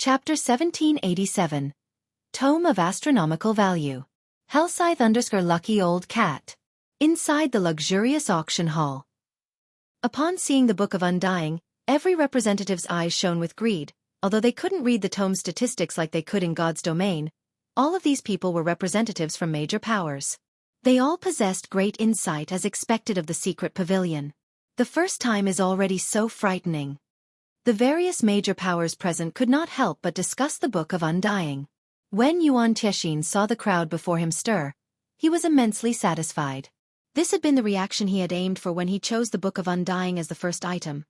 Chapter 1787. Tome of Astronomical Value. Hellscythe_Lucky Old Cat. Inside the luxurious auction hall. Upon seeing the Book of Undying, every representative's eyes shone with greed. Although they couldn't read the tome's statistics like they could in God's domain, all of these people were representatives from major powers. They all possessed great insight as expected of the secret pavilion. The first time is already so frightening. The various major powers present could not help but discuss the Book of Undying. When Xianxia saw the crowd before him stir, he was immensely satisfied. This had been the reaction he had aimed for when he chose the Book of Undying as the first item.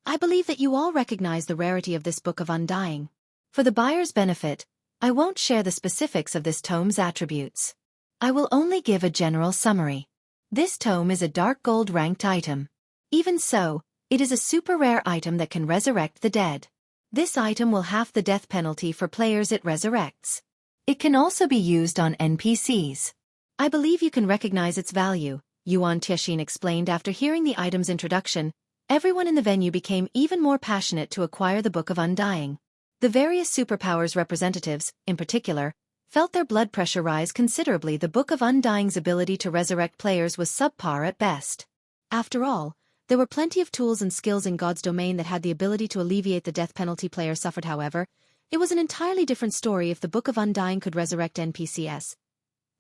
I believe that you all recognize the rarity of this Book of Undying. For the buyer's benefit, I won't share the specifics of this tome's attributes. I will only give a general summary. This tome is a dark gold ranked item. Even so, it is a super rare item that can resurrect the dead. This item will halve the death penalty for players it resurrects. It can also be used on NPCs. I believe you can recognize its value, Xianxia explained after hearing the item's introduction. Everyone in the venue became even more passionate to acquire the Book of Undying. The various superpowers representatives, in particular, felt their blood pressure rise considerably. The Book of Undying's ability to resurrect players was subpar at best. After all, there were plenty of tools and skills in God's domain that had the ability to alleviate the death penalty players suffered. However, it was an entirely different story if the Book of Undying could resurrect NPCs.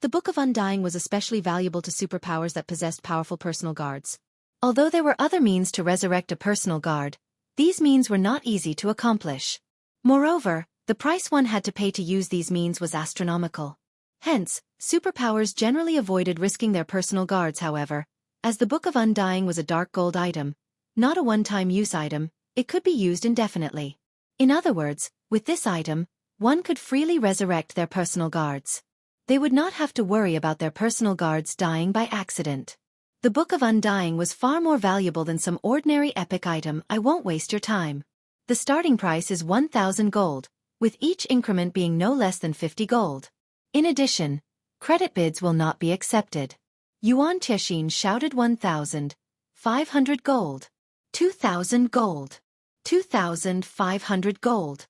The Book of Undying was especially valuable to superpowers that possessed powerful personal guards. Although there were other means to resurrect a personal guard, these means were not easy to accomplish. Moreover, the price one had to pay to use these means was astronomical. Hence, superpowers generally avoided risking their personal guards. However, as the Book of Undying was a dark gold item, not a one-time use item, it could be used indefinitely. In other words, with this item, one could freely resurrect their personal guards. They would not have to worry about their personal guards dying by accident. The Book of Undying was far more valuable than some ordinary epic item. I won't waste your time. The starting price is 1,000 gold, with each increment being no less than 50 gold. In addition, credit bids will not be accepted. Xianxia shouted 1,500 gold. 2,000 gold. 2,500 gold.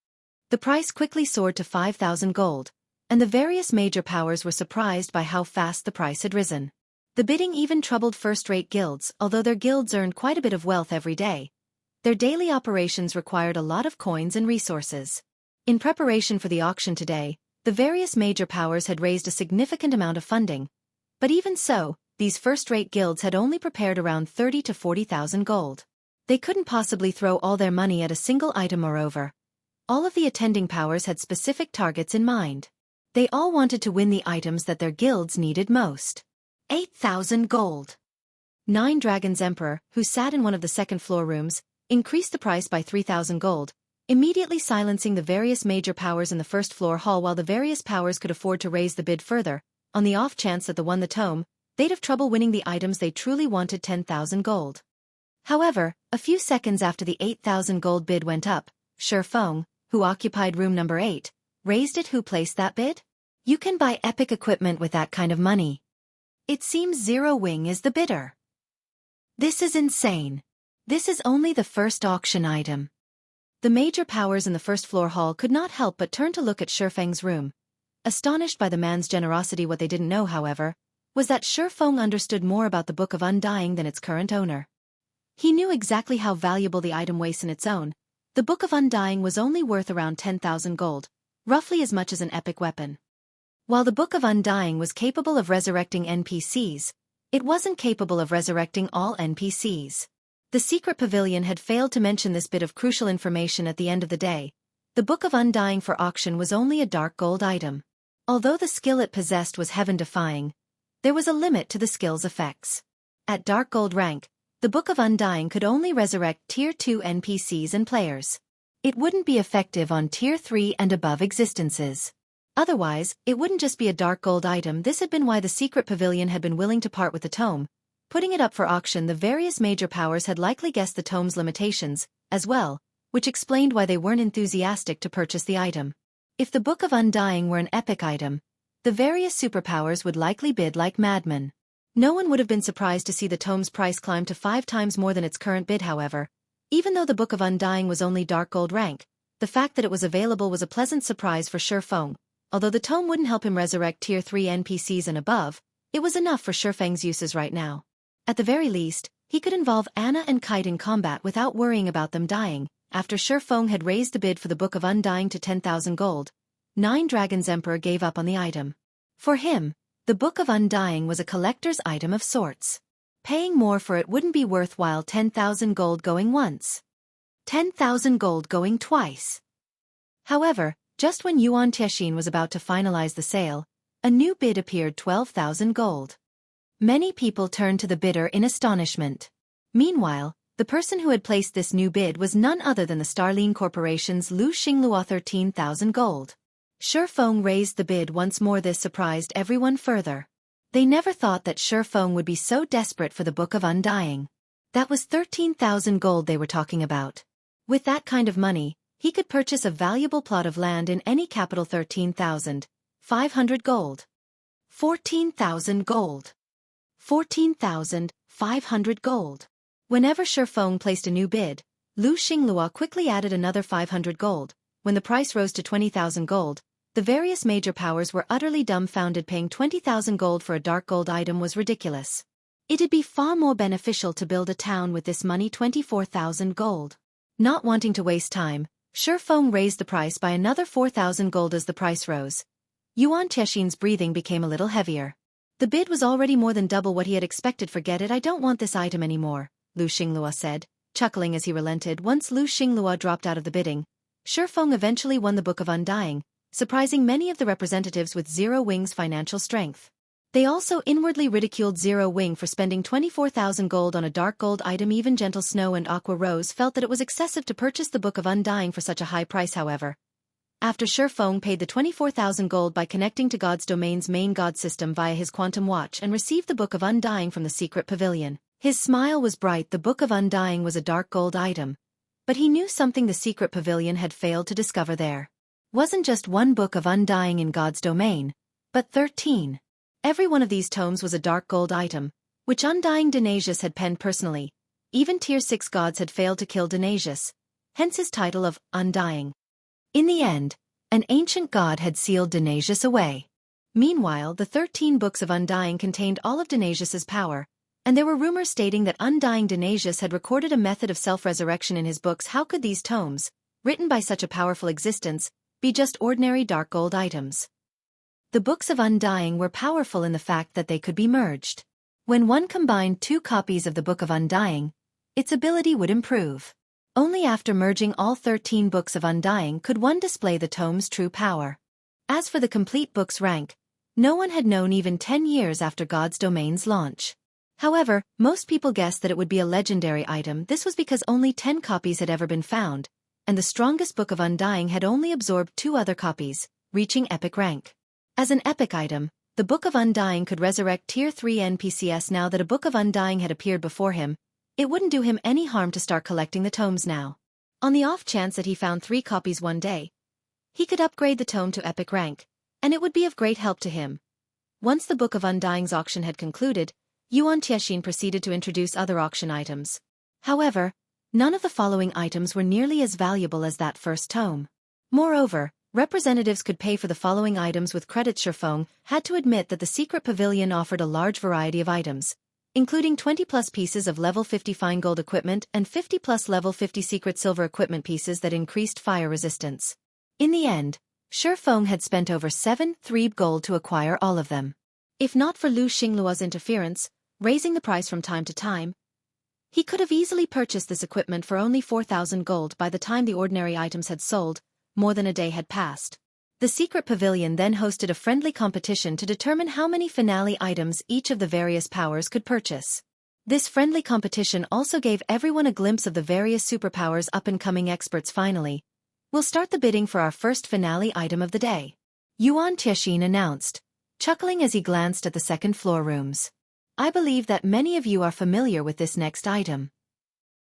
The price quickly soared to 5,000 gold, and the various major powers were surprised by how fast the price had risen. The bidding even troubled first-rate guilds. Although their guilds earned quite a bit of wealth every day, their daily operations required a lot of coins and resources. In preparation for the auction today, the various major powers had raised a significant amount of funding. But even so, these first-rate guilds had only prepared around 30 to 40,000 gold. They couldn't possibly throw all their money at a single item. Moreover, all of the attending powers had specific targets in mind. They all wanted to win the items that their guilds needed most. 8,000 gold. 9 Dragons Emperor, who sat in one of the second-floor rooms, increased the price by 3,000 gold, immediately silencing the various major powers in the first-floor hall. While the various powers could afford to raise the bid further, on the off chance that they won the tome, they'd have trouble winning the items they truly wanted. 10,000 gold. However, a few seconds after the 8,000 gold bid went up, Silverwing, who occupied room number 8, raised it. Who placed that bid? You can buy epic equipment with that kind of money. It seems Silverwing is the bidder. This is insane. This is only the first auction item. The major powers in the first-floor hall could not help but turn to look at Silverwing's room, astonished by the man's generosity. What they didn't know, however, was that Silverwing understood more about the Book of Undying than its current owner. He knew exactly how valuable the item was in its own. The Book of Undying was only worth around 10,000 gold, roughly as much as an epic weapon. While the Book of Undying was capable of resurrecting NPCs, it wasn't capable of resurrecting all NPCs. The secret pavilion had failed to mention this bit of crucial information. At the end of the day, the Book of Undying for auction was only a dark gold item. Although the skill it possessed was heaven-defying, there was a limit to the skill's effects. At dark gold rank, the Book of Undying could only resurrect Tier 2 NPCs and players. It wouldn't be effective on Tier 3 and above existences. Otherwise, it wouldn't just be a dark gold item. This had been why the secret pavilion had been willing to part with the tome, putting it up for auction. The various major powers had likely guessed the tome's limitations, as well, which explained why they weren't enthusiastic to purchase the item. If the Book of Undying were an epic item, the various superpowers would likely bid like madmen. No one would have been surprised to see the tome's price climb to 5 times more than its current bid. However, even though the Book of Undying was only dark gold rank, the fact that it was available was a pleasant surprise for Shifeng. Although the tome wouldn't help him resurrect Tier 3 NPCs and above, it was enough for Shifeng's uses right now. At the very least, he could involve Anna and Kite in combat without worrying about them dying. After Shifeng had raised the bid for the Book of Undying to 10,000 gold, Nine Dragons Emperor gave up on the item. For him, the Book of Undying was a collector's item of sorts. Paying more for it wouldn't be worthwhile. 10,000 gold going once. 10,000 gold going twice. However, just when Yuan Tianxin was about to finalize the sale, a new bid appeared. 12,000 gold. Many people turned to the bidder in astonishment. Meanwhile, the person who had placed this new bid was none other than the Starline Corporation's Lu Xinglua. 13,000 gold. Shifeng raised the bid once more. This surprised everyone further. They never thought that Shifeng would be so desperate for the Book of Undying. That was 13,000 gold they were talking about. With that kind of money, he could purchase a valuable plot of land in any capital. 13,500 gold. 14,000 gold. 14,500 gold. Whenever Shifeng placed a new bid, Lu Xinglua quickly added another 500 gold. When the price rose to 20,000 gold, the various major powers were utterly dumbfounded. Paying 20,000 gold for a dark gold item was ridiculous. It'd be far more beneficial to build a town with this money. 24,000 gold. Not wanting to waste time, Shifeng raised the price by another 4,000 gold. As the price rose, Yuan Tianxin's breathing became a little heavier. The bid was already more than double what he had expected. Forget it, I don't want this item anymore, Lu Xinglua said, chuckling as he relented. Once Lu Xinglua dropped out of the bidding, Shifeng eventually won the Book of Undying, surprising many of the representatives with Zero Wing's financial strength. They also inwardly ridiculed Zero Wing for spending 24,000 gold on a dark gold item. Even Gentle Snow and Aqua Rose felt that it was excessive to purchase the Book of Undying for such a high price. However, after Shifeng paid the 24,000 gold by connecting to God's Domain's main god system via his quantum watch and received the Book of Undying from the secret pavilion, his smile was bright. The Book of Undying was a dark gold item, but he knew something the secret pavilion had failed to discover. There wasn't just one Book of Undying in God's domain, but 13. Every one of these tomes was a dark gold item, which Undying Dionysius had penned personally. Even Tier 6 gods had failed to kill Dionysius, hence his title of Undying. In the end, an ancient god had sealed Dionysius away. Meanwhile, the 13 books of Undying contained all of Dionysius's power, and there were rumors stating that Undying Dionysius had recorded a method of self-resurrection in his books. How could these tomes, written by such a powerful existence, be just ordinary dark gold items? The books of Undying were powerful in the fact that they could be merged. When one combined 2 copies of the Book of Undying, its ability would improve. Only after merging all 13 books of Undying could one display the tome's true power. As for the complete book's rank, no one had known even 10 years after God's Domain's launch. However, most people guessed that it would be a legendary item. This was because only 10 copies had ever been found, and the strongest Book of Undying had only absorbed 2 other copies, reaching epic rank. As an epic item, the Book of Undying could resurrect Tier 3 NPCs. Now that a Book of Undying had appeared before him, it wouldn't do him any harm to start collecting the tomes now. On the off chance that he found 3 copies one day, he could upgrade the tome to epic rank, and it would be of great help to him. Once the Book of Undying's auction had concluded, Yuan Tianxin proceeded to introduce other auction items. However, none of the following items were nearly as valuable as that first tome. Moreover, representatives could pay for the following items with credits. Shifeng had to admit that the secret pavilion offered a large variety of items, including 20+ pieces of level 50 fine gold equipment and 50+ level 50 secret silver equipment pieces that increased fire resistance. In the end, Shifeng had spent over 7,000 gold to acquire all of them. If not for Lu Xinglua's interference, raising the price from time to time, he could have easily purchased this equipment for only 4,000 gold. By the time the ordinary items had sold, more than a day had passed. The secret pavilion then hosted a friendly competition to determine how many finale items each of the various powers could purchase. This friendly competition also gave everyone a glimpse of the various superpowers. Up-and-coming experts. Finally, we'll start the bidding for our first finale item of the day, Yuan Tianxin announced, chuckling as he glanced at the second floor rooms. I believe that many of you are familiar with this next item.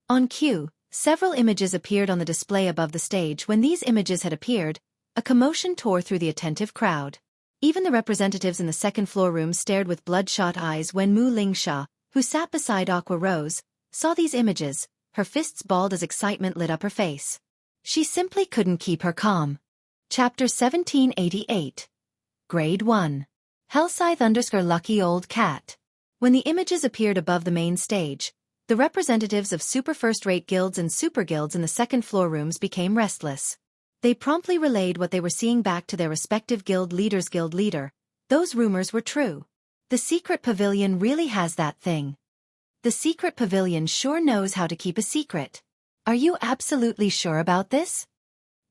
On cue, several images appeared on the display above the stage. When these images had appeared, a commotion tore through the attentive crowd. Even the representatives in the second floor room stared with bloodshot eyes. When Mu Lingsha, who sat beside Aqua Rose, saw these images, her fists balled as excitement lit up her face. She simply couldn't keep her calm. Chapter 1788. Grade 1. Hellscythe_Lucky Old Cat. When the images appeared above the main stage, the representatives of super first-rate guilds and super guilds in the second-floor rooms became restless. They promptly relayed what they were seeing back to their respective guild leaders. Guild leader, those rumors were true. The secret pavilion really has that thing. The secret pavilion sure knows how to keep a secret. Are you absolutely sure about this?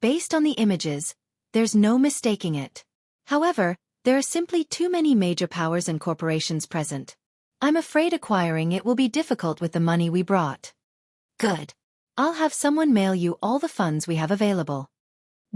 Based on the images, there's no mistaking it. However, there are simply too many major powers and corporations present. I'm afraid acquiring it will be difficult with the money we brought. Good. I'll have someone mail you all the funds we have available.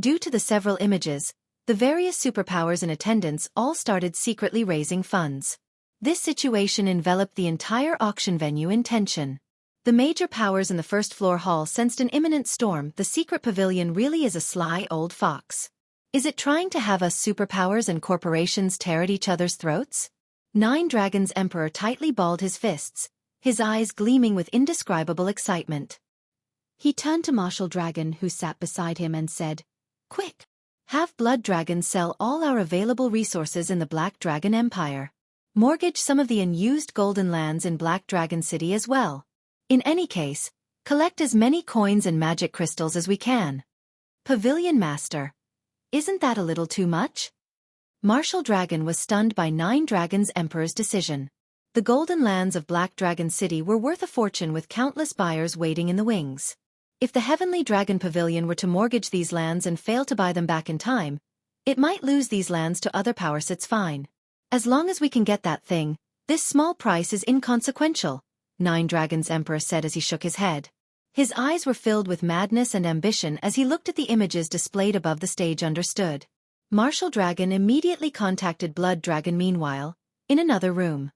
Due to the several images, the various superpowers in attendance all started secretly raising funds. This situation enveloped the entire auction venue in tension. The major powers in the first-floor hall sensed an imminent storm. The secret pavilion really is a sly old fox. Is it trying to have us superpowers and corporations tear at each other's throats? Nine Dragons Emperor tightly balled his fists, his eyes gleaming with indescribable excitement. He turned to Martial Dragon, who sat beside him, and said, "Quick! Have Blood Dragon sell all our available resources in the Black Dragon Empire. Mortgage some of the unused golden lands in Black Dragon City as well. In any case, collect as many coins and magic crystals as we can." Pavilion Master. Isn't that a little too much? Martial Dragon was stunned by Nine Dragons Emperor's decision. The golden lands of Black Dragon City were worth a fortune, with countless buyers waiting in the wings. If the Heavenly Dragon Pavilion were to mortgage these lands and fail to buy them back in time, it might lose these lands to other powers. It's fine. As long as we can get that thing, this small price is inconsequential, Nine Dragons Emperor said as he shook his head. His eyes were filled with madness and ambition as he looked at the images displayed above the stage. Understood. Martial Dragon immediately contacted Blood Dragon. Meanwhile, in another room,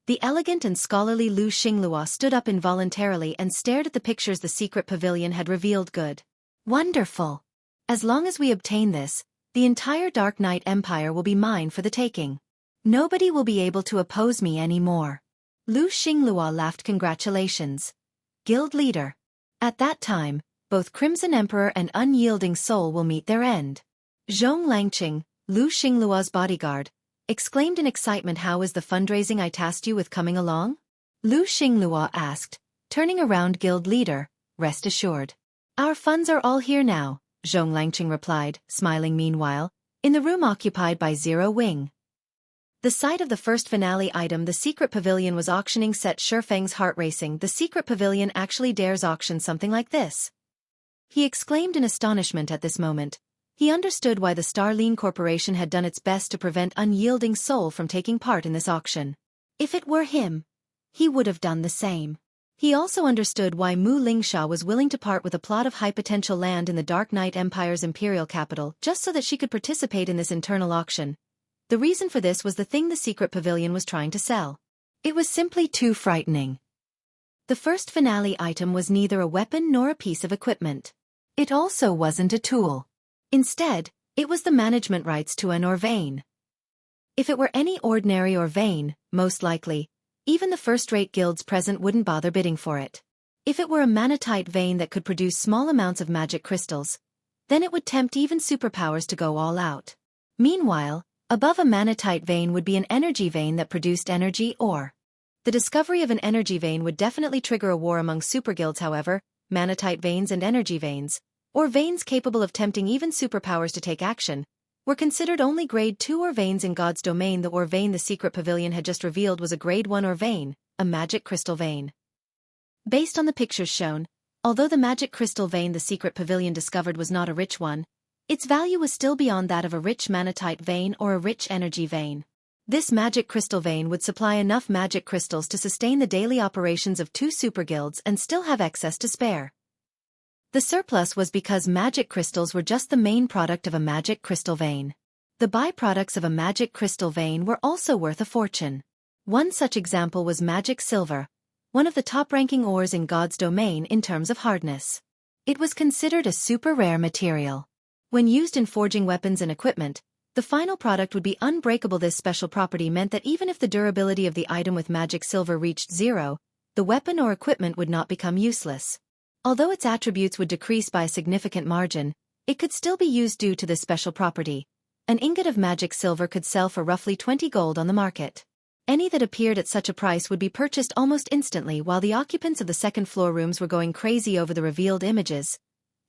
the elegant and scholarly Lu Xinglua stood up involuntarily and stared at the pictures the secret pavilion had revealed. Good. Wonderful. As long as we obtain this, the entire Dark Knight Empire will be mine for the taking. Nobody will be able to oppose me anymore. Lu Xinglua laughed. Congratulations, Guild Leader. At that time, both Crimson Emperor and Unyielding Soul will meet their end. Zhong Langqing, Lu Xinglua's bodyguard, exclaimed in excitement. How is the fundraising I tasked you with coming along? Lu Xinglua asked, turning around. Guild Leader, rest assured. Our funds are all here now, Zhong Langqing replied, smiling. Meanwhile, in the room occupied by Zero Wing, the sight of the first finale item the secret pavilion was auctioning set Shifeng's heart racing. The secret pavilion actually dares auction something like this? He exclaimed in astonishment. At this moment, he understood why the Starline Corporation had done its best to prevent Unyielding Soul from taking part in this auction. If it were him, he would have done the same. He also understood why Mu Lingsha was willing to part with a plot of high-potential land in the Dark Knight Empire's imperial capital just so that she could participate in this internal auction. The reason for this was the thing the secret pavilion was trying to sell. It was simply too frightening. The first finale item was neither a weapon nor a piece of equipment. It also wasn't a tool. Instead, it was the management rights to an Orvane. If it were any ordinary Orvane, most likely, even the first-rate guilds present wouldn't bother bidding for it. If it were a manatite vein that could produce small amounts of magic crystals, then it would tempt even superpowers to go all out. Meanwhile, above a manatite vein would be an energy vein that produced energy ore. The discovery of an energy vein would definitely trigger a war among superguilds. However, manatite veins and energy veins, or veins capable of tempting even superpowers to take action, were considered only Grade 2 Orvanes in God's domain. The Orvane the secret pavilion had just revealed was a Grade 1 Orvane, a magic crystal vein. Based on the pictures shown, although the magic crystal vein the secret pavilion discovered was not a rich one, its value was still beyond that of a rich manatite vein or a rich energy vein. This magic crystal vein would supply enough magic crystals to sustain the daily operations of 2 superguilds and still have excess to spare. The surplus was because magic crystals were just the main product of a magic crystal vein. The byproducts of a magic crystal vein were also worth a fortune. One such example was magic silver, one of the top-ranking ores in God's domain in terms of hardness. It was considered a super rare material. When used in forging weapons and equipment, the final product would be unbreakable. This special property meant that even if the durability of the item with magic silver reached 0, the weapon or equipment would not become useless. Although its attributes would decrease by a significant margin, it could still be used due to this special property. An ingot of magic silver could sell for roughly 20 gold on the market. Any that appeared at such a price would be purchased almost instantly. While the occupants of the second-floor rooms were going crazy over the revealed images,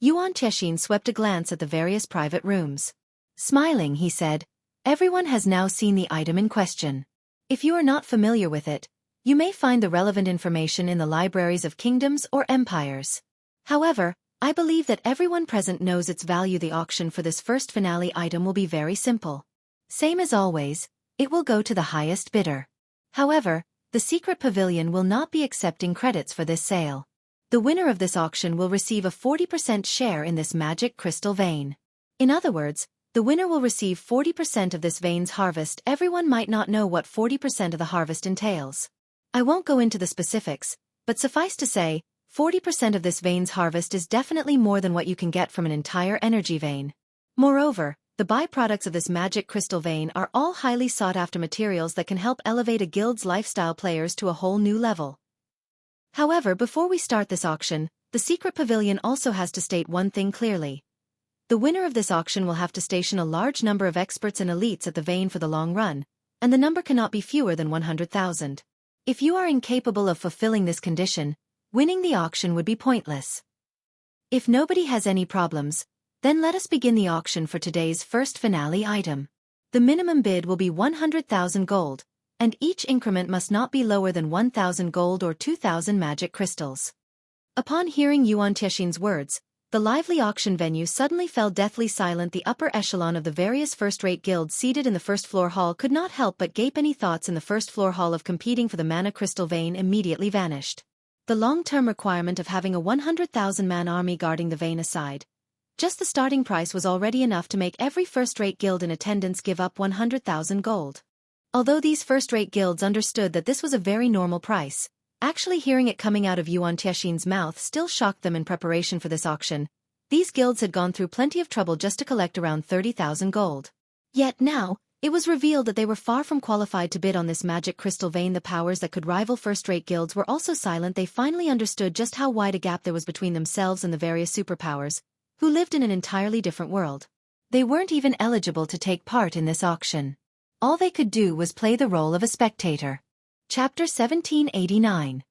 Xianxia swept a glance at the various private rooms. Smiling, he said, "Everyone has now seen the item in question. If you are not familiar with it, you may find the relevant information in the libraries of kingdoms or empires. However, I believe that everyone present knows its value. The auction for this first finale item will be very simple. Same as always, it will go to the highest bidder. However, the secret pavilion will not be accepting credits for this sale. The winner of this auction will receive a 40% share in this magic crystal vein. In other words, the winner will receive 40% of this vein's harvest. Everyone might not know what 40% of the harvest entails. I won't go into the specifics, but suffice to say, 40% of this vein's harvest is definitely more than what you can get from an entire energy vein. Moreover, the byproducts of this magic crystal vein are all highly sought-after materials that can help elevate a guild's lifestyle players to a whole new level. However, before we start this auction, the secret pavilion also has to state one thing clearly. The winner of this auction will have to station a large number of experts and elites at the vein for the long run, and the number cannot be fewer than 100,000. If you are incapable of fulfilling this condition, winning the auction would be pointless. If nobody has any problems, then let us begin the auction for today's first finale item. The minimum bid will be 100,000 gold, and each increment must not be lower than 1,000 gold or 2,000 magic crystals. Upon hearing Xianxia's words, the lively auction venue suddenly fell deathly silent. The upper echelon of the various first-rate guilds seated in the first-floor hall could not help but gape. Any thoughts in the first-floor hall of competing for the mana crystal vein immediately vanished. The long-term requirement of having a 100,000-man army guarding the vein aside, just the starting price was already enough to make every first-rate guild in attendance give up 100,000 gold. Although these first-rate guilds understood that this was a very normal price, actually hearing it coming out of Xianxia's mouth still shocked them. In preparation for this auction, these guilds had gone through plenty of trouble just to collect around 30,000 gold. Yet now, it was revealed that they were far from qualified to bid on this magic crystal vein. The powers that could rival first-rate guilds were also silent. They finally understood just how wide a gap there was between themselves and the various superpowers, who lived in an entirely different world. They weren't even eligible to take part in this auction. All they could do was play the role of a spectator. Chapter 1789.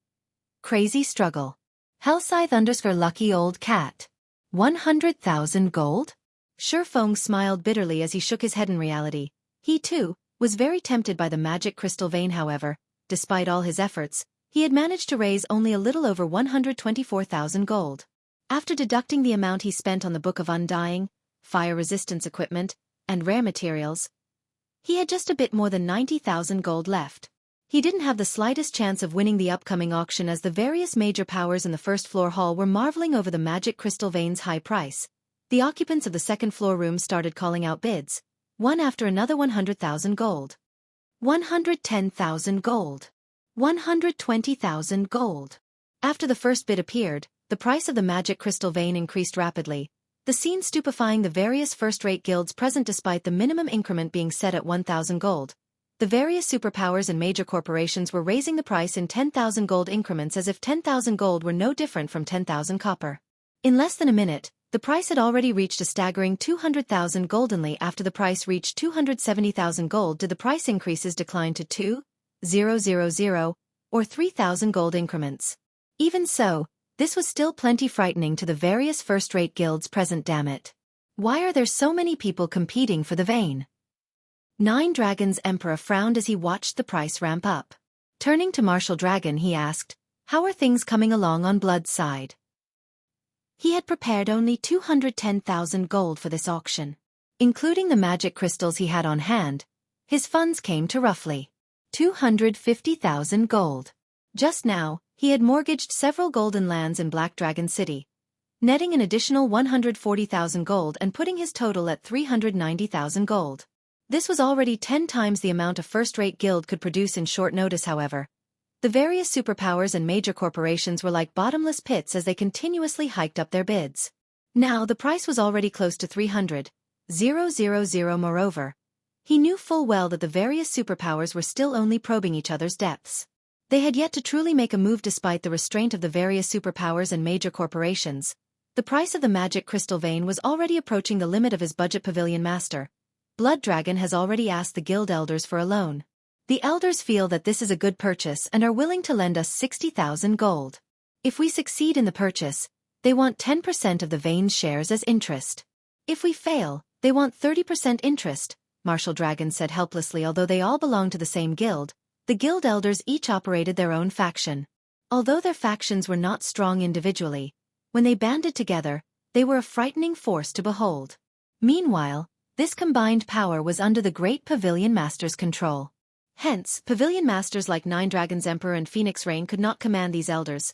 Crazy Struggle. Hellscythe_lucky old cat. 100,000 gold? Shifeng smiled bitterly as he shook his head. In reality, he too was very tempted by the magic crystal vein. However, despite all his efforts, he had managed to raise only a little over 124,000 gold. After deducting the amount he spent on the Book of Undying, fire resistance equipment, and rare materials, he had just a bit more than 90,000 gold left. He didn't have the slightest chance of winning the upcoming auction, as the various major powers in the first-floor hall were marveling over the magic crystal vein's high price. The occupants of the second-floor room started calling out bids, one after another. 100,000 gold. 110,000 gold. 120,000 gold. After the first bid appeared, the price of the magic crystal vein increased rapidly, the scene stupefying the various first-rate guilds present. Despite the minimum increment being set at 1,000 gold, the various superpowers and major corporations were raising the price in 10,000 gold increments, as if 10,000 gold were no different from 10,000 copper. In less than a minute, the price had already reached a staggering 200,000 goldenly. After the price reached 270,000 gold, did the price increases decline to 2,000 or 3,000 gold increments. Even so, this was still plenty frightening to the various first-rate guilds present. Damn it. Why are there so many people competing for the vein? Nine Dragons Emperor frowned as he watched the price ramp up. Turning to Martial Dragon, he asked, "How are things coming along on Blood's side?" He had prepared only 210,000 gold for this auction. Including the magic crystals he had on hand, his funds came to roughly 250,000 gold. Just now, he had mortgaged several golden lands in Black Dragon City, netting an additional 140,000 gold and putting his total at 390,000 gold. This was already 10 times the amount a first-rate guild could produce in short notice. However, the various superpowers and major corporations were like bottomless pits as they continuously hiked up their bids. Now the price was already close to 300,000. Moreover, he knew full well that the various superpowers were still only probing each other's depths. They had yet to truly make a move despite the restraint of the various superpowers and major corporations. The price of the magic crystal vein was already approaching the limit of his budget. Pavilion Master Blood Dragon has already asked the guild elders for a loan. The elders feel that this is a good purchase and are willing to lend us 60,000 gold. If we succeed in the purchase, they want 10% of the vein's shares as interest. If we fail, they want 30% interest, Martial Dragon said helplessly. Although they all belonged to the same guild, the guild elders each operated their own faction. Although their factions were not strong individually, when they banded together, they were a frightening force to behold. Meanwhile, this combined power was under the great Pavilion Master's control. Hence, Pavilion Masters like Nine Dragons Emperor and Phoenix Rain could not command these elders.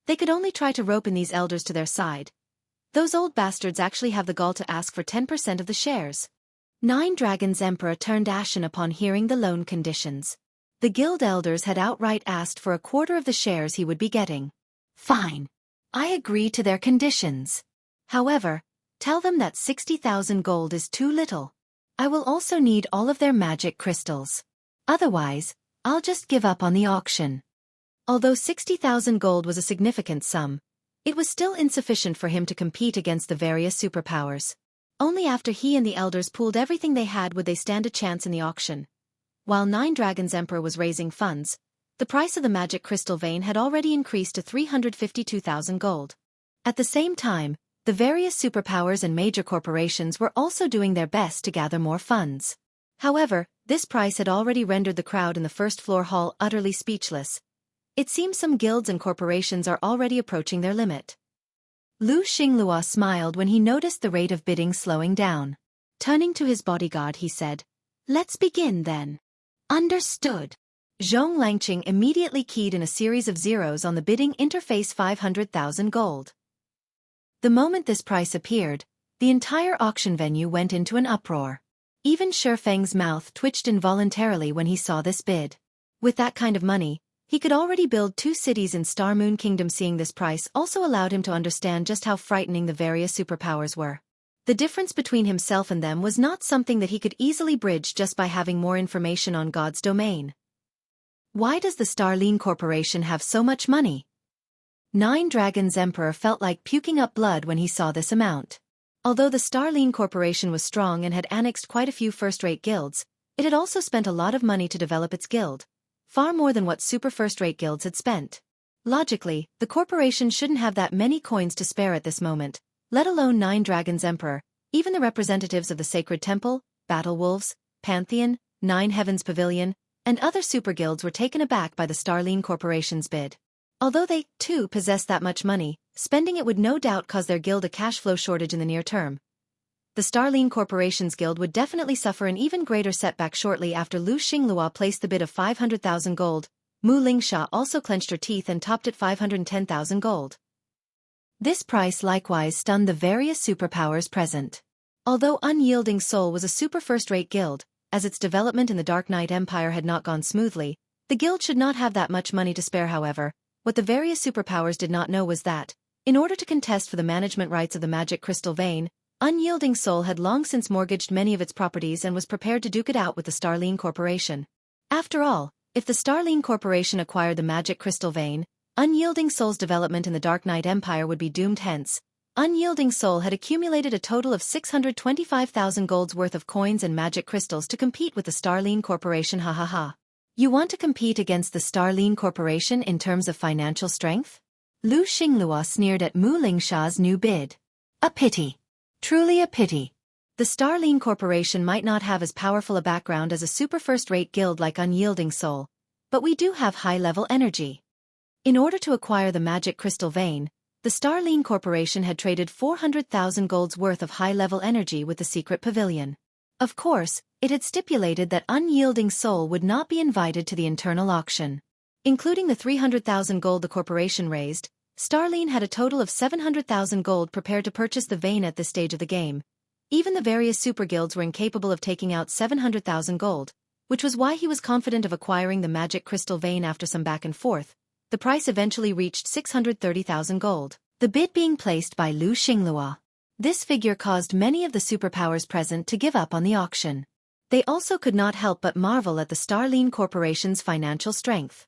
They could only try to rope in these elders to their side. Those old bastards actually have the gall to ask for 10% of the shares. Nine Dragons Emperor turned ashen upon hearing the loan conditions. The guild elders had outright asked for a quarter of the shares he would be getting. Fine. I agree to their conditions. However, tell them that 60,000 gold is too little. I will also need all of their magic crystals. Otherwise, I'll just give up on the auction. Although 60,000 gold was a significant sum, it was still insufficient for him to compete against the various superpowers. Only after he and the elders pooled everything they had would they stand a chance in the auction. While Nine Dragons Emperor was raising funds, the price of the magic crystal vein had already increased to 352,000 gold. At the same time, the various superpowers and major corporations were also doing their best to gather more funds. However, this price had already rendered the crowd in the first-floor hall utterly speechless. It seems some guilds and corporations are already approaching their limit. Lu Xinglua smiled when he noticed the rate of bidding slowing down. Turning to his bodyguard, he said, "Let's begin then." Understood. Zhong Langqing immediately keyed in a series of zeros on the bidding interface. 500,000 gold. The moment this price appeared, the entire auction venue went into an uproar. Even Shifeng's mouth twitched involuntarily when he saw this bid. With that kind of money, he could already build 2 cities in Star Moon Kingdom. Seeing this price also allowed him to understand just how frightening the various superpowers were. The difference between himself and them was not something that he could easily bridge just by having more information on God's domain. Why does the Starline Corporation have so much money? Nine Dragons Emperor felt like puking up blood when he saw this amount. Although the Starline Corporation was strong and had annexed quite a few first-rate guilds, it had also spent a lot of money to develop its guild, far more than what super first-rate guilds had spent. Logically, the corporation shouldn't have that many coins to spare at this moment, let alone Nine Dragons Emperor. Even the representatives of the Sacred Temple, Battle Wolves, Pantheon, Nine Heavens Pavilion, and other super guilds were taken aback by the Starline Corporation's bid. Although they, too, possessed that much money, spending it would no doubt cause their guild a cash flow shortage in the near term. The Starline Corporation's guild would definitely suffer an even greater setback shortly after Lu Xinglua placed the bid of 500,000 gold. Mu Lingsha also clenched her teeth and topped at 510,000 gold. This price likewise stunned the various superpowers present. Although Unyielding Soul was a super first-rate guild, as its development in the Dark Knight Empire had not gone smoothly, the guild should not have that much money to spare. However, what the various superpowers did not know was that, in order to contest for the management rights of the magic crystal vein, Unyielding Soul had long since mortgaged many of its properties and was prepared to duke it out with the Starline Corporation. After all, if the Starline Corporation acquired the magic crystal vein, Unyielding Soul's development in the Dark Knight Empire would be doomed. Hence, Unyielding Soul had accumulated a total of 625,000 gold's worth of coins and magic crystals to compete with the Starline Corporation. Ha ha ha. You want to compete against the Starline Corporation in terms of financial strength? Lu Xinglua sneered at Mu Lingsha's new bid. A pity. Truly a pity. The Starline Corporation might not have as powerful a background as a super first-rate guild like Unyielding Soul, but we do have high-level energy. In order to acquire the magic crystal vein, the Starline Corporation had traded 400,000 gold's worth of high-level energy with the secret pavilion. Of course, it had stipulated that Unyielding Soul would not be invited to the internal auction. Including the 300,000 gold the corporation raised, Starline had a total of 700,000 gold prepared to purchase the vein at this stage of the game. Even the various super guilds were incapable of taking out 700,000 gold, which was why he was confident of acquiring the magic crystal vein. After some back and forth, the price eventually reached 630,000 gold, the bid being placed by Lu Xinglua. This figure caused many of the superpowers present to give up on the auction. They also could not help but marvel at the Starline Corporation's financial strength.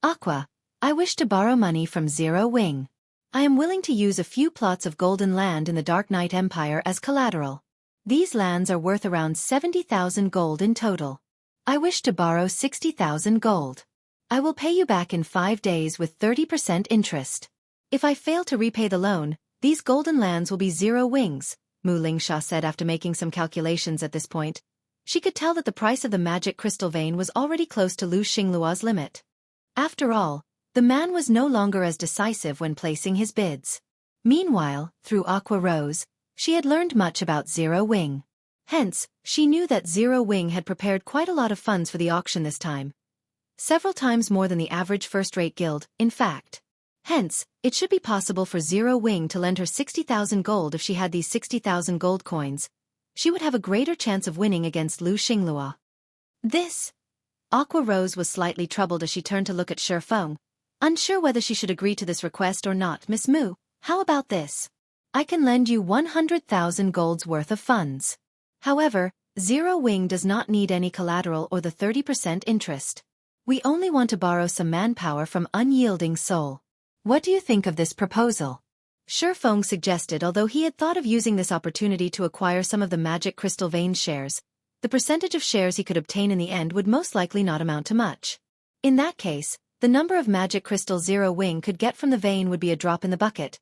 Aqua, I wish to borrow money from Zero Wing. I am willing to use a few plots of golden land in the Dark Knight Empire as collateral. These lands are worth around 70,000 gold in total. I wish to borrow 60,000 gold. I will pay you back in 5 days with 30% interest. If I fail to repay the loan, these golden lands will be Zero Wings, Xianxia said after making some calculations at this point. She could tell that the price of the magic crystal vein was already close to Lu Xingluo's limit. After all, the man was no longer as decisive when placing his bids. Meanwhile, through Aqua Rose, she had learned much about Zero Wing. Hence, she knew that Zero Wing had prepared quite a lot of funds for the auction this time. Several times more than the average first-rate guild, in fact. Hence, it should be possible for Zero Wing to lend her 60,000 gold if she had these 60,000 gold coins. She would have a greater chance of winning against Lu Xingluo. This. Aqua Rose was slightly troubled as she turned to look at Shifeng, unsure whether she should agree to this request or not. Miss Mu, how about this? I can lend you 100,000 gold's worth of funds. However, Zero Wing does not need any collateral or the 30% interest. We only want to borrow some manpower from Unyielding Soul. What do you think of this proposal? Shifeng suggested. Although he had thought of using this opportunity to acquire some of the magic crystal vein shares, the percentage of shares he could obtain in the end would most likely not amount to much. In that case, the number of magic crystals Zero Wing could get from the vein would be a drop in the bucket,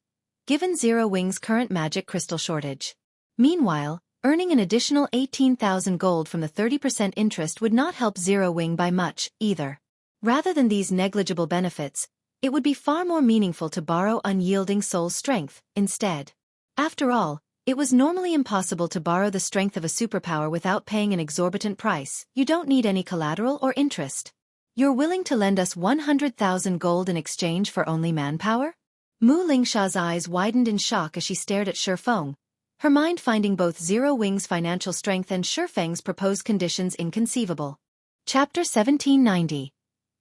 given Zero Wing's current magic crystal shortage. Meanwhile, earning an additional 18,000 gold from the 30% interest would not help Zero Wing by much, either. Rather than these negligible benefits, it would be far more meaningful to borrow Unyielding Soul's strength, instead. After all, it was normally impossible to borrow the strength of a superpower without paying an exorbitant price. You don't need any collateral or interest. You're willing to lend us 100,000 gold in exchange for only manpower? Xianxia's eyes widened in shock as she stared at Shifeng, her mind finding both Zero Wing's financial strength and Shifeng's proposed conditions inconceivable. Chapter 1790.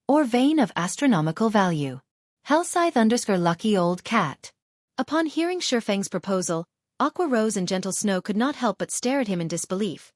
Or Vein of Astronomical Value. Hellscythe_Lucky Old Cat. Upon hearing Shifeng's proposal, Aqua Rose and Gentle Snow could not help but stare at him in disbelief.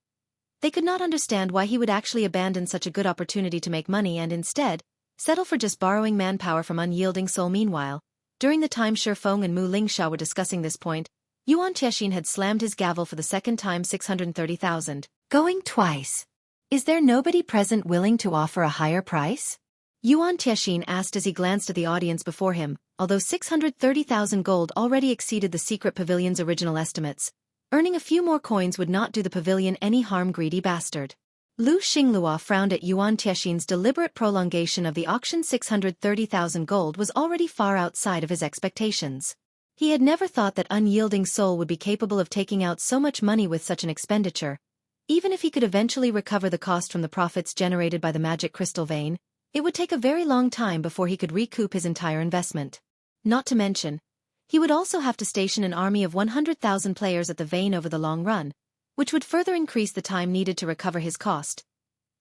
They could not understand why he would actually abandon such a good opportunity to make money and instead settle for just borrowing manpower from Unyielding Soul. Meanwhile, during the time Shifeng and Xianxia were discussing this point, Xianxia had slammed his gavel for the second time. 630,000. Going twice. Is there nobody present willing to offer a higher price? Xianxia asked as he glanced at the audience before him. Although 630,000 gold already exceeded the secret pavilion's original estimates, earning a few more coins would not do the pavilion any harm. Greedy bastard. Lu Xingluo frowned at Xianxia's deliberate prolongation of the auction. 630,000 gold was already far outside of his expectations. He had never thought that Unyielding Soul would be capable of taking out so much money with such an expenditure. Even if he could eventually recover the cost from the profits generated by the magic crystal vein, it would take a very long time before he could recoup his entire investment. Not to mention, he would also have to station an army of 100,000 players at the vein over the long run, which would further increase the time needed to recover his cost.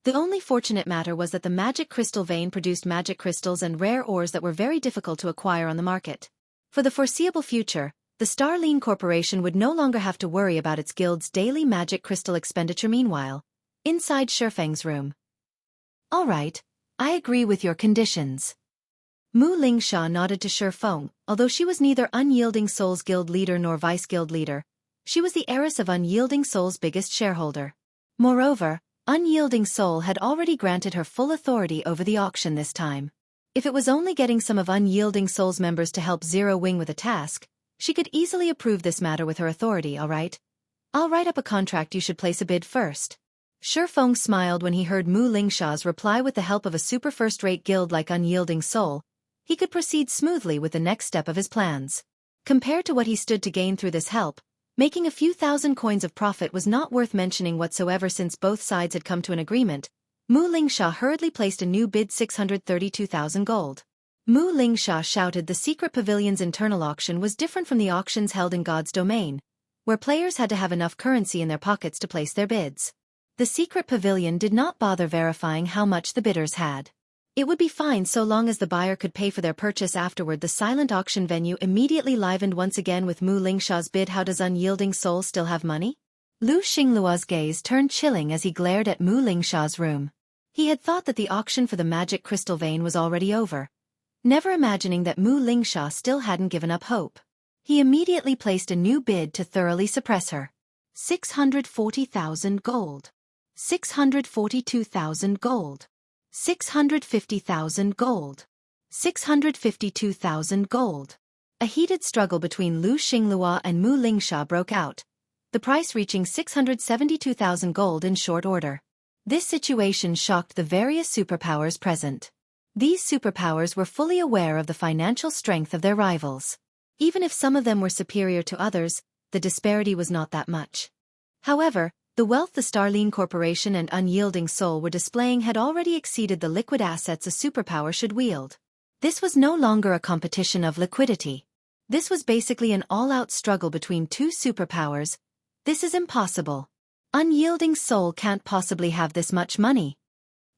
The only fortunate matter was that the magic crystal vein produced magic crystals and rare ores that were very difficult to acquire on the market. For the foreseeable future, the Starline Corporation would no longer have to worry about its guild's daily magic crystal expenditure. Meanwhile, inside Shifeng's room. All right, I agree with your conditions. Xianxia nodded to Shifeng. Although she was neither Unyielding Soul's guild leader nor vice guild leader, she was the heiress of Unyielding Soul's biggest shareholder. Moreover, Unyielding Soul had already granted her full authority over the auction this time. If it was only getting some of Unyielding Soul's members to help Zero Wing with a task, she could easily approve this matter with her authority. All right? I'll write up a contract. You should place a bid first. Shifeng smiled when he heard Xianxia's reply. With the help of a super first-rate guild like Unyielding Soul, he could proceed smoothly with the next step of his plans. Compared to what he stood to gain through this help, making a few thousand coins of profit was not worth mentioning whatsoever. Since both sides had come to an agreement, Xianxia hurriedly placed a new bid. 632,000 gold. Xianxia shouted. The secret pavilion's internal auction was different from the auctions held in God's domain, where players had to have enough currency in their pockets to place their bids. The secret pavilion did not bother verifying how much the bidders had. It would be fine so long as the buyer could pay for their purchase afterward. The silent auction venue immediately livened once again with Xianxia's bid. How does Unyielding Soul still have money? Lu Xingluo's gaze turned chilling as he glared at Xianxia's room. He had thought that the auction for the magic crystal vein was already over, never imagining that Mu Lingsha still hadn't given up hope. He immediately placed a new bid to thoroughly suppress her. 640,000 gold. 642,000 gold. 650,000 gold. 652,000 gold. A heated struggle between Lu Xinglua and Mu Lingsha broke out, the price reaching 672,000 gold in short order. This situation shocked the various superpowers present. These superpowers were fully aware of the financial strength of their rivals. Even if some of them were superior to others, the disparity was not that much. However, the wealth the Starline Corporation and Unyielding Soul were displaying had already exceeded the liquid assets a superpower should wield. This was no longer a competition of liquidity. This was basically an all-out struggle between two superpowers. This is impossible. Unyielding Soul can't possibly have this much money,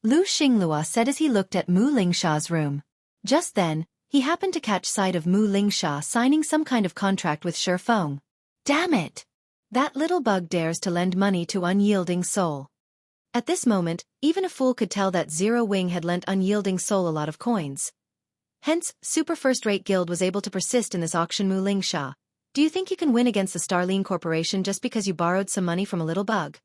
Lu Xinglua said as he looked at Mu Lingsha's room. Just then, he happened to catch sight of Mu Lingsha signing some kind of contract with Shifeng. Damn it! That little bug dares to lend money to Unyielding Soul. At this moment, even a fool could tell that Zero Wing had lent Unyielding Soul a lot of coins. Hence, Super First-Rate Guild was able to persist in this auction. Mu Lingsha, do you think you can win against the Starline Corporation just because you borrowed some money from a little bug?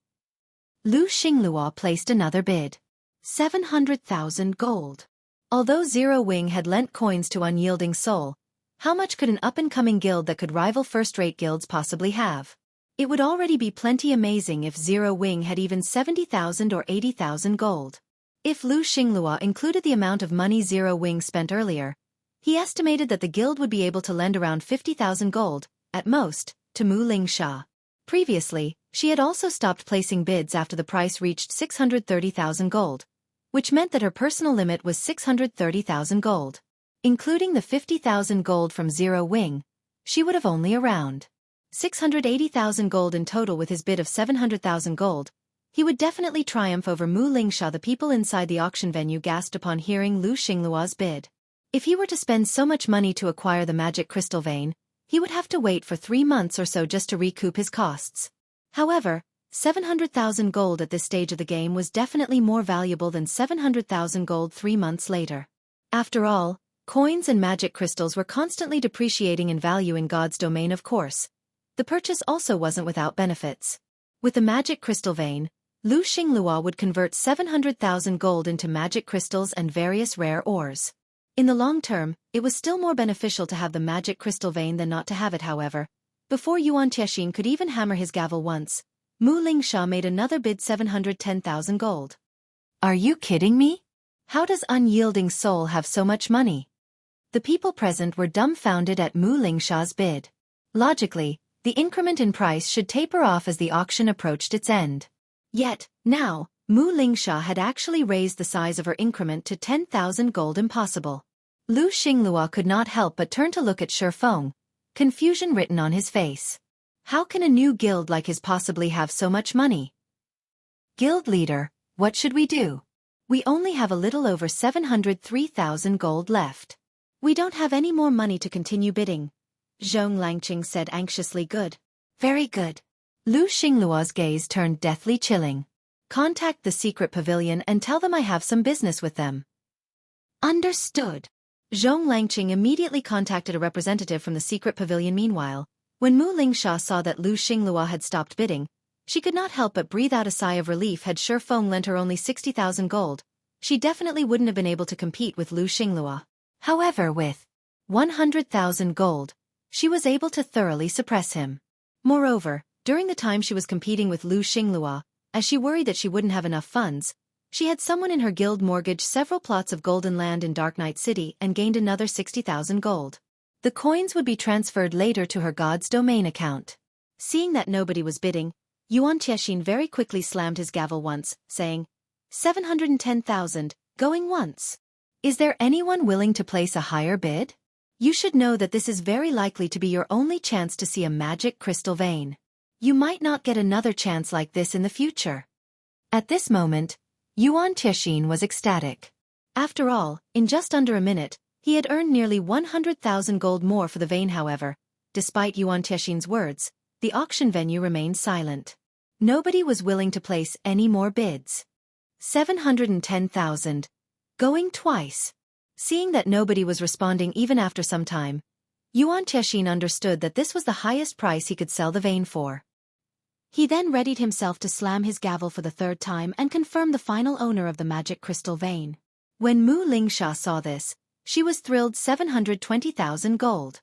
Lu Xinglua placed another bid. 700,000 gold. Although Zero Wing had lent coins to Unyielding Soul, how much could an up-and-coming guild that could rival first-rate guilds possibly have? It would already be plenty amazing if Zero Wing had even 70,000 or 80,000 gold. If Lu Xinglua included the amount of money Zero Wing spent earlier, he estimated that the guild would be able to lend around 50,000 gold, at most, to Mu Lingsha. Previously, she had also stopped placing bids after the price reached 630,000 gold, which meant that her personal limit was 630,000 gold. Including the 50,000 gold from Zero Wing, she would have only around 680,000 gold in total. With his bid of 700,000 gold, he would definitely triumph over Mu Lingsha. The people inside the auction venue gasped upon hearing Lu Xinglua's bid. If he were to spend so much money to acquire the magic crystal vein, he would have to wait for 3 months or so just to recoup his costs. However, 700,000 gold at this stage of the game was definitely more valuable than 700,000 gold 3 months later. After all, coins and magic crystals were constantly depreciating in value in God's domain. Of course, the purchase also wasn't without benefits. With the magic crystal vein, Lu Xinglua would convert 700,000 gold into magic crystals and various rare ores. In the long term, it was still more beneficial to have the magic crystal vein than not to have it. However, before Yuan Tiexin could even hammer his gavel once, Mu Lingsha made another bid. 710,000 gold. Are you kidding me? How does Unyielding Soul have so much money? The people present were dumbfounded at Mu Lingsha's bid. Logically, the increment in price should taper off as the auction approached its end. Yet, now, Mu Lingsha had actually raised the size of her increment to 10,000 gold. Impossible. Lu Xinglua could not help but turn to look at Shifeng, confusion written on his face. How can a new guild like his possibly have so much money? Guild leader, what should we do? We only have a little over 703,000 gold left. We don't have any more money to continue bidding, Zhong Langqing said anxiously. Good. Very good. Lu Xinglua's gaze turned deathly chilling. Contact the secret pavilion and tell them I have some business with them. Understood. Zhong Langqing immediately contacted a representative from the secret pavilion. Meanwhile, when Mu Lingsha saw that Lu Xinglua had stopped bidding, she could not help but breathe out a sigh of relief. Had Shifeng lent her only 60,000 gold, she definitely wouldn't have been able to compete with Lu Xinglua. However, with 100,000 gold, she was able to thoroughly suppress him. Moreover, during the time she was competing with Lu Xinglua, as she worried that she wouldn't have enough funds, she had someone in her guild mortgage several plots of golden land in Dark Knight City and gained another 60,000 gold. The coins would be transferred later to her God's domain account. Seeing that nobody was bidding, Yuan Tiexin very quickly slammed his gavel once, saying, 710,000, going once. Is there anyone willing to place a higher bid? You should know that this is very likely to be your only chance to see a magic crystal vein. You might not get another chance like this in the future. At this moment, Yuan Tiexin was ecstatic. After all, in just under a minute, he had earned nearly 100,000 gold more for the vein. However, despite Yuan Tiexin's words, the auction venue remained silent. Nobody was willing to place any more bids. 710,000. Going twice. Seeing that nobody was responding even after some time, Xianxia understood that this was the highest price he could sell the vein for. He then readied himself to slam his gavel for the third time and confirm the final owner of the magic crystal vein. When Mu Lingxia saw this, she was thrilled. 720,000 gold.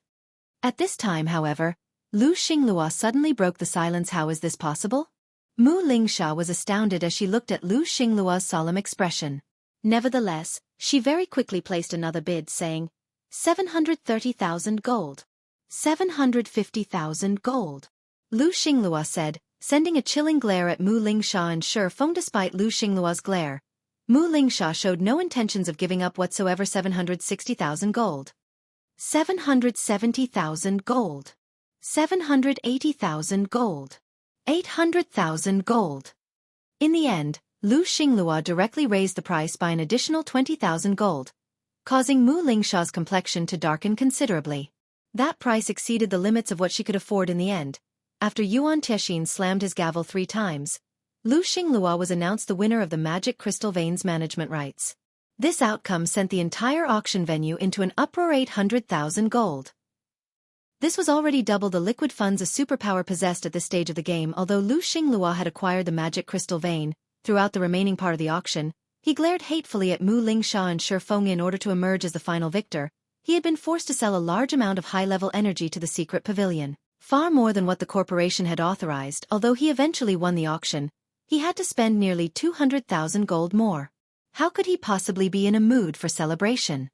At this time, however, Lu Xinglua suddenly broke the silence. How is this possible? Mu Lingxia was astounded as she looked at Lu Xinglua's solemn expression. Nevertheless, she very quickly placed another bid, saying, 730,000 gold. 750,000 gold. Lu Xinglua said, sending a chilling glare at Mu Lingxia and Shifeng. Despite Lu Xinglua's glare, Mu Lingxia showed no intentions of giving up whatsoever. 760,000 gold. 770,000 gold. 780,000 gold. 800,000 gold. In the end, Lu Xinglua directly raised the price by an additional 20,000 gold, causing Mu Lingxia's complexion to darken considerably. That price exceeded the limits of what she could afford in the end. After Xianxia slammed his gavel 3 times, Lu Xinglua was announced the winner of the Magic Crystal Veins management rights. This outcome sent the entire auction venue into an uproar. 800,000 gold. This was already double the liquid funds a superpower possessed at this stage of the game. Although Lu Xinglua had acquired the Magic Crystal Vein, throughout the remaining part of the auction, he glared hatefully at Mu Lingxia and Shifeng. In order to emerge as the final victor, he had been forced to sell a large amount of high-level energy to the secret pavilion, far more than what the corporation had authorized. Although he eventually won the auction, he had to spend nearly 200,000 gold more. How could he possibly be in a mood for celebration?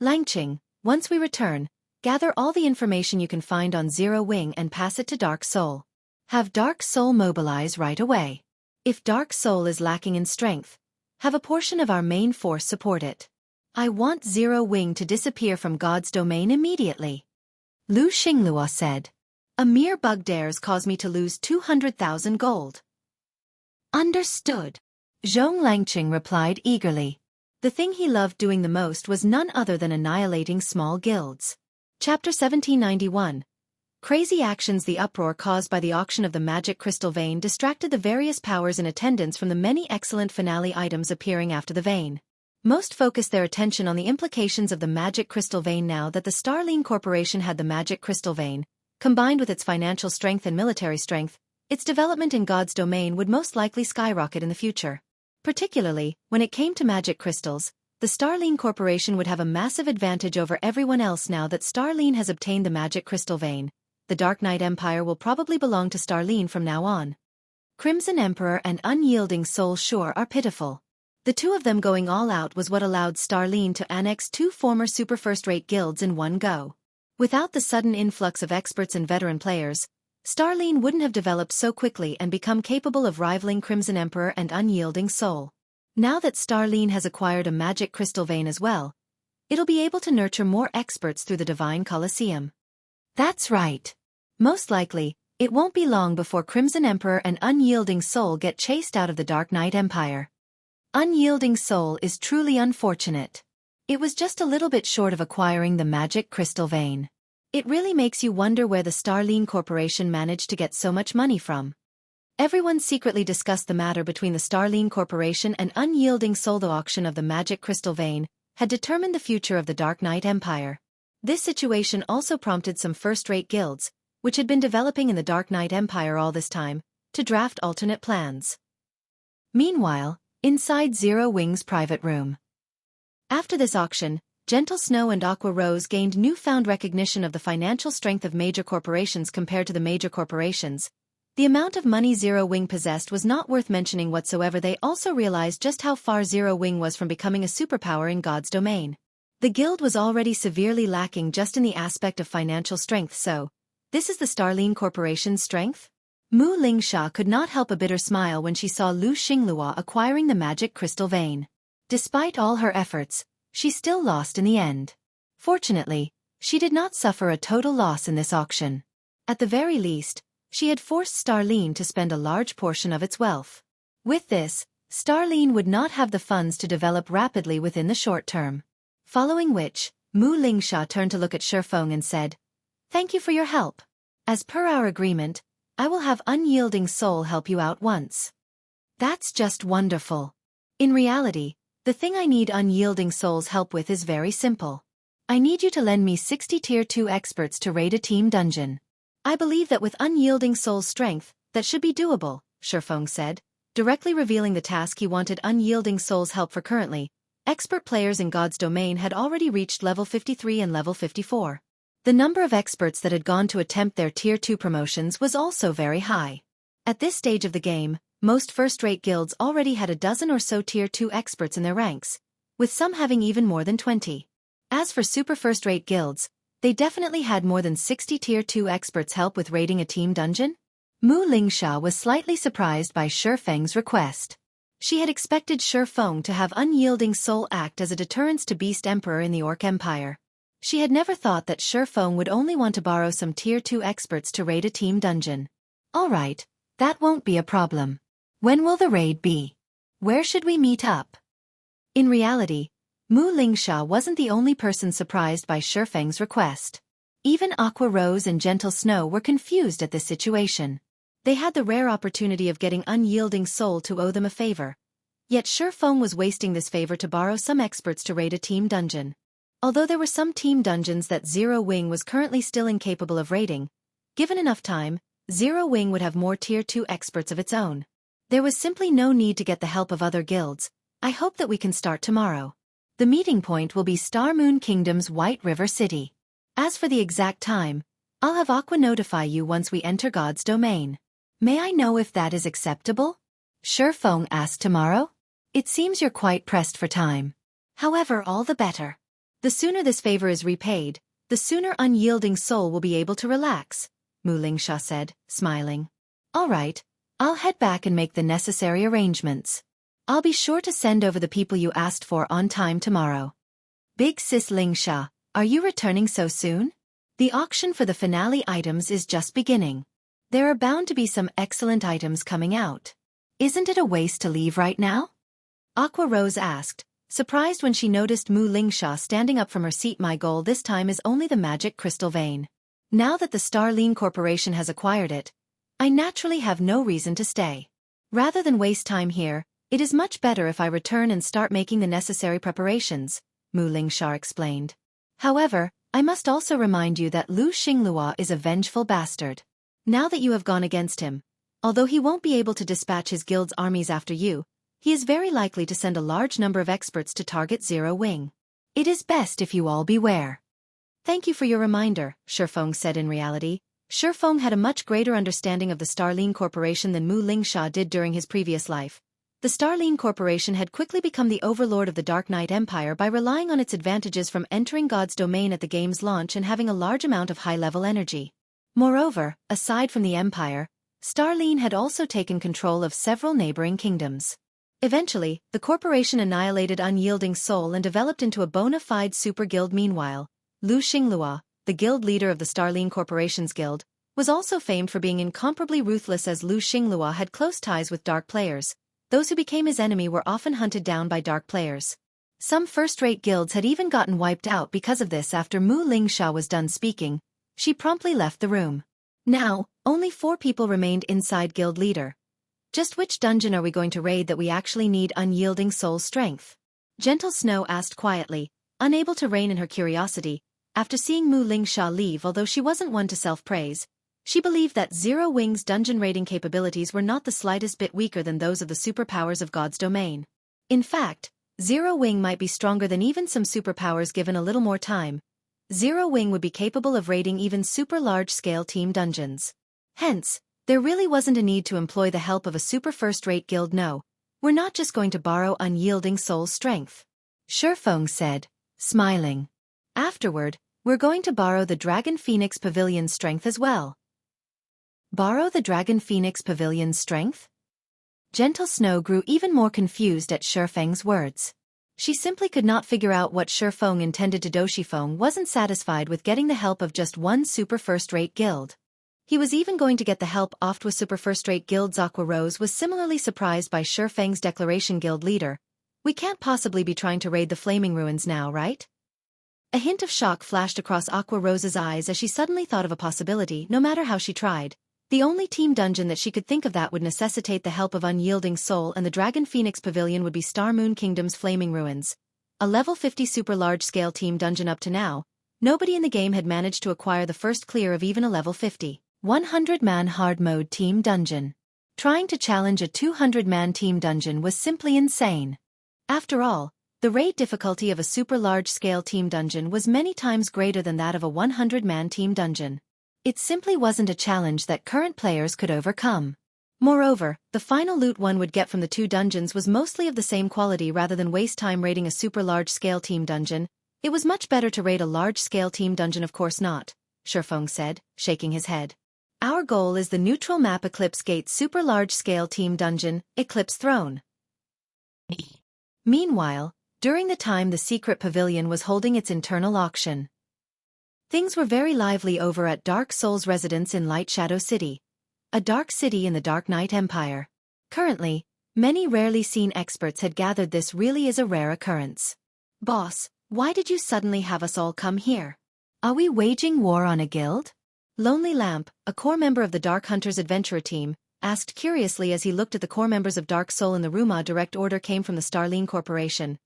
Langqing, once we return, gather all the information you can find on Zero Wing and pass it to Dark Soul. Have Dark Soul mobilize right away. If Dark Soul is lacking in strength, have a portion of our main force support it. I want Zero Wing to disappear from God's domain immediately. Lu Xinglua said. A mere bug dares cause me to lose 200,000 gold. Understood. Zhong Langqing replied eagerly. The thing he loved doing the most was none other than annihilating small guilds. Chapter 1791. Crazy actions. The uproar caused by the auction of the Magic Crystal Vein distracted the various powers in attendance from the many excellent finale items appearing after the vein. Most focused their attention on the implications of the Magic Crystal Vein. Now that the Starline Corporation had the Magic Crystal Vein, combined with its financial strength and military strength, its development in God's domain would most likely skyrocket in the future. Particularly, when it came to magic crystals, the Starline Corporation would have a massive advantage over everyone else. Now that Starline has obtained the Magic Crystal Vein, the Dark Knight Empire will probably belong to Starline from now on. Crimson Emperor and Unyielding Soul sure are pitiful. The two of them going all out was what allowed Starline to annex 2 former super first-rate guilds in one go. Without the sudden influx of experts and veteran players, Starline wouldn't have developed so quickly and become capable of rivaling Crimson Emperor and Unyielding Soul. Now that Starline has acquired a Magic Crystal Vein as well, it'll be able to nurture more experts through the Divine Colosseum. That's right. Most likely, it won't be long before Crimson Emperor and Unyielding Soul get chased out of the Dark Knight Empire. Unyielding Soul is truly unfortunate. It was just a little bit short of acquiring the Magic Crystal Vein. It really makes you wonder where the Starline Corporation managed to get so much money from. Everyone secretly discussed the matter between the Starline Corporation and Unyielding Soul. The auction of the Magic Crystal Vein had determined the future of the Dark Knight Empire. This situation also prompted some first-rate guilds, which had been developing in the Dark Knight Empire all this time, to draft alternate plans. Meanwhile, inside Zero Wing's private room. After this auction, Gentle Snow and Aqua Rose gained newfound recognition of the financial strength of major corporations compared to the major corporations. The amount of money Zero Wing possessed was not worth mentioning whatsoever. They also realized just how far Zero Wing was from becoming a superpower in God's domain. The guild was already severely lacking just in the aspect of financial strength, so this is the Starline Corporation's strength? Mu Lingxia could not help a bitter smile when she saw Lu Xinglua acquiring the Magic Crystal Vein. Despite all her efforts, she still lost in the end. Fortunately, she did not suffer a total loss in this auction. At the very least, she had forced Starline to spend a large portion of its wealth. With this, Starline would not have the funds to develop rapidly within the short term. Following which, Mu Lingxia turned to look at Shifeng and said, "Thank you for your help. As per our agreement, I will have Unyielding Soul help you out once." That's just wonderful. In reality, the thing I need Unyielding Soul's help with is very simple. I need you to lend me 60 Tier 2 experts to raid a team dungeon. I believe that with Unyielding Soul's strength, that should be doable, Shifeng said, directly revealing the task he wanted Unyielding Soul's help for currently. Expert players in God's domain had already reached level 53 and level 54. The number of experts that had gone to attempt their Tier 2 promotions was also very high. At this stage of the game, most first-rate guilds already had a dozen or so Tier 2 experts in their ranks, with some having even more than 20. As for super first-rate guilds, they definitely had more than 60 Tier 2 experts help with raiding a team dungeon. Mu Lingxia was slightly surprised by Shifeng's request. She had expected Shifeng to have Unyielding Soul act as a deterrence to Beast Emperor in the Orc Empire. She had never thought that Shifeng would only want to borrow some Tier 2 experts to raid a team dungeon. Alright, that won't be a problem. When will the raid be? Where should we meet up? In reality, Mu Lingxia wasn't the only person surprised by Shifeng's request. Even Aqua Rose and Gentle Snow were confused at this situation. They had the rare opportunity of getting Unyielding Soul to owe them a favor. Yet Shifeng was wasting this favor to borrow some experts to raid a team dungeon. Although there were some team dungeons that Zero Wing was currently still incapable of raiding, given enough time, Zero Wing would have more Tier 2 experts of its own. There was simply no need to get the help of other guilds. I hope that we can start tomorrow. The meeting point will be Star Moon Kingdom's White River City. As for the exact time, I'll have Aqua notify you once we enter God's domain. May I know if that is acceptable? Shifeng asked tomorrow. It seems you're quite pressed for time. However, all the better. The sooner this favor is repaid, the sooner Unyielding Soul will be able to relax, Mu Lingxia said, smiling. All right, I'll head back and make the necessary arrangements. I'll be sure to send over the people you asked for on time tomorrow. Big Sis Lingxia, are you returning so soon? The auction for the finale items is just beginning. There are bound to be some excellent items coming out. Isn't it a waste to leave right now? Aqua Rose asked, surprised when she noticed Mu Lingxia standing up from her seat. My goal this time is only the magic crystal vein. Now that the Starline Corporation has acquired it, I naturally have no reason to stay. Rather than waste time here, it is much better if I return and start making the necessary preparations, Mu Lingxia explained. However, I must also remind you that Lu Xinglua is a vengeful bastard. Now that you have gone against him, although he won't be able to dispatch his guild's armies after you, he is very likely to send a large number of experts to target Zero Wing. It is best if you all beware. Thank you for your reminder, Shifeng said. In reality, Shifeng had a much greater understanding of the Starline Corporation than Mu Lingxia did during his previous life. The Starline Corporation had quickly become the overlord of the Dark Knight Empire by relying on its advantages from entering God's domain at the game's launch and having a large amount of high-level energy. Moreover, aside from the Empire, Starline had also taken control of several neighboring kingdoms. Eventually, the corporation annihilated Unyielding Soul and developed into a bona fide super guild. Meanwhile, Lu Xinglua, the guild leader of the Starline Corporation's guild, was also famed for being incomparably ruthless. As Lu Xinglua had close ties with dark players, those who became his enemy were often hunted down by dark players. Some first-rate guilds had even gotten wiped out because of this. After Mu Lingxia was done speaking, she promptly left the room. Now, only 4 people remained inside guild leader. Just which dungeon are we going to raid that we actually need Unyielding Soul's strength? Gentle Snow asked quietly, unable to rein in her curiosity. After seeing Mu Lingxia leave, although she wasn't one to self-praise, she believed that Zero Wing's dungeon raiding capabilities were not the slightest bit weaker than those of the superpowers of God's domain. In fact, Zero Wing might be stronger than even some superpowers given a little more time. Zero Wing would be capable of raiding even super large-scale team dungeons. Hence, there really wasn't a need to employ the help of a super first-rate guild. No, we're not just going to borrow Unyielding Soul's strength, Shifeng said, smiling. Afterward, we're going to borrow the Dragon Phoenix Pavilion's strength as well. Borrow the Dragon Phoenix Pavilion's strength? Gentle Snow grew even more confused at Shifeng's words. She simply could not figure out what Shifeng intended to do. Shifeng wasn't satisfied with getting the help of just one super first-rate guild. He was even going to get the help of with super first-rate guilds. Aqua Rose was similarly surprised by Shifeng's declaration. Guild leader, we can't possibly be trying to raid the Flaming Ruins now, right? A hint of shock flashed across Aqua Rose's eyes as she suddenly thought of a possibility. No matter how she tried, The only team dungeon that she could think of that would necessitate the help of Unyielding Soul and the Dragon Phoenix Pavilion would be Star Moon Kingdom's Flaming Ruins. A level 50 super large-scale team dungeon up to now, nobody in the game had managed to acquire the first clear of even a level 50. 100-man hard mode team dungeon. Trying to challenge a 200-man team dungeon was simply insane. After all, the raid difficulty of a super large-scale team dungeon was many times greater than that of a 100-man team dungeon. It simply wasn't a challenge that current players could overcome. Moreover, the final loot one would get from the two dungeons was mostly of the same quality. Rather than waste time raiding a super large-scale team dungeon, it was much better to raid a large-scale team dungeon. Of course not, Shifeng said, shaking his head. Our goal is the neutral map Eclipse Gate super large-scale team dungeon, Eclipse Throne. Meanwhile, during the time the secret pavilion was holding its internal auction, things were very lively over at Dark Soul's residence in Light Shadow City, a dark city in the Dark Knight Empire. Currently, many rarely seen experts had gathered this really is a rare occurrence. Boss, why did you suddenly have us all come here? Are we waging war on a guild? Lonely Lamp, a core member of the Dark Hunters Adventurer team, asked curiously as he looked at the core members of Dark Soul in the room. A direct order came from the Starline Corporation.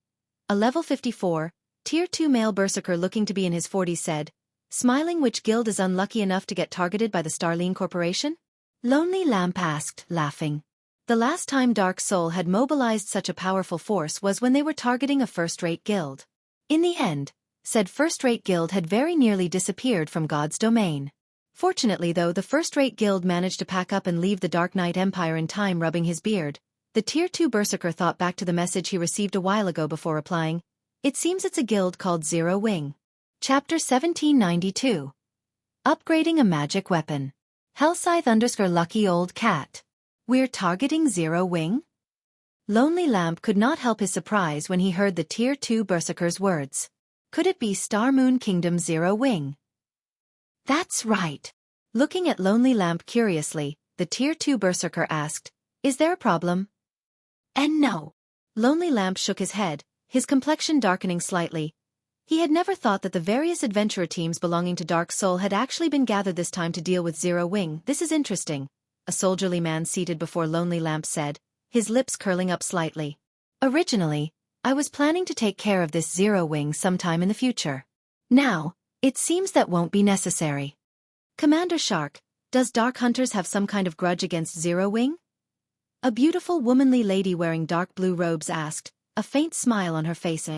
A level 54, Tier 2 male berserker looking to be in his 40s said, smiling. Which guild is unlucky enough to get targeted by the Starline Corporation? Lonely Lamp asked, laughing. The last time Dark Soul had mobilized such a powerful force was when they were targeting a first-rate guild. In the end, said first-rate guild had very nearly disappeared from God's domain. Fortunately though, the first-rate guild managed to pack up and leave the Dark Knight Empire in time. Rubbing his beard, the Tier 2 berserker thought back to the message he received a while ago before replying, it seems it's a guild called Zero Wing. Chapter 1792. Upgrading a magic weapon. Hellscythe_lucky old cat. We're targeting Zero Wing? Lonely Lamp could not help his surprise when he heard the Tier 2 berserker's words. Could it be Star Moon Kingdom Zero Wing? That's right. Looking at Lonely Lamp curiously, the Tier 2 berserker asked, is there a problem? And no. Lonely Lamp shook his head, his complexion darkening slightly. He had never thought that the various adventurer teams belonging to Dark Soul had actually been gathered this time to deal with Zero Wing. This is interesting, a soldierly man seated before Lonely Lamp said, his lips curling up slightly. Originally, I was planning to take care of this Zero Wing sometime in the future. Now, it seems that won't be necessary. Commander Shark, does Dark Hunters have some kind of grudge against Zero Wing? A beautiful womanly lady wearing dark blue robes asked, a faint smile on her face.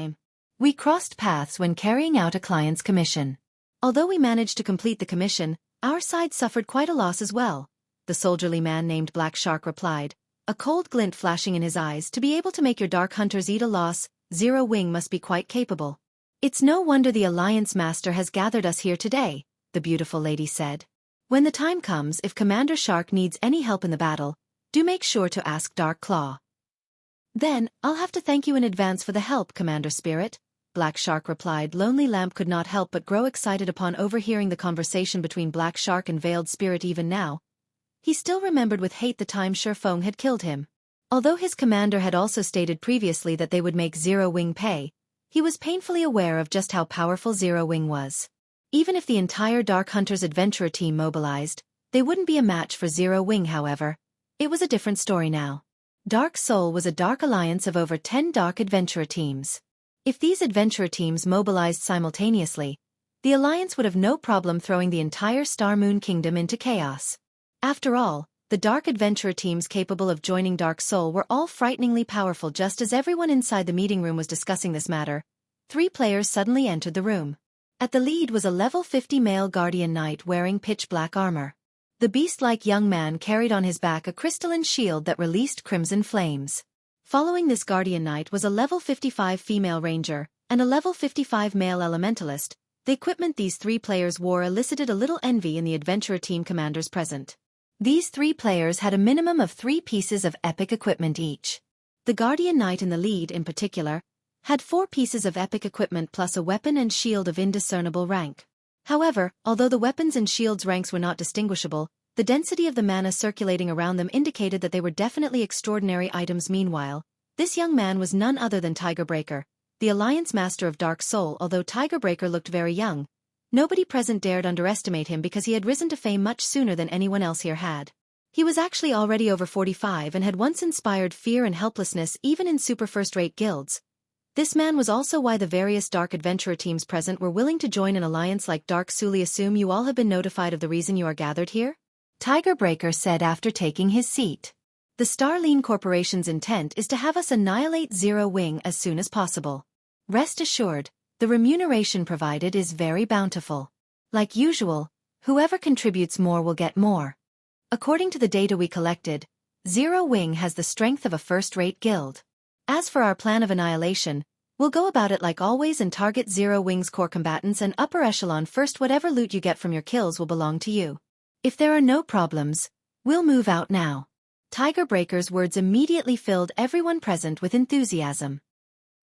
We crossed paths when carrying out a client's commission. Although we managed to complete the commission, our side suffered quite a loss as well, the soldierly man named Black Shark replied, a cold glint flashing in his eyes. To be able to make your Dark Hunters eat a loss, Zero Wing must be quite capable. It's no wonder the Alliance Master has gathered us here today, the beautiful lady said. When the time comes, if Commander Shark needs any help in the battle, do make sure to ask Dark Claw. Then, I'll have to thank you in advance for the help, Commander Spirit, Black Shark replied. Lonely Lamp could not help but grow excited upon overhearing the conversation between Black Shark and Veiled Spirit. Even now, he still remembered with hate the time Shifeng had killed him. Although his commander had also stated previously that they would make Zero Wing pay, he was painfully aware of just how powerful Zero Wing was. Even if the entire Dark Hunters adventurer team mobilized, they wouldn't be a match for Zero Wing. However, it was a different story now. Dark Soul was a dark alliance of over 10 dark adventurer teams. If these adventurer teams mobilized simultaneously, the alliance would have no problem throwing the entire Star Moon Kingdom into chaos. After all, the dark adventurer teams capable of joining Dark Soul were all frighteningly powerful. Just as everyone inside the meeting room was discussing this matter, 3 players suddenly entered the room. At the lead was a level 50 male guardian knight wearing pitch black armor. The beast-like young man carried on his back a crystalline shield that released crimson flames. Following this guardian knight was a level 55 female ranger, and a level 55 male elementalist. The equipment these 3 players wore elicited a little envy in the adventurer team commanders present. These 3 players had a minimum of 3 pieces of epic equipment each. The guardian knight in the lead in particular had 4 pieces of epic equipment plus a weapon and shield of indiscernible rank. However, although the weapons and shields ranks were not distinguishable, the density of the mana circulating around them indicated that they were definitely extraordinary items. Meanwhile, this young man was none other than Tigerbreaker, the Alliance Master of Dark Soul. Although Tigerbreaker looked very young, Nobody present dared underestimate him because he had risen to fame much sooner than anyone else here had. He was actually already over 45 and had once inspired fear and helplessness even in super first-rate guilds. This man was also why the various dark adventurer teams present were willing to join an alliance like Dark Suli. Assume you all have been notified of the reason you are gathered here? Tiger Breaker said after taking his seat. The Starline Corporation's intent is to have us annihilate Zero Wing as soon as possible. Rest assured, the remuneration provided is very bountiful. Like usual, whoever contributes more will get more. According to the data we collected, Zero Wing has the strength of a first-rate guild. As for our plan of annihilation, we'll go about it like always and target Zero Wing's core combatants and upper echelon first. Whatever loot you get from your kills will belong to you. If there are no problems, we'll move out now. Tiger Breaker's words immediately filled everyone present with enthusiasm.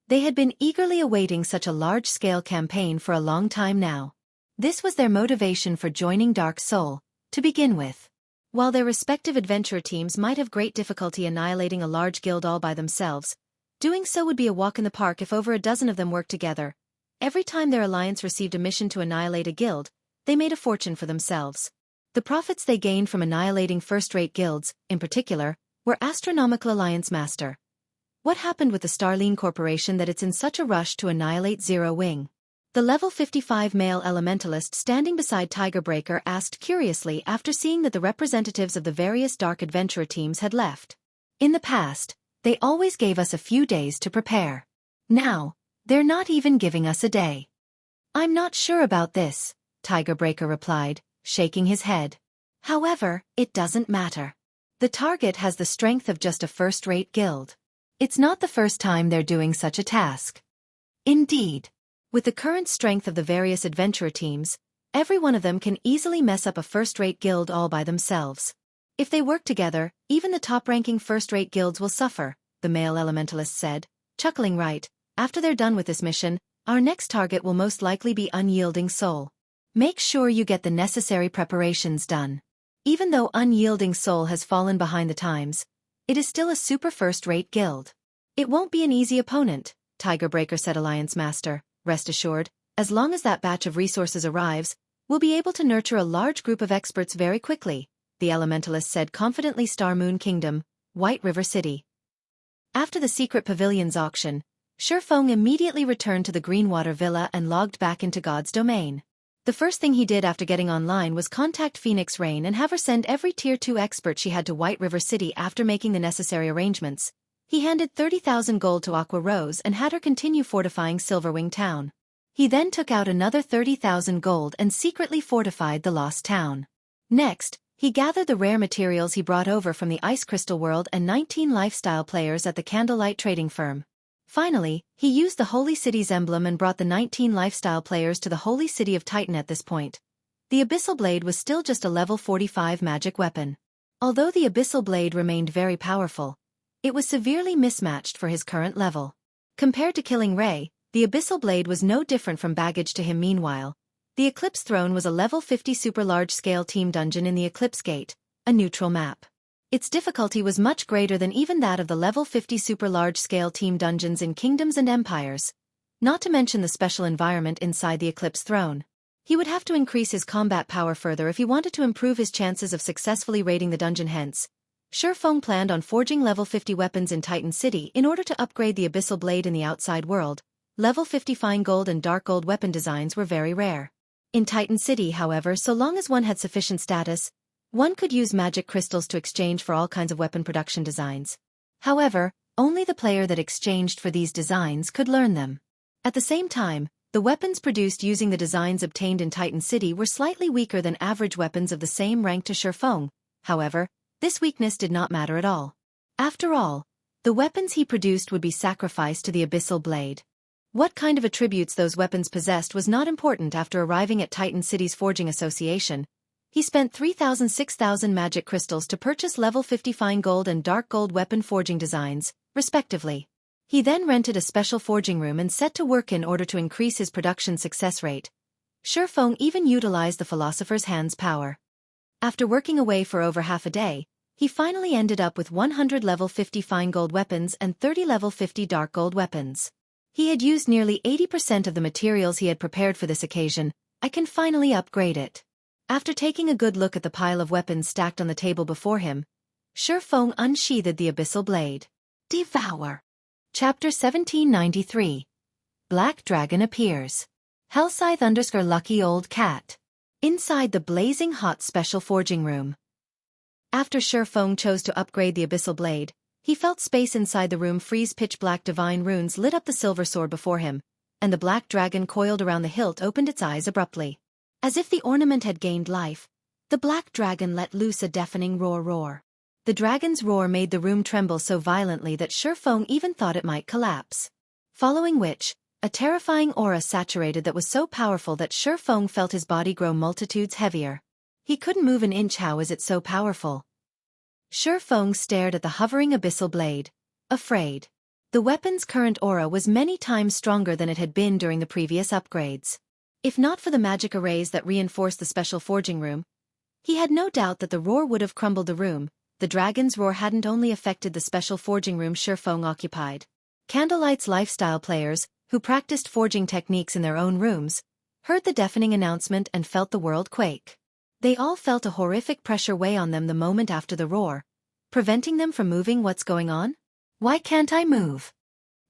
They had been eagerly awaiting such a large-scale campaign for a long time now. This was their motivation for joining Dark Soul, to begin with. While their respective adventurer teams might have great difficulty annihilating a large guild all by themselves, doing so would be a walk in the park if over a dozen of them worked together. Every time their alliance received a mission to annihilate a guild, they made a fortune for themselves. The profits they gained from annihilating first-rate guilds, in particular, were astronomical. Alliance Master. What happened with the Starline Corporation that it's in such a rush to annihilate Zero Wing? The level 55 male elementalist standing beside Tiger Breaker asked curiously after seeing that the representatives of the various dark adventurer teams had left. In the past, they always gave us a few days to prepare. Now, they're not even giving us a day. I'm not sure about this, Tiger Breaker replied, shaking his head. However, it doesn't matter. The target has the strength of just a first-rate guild. It's not the first time they're doing such a task. Indeed. With the current strength of the various adventurer teams, every one of them can easily mess up a first-rate guild all by themselves. If they work together, even the top-ranking first-rate guilds will suffer, the male elementalist said, chuckling. Right, after they're done with this mission, our next target will most likely be Unyielding Soul. Make sure you get the necessary preparations done. Even though Unyielding Soul has fallen behind the times, it is still a super first-rate guild. It won't be an easy opponent, Tiger Breaker said. Alliance Master, rest assured, as long as that batch of resources arrives, we'll be able to nurture a large group of experts very quickly, the elementalist said confidently. Star Moon Kingdom, White River City. After the secret pavilion's auction, Shifeng immediately returned to the Greenwater Villa and logged back into God's domain. The first thing he did after getting online was contact Phoenix Rain and have her send every Tier 2 expert she had to White River City. After making the necessary arrangements, he handed 30,000 gold to Aqua Rose and had her continue fortifying Silverwing Town. He then took out another 30,000 gold and secretly fortified the Lost Town. Next, he gathered the rare materials he brought over from the Ice Crystal World and 19 lifestyle players at the Candlelight Trading Firm. Finally, he used the Holy City's emblem and brought the 19 lifestyle players to the Holy City of Titan. At this point, the Abyssal Blade was still just a level 45 magic weapon. Although the Abyssal Blade remained very powerful, it was severely mismatched for his current level. Compared to Killing Ray, the Abyssal Blade was no different from baggage to him. Meanwhile, the Eclipse Throne was a level 50 super large-scale team dungeon in the Eclipse Gate, a neutral map. Its difficulty was much greater than even that of the level 50 super large-scale team dungeons in Kingdoms and Empires, not to mention the special environment inside the Eclipse Throne. He would have to increase his combat power further if he wanted to improve his chances of successfully raiding the dungeon. Hence, Shifeng planned on forging level 50 weapons in Titan City in order to upgrade the Abyssal Blade in the outside world. Level 50 fine gold and dark gold weapon designs were very rare. In Titan City, however, so long as one had sufficient status, one could use magic crystals to exchange for all kinds of weapon production designs. However, only the player that exchanged for these designs could learn them. At the same time, the weapons produced using the designs obtained in Titan City were slightly weaker than average weapons of the same rank to Shifeng. However, this weakness did not matter at all. After all, the weapons he produced would be sacrificed to the Abyssal Blade. What kind of attributes those weapons possessed was not important. After arriving at Titan City's Forging Association, he spent 6,000 magic crystals to purchase level 50 fine gold and dark gold weapon forging designs, respectively. He then rented a special forging room and set to work in order to increase his production success rate. Shifeng even utilized the Philosopher's Hand's power. After working away for over half a day, he finally ended up with 100 level 50 fine gold weapons and 30 level 50 dark gold weapons. He had used nearly 80% of the materials he had prepared for this occasion, I can finally upgrade it. After taking a good look at the pile of weapons stacked on the table before him, Shifeng unsheathed the abyssal blade. Devour. Chapter 1793. Black Dragon appears. Hellscythe_lucky old cat. Inside the blazing hot special forging room. After Shifeng chose to upgrade the abyssal blade, he felt space inside the room freeze. Pitch black divine runes lit up the silver sword before him, and the black dragon coiled around the hilt opened its eyes abruptly. As if the ornament had gained life, the black dragon let loose a deafening roar. The dragon's roar made the room tremble so violently that Shifeng even thought it might collapse. Following which, a terrifying aura saturated that was so powerful that Shifeng felt his body grow multitudes heavier. He couldn't move an inch. How is it so powerful? Shifeng stared at the hovering abyssal blade, afraid. The weapon's current aura was many times stronger than it had been during the previous upgrades. If not for the magic arrays that reinforced the special forging room, he had no doubt that the roar would have crumbled the room. The dragon's roar hadn't only affected the special forging room Shifeng occupied. Candlelight's lifestyle players, who practiced forging techniques in their own rooms, heard the deafening announcement and felt the world quake. They all felt a horrific pressure weigh on them the moment after the roar, preventing them from moving. What's going on? Why can't I move?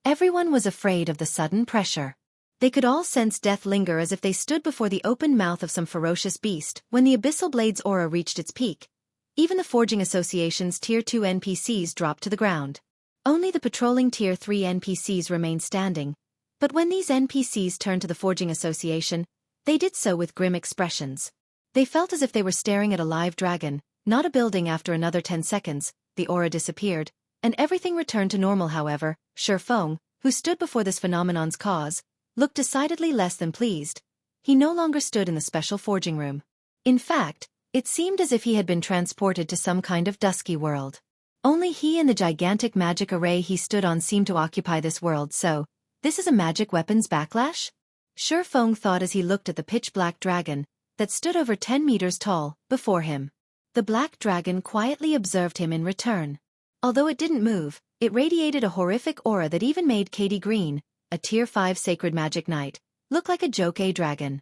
Everyone was afraid of the sudden pressure. They could all sense death linger as if they stood before the open mouth of some ferocious beast. When the abyssal blade's aura reached its peak, even the Forging Association's Tier 2 NPCs dropped to the ground. Only the patrolling Tier 3 NPCs remained standing, but when these NPCs turned to the Forging Association, they did so with grim expressions. They felt as if they were staring at a live dragon, not a building. After another 10 seconds, the aura disappeared, and everything returned to normal. However, Shifeng, who stood before this phenomenon's cause, looked decidedly less than pleased. He no longer stood in the special forging room. In fact, it seemed as if he had been transported to some kind of dusky world. Only he and the gigantic magic array he stood on seemed to occupy this world. So, this is a magic weapons backlash? Shifeng thought as he looked at the pitch-black dragon that stood over 10 meters tall before him. The black dragon quietly observed him in return. Although it didn't move, it radiated a horrific aura that even made Katie Green, a Tier 5 sacred magic knight, look like a joke. A dragon.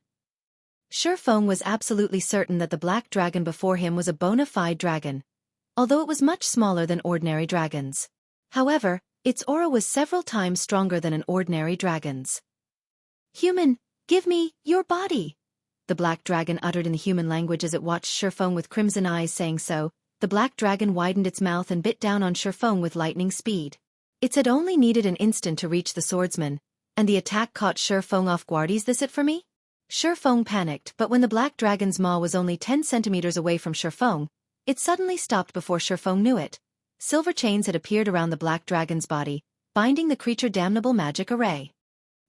Shifeng was absolutely certain that the black dragon before him was a bona fide dragon, although it was much smaller than ordinary dragons. However, its aura was several times stronger than an ordinary dragon's. Human, give me your body, the black dragon uttered in the human language as it watched Shifeng with crimson eyes. Saying so, the black dragon widened its mouth and bit down on Shifeng with lightning speed. It had only needed an instant to reach the swordsman, and the attack caught Shifeng off guard. Is this it for me? Shifeng panicked, but when the black dragon's maw was only 10 centimeters away from Shifeng, it suddenly stopped before Shifeng knew it. Silver chains had appeared around the black dragon's body, binding the creature. Damnable magic array.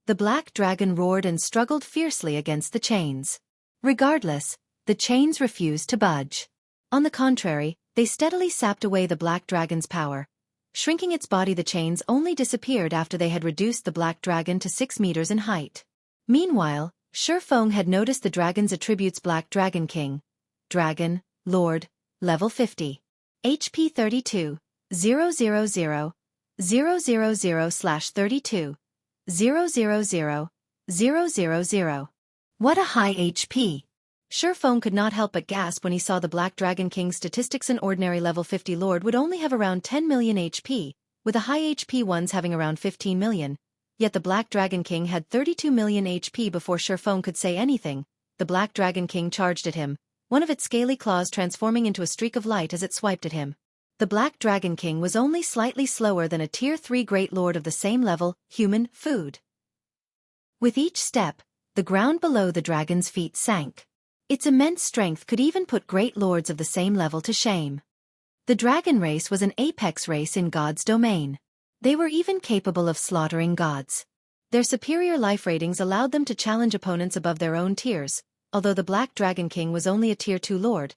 The black dragon roared and struggled fiercely against the chains. Regardless, the chains refused to budge. On the contrary, they steadily sapped away the black dragon's power. Shrinking its body, the chains only disappeared after they had reduced the black dragon to 6 meters in height. Meanwhile, Shifeng had noticed the dragon's attributes: Black Dragon King, Dragon, Lord, level 50. HP 32, 000, 000/32, 000, 000. What a high HP! Shifeng could not help but gasp when he saw the Black Dragon King's statistics. An ordinary level 50 lord would only have around 10 million HP, with the high HP ones having around 15 million. Yet the Black Dragon King had 32 million HP. Before Shifeng could say anything, the Black Dragon King charged at him, one of its scaly claws transforming into a streak of light as it swiped at him. The Black Dragon King was only slightly slower than a Tier 3 Great Lord of the same level, human food. With each step, the ground below the dragon's feet sank. Its immense strength could even put great lords of the same level to shame. The dragon race was an apex race in God's domain. They were even capable of slaughtering gods. Their superior life ratings allowed them to challenge opponents above their own tiers. Although the Black Dragon King was only a Tier 2 lord,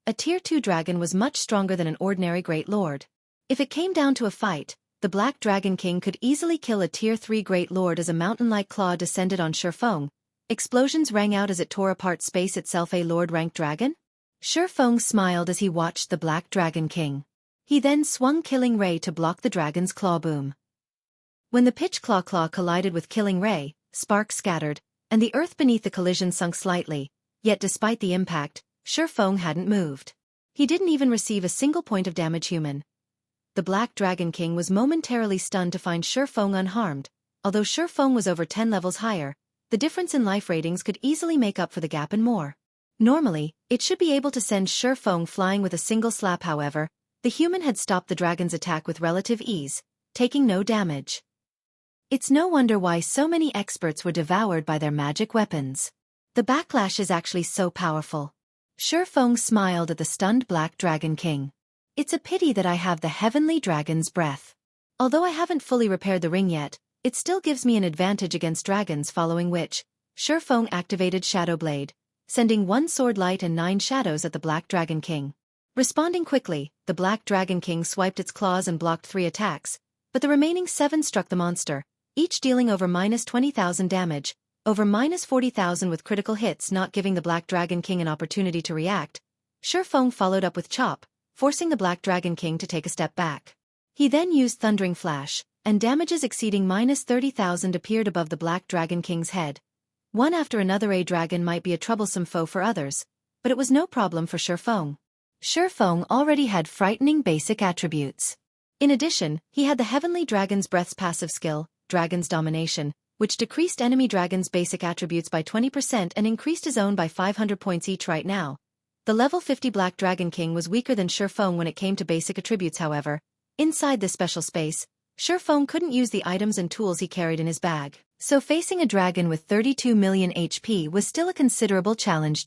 a Tier 2 dragon was much stronger than an ordinary Great Lord. If it came down to a fight, the Black Dragon King could easily kill a Tier 3 Great Lord. As a mountain-like claw descended on Shifeng, explosions rang out as it tore apart space itself. A Lord-ranked dragon? Shifeng smiled as he watched the Black Dragon King. He then swung Killing Ray to block the dragon's claw boom. When the pitch claw collided with Killing Ray, sparks scattered, and the earth beneath the collision sunk slightly, yet despite the impact, Shifeng hadn't moved. He didn't even receive a single point of damage human. The Black Dragon King was momentarily stunned to find Shifeng unharmed. Although Shifeng was over 10 levels higher, the difference in life ratings could easily make up for the gap and more. Normally, it should be able to send Shifeng flying with a single slap. However, the human had stopped the dragon's attack with relative ease, taking no damage. It's no wonder why so many experts were devoured by their magic weapons. The backlash is actually so powerful. Shifeng smiled at the stunned Black Dragon King. It's a pity that I have the Heavenly Dragon's breath. Although I haven't fully repaired the ring yet, it still gives me an advantage against dragons, following which, Shifeng activated Shadow Blade, sending 1 sword light and 9 shadows at the Black Dragon King. Responding quickly, the Black Dragon King swiped its claws and blocked 3 attacks, but the remaining 7 struck the monster, each dealing over -20,000 damage, over -40,000 with critical hits, not giving the Black Dragon King an opportunity to react. Shifeng followed up with Chop, forcing the Black Dragon King to take a step back. He then used Thundering Flash, and damages exceeding -30,000 appeared above the Black Dragon King's head. One after another. A dragon might be a troublesome foe for others, but it was no problem for Shifeng. Shifeng already had frightening basic attributes. In addition, he had the Heavenly Dragon's Breath's passive skill, Dragon's Domination, which decreased enemy dragons' basic attributes by 20% and increased his own by 500 points each. Right now, the level 50 Black Dragon King was weaker than Shifeng when it came to basic attributes. However, inside this special space, Shifeng couldn't use the items and tools he carried in his bag, so facing a dragon with 32 million HP was still a considerable challenge.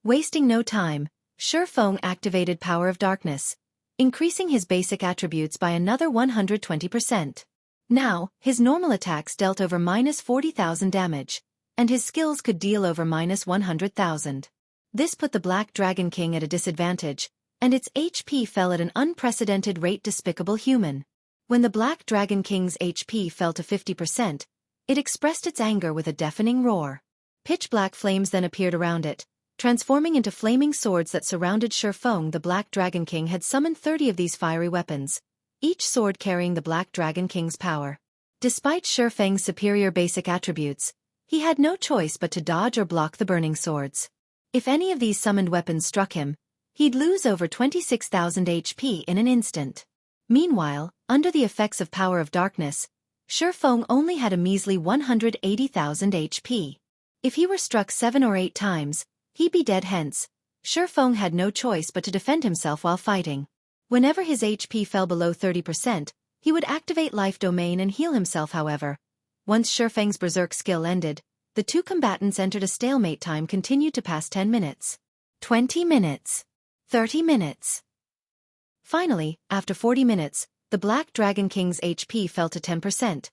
Wasting no time, Shifeng activated Power of Darkness, increasing his basic attributes by another 120%. Now, his normal attacks dealt over -40,000 damage, and his skills could deal over -100,000. This put the Black Dragon King at a disadvantage, and its HP fell at an unprecedented rate. Despicable human. When the Black Dragon King's HP fell to 50%, it expressed its anger with a deafening roar. Pitch-black flames then appeared around it, transforming into flaming swords that surrounded Shifeng. The Black Dragon King had summoned 30 of these fiery weapons, each sword carrying the Black Dragon King's power. Despite Shifeng's superior basic attributes, he had no choice but to dodge or block the burning swords. If any of these summoned weapons struck him, he'd lose over 26,000 HP in an instant. Meanwhile, under the effects of Power of Darkness, Shifeng only had a measly 180,000 HP. If he were struck 7 or 8 times, he'd be dead. Hence, Shifeng had no choice but to defend himself while fighting. Whenever his HP fell below 30%, he would activate Life Domain and heal himself. However, once Shifeng's berserk skill ended, the two combatants entered a stalemate. Time continued to pass. 10 minutes. 20 minutes. 30 minutes. Finally, after 40 minutes, the Black Dragon King's HP fell to 10%,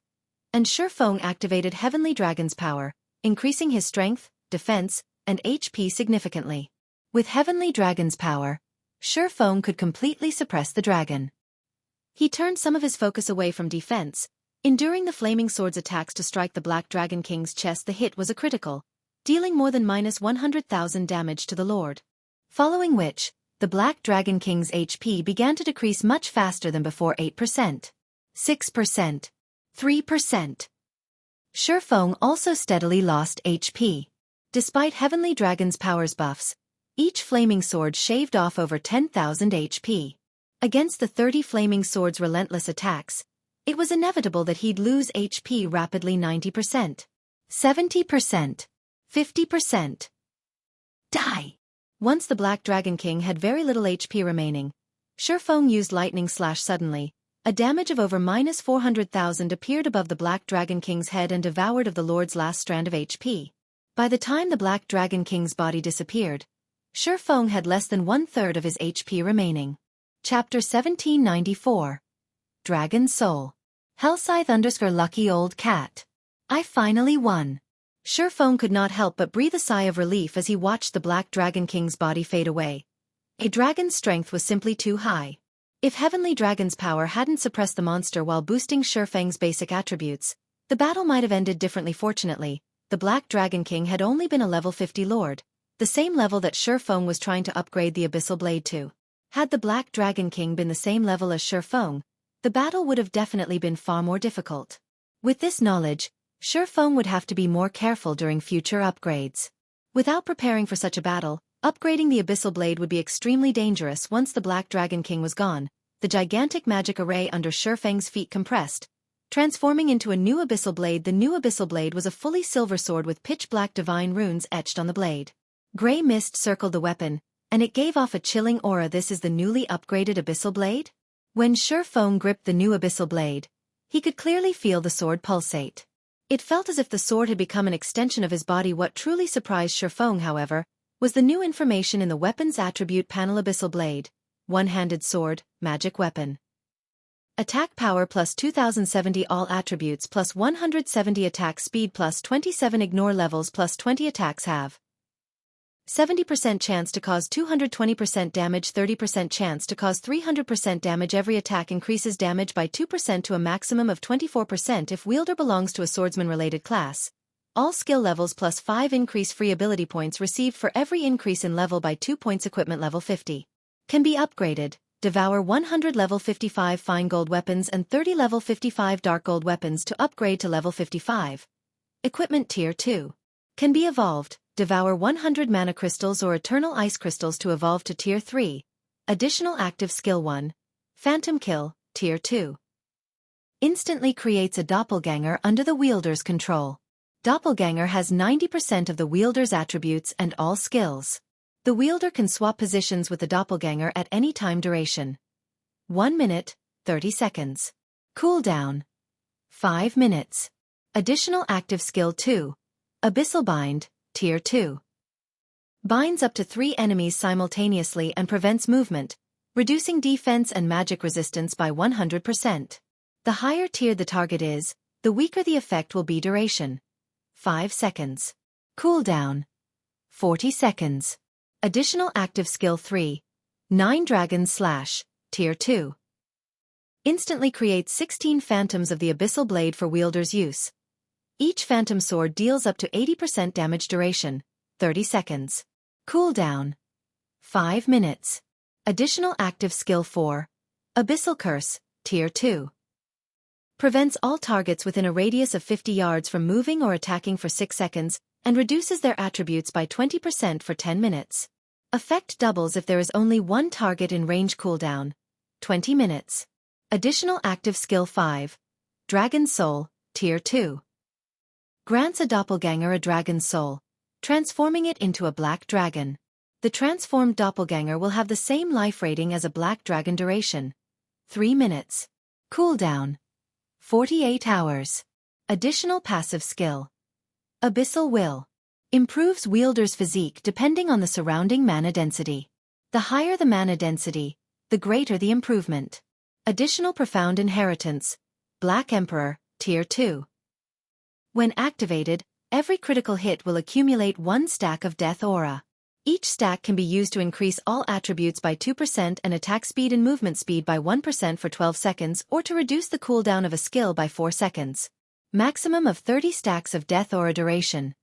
and Shifeng activated Heavenly Dragon's power, increasing his strength, defense, and HP significantly. With Heavenly Dragon's power, Shifeng could completely suppress the dragon. He turned some of his focus away from defense, enduring the Flaming Sword's attacks to strike the Black Dragon King's chest. The hit was a critical, dealing more than -100,000 damage to the Lord. Following which, the Black Dragon King's HP began to decrease much faster than before. 8%. 6%. 3%. Shifeng also steadily lost HP. Despite Heavenly Dragon's powers buffs, each Flaming Sword shaved off over 10,000 HP. Against the 30 Flaming Sword's relentless attacks, it was inevitable that he'd lose HP rapidly. 90%. 70%. 50%. Die! Once the Black Dragon King had very little HP remaining, Shifeng used Lightning Slash. Suddenly, a damage of over -400,000 appeared above the Black Dragon King's head and devoured of the Lord's last strand of HP. By the time the Black Dragon King's body disappeared, Shifeng had less than 1/3 of his HP remaining. Chapter 1794. Dragon Soul. Hellscythe_lucky old cat. I finally won. Shifeng could not help but breathe a sigh of relief as he watched the Black Dragon King's body fade away. A dragon's strength was simply too high. If Heavenly Dragon's power hadn't suppressed the monster while boosting Shifeng's basic attributes, the battle might have ended differently. Fortunately, the Black Dragon King had only been a level 50 lord, the same level that Shifeng was trying to upgrade the Abyssal Blade to. Had the Black Dragon King been the same level as Shifeng, the battle would have definitely been far more difficult. With this knowledge, Shifeng would have to be more careful during future upgrades. Without preparing for such a battle, upgrading the Abyssal Blade would be extremely dangerous. Once the Black Dragon King was gone, the gigantic magic array under Shifeng's feet compressed, transforming into a new Abyssal Blade. The new Abyssal Blade was a fully silver sword with pitch-black divine runes etched on the blade. Grey mist circled the weapon, and it gave off a chilling aura. This is the newly upgraded Abyssal Blade? When Shifeng gripped the new Abyssal Blade, he could clearly feel the sword pulsate. It felt as if the sword had become an extension of his body. What truly surprised Shifeng, however, was the new information in the weapon's attribute panel. Abyssal Blade, one-handed sword, magic weapon. Attack power plus 2070, all attributes plus 170, attack speed plus 27, ignore levels plus 20, attacks have 70% chance to cause 220% damage, 30% chance to cause 300% damage. Every attack increases damage by 2% to a maximum of 24% if wielder belongs to a swordsman-related class. All skill levels plus 5 increase. Free ability points received for every increase in level by 2 points. Equipment level 50. Can be upgraded. Devour 100 level 55 fine gold weapons and 30 level 55 dark gold weapons to upgrade to level 55. Equipment tier 2. Can be evolved. Devour 100 mana crystals or eternal ice crystals to evolve to tier 3. Additional active skill 1. Phantom Kill, tier 2. Instantly creates a doppelganger under the wielder's control. Doppelganger has 90% of the wielder's attributes and all skills. The wielder can swap positions with the doppelganger at any time. Duration: 1 minute, 30 seconds. Cooldown: 5 minutes. Additional active skill 2. Abyssal Bind, tier 2. Binds up to 3 enemies simultaneously and prevents movement, reducing defense and magic resistance by 100%. The higher tiered the target is, the weaker the effect will be. Duration: 5 seconds. Cooldown: 40 seconds. Additional active skill 3. 9 Dragon Slash, tier 2. Instantly creates 16 phantoms of the Abyssal Blade for wielder's use. Each phantom sword deals up to 80% damage. Duration: 30 seconds. Cooldown: 5 minutes. Additional active skill 4. Abyssal Curse, tier 2. Prevents all targets within a radius of 50 yards from moving or attacking for 6 seconds, and reduces their attributes by 20% for 10 minutes. Effect doubles if there is only one target in range. Cooldown: 20 minutes. Additional active skill 5. Dragon Soul, tier 2. Grants a doppelganger a dragon's soul, transforming it into a black dragon. The transformed doppelganger will have the same life rating as a black dragon. Duration: 3 minutes. Cooldown: 48 hours. Additional passive skill. Abyssal Will. Improves wielder's physique depending on the surrounding mana density. The higher the mana density, the greater the improvement. Additional Profound Inheritance. Black Emperor, tier 2. When activated, every critical hit will accumulate 1 stack of death aura. Each stack can be used to increase all attributes by 2% and attack speed and movement speed by 1% for 12 seconds, or to reduce the cooldown of a skill by 4 seconds. Maximum of 30 stacks of death aura. Duration: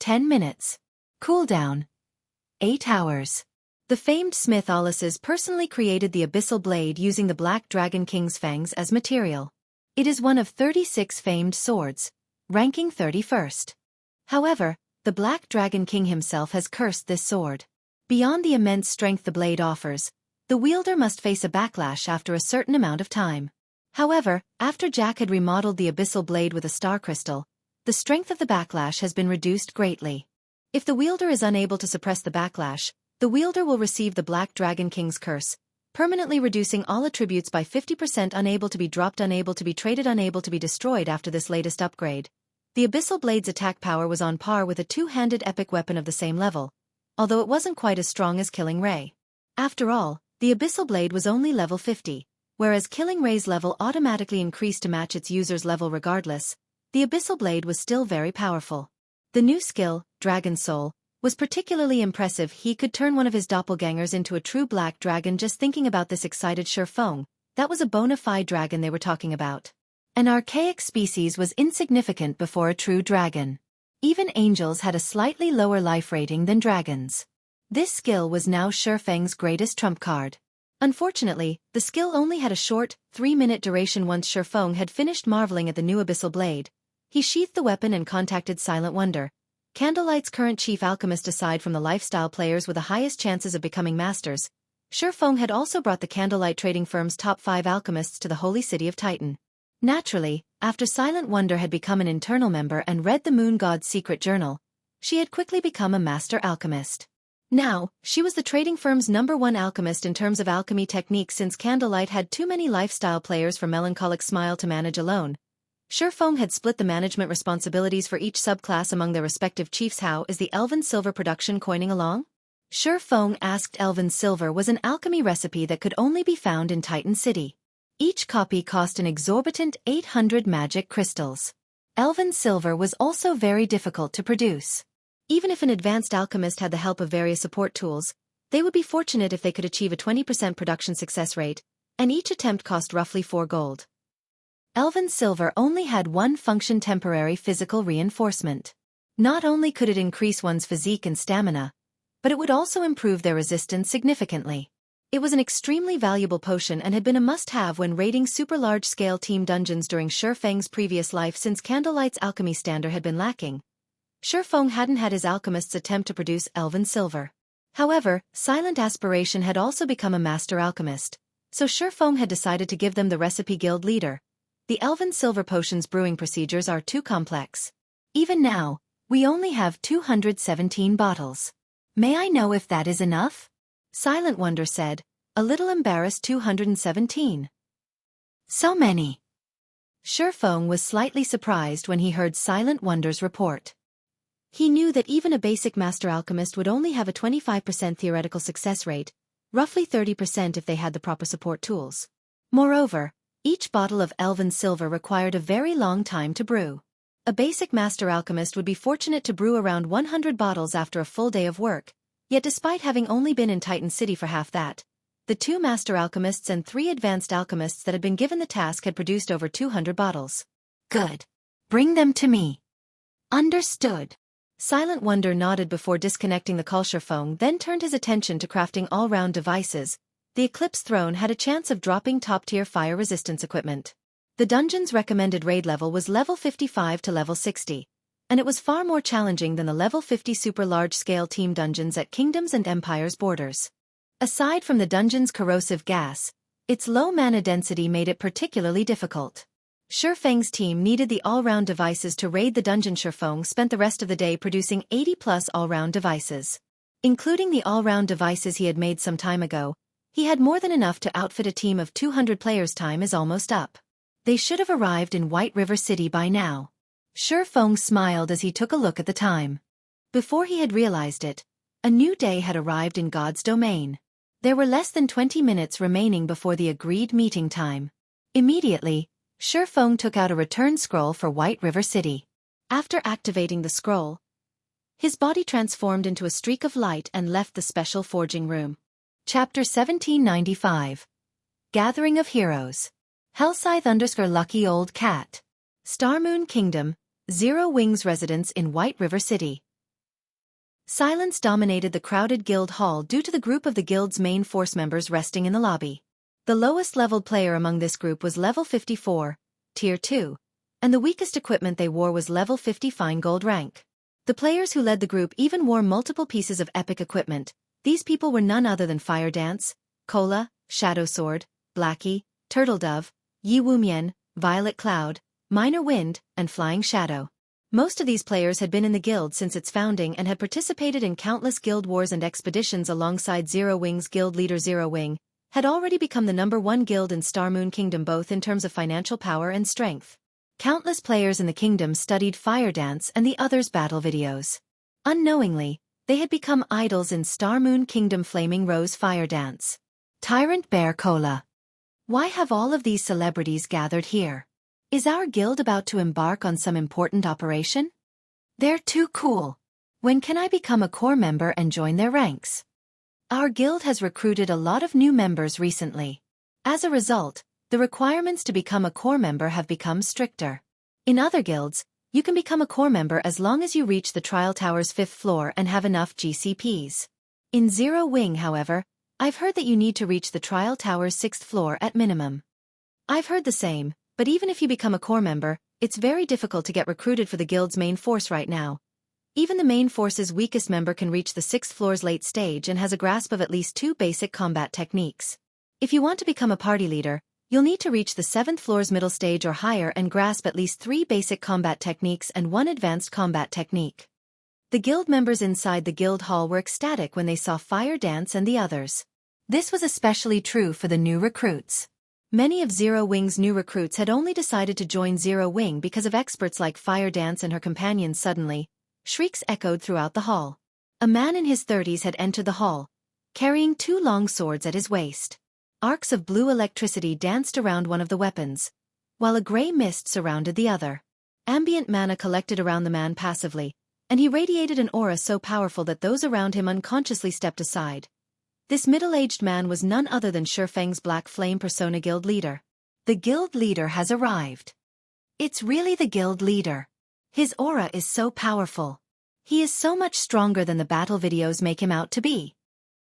10 minutes. Cooldown: 8 hours. The famed Smith Alices personally created the Abyssal Blade using the Black Dragon King's fangs as material. It is one of 36 famed swords, ranking 31st. However, the Black Dragon King himself has cursed this sword. Beyond the immense strength the blade offers, the wielder must face a backlash after a certain amount of time. However, after Jack had remodeled the Abyssal Blade with a star crystal, the strength of the backlash has been reduced greatly. If the wielder is unable to suppress the backlash, the wielder will receive the Black Dragon King's curse, permanently reducing all attributes by 50%. Unable to be dropped, unable to be traded, unable to be destroyed. After this latest upgrade, the Abyssal Blade's attack power was on par with a two-handed epic weapon of the same level, although it wasn't quite as strong as Killing Ray. After all, the Abyssal Blade was only level 50, whereas Killing Ray's level automatically increased to match its user's level regardless. The Abyssal Blade was still very powerful. The new skill, Dragon Soul, was particularly impressive. He could turn one of his doppelgangers into a true black dragon. Just thinking about this excited Shifeng, that was a bona fide dragon they were talking about. An archaic species was insignificant before a true dragon. Even angels had a slightly lower life rating than dragons. This skill was now Shifeng's greatest trump card. Unfortunately, the skill only had a short, 3-minute duration. Once Shifeng had finished marveling at the new Abyssal Blade, He sheathed the weapon and contacted Silent Wonder, Candlelight's current chief alchemist. Aside from the lifestyle players with the highest chances of becoming masters, Shifeng had also brought the Candlelight trading firm's top 5 alchemists to the holy city of Titan. Naturally, after Silent Wonder had become an internal member and read the Moon God's secret journal, she had quickly become a master alchemist. Now, she was the trading firm's #1 alchemist in terms of alchemy techniques. Since Candlelight had too many lifestyle players for Melancholic Smile to manage alone, Shifeng had split the management responsibilities for each subclass among their respective chiefs. How is the Elven Silver production coining along? Shifeng asked. Elven Silver was an alchemy recipe that could only be found in Titan City. Each copy cost an exorbitant 800 magic crystals. Elven Silver was also very difficult to produce. Even if an advanced alchemist had the help of various support tools, they would be fortunate if they could achieve a 20% production success rate, and each attempt cost roughly 4 gold. Elven Silver only had one function: temporary physical reinforcement. Not only could it increase one's physique and stamina, but it would also improve their resistance significantly. It was an extremely valuable potion and had been a must-have when raiding super large-scale team dungeons during Shifeng's previous life. Since Candlelight's alchemy standard had been lacking, Shifeng hadn't had his alchemists attempt to produce Elven Silver. However, Silent Aspiration had also become a master alchemist, so Shifeng had decided to give them the recipe. Guild leader: the Elven Silver potion's brewing procedures are too complex. Even now, we only have 217 bottles. May I know if that is enough? Silent Wonder said, a little embarrassed. 217. So many. Shifeng was slightly surprised when he heard Silent Wonder's report. He knew that even a basic master alchemist would only have a 25% theoretical success rate, roughly 30% if they had the proper support tools. Moreover, each bottle of Elven Silver required a very long time to brew. A basic master alchemist would be fortunate to brew around 100 bottles after a full day of work, yet despite having only been in Titan City for half that, the 2 master alchemists and 3 advanced alchemists that had been given the task had produced over 200 bottles. Good. Bring them to me. Understood. Silent Wonder nodded before disconnecting the Shifeng, then turned his attention to crafting all-round devices. The Eclipse throne had a chance of dropping top-tier fire resistance equipment. The dungeon's recommended raid level was level 55 to level 60, and it was far more challenging than the level 50 super large-scale team dungeons at Kingdoms and Empires borders. Aside from the dungeon's corrosive gas, its low mana density made it particularly difficult. Shifeng's team needed the all-round devices to raid the dungeon. Shifeng spent the rest of the day producing 80+ all-round devices. Including the all-round devices he had made some time ago, he had more than enough to outfit a team of 200 players. Time is almost up. They should have arrived in White River City by now. Shifeng smiled as he took a look at the time. Before he had realized it, a new day had arrived in God's domain. There were less than 20 minutes remaining before the agreed meeting time. Immediately, Shifeng took out a return scroll for White River City. After activating the scroll, his body transformed into a streak of light and left the special forging room. Chapter 1795. Gathering of Heroes. Hellscythe Lucky Old Cat. Starmoon Kingdom, Zero Wings residence in White River City. Silence dominated the crowded guild hall due to the group of the guild's main force members resting in the lobby. The lowest-leveled player among this group was level 54, Tier 2, and the weakest equipment they wore was level 50 Fine Gold rank. The players who led the group even wore multiple pieces of epic equipment. These people were none other than Fire Dance, Cola, Shadow Sword, Blackie, Turtle Dove, Yi Wumian, Violet Cloud, Minor Wind, and Flying Shadow. Most of these players had been in the guild since its founding and had participated in countless guild wars and expeditions alongside Zero Wing's guild leader. Zero Wing had already become the #1 guild in Starmoon Kingdom both in terms of financial power and strength. Countless players in the kingdom studied Fire Dance and the others' battle videos. Unknowingly, they had become idols in Starmoon Kingdom. Flaming Rose Fire Dance. Tyrant Bear Cola. Why have all of these celebrities gathered here? Is our guild about to embark on some important operation? They're too cool. When can I become a core member and join their ranks? Our guild has recruited a lot of new members recently. As a result, the requirements to become a core member have become stricter. In other guilds, you can become a core member as long as you reach the Trial Tower's 5th floor and have enough GCPs. In Zero Wing, however, I've heard that you need to reach the Trial Tower's 6th floor at minimum. I've heard the same, but even if you become a core member, It's very difficult to get recruited for the guild's main force right now. Even the main force's weakest member can reach the 6th floor's late stage and has a grasp of at least 2 basic combat techniques. If you want to become a party leader, you'll need to reach the 7th floor's middle stage or higher and grasp at least 3 basic combat techniques and 1 advanced combat technique. The guild members inside the guild hall were ecstatic when they saw Fire Dance and the others. This was especially true for the new recruits. Many of Zero Wing's new recruits had only decided to join Zero Wing because of experts like Fire Dance and her companions. Suddenly, shrieks echoed throughout the hall. A man in his 30s had entered the hall, carrying 2 long swords at his waist. Arcs of blue electricity danced around one of the weapons, while a gray mist surrounded the other. Ambient mana collected around the man passively, and he radiated an aura so powerful that those around him unconsciously stepped aside. This middle-aged man was none other than Shifeng's Black Flame Persona guild leader. The guild leader has arrived. It's really the guild leader. His aura is so powerful. He is so much stronger than the battle videos make him out to be.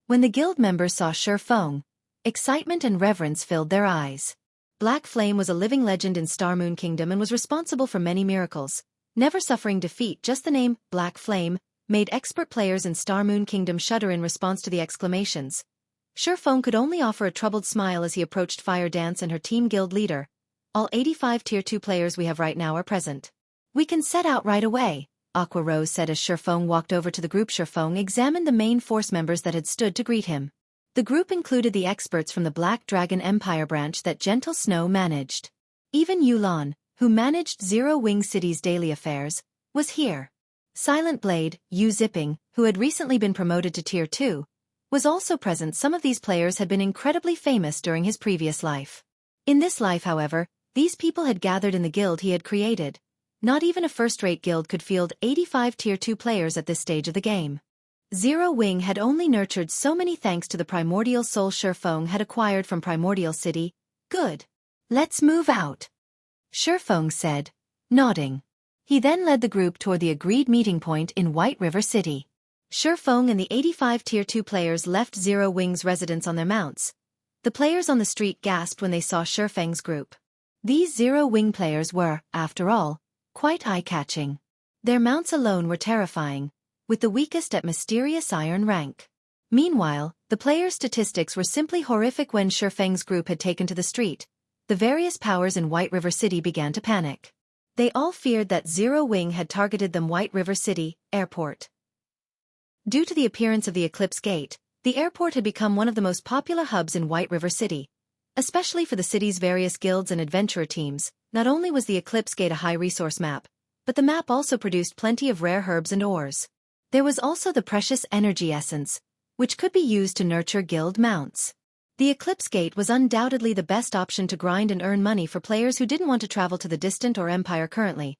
When the guild members saw Shifeng, excitement and reverence filled their eyes. Black Flame was a living legend in Star Moon Kingdom and was responsible for many miracles, never suffering defeat. Just the name, Black Flame, made expert players in Star Moon Kingdom shudder in response to the exclamations. Shifeng could only offer a troubled smile as he approached Fire Dance and her team guild leader. All 85 Tier 2 players we have right now are present. We can set out right away, Aqua Rose said as Shifeng walked over to the group. Shifeng examined the main force members that had stood to greet him. The group included the experts from the Black Dragon Empire branch that Gentle Snow managed. Even Yulan, who managed Zero Wing City's daily affairs, was here. Silent Blade, Yu Zipping, who had recently been promoted to Tier 2, was also present. Some of these players had been incredibly famous during his previous life. In this life, however, these people had gathered in the guild he had created. Not even a first-rate guild could field 85 Tier 2 players at this stage of the game. Zero Wing had only nurtured so many thanks to the primordial soul Shifeng had acquired from Primordial City. Good. Let's move out, Shifeng said, nodding. He then led the group toward the agreed meeting point in White River City. Shifeng and the 85 Tier 2 players left Zero Wing's residence on their mounts. The players on the street gasped when they saw Shifeng's group. These Zero Wing players were, after all, quite eye-catching. Their mounts alone were terrifying, with the weakest at mysterious iron rank. Meanwhile, the players' statistics were simply horrific. When Shifeng's group had taken to the street, the various powers in White River City began to panic. They all feared that Zero Wing had targeted them. White River City, Airport. Due to the appearance of the Eclipse Gate, the airport had become one of the most popular hubs in White River City, especially for the city's various guilds and adventurer teams. Not only was the Eclipse Gate a high-resource map, but the map also produced plenty of rare herbs and ores. There was also the precious energy essence, which could be used to nurture guild mounts. The Eclipse Gate was undoubtedly the best option to grind and earn money for players who didn't want to travel to the distant or Empire. Currently,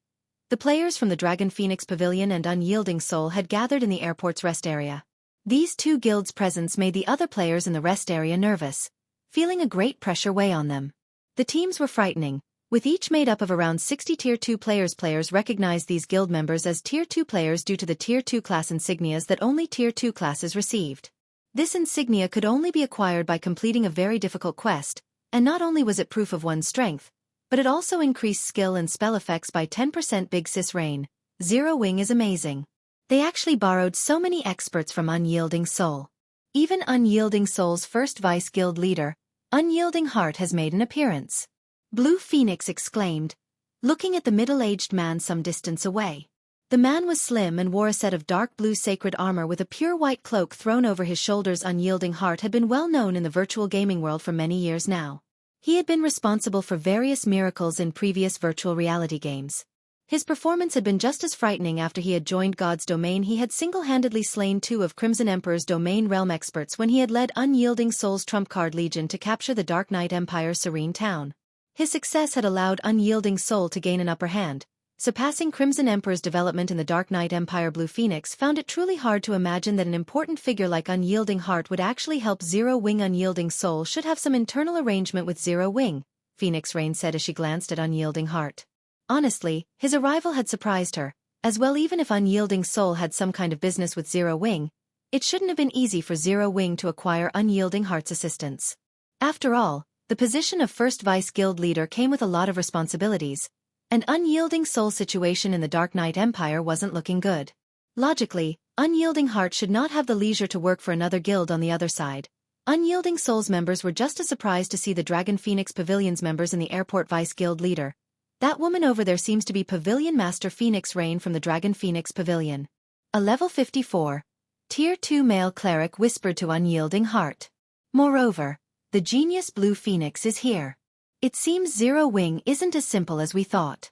the players from the Dragon Phoenix Pavilion and Unyielding Soul had gathered in the airport's rest area. These two guilds' presence made the other players in the rest area nervous, feeling a great pressure weigh on them. The teams were frightening, with each made up of around 60 Tier 2 players. Players recognized these guild members as Tier 2 players due to the Tier 2 class insignias that only Tier 2 classes received. This insignia could only be acquired by completing a very difficult quest, and not only was it proof of one's strength, but it also increased skill and spell effects by 10%. Big Sis Rain, Zero Wing is amazing. They actually borrowed so many experts from Unyielding Soul. Even Unyielding Soul's first vice guild leader, Unyielding Heart, has made an appearance. Blue Phoenix exclaimed, looking at the middle-aged man some distance away. The man was slim and wore a set of dark blue sacred armor with a pure white cloak thrown over his shoulders. Unyielding Heart had been well known in the virtual gaming world for many years now. He had been responsible for various miracles in previous virtual reality games. His performance had been just as frightening after he had joined God's domain. He had single-handedly slain 2 of Crimson Emperor's domain realm experts when he had led Unyielding Soul's trump card Legion to capture the Dark Knight Empire's serene town. His success had allowed Unyielding Soul to gain an upper hand, surpassing Crimson Emperor's development in the Dark Knight Empire. Blue Phoenix found it truly hard to imagine that an important figure like Unyielding Heart would actually help Zero Wing. Unyielding Soul should have some internal arrangement with Zero Wing, Phoenix Rain said as she glanced at Unyielding Heart. Honestly, his arrival had surprised her, as well. Even if Unyielding Soul had some kind of business with Zero Wing, it shouldn't have been easy for Zero Wing to acquire Unyielding Heart's assistance. After all, the position of First Vice Guild Leader came with a lot of responsibilities, An unyielding soul situation in the Dark Knight Empire wasn't looking good. Logically, Unyielding Heart should not have the leisure to work for another guild on the other side. Unyielding Soul's members were just as surprised to see the Dragon Phoenix Pavilion's members in the airport vice guild leader. That woman over there seems to be Pavilion Master Phoenix Rain from the Dragon Phoenix Pavilion. A level 54, Tier 2 male cleric whispered to Unyielding Heart. Moreover, the genius Blue Phoenix is here. It seems Zero Wing isn't as simple as we thought.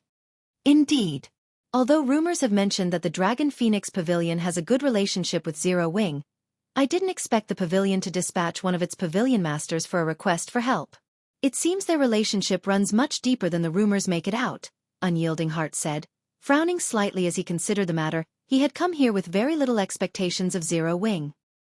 Indeed. Although rumors have mentioned that the Dragon Phoenix Pavilion has a good relationship with Zero Wing, I didn't expect the pavilion to dispatch one of its pavilion masters for a request for help. It seems their relationship runs much deeper than the rumors make it out, Unyielding Heart said, frowning slightly as he considered the matter. He had come here with very little expectations of Zero Wing.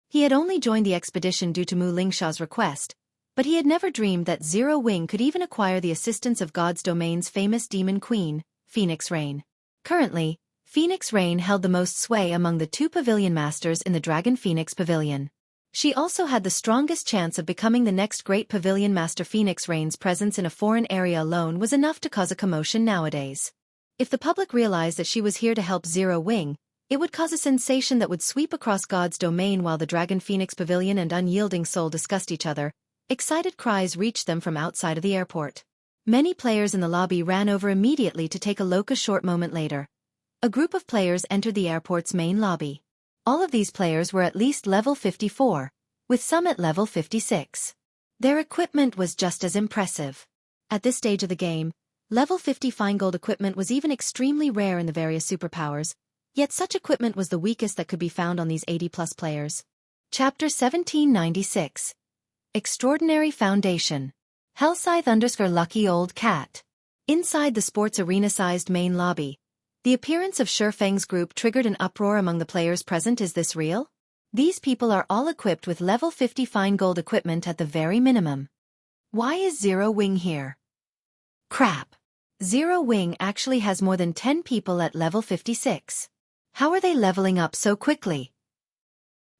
He had only joined the expedition due to Mu Lingsha's request, but he had never dreamed that Zero Wing could even acquire the assistance of God's Domain's famous demon queen, Phoenix Rain. Currently, Phoenix Rain held the most sway among the two pavilion masters in the Dragon Phoenix Pavilion. She also had the strongest chance of becoming the next great pavilion master. Phoenix Rain's presence in a foreign area alone was enough to cause a commotion nowadays. If the public realized that she was here to help Zero Wing, it would cause a sensation that would sweep across God's Domain. While the Dragon Phoenix Pavilion and Unyielding Soul discussed each other, excited cries reached them from outside of the airport. Many players in the lobby ran over immediately to take a look. A short moment later, a group of players entered the airport's main lobby. All of these players were at least level 54, with some at level 56. Their equipment was just as impressive. At this stage of the game, level 50 fine gold equipment was even extremely rare in the various superpowers, yet such equipment was the weakest that could be found on these 80+ players. Chapter 1796. Extraordinary Foundation. Hellscythe_Lucky Old Cat. Inside the sports arena-sized main lobby, the appearance of Shifeng's group triggered an uproar among the players present. Is this real? These people are all equipped with level 50 fine gold equipment at the very minimum. Why is Zero Wing here? Crap. Zero Wing actually has more than 10 people at level 56. How are they leveling up so quickly?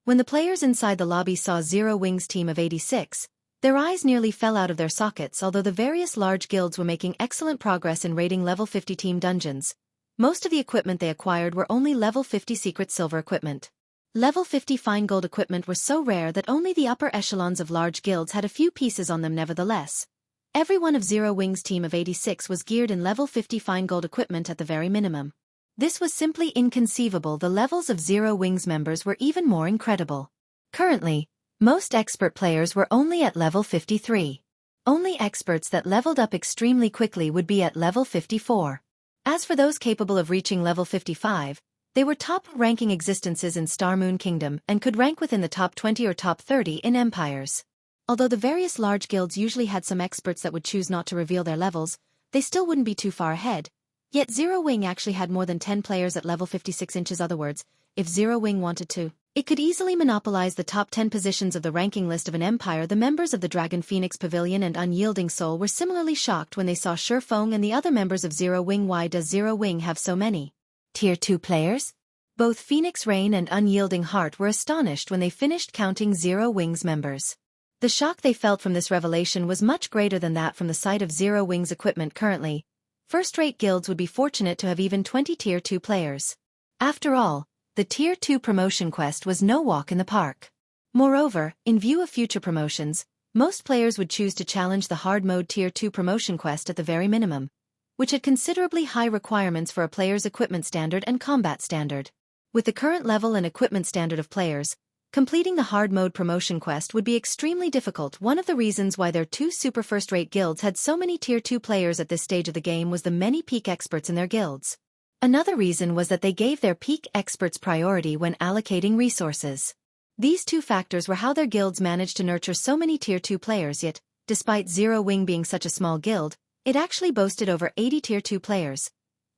When the players inside the lobby saw Zero Wing's team of 86, their eyes nearly fell out of their sockets. Although the various large guilds were making excellent progress in raiding level 50 team dungeons, most of the equipment they acquired were only level 50 secret silver equipment. Level 50 fine gold equipment were so rare that only the upper echelons of large guilds had a few pieces on them. Nevertheless, every one of Zero Wing's team of 86 was geared in level 50 fine gold equipment at the very minimum. This was simply inconceivable. The levels of Zero Wing's members were even more incredible. Currently, most expert players were only at level 53. Only experts that leveled up extremely quickly would be at level 54. As for those capable of reaching level 55, they were top-ranking existences in Star Moon Kingdom and could rank within the top 20 or top 30 in empires. Although the various large guilds usually had some experts that would choose not to reveal their levels, they still wouldn't be too far ahead. Yet Zero Wing actually had more than 10 players at level 56 inches. Other words, if Zero Wing wanted to, it could easily monopolize the top 10 positions of the ranking list of an empire. The members of the Dragon Phoenix Pavilion and Unyielding Soul were similarly shocked when they saw Shifeng and the other members of Zero Wing. Why does Zero Wing have so many Tier 2 players? Both Phoenix Rain and Unyielding Heart were astonished when they finished counting Zero Wing's members. The shock they felt from this revelation was much greater than that from the sight of Zero Wing's equipment. Currently, first-rate guilds would be fortunate to have even 20 Tier 2 players. After all, the Tier 2 promotion quest was no walk in the park. Moreover, in view of future promotions, most players would choose to challenge the hard mode Tier 2 promotion quest at the very minimum, which had considerably high requirements for a player's equipment standard and combat standard. With the current level and equipment standard of players, completing the hard mode promotion quest would be extremely difficult. One of the reasons why their two super first-rate guilds had so many Tier 2 players at this stage of the game was the many peak experts in their guilds. Another reason was that they gave their peak experts priority when allocating resources. These two factors were how their guilds managed to nurture so many Tier 2 players. Yet, despite Zero Wing being such a small guild, it actually boasted over 80 Tier 2 players,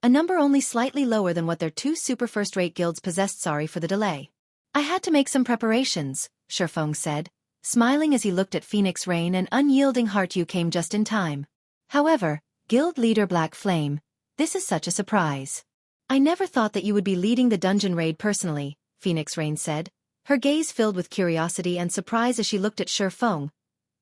a number only slightly lower than what their two super first-rate guilds possessed. Sorry for the delay. I had to make some preparations, Shifeng said, smiling as he looked at Phoenix Rain and Unyielding Heart. You came just in time. However, Guild Leader Black Flame, this is such a surprise. I never thought that you would be leading the dungeon raid personally, Phoenix Rain said, her gaze filled with curiosity and surprise as she looked at Shifeng.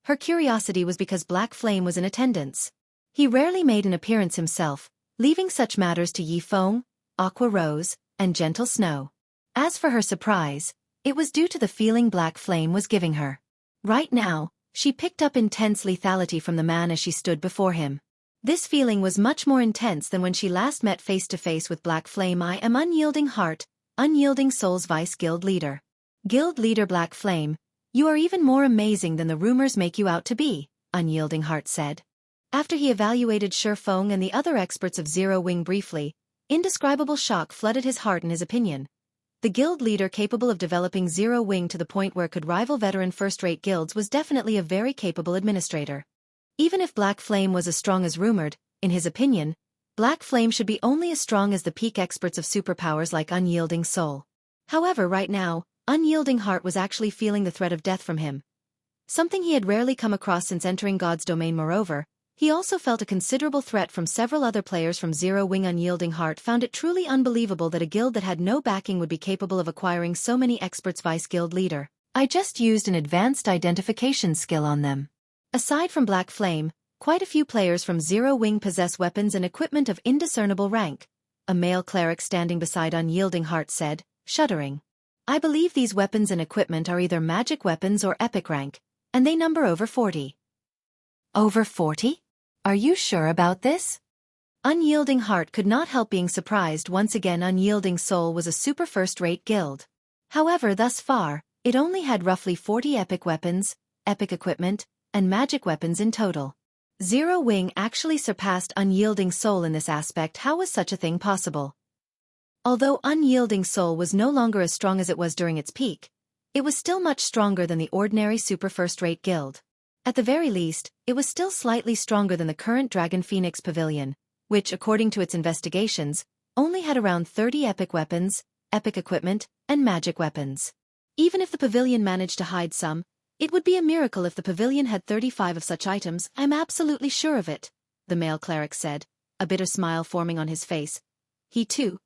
Her curiosity was because Black Flame was in attendance. He rarely made an appearance himself, leaving such matters to Yi Feng, Aqua Rose, and Gentle Snow. As for her surprise, it was due to the feeling Black Flame was giving her. Right now, she picked up intense lethality from the man as she stood before him. This feeling was much more intense than when she last met face-to-face with Black Flame. I am Unyielding Heart, Unyielding Soul's Vice Guild Leader. Guild Leader Black Flame, you are even more amazing than the rumors make you out to be, Unyielding Heart said. After he evaluated Shi Feng and the other experts of Zero Wing briefly, indescribable shock flooded his heart in his opinion. The guild leader capable of developing Zero Wing to the point where it could rival veteran first-rate guilds was definitely a very capable administrator. Even if Black Flame was as strong as rumored, in his opinion, Black Flame should be only as strong as the peak experts of superpowers like Unyielding Soul. However, right now, Unyielding Heart was actually feeling the threat of death from him. Something he had rarely come across since entering God's domain. Moreover, he also felt a considerable threat from several other players from Zero Wing. Unyielding Heart found it truly unbelievable that a guild that had no backing would be capable of acquiring so many experts. Vice Guild Leader, I just used an advanced identification skill on them. Aside from Black Flame, quite a few players from Zero Wing possess weapons and equipment of indiscernible rank, a male cleric standing beside Unyielding Heart said, shuddering. I believe these weapons and equipment are either magic weapons or epic rank, and they number over 40. Over 40? Are you sure about this? Unyielding Heart could not help being surprised. Once again, Unyielding Soul was a super first-rate guild. However, thus far, it only had roughly 40 epic weapons, epic equipment, and magic weapons in total. Zero Wing actually surpassed Unyielding Soul in this aspect. How was such a thing possible? Although Unyielding Soul was no longer as strong as it was during its peak, it was still much stronger than the ordinary super first-rate guild. At the very least, it was still slightly stronger than the current Dragon Phoenix Pavilion, which, according to its investigations, only had around 30 epic weapons, epic equipment, and magic weapons. Even if the pavilion managed to hide some, it would be a miracle if the pavilion had 35 of such items. I'm absolutely sure of it, the male cleric said, a bitter smile forming on his face. He, too,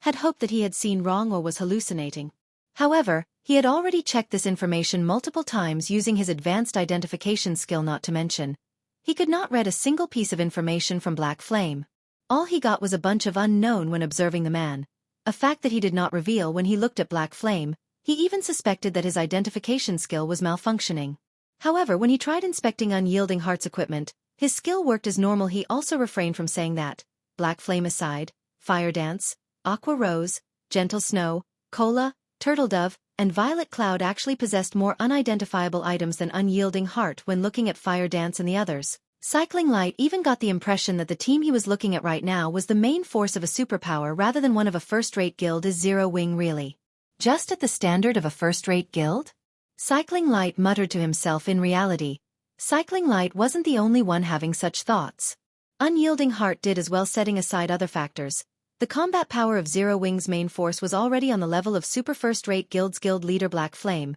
had hoped that he had seen wrong or was hallucinating. However, he had already checked this information multiple times using his advanced identification skill. Not to mention, he could not read a single piece of information from Black Flame. All he got was a bunch of unknown when observing the man, a fact that he did not reveal when he looked at Black Flame. He even suspected that his identification skill was malfunctioning. However, when he tried inspecting Unyielding Heart's equipment, his skill worked as normal. He also refrained from saying that, Black Flame aside, Fire Dance, Aqua Rose, Gentle Snow, Cola, Turtle Dove, and Violet Cloud actually possessed more unidentifiable items than Unyielding Heart when looking at Fire Dance and the others. Cycling Light even got the impression that the team he was looking at right now was the main force of a superpower rather than one of a first-rate guild. Is Zero Wing really just at the standard of a first-rate guild? Cycling Light muttered to himself. In reality, Cycling Light wasn't the only one having such thoughts. Unyielding Heart did as well. Setting aside other factors, the combat power of Zero Wing's main force was already on the level of super first-rate guilds. Guild Leader Black Flame,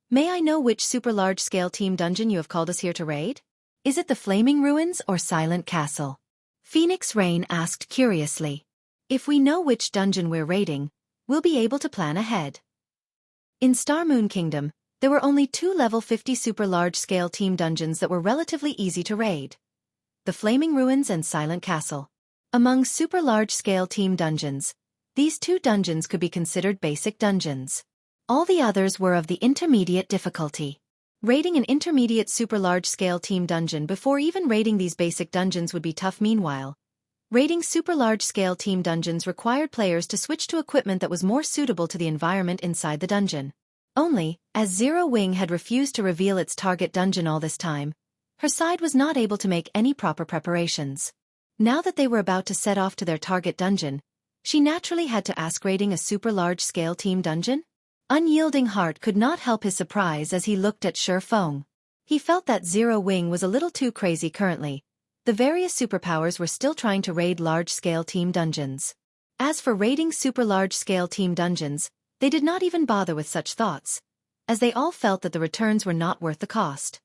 may I know which super large-scale team dungeon you have called us here to raid? Is it the Flaming Ruins or Silent Castle? Phoenix Rain asked curiously. If we know which dungeon we're raiding, we'll be able to plan ahead. In Star Moon Kingdom, there were only 2 level 50 super large-scale team dungeons that were relatively easy to raid: the Flaming Ruins and Silent Castle. Among super large-scale team dungeons, these 2 dungeons could be considered basic dungeons. All the others were of the intermediate difficulty. Raiding an intermediate super large-scale team dungeon before even raiding these basic dungeons would be tough. Meanwhile, raiding super large-scale team dungeons required players to switch to equipment that was more suitable to the environment inside the dungeon. Only, as Zero Wing had refused to reveal its target dungeon all this time, her side was not able to make any proper preparations. Now that they were about to set off to their target dungeon, she naturally had to ask, raiding a super large-scale team dungeon? Unyielding Heart could not help his surprise as he looked at Shi Feng. He felt that Zero Wing was a little too crazy currently. The various superpowers were still trying to raid large-scale team dungeons. As for raiding super large-scale team dungeons, they did not even bother with such thoughts, as they all felt that the returns were not worth the cost.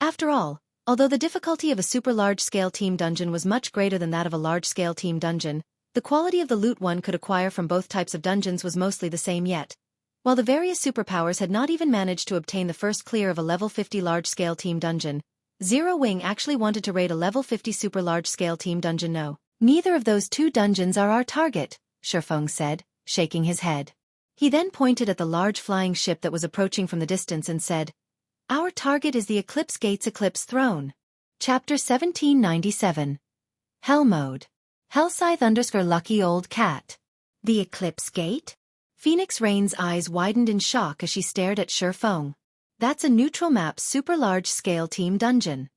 After all, although the difficulty of a super large-scale team dungeon was much greater than that of a large-scale team dungeon, the quality of the loot one could acquire from both types of dungeons was mostly the same. Yet, while the various superpowers had not even managed to obtain the first clear of a level 50 large-scale team dungeon, Zero Wing actually wanted to raid a level 50 super large-scale team dungeon. No, Neither of those two dungeons are our target, Shifeng said, shaking his head. He then pointed at the large flying ship that was approaching from the distance and said, "Our target is the Eclipse Gate's Eclipse Throne." Chapter 1797. Hell Mode. Hellscythe_lucky old cat. The Eclipse Gate? Phoenix Rain's eyes widened in shock as she stared at Shifeng. That's a neutral map super large-scale team dungeon.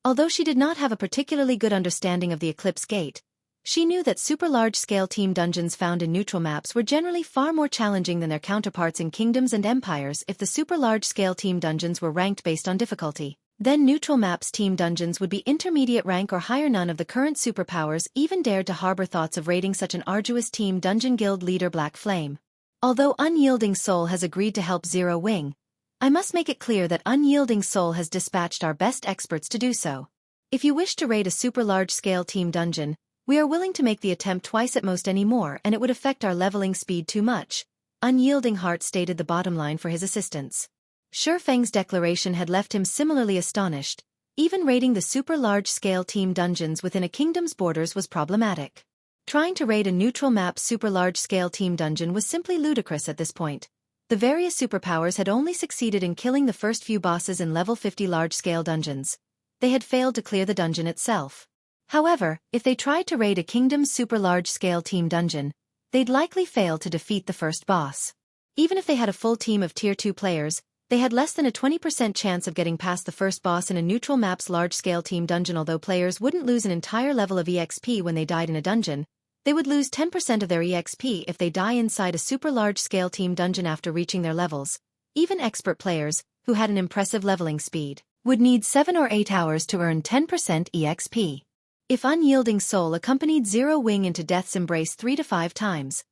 Although she did not have a particularly good understanding of the Eclipse Gate, she knew that super large-scale team dungeons found in neutral maps were generally far more challenging than their counterparts in kingdoms and empires. If the super large-scale team dungeons were ranked based on difficulty, then neutral maps team dungeons would be intermediate rank or higher. None of the current superpowers even dared to harbor thoughts of raiding such an arduous team dungeon. Guild leader Black Flame. Although Unyielding Soul has agreed to help Zero Wing, I must make it clear that Unyielding Soul has dispatched our best experts to do so. If you wish to raid a super large-scale team dungeon, we are willing to make the attempt twice at most anymore, and it would affect our leveling speed too much. Unyielding Heart stated the bottom line for his assistance. Shifeng's declaration had left him similarly astonished. Even raiding the super large-scale team dungeons within a kingdom's borders was problematic. Trying to raid a neutral map super large-scale team dungeon was simply ludicrous at this point. The various superpowers had only succeeded in killing the first few bosses in level 50 large-scale dungeons. They had failed to clear the dungeon itself. However, if they tried to raid a kingdom's super large-scale team dungeon, they'd likely fail to defeat the first boss. Even if they had a full team of Tier 2 players, they had less than a 20% chance of getting past the first boss in a neutral map's large-scale team dungeon. Although players wouldn't lose an entire level of EXP when they died in a dungeon, they would lose 10% of their EXP if they die inside a super large-scale team dungeon after reaching their levels. Even expert players, who had an impressive leveling speed, would need 7 or 8 hours to earn 10% EXP. If Unyielding Soul accompanied Zero Wing into Death's Embrace 3 to 5 times,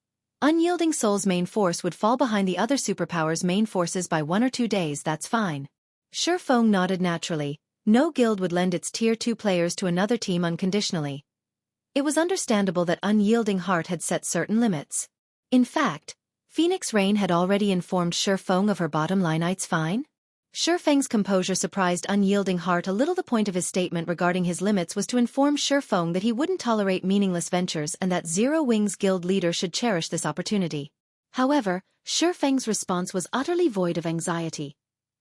Unyielding Soul's main force would fall behind the other superpowers' main forces by 1 or 2 days. That's fine. Shifeng nodded naturally. No guild would lend its Tier 2 players to another team unconditionally. It was understandable that Unyielding Heart had set certain limits. In fact, Phoenix Rain had already informed Shifeng of her bottom line. It's fine? Shifeng's composure surprised Unyielding Heart a little. The point of his statement regarding his limits was to inform Shifeng that he wouldn't tolerate meaningless ventures and that Zero Wing's guild leader should cherish this opportunity. However, Shifeng's response was utterly void of anxiety.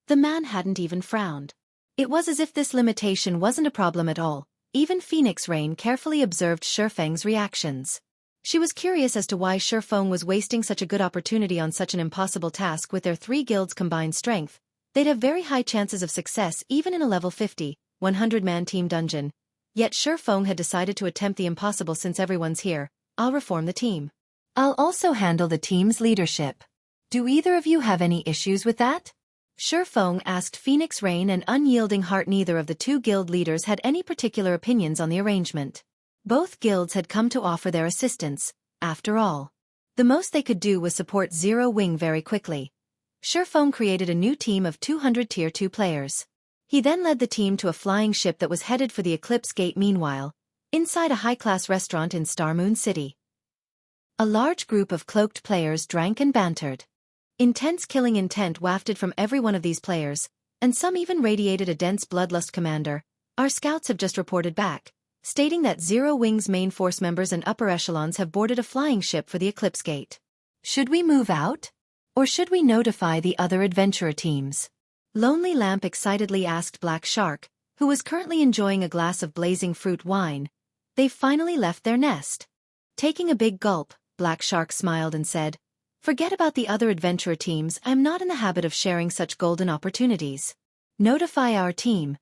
The man hadn't even frowned. It was as if this limitation wasn't a problem at all. Even Phoenix Rain carefully observed Shifeng's reactions. She was curious as to why Shifeng was wasting such a good opportunity on such an impossible task. With their 3 guilds' combined strength, they'd have very high chances of success even in a level 50, 100-man team dungeon. Yet Shifeng had decided to attempt the impossible. Since everyone's here, I'll reform the team. I'll also handle the team's leadership. Do either of you have any issues with that? Shifeng asked Phoenix Rain and Unyielding Heart. Neither of the 2 guild leaders had any particular opinions on the arrangement. Both guilds had come to offer their assistance, after all. The most they could do was support Zero Wing very quickly. Shifeng created a new team of 200 Tier 2 players. He then led the team to a flying ship that was headed for the Eclipse Gate. Meanwhile, inside a high-class restaurant in Star Moon City, a large group of cloaked players drank and bantered. Intense killing intent wafted from every one of these players, and some even radiated a dense bloodlust. Commander, our scouts have just reported back, stating that Zero Wing's main force members and upper echelons have boarded a flying ship for the Eclipse Gate. Should we move out? Or should we notify the other adventurer teams? Lonely Lamp excitedly asked Black Shark, who was currently enjoying a glass of blazing fruit wine. They've finally left their nest. Taking a big gulp, Black Shark smiled and said, "Forget about the other adventurer teams. I'm not in the habit of sharing such golden opportunities. Notify our team.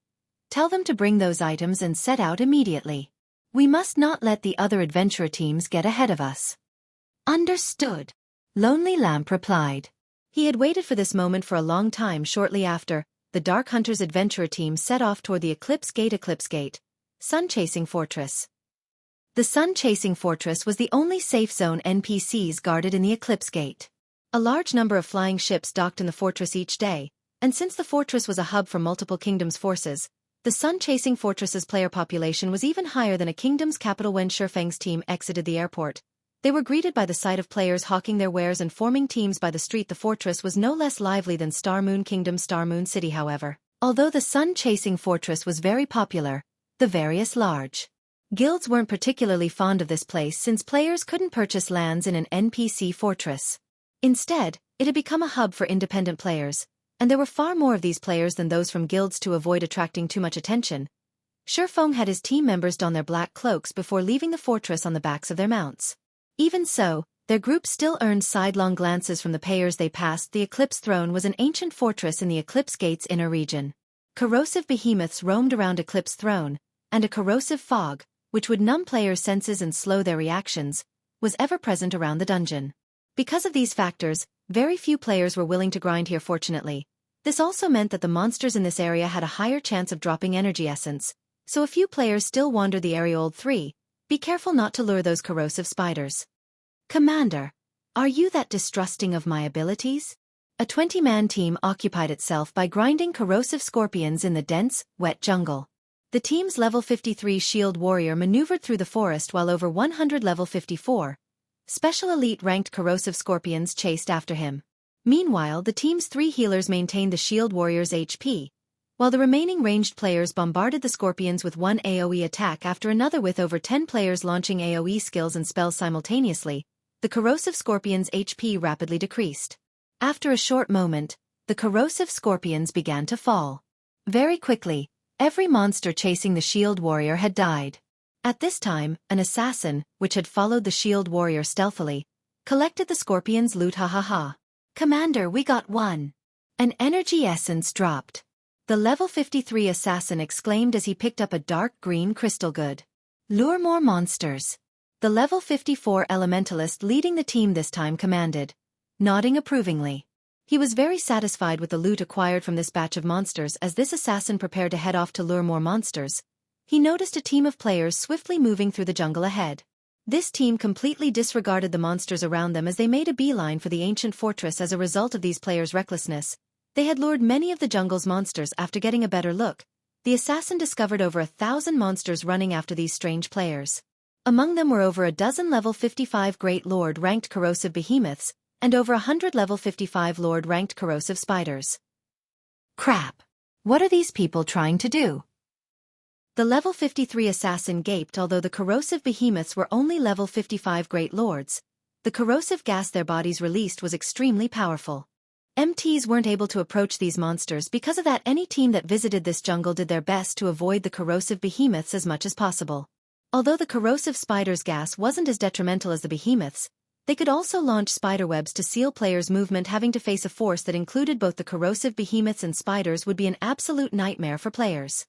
Tell them to bring those items and set out immediately. We must not let the other adventurer teams get ahead of us." Understood. Lonely Lamp replied. He had waited for this moment for a long time. Shortly after, the Dark Hunters adventurer team set off toward the Eclipse Gate, Sun-Chasing Fortress. The Sun-Chasing Fortress was the only safe zone NPCs guarded in the Eclipse Gate. A large number of flying ships docked in the fortress each day, and since the fortress was a hub for multiple kingdoms' forces, the Sun-Chasing Fortress's player population was even higher than a kingdom's capital. When Shifeng's team exited the airport, they were greeted by the sight of players hawking their wares and forming teams by the street. The fortress was no less lively than Star Moon Kingdom's Star Moon City. However, although the Sun-Chasing Fortress was very popular, the various large Guilds weren't particularly fond of this place since players couldn't purchase lands in an NPC fortress. Instead, it had become a hub for independent players, and there were far more of these players than those from guilds. To avoid attracting too much attention, Shifeng had his team members don their black cloaks before leaving the fortress on the backs of their mounts. Even so, their group still earned sidelong glances from the payers they passed. The Eclipse throne was an ancient fortress in the Eclipse Gate's inner region. Corrosive behemoths roamed around Eclipse throne, and a corrosive fog, which would numb players' senses and slow their reactions, was ever present around the dungeon. Because of these factors, very few players were willing to grind here. Fortunately, this also meant that the monsters in this area had a higher chance of dropping energy essence, so a few players still wandered the area. Old 3, be careful not to lure those corrosive spiders. Commander, are you that distrusting of my abilities? A 20-man team occupied itself by grinding corrosive scorpions in the dense, wet jungle. The team's level 53 shield warrior maneuvered through the forest while over 100 level 54 special elite ranked corrosive scorpions chased after him. Meanwhile, the team's 3 healers maintained the shield warrior's HP, while the remaining ranged players bombarded the scorpions with one AoE attack after another. With over 10 players launching AoE skills and spells simultaneously, the corrosive scorpion's HP rapidly decreased. After a short moment, the corrosive scorpions began to fall. Very quickly, every monster chasing the shield warrior had died. At this time, an assassin, which had followed the shield warrior stealthily, collected the scorpion's loot. Commander, we got one. An energy essence dropped. The level 53 assassin exclaimed as he picked up a dark green crystal. Good. Lure more monsters. The level 54 elementalist leading the team this time commanded, nodding approvingly. He was very satisfied with the loot acquired from this batch of monsters. As this assassin prepared to head off to lure more monsters, he noticed a team of players swiftly moving through the jungle ahead. This team completely disregarded the monsters around them as they made a beeline for the ancient fortress. As a result of these players' recklessness, they had lured many of the jungle's monsters. After getting a better look, the assassin discovered over 1,000 monsters running after these strange players. Among them were over a dozen level 55 Great Lord ranked corrosive behemoths, and over 100 level 55 Lord ranked corrosive spiders. Crap! What are these people trying to do? The level 53 assassin gaped. Although the corrosive behemoths were only level 55 Great Lords, the corrosive gas their bodies released was extremely powerful. MTs weren't able to approach these monsters. Because of that, any team that visited this jungle did their best to avoid the corrosive behemoths as much as possible. Although the corrosive spiders' gas wasn't as detrimental as the behemoths, they could also launch spiderwebs to seal players' movement. Having to face a force that included both the corrosive behemoths and spiders would be an absolute nightmare for players.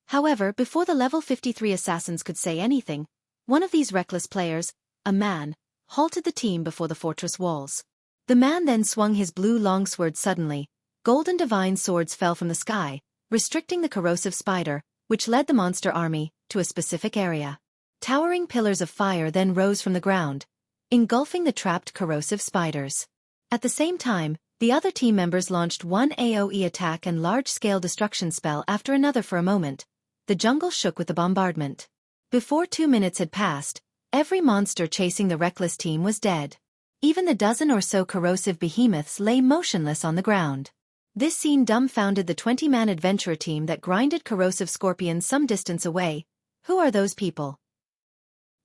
However, before the level 53 assassins could say anything, one of these reckless players, a man, halted the team before the fortress walls. The man then swung his blue longsword. Suddenly, golden divine swords fell from the sky, restricting the corrosive spider, which led the monster army, to a specific area. Towering pillars of fire then rose from the ground, engulfing the trapped corrosive spiders. At the same time, the other team members launched one AoE attack and large-scale destruction spell after another. For a moment, the jungle shook with the bombardment. Before 2 minutes had passed, every monster chasing the reckless team was dead. Even the dozen or so corrosive behemoths lay motionless on the ground. This scene dumbfounded the 20-man adventurer team that grinded corrosive scorpions some distance away. Who are those people?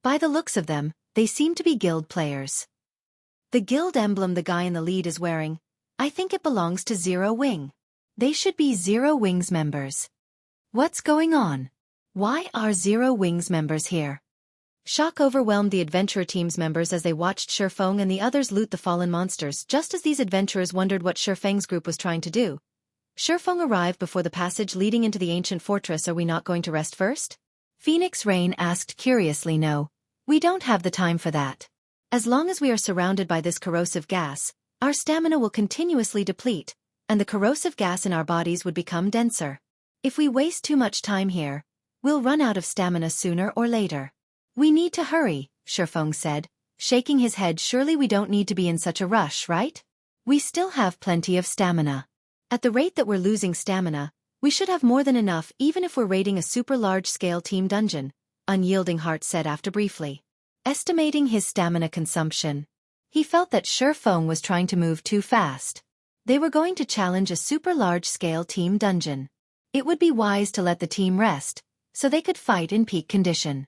By the looks of them, they seem to be guild players. The guild emblem the guy in the lead is wearing, I think it belongs to Zero Wing. They should be Zero Wing's members. What's going on? Why are Zero Wing's members here? Shock overwhelmed the adventurer team's members as they watched Shifeng and the others loot the fallen monsters. Just as these adventurers wondered what Shifeng's group was trying to do, Shifeng arrived before the passage leading into the ancient fortress. Are we not going to rest first? Phoenix Rain asked curiously. No, we don't have the time for that. As long as we are surrounded by this corrosive gas, our stamina will continuously deplete, and the corrosive gas in our bodies would become denser. If we waste too much time here, we'll run out of stamina sooner or later. We need to hurry, Shifeng said, shaking his head. Surely we don't need to be in such a rush, right? We still have plenty of stamina. At the rate that we're losing stamina, we should have more than enough even if we're raiding a super large-scale team dungeon, Unyielding Heart said after briefly estimating his stamina consumption. He felt that Shifeng was trying to move too fast. They were going to challenge a super large-scale team dungeon. It would be wise to let the team rest, so they could fight in peak condition.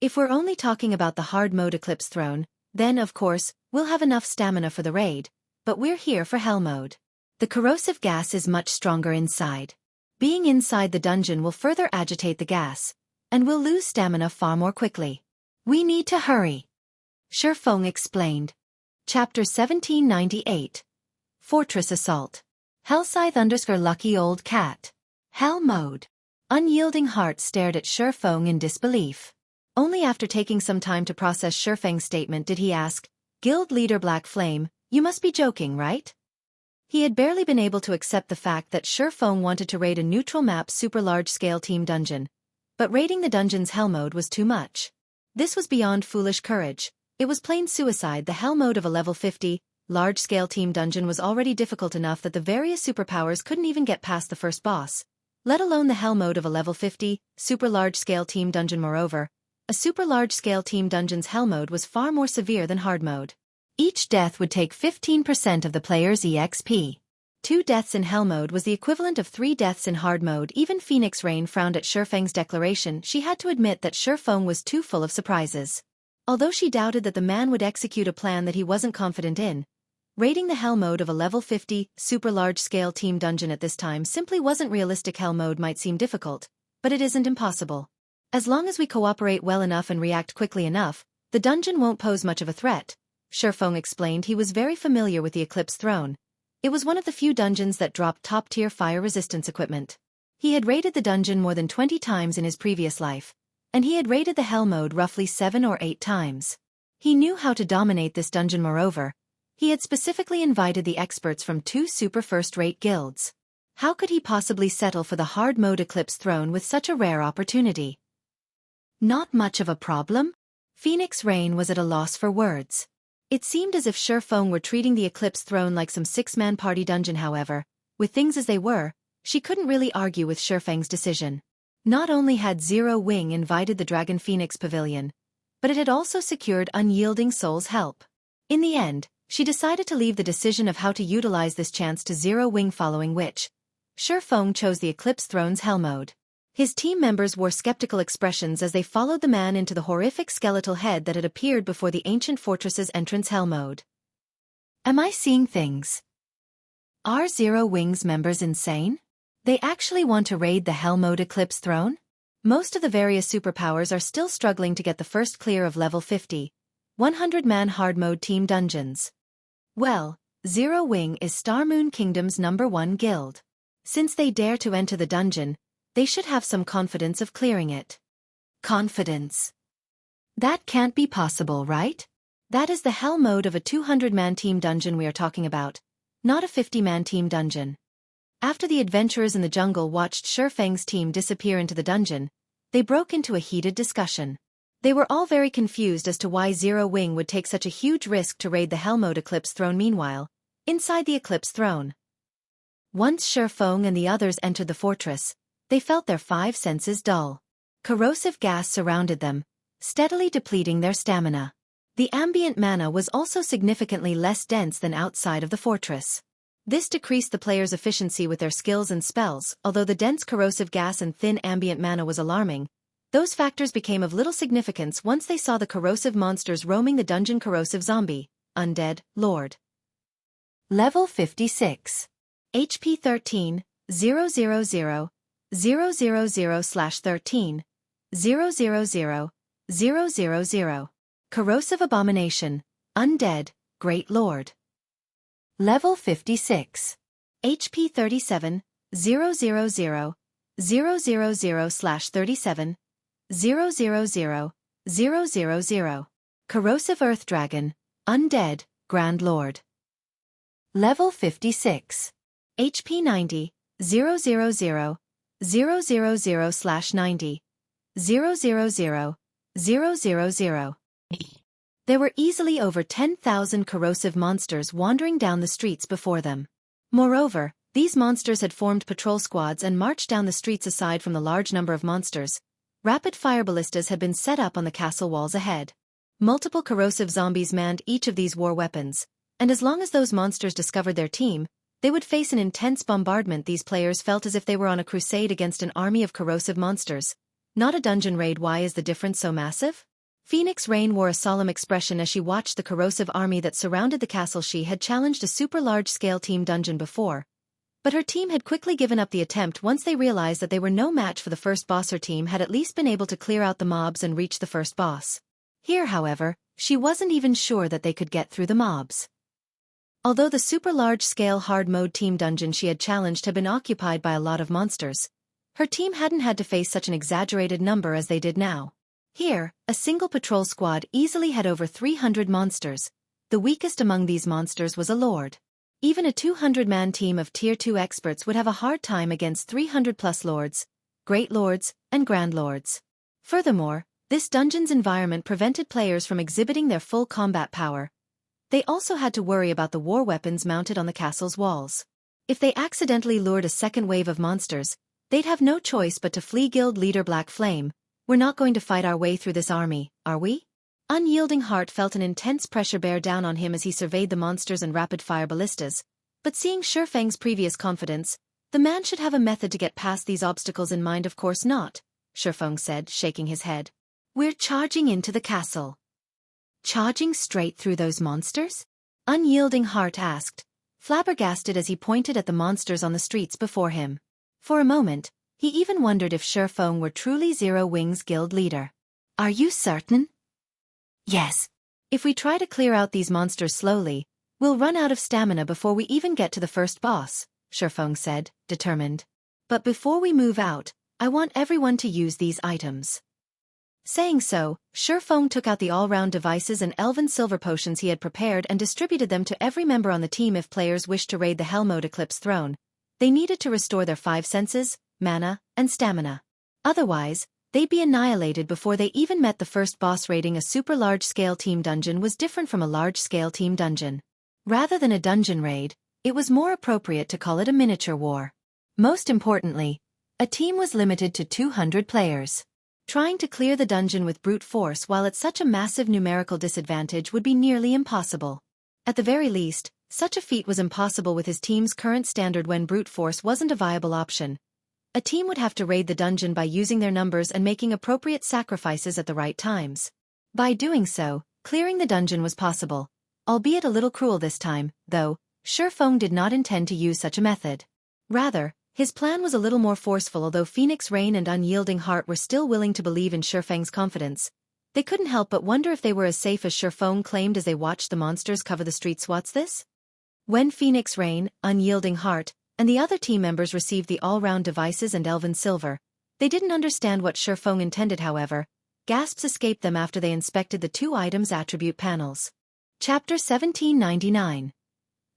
If we're only talking about the hard mode Eclipse Throne, then of course, we'll have enough stamina for the raid, but we're here for hell mode. The corrosive gas is much stronger inside. Being inside the dungeon will further agitate the gas, and we'll lose stamina far more quickly. We need to hurry. Shifeng explained. Chapter 1798. Fortress Assault. Hellscythe_lucky old cat. Hell mode. Unyielding Heart stared at Shifeng in disbelief. Only after taking some time to process Shifeng's statement did he ask, Guild Leader Black Flame, you must be joking, right? He had barely been able to accept the fact that Shifeng wanted to raid a neutral map super large-scale team dungeon. But raiding the dungeon's hell mode was too much. This was beyond foolish courage. It was plain suicide. The hell mode of a level 50, large-scale team dungeon was already difficult enough that the various superpowers couldn't even get past the first boss, let alone the hell mode of a level 50, super large-scale team dungeon. Moreover, a super large-scale team dungeon's hell mode was far more severe than hard mode. Each death would take 15% of the player's EXP. 2 deaths in hell mode was the equivalent of 3 deaths in hard mode. Even Phoenix Rain frowned at Shifeng's declaration. She had to admit that Shifeng was too full of surprises. Although she doubted that the man would execute a plan that he wasn't confident in, raiding the hell mode of a level 50, super large-scale team dungeon at this time simply wasn't realistic. Hell mode might seem difficult, but it isn't impossible. As long as we cooperate well enough and react quickly enough, the dungeon won't pose much of a threat. Shifeng explained. He was very familiar with the Eclipse Throne. It was one of the few dungeons that dropped top-tier fire resistance equipment. He had raided the dungeon more than 20 times in his previous life, and he had raided the hell mode roughly 7 or 8 times. He knew how to dominate this dungeon. Moreover, he had specifically invited the experts from 2 super first-rate guilds. How could he possibly settle for the hard mode Eclipse Throne with such a rare opportunity? Not much of a problem? Phoenix Rain was at a loss for words. It seemed as if Shifeng were treating the Eclipse Throne like some 6-man party dungeon. However, with things as they were, she couldn't really argue with Shifeng's decision. Not only had Zero Wing invited the Dragon Phoenix Pavilion, but it had also secured Unyielding Soul's help. In the end, she decided to leave the decision of how to utilize this chance to Zero Wing, following which, Shifeng chose the Eclipse Throne's hell mode. His team members wore skeptical expressions as they followed the man into the horrific skeletal head that had appeared before the ancient fortress's entrance. Hell mode. Am I seeing things? Are Zero Wing's members insane? They actually want to raid the hell mode Eclipse Throne? Most of the various superpowers are still struggling to get the first clear of level 50, 100-man hard mode team dungeons. Well, Zero Wing is Star Moon Kingdom's #1 guild. Since they dare to enter the dungeon, they should have some confidence of clearing it. Confidence. That can't be possible, right? That is the hell mode of a 200-man team dungeon we are talking about, not a 50-man team dungeon. After the adventurers in the jungle watched Shifeng's team disappear into the dungeon, they broke into a heated discussion. They were all very confused as to why Zero Wing would take such a huge risk to raid the hell mode Eclipse Throne. Meanwhile, inside the Eclipse Throne, once Shifeng and the others entered the fortress, they felt their 5 senses dull. Corrosive gas surrounded them, steadily depleting their stamina. The ambient mana was also significantly less dense than outside of the fortress. This decreased the player's efficiency with their skills and spells. Although the dense corrosive gas and thin ambient mana was alarming, those factors became of little significance once they saw the corrosive monsters roaming the dungeon. Corrosive Zombie, Undead, Lord. Level 56. HP 13, 000, 000/13, 000, 000. Corrosive Abomination, Undead, Great Lord. Level 56. HP 37, 000, 000/37, 000, 000. Corrosive Earth Dragon, Undead, Grand Lord. Level 56. HP 90, 000, 000/90, 000, 000. There were easily over 10,000 corrosive monsters wandering down the streets before them. Moreover, these monsters had formed patrol squads and marched down the streets. Aside from the large number of monsters, rapid-fire ballistas had been set up on the castle walls ahead. Multiple corrosive zombies manned each of these war weapons, and as long as those monsters discovered their team, they would face an intense bombardment. These players felt as if they were on a crusade against an army of corrosive monsters, not a dungeon raid. Why is the difference so massive? Phoenix Rain wore a solemn expression as she watched the corrosive army that surrounded the castle. She had challenged a super large-scale team dungeon before, but her team had quickly given up the attempt once they realized that they were no match for the first boss. Her team had at least been able to clear out the mobs and reach the first boss. Here, however, she wasn't even sure that they could get through the mobs. Although the super large-scale hard mode team dungeon she had challenged had been occupied by a lot of monsters, her team hadn't had to face such an exaggerated number as they did now. Here, a single patrol squad easily had over 300 monsters. The weakest among these monsters was a lord. Even a 200-man team of Tier 2 experts would have a hard time against 300-plus lords, great lords, and grand lords. Furthermore, this dungeon's environment prevented players from exhibiting their full combat power. They also had to worry about the war weapons mounted on the castle's walls. If they accidentally lured a second wave of monsters, they'd have no choice but to flee. Guild leader Black Flame, we're not going to fight our way through this army, are we? Unyielding Heart felt an intense pressure bear down on him as he surveyed the monsters and rapid-fire ballistas, but seeing Shifeng's previous confidence, the man should have a method to get past these obstacles in mind. Of course not, Shifeng said, shaking his head. We're charging into the castle. Charging straight through those monsters? Unyielding Heart asked, flabbergasted as he pointed at the monsters on the streets before him. For a moment, he even wondered if Shifeng were truly Zero Wing's guild leader. Are you certain? Yes. If we try to clear out these monsters slowly, we'll run out of stamina before we even get to the first boss, Shifeng said, determined. But before we move out, I want everyone to use these items. Saying so, Shifeng took out the all-round devices and elven silver potions he had prepared and distributed them to every member on the team. If players wished to raid the Hell Mode Eclipse throne, they needed to restore their 5 senses, mana, and stamina. Otherwise, they'd be annihilated before they even met the first boss. Raiding a super large-scale team dungeon was different from a large-scale team dungeon. Rather than a dungeon raid, it was more appropriate to call it a miniature war. Most importantly, a team was limited to 200 players. Trying to clear the dungeon with brute force while at such a massive numerical disadvantage would be nearly impossible. At the very least, such a feat was impossible with his team's current standard. When brute force wasn't a viable option, a team would have to raid the dungeon by using their numbers and making appropriate sacrifices at the right times. By doing so, clearing the dungeon was possible, albeit a little cruel this time, though. Shifeng did not intend to use such a method. Rather, his plan was a little more forceful. Although Phoenix Rain and Unyielding Heart were still willing to believe in Shifeng's confidence, they couldn't help but wonder if they were as safe as Shifeng claimed as they watched the monsters cover the streets. What's this? When Phoenix Rain, Unyielding Heart, and the other team members received the all-round devices and elven silver, they didn't understand what Shifeng intended. However, gasps escaped them after they inspected the 2 items' attribute panels. Chapter 1799.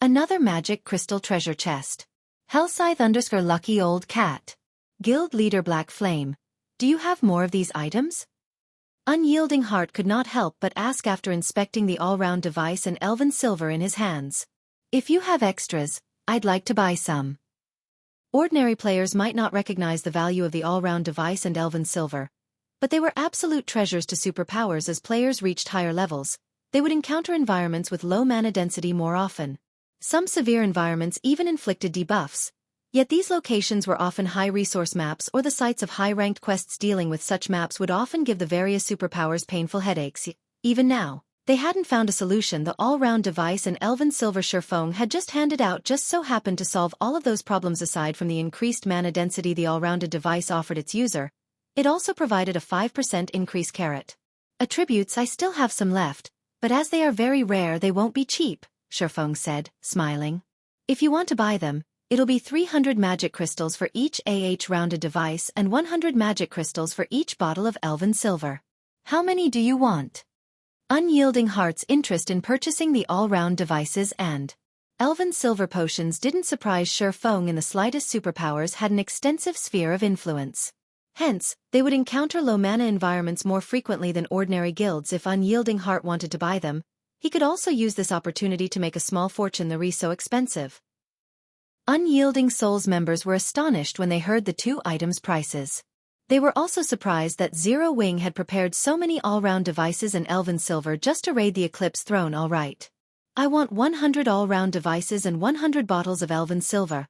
Another magic crystal treasure chest. Hellscythe_lucky old cat. Guild leader Black Flame, do you have more of these items? Unyielding Heart could not help but ask after inspecting the all-round device and elven silver in his hands. If you have extras, I'd like to buy some. Ordinary players might not recognize the value of the all-round device and elven silver, but they were absolute treasures to superpowers. As players reached higher levels, they would encounter environments with low mana density more often. Some severe environments even inflicted debuffs, yet these locations were often high-resource maps or the sites of high-ranked quests. Dealing with such maps would often give the various superpowers painful headaches. Even now, they hadn't found a solution. The all-round device and elven silver Shifeng had just handed out just so happened to solve all of those problems. Aside from the increased mana density the all-rounded device offered its user, it also provided a 5% increase. Attributes. I still have some left, but as they are very rare they won't be cheap, Shifeng said, smiling. If you want to buy them, it'll be 300 magic crystals for each rounded device and 100 magic crystals for each bottle of elven silver. How many do you want? Unyielding Heart's interest in purchasing the all-round devices and elven silver potions didn't surprise Shifeng in the slightest. Superpowers had an extensive sphere of influence. Hence, they would encounter low-mana environments more frequently than ordinary guilds. If Unyielding Heart wanted to buy them, he could also use this opportunity to make a small fortune. They're so expensive. Unyielding Souls members were astonished when they heard the 2 items' prices. They were also surprised that Zero Wing had prepared so many all-round devices and elven silver just to raid the Eclipse throne. All right. I want 100 all-round devices and 100 bottles of elven silver,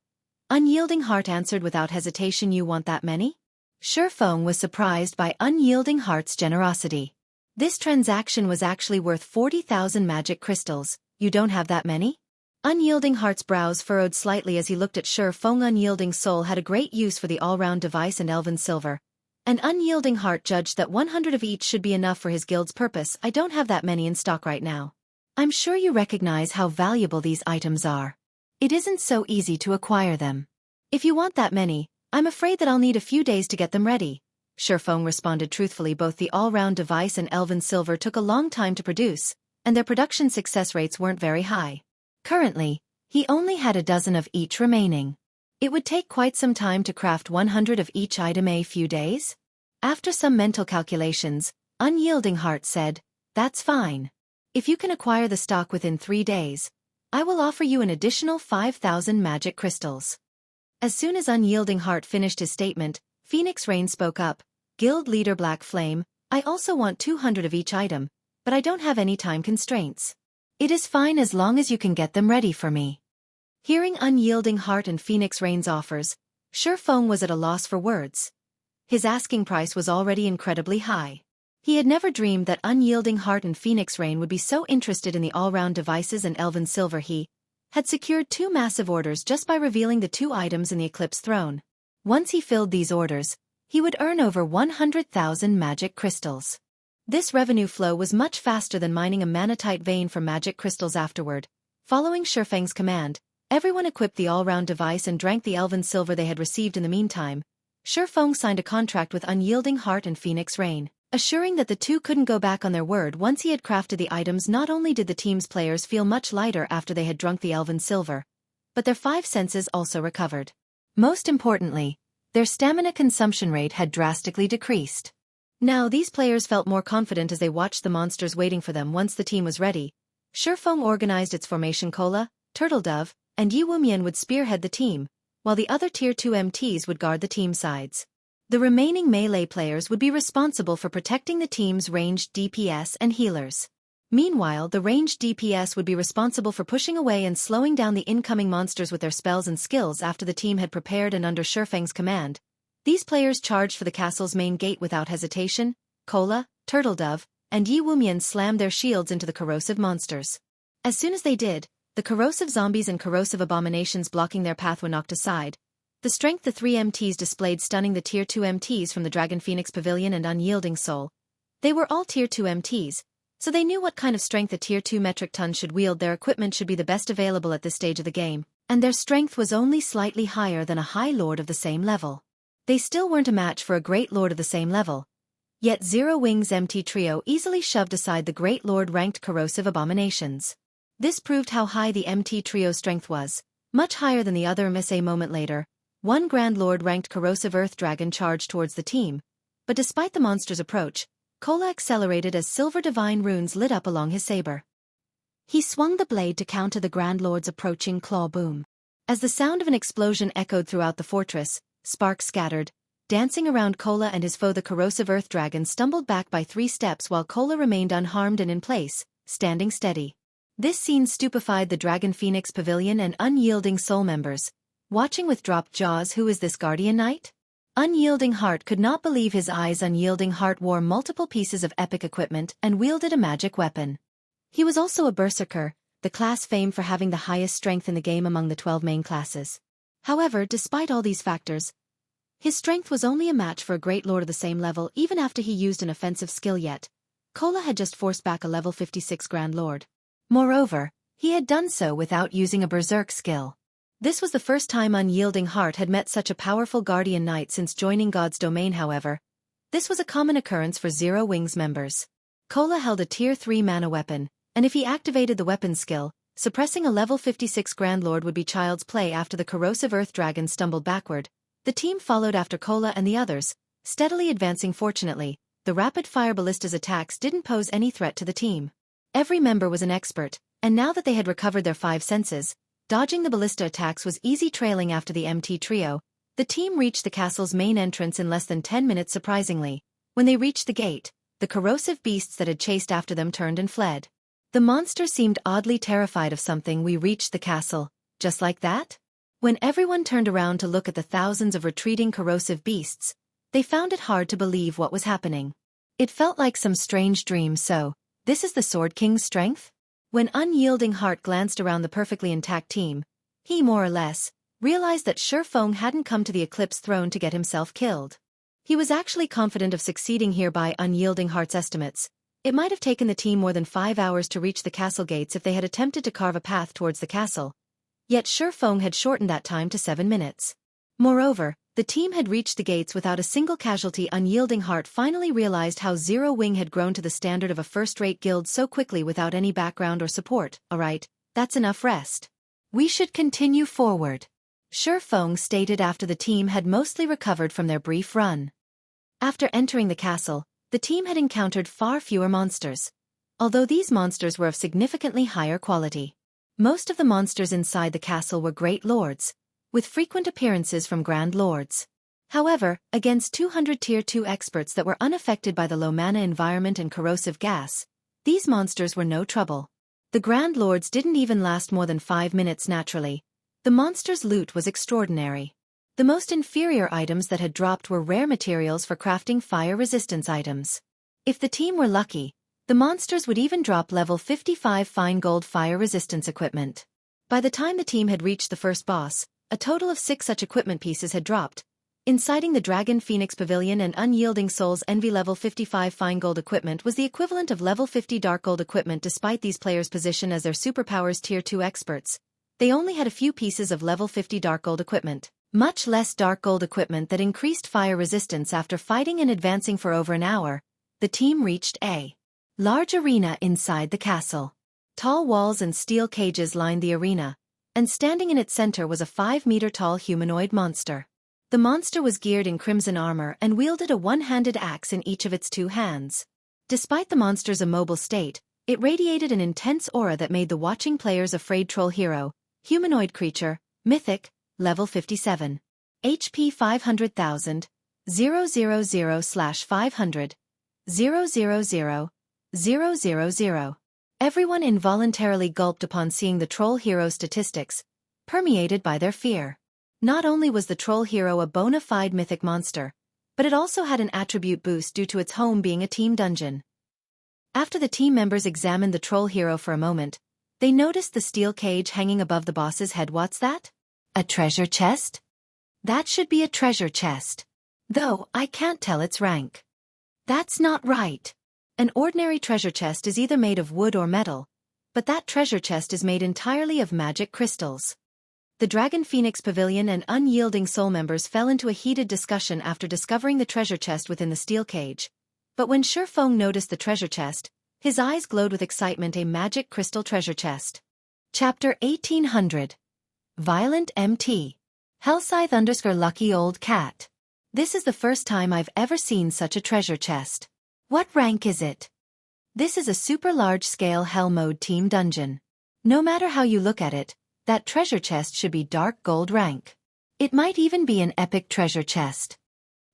Unyielding Heart answered without hesitation. You want that many? Shifeng was surprised by Unyielding Heart's generosity. This transaction was actually worth 40,000 magic crystals. You don't have that many? Unyielding Heart's brows furrowed slightly as he looked at Sure Feng. Unyielding Soul had a great use for the all-round device and elven silver, and Unyielding Heart judged that 100 of each should be enough for his guild's purpose. I don't have that many in stock right now. I'm sure you recognize how valuable these items are. It isn't so easy to acquire them. If you want that many, I'm afraid that I'll need a few days to get them ready. Sure Feng responded truthfully. Both the all-round device and elven silver took a long time to produce, and their production success rates weren't very high. Currently, he only had a dozen of each remaining. It would take quite some time to craft 100 of each item. A few days? After some mental calculations, Unyielding Heart said, "That's fine. If you can acquire the stock within 3 days, I will offer you an additional 5,000 magic crystals." As soon as Unyielding Heart finished his statement, Phoenix Rain spoke up. Guild leader Black Flame, I also want 200 of each item, but I don't have any time constraints. It is fine as long as you can get them ready for me. Hearing Unyielding Heart and Phoenix Rain's offers, Sure Feng was at a loss for words. His asking price was already incredibly high. He had never dreamed that Unyielding Heart and Phoenix Rain would be so interested in the all-round devices and elven silver. He had secured 2 massive orders just by revealing the 2 items in the Eclipse throne. Once he filled these orders, he would earn over 100,000 magic crystals. This revenue flow was much faster than mining a manatite vein for magic crystals afterward. Following Sure Feng's command, everyone equipped the all-round device and drank the elven silver they had received in the meantime. Sure Feng signed a contract with Unyielding Heart and Phoenix Rain, assuring that the two couldn't go back on their word once he had crafted the items. Not only did the team's players feel much lighter after they had drunk the elven silver, but their 5 senses also recovered. Most importantly, their stamina consumption rate had drastically decreased. Now these players felt more confident as they watched the monsters waiting for them. Once the team was ready, Sure Feng organized its formation. Cola, Turtle Dove, and Yi Wumian would spearhead the team, while the other Tier 2 MTs would guard the team sides. The remaining melee players would be responsible for protecting the team's ranged DPS and healers. Meanwhile, the ranged DPS would be responsible for pushing away and slowing down the incoming monsters with their spells and skills. After the team had prepared and under Sure Feng's command, these players charged for the castle's main gate without hesitation. Cola, Turtle Dove, and Yi Wumian slammed their shields into the corrosive monsters. As soon as they did, the corrosive zombies and corrosive abominations blocking their path were knocked aside. The strength the 3 MTs displayed stunning the Tier 2 MTs from the Dragon Phoenix Pavilion and Unyielding Soul. They were all Tier 2 MTs, so they knew what kind of strength a Tier 2 metric ton should wield. Their equipment should be the best available at this stage of the game, and their strength was only slightly higher than a High Lord of the same level. They still weren't a match for a Great Lord of the same level. Yet Zero Wing's MT trio easily shoved aside the Great Lord-ranked corrosive abominations. This proved how high the MT trio's strength was, much higher than the other MSA. A moment later, one Grand Lord-ranked corrosive Earth Dragon charged towards the team, but despite the monster's approach, Cola accelerated as silver divine runes lit up along his saber. He swung the blade to counter the Grand Lord's approaching claw boom. As the sound of an explosion echoed throughout the fortress, sparks scattered. Dancing around Cola and his foe, the corrosive Earth Dragon stumbled back by 3 steps while Cola remained unharmed and in place, standing steady. This scene stupefied the Dragon Phoenix Pavilion and Unyielding Soul members, watching with dropped jaws. Who is this Guardian Knight? Unyielding Heart could not believe his eyes. Unyielding Heart wore multiple pieces of epic equipment and wielded a magic weapon. He was also a Berserker, the class famed for having the highest strength in the game among the 12 main classes. However, despite all these factors, his strength was only a match for a Great Lord of the same level. Even after he used an offensive skill, yet Cola had just forced back a level 56 Grand Lord. Moreover, he had done so without using a Berserk skill. This was the first time Unyielding Heart had met such a powerful Guardian Knight since joining God's Domain. However, this was a common occurrence for Zero Wings members. Cola held a Tier 3 mana weapon, and if he activated the weapon skill, suppressing a level 56 Grand Lord would be child's play. After the corrosive Earth Dragon stumbled backward, the team followed after Cola and the others, steadily advancing. Fortunately, the rapid-fire ballista's attacks didn't pose any threat to the team. Every member was an expert, and now that they had recovered their 5 senses, dodging the ballista attacks was easy. Trailing after the MT trio, the team reached the castle's main entrance in less than 10 minutes. Surprisingly, when they reached the gate, the corrosive beasts that had chased after them turned and fled. The monster seemed oddly terrified of something. We reached the castle, just like that? When everyone turned around to look at the thousands of retreating corrosive beasts, they found it hard to believe what was happening. It felt like some strange dream. So, this is the Sword King's strength? When Unyielding Heart glanced around the perfectly intact team, he more or less realized that Shifeng hadn't come to the Eclipse throne to get himself killed. He was actually confident of succeeding here by Unyielding Heart's estimates. It might have taken the team more than 5 hours to reach the castle gates if they had attempted to carve a path towards the castle. Yet Shifeng had shortened that time to 7 minutes. Moreover, the team had reached the gates without a single casualty. Unyielding Heart finally realized how Zero Wing had grown to the standard of a first-rate guild so quickly without any background or support. Alright, that's enough rest. We should continue forward, Shifeng stated after the team had mostly recovered from their brief run. After entering the castle, the team had encountered far fewer monsters, although these monsters were of significantly higher quality. Most of the monsters inside the castle were great lords, with frequent appearances from grand lords. However, against 200 Tier 2 experts that were unaffected by the low mana environment and corrosive gas, these monsters were no trouble. The grand lords didn't even last more than 5 minutes naturally. The monsters' loot was extraordinary. The most inferior items that had dropped were rare materials for crafting fire resistance items. If the team were lucky, the monsters would even drop level 55 fine gold fire resistance equipment. By the time the team had reached the first boss, a total of 6 such equipment pieces had dropped, inciting the Dragon Phoenix Pavilion and Unyielding Soul's Envy. Level 55 fine gold equipment was the equivalent of level 50 dark gold equipment. Despite these players' position as their superpowers Tier 2 experts, they only had a few pieces of level 50 dark gold equipment, much less dark gold equipment that increased fire resistance. After fighting and advancing for over an hour, the team reached a large arena inside the castle. Tall walls and steel cages lined the arena, and standing in its center was a 5-meter-tall humanoid monster. The monster was geared in crimson armor and wielded a one-handed axe in each of its 2 hands. Despite the monster's immobile state, it radiated an intense aura that made the watching players afraid. Troll hero, humanoid creature, mythic, level 57. HP 500,000, 000/500, 000. Everyone involuntarily gulped upon seeing the troll hero statistics, permeated by their fear. Not only was the troll hero a bona fide mythic monster, but it also had an attribute boost due to its home being a team dungeon. After the team members examined the troll hero for a moment, they noticed the steel cage hanging above the boss's head. What's that? A treasure chest? That should be a treasure chest. Though, I can't tell its rank. That's not right. An ordinary treasure chest is either made of wood or metal, but that treasure chest is made entirely of magic crystals. The Dragon Phoenix Pavilion and Unyielding Soul members fell into a heated discussion after discovering the treasure chest within the steel cage. But when Shifeng noticed the treasure chest, his eyes glowed with excitement. A magic crystal treasure chest. Chapter 1800. Violent MT. Hellscythe_lucky old cat. This is the first time I've ever seen such a treasure chest. What rank is it? This is a super large-scale hell mode team dungeon. No matter how you look at it, that treasure chest should be dark gold rank. It might even be an epic treasure chest.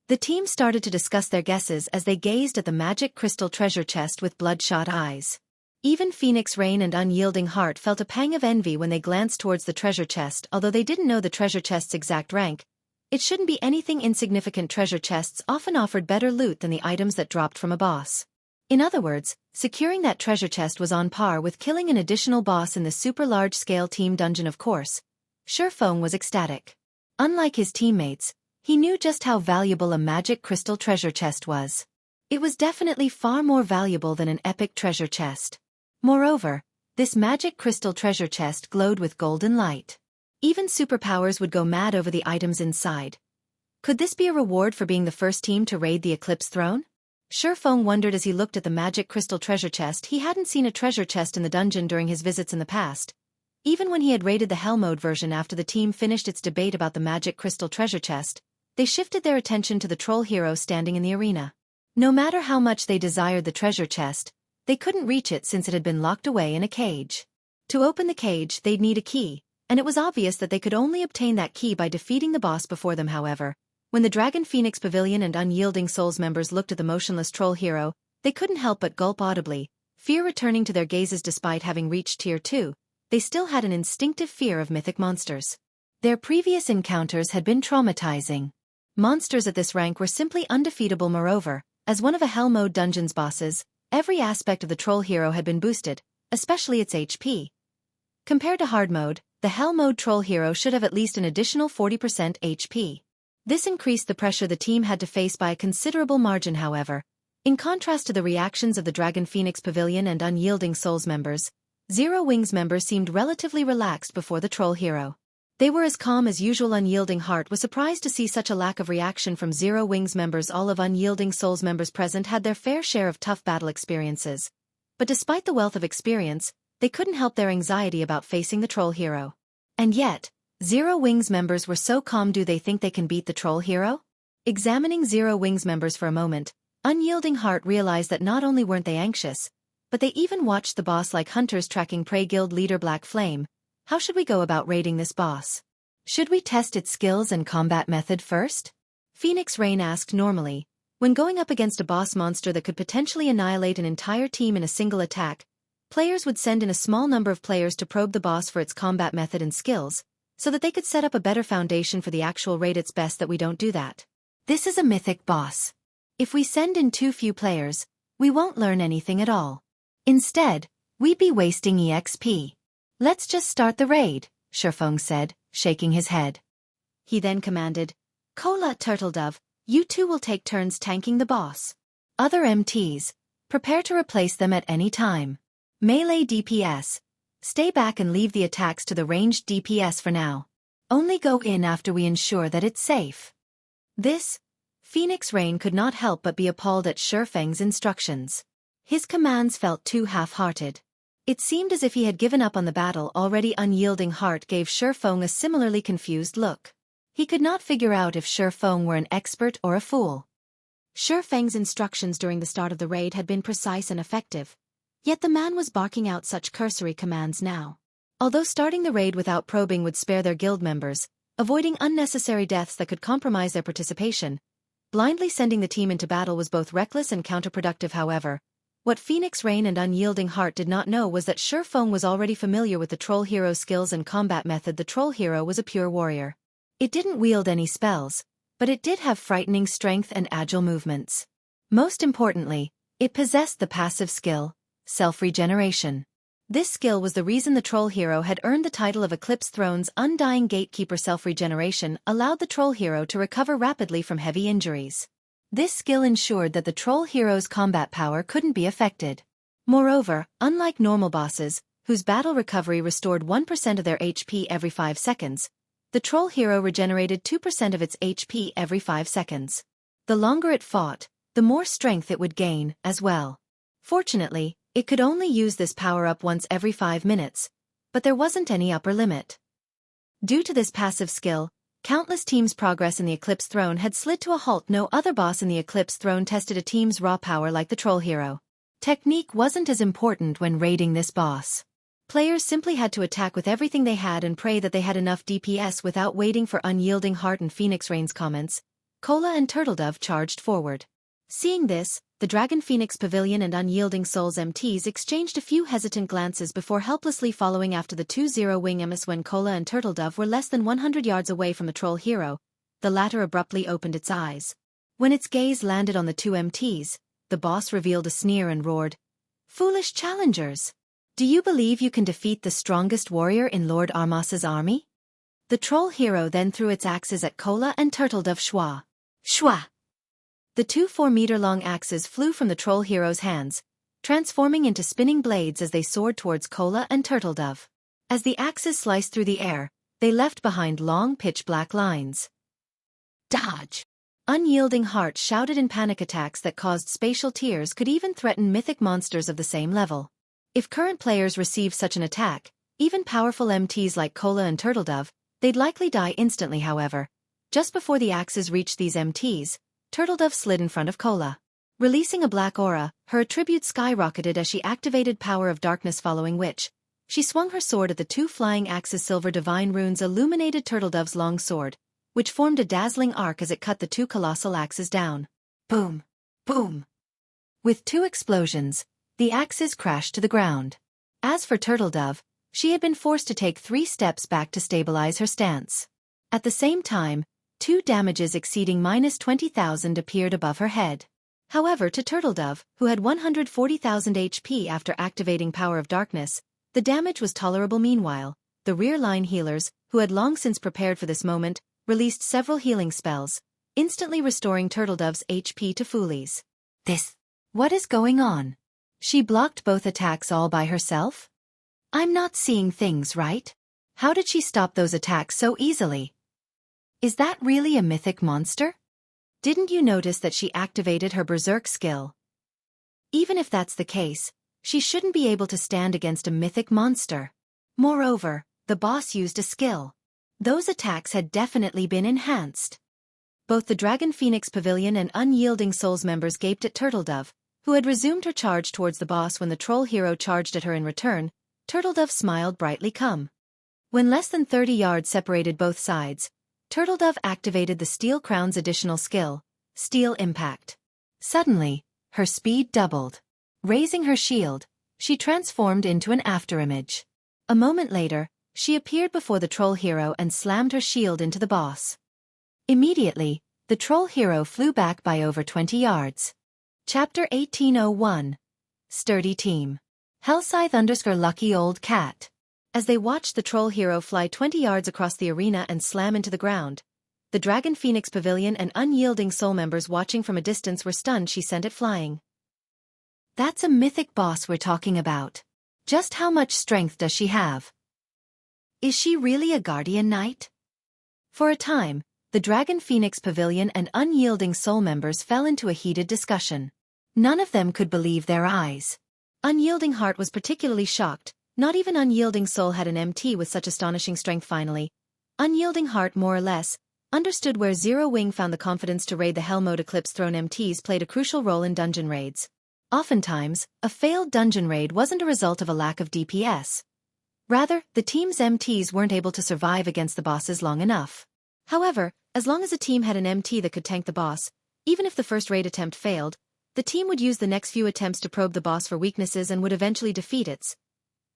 The team started to discuss their guesses as they gazed at the magic crystal treasure chest with bloodshot eyes. Even Phoenix Rain and Unyielding Heart felt a pang of envy when they glanced towards the treasure chest. Although they didn't know the treasure chest's exact rank, it shouldn't be anything insignificant. Treasure chests often offered better loot than the items that dropped from a boss. In other words, securing that treasure chest was on par with killing an additional boss in the super large-scale team dungeon. Of course, Shifeng was ecstatic. Unlike his teammates, he knew just how valuable a magic crystal treasure chest was. It was definitely far more valuable than an epic treasure chest. Moreover, this magic crystal treasure chest glowed with golden light. Even superpowers would go mad over the items inside. Could this be a reward for being the first team to raid the Eclipse throne? Shifeng wondered as he looked at the magic crystal treasure chest. He hadn't seen a treasure chest in the dungeon during his visits in the past. Even when he had raided the Hell mode version. After the team finished its debate about the magic crystal treasure chest, they shifted their attention to the troll hero standing in the arena. No matter how much they desired the treasure chest, they couldn't reach it since it had been locked away in a cage. To open the cage, they'd need a key, and it was obvious that they could only obtain that key by defeating the boss before them. However, when the Dragon Phoenix Pavilion and Unyielding Souls members looked at the motionless troll hero, they couldn't help but gulp audibly, fear returning to their gazes. Despite having reached Tier 2, they still had an instinctive fear of mythic monsters. Their previous encounters had been traumatizing. Monsters at this rank were simply undefeatable. Moreover, As one of a Hell Mode Dungeon's bosses, every aspect of the Troll Hero had been boosted, especially its HP. Compared to Hard Mode, the Hell Mode Troll Hero should have at least an additional 40% HP. This increased the pressure the team had to face by a considerable margin, however. In contrast to the reactions of the Dragon Phoenix Pavilion and Unyielding Souls members, Zero Wings members seemed relatively relaxed before the Troll Hero. They were as calm as usual. Unyielding Heart was surprised to see such a lack of reaction from Zero Wings members. All of Unyielding Souls members present had their fair share of tough battle experiences. But despite the wealth of experience, they couldn't help their anxiety about facing the Troll Hero. And yet, Zero Wings members were so calm. Do they think they can beat the Troll Hero? Examining Zero Wings members for a moment, Unyielding Heart realized that not only weren't they anxious, but they even watched the boss like hunters tracking prey. Guild leader Black Flame, how should we go about raiding this boss? Should we test its skills and combat method first? Phoenix Rain asked normally. When going up against a boss monster that could potentially annihilate an entire team in a single attack, players would send in a small number of players to probe the boss for its combat method and skills, so that they could set up a better foundation for the actual raid. It's best that we don't do that. This is a mythic boss. If we send in too few players, we won't learn anything at all. Instead, we'd be wasting EXP. Let's just start the raid, Shurfeng said, shaking his head. He then commanded, Cola, Turtledove, you two will take turns tanking the boss. Other MTs, prepare to replace them at any time. Melee DPS, stay back and leave the attacks to the ranged DPS for now. Only go in after we ensure that it's safe. This, Phoenix Rain could not help but be appalled at Shurfeng's instructions. His commands felt too half-hearted. It seemed as if he had given up on the battle already. Unyielding Heart gave Shurfeng a similarly confused look. He could not figure out if Shurfeng were an expert or a fool. Shurfeng's instructions during the start of the raid had been precise and effective, yet the man was barking out such cursory commands now. Although starting the raid without probing would spare their guild members, avoiding unnecessary deaths that could compromise their participation, blindly sending the team into battle was both reckless and counterproductive. However, what Phoenix Rain and Unyielding Heart did not know was that Shurfeng was already familiar with the Troll Hero's skills and combat method. The Troll Hero was a pure warrior. It didn't wield any spells, but it did have frightening strength and agile movements. Most importantly, it possessed the passive skill, self-regeneration. This skill was the reason the Troll Hero had earned the title of Eclipse Throne's Undying Gatekeeper. Self-regeneration allowed the Troll Hero to recover rapidly from heavy injuries. This skill ensured that the Troll Hero's combat power couldn't be affected. Moreover, unlike normal bosses, whose battle recovery restored 1% of their HP every 5 seconds, the Troll Hero regenerated 2% of its HP every 5 seconds. The longer it fought, the more strength it would gain, as well. Fortunately, it could only use this power-up once every 5 minutes, but there wasn't any upper limit. Due to this passive skill, countless teams' progress in the Eclipse Throne had slid to a halt. No other boss in the Eclipse Throne tested a team's raw power like the Troll Hero. Technique wasn't as important when raiding this boss. Players simply had to attack with everything they had and pray that they had enough DPS. Without waiting for Unyielding Heart and Phoenix Rain's comments, Cola and Turtledove charged forward. Seeing this, the Dragon Phoenix Pavilion and Unyielding Souls MTs exchanged a few hesitant glances before helplessly following after the two Zero-Wing MS. When Cola and Turtledove were less than 100 yards away from the Troll Hero, the latter abruptly opened its eyes. When its gaze landed on the two MTs, the boss revealed a sneer and roared, "Foolish challengers! Do you believe you can defeat the strongest warrior in Lord Armas's army?" The Troll Hero then threw its axes at Cola and Turtledove. Shwa! Shwa! The two 4-meter-long axes flew from the Troll Hero's hands, transforming into spinning blades as they soared towards Cola and Turtledove. As the axes sliced through the air, they left behind long pitch-black lines. Dodge! Unyielding Heart shouted in panic. Attacks that caused spatial tears could even threaten mythic monsters of the same level. If current players received such an attack, even powerful MTs like Cola and Turtledove, they'd likely die instantly. However, just before the axes reached these MTs, Turtledove slid in front of Cola. Releasing a black aura, her attribute skyrocketed as she activated Power of Darkness, following which, she swung her sword at the two flying axes. Silver divine runes illuminated Turtledove's long sword, which formed a dazzling arc as it cut the two colossal axes down. Boom! Boom! With two explosions, the axes crashed to the ground. As for Turtledove, she had been forced to take 3 steps back to stabilize her stance. At the same time, 2 damages exceeding -20,000 appeared above her head. However, to Turtledove, who had 140,000 HP after activating Power of Darkness, the damage was tolerable. Meanwhile, the rear-line healers, who had long since prepared for this moment, released several healing spells, instantly restoring Turtledove's HP to fullies. What is going on? She blocked both attacks all by herself? I'm not seeing things right. How did she stop those attacks so easily? Is that really a mythic monster? Didn't you notice that she activated her Berserk skill? Even if that's the case, she shouldn't be able to stand against a mythic monster. Moreover, the boss used a skill. Those attacks had definitely been enhanced. Both the Dragon Phoenix Pavilion and Unyielding Souls members gaped at Turtledove, who had resumed her charge towards the boss when the troll hero charged at her in return. Turtledove smiled brightly. When less than 30 yards separated both sides, Turtledove activated the Steel Crown's additional skill, Steel Impact. Suddenly, her speed doubled. Raising her shield, she transformed into an afterimage. A moment later, she appeared before the troll hero and slammed her shield into the boss. Immediately, the troll hero flew back by over 20 yards. Chapter 1801. Sturdy Team. Hellscythe_lucky old cat. As they watched the troll hero fly 20 yards across the arena and slam into the ground, the Dragon Phoenix Pavilion and Unyielding Soul members watching from a distance were stunned. She sent it flying. That's a mythic boss we're talking about. Just how much strength does she have? Is she really a guardian knight? For a time, the Dragon Phoenix Pavilion and Unyielding Soul members fell into a heated discussion. None of them could believe their eyes. Unyielding Heart was particularly shocked. Not even Unyielding Soul had an MT with such astonishing strength. Finally, Unyielding Heart more or less understood where Zero Wing found the confidence to raid the Hell Mode. Eclipse Throne MTs played a crucial role in dungeon raids. Oftentimes, a failed dungeon raid wasn't a result of a lack of DPS. Rather, the team's MTs weren't able to survive against the bosses long enough. However, as long as a team had an MT that could tank the boss, even if the first raid attempt failed, the team would use the next few attempts to probe the boss for weaknesses and would eventually defeat it.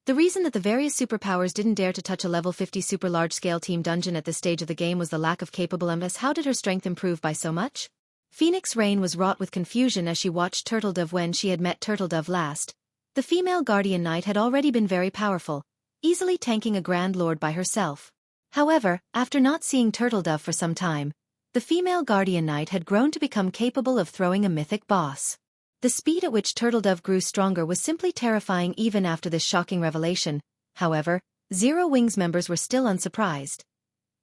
The reason that the various superpowers didn't dare to touch a level 50 super large-scale team dungeon at this stage of the game was the lack of capable MS. How did her strength improve by so much? Phoenix Rain was wrought with confusion as she watched Turtledove. When she had met Turtledove last, the female Guardian Knight had already been very powerful, easily tanking a Grand Lord by herself. However, after not seeing Turtledove for some time, the female Guardian Knight had grown to become capable of throwing a mythic boss. The speed at which Turtledove grew stronger was simply terrifying even after this shocking revelation. However, Zero Wing's members were still unsurprised.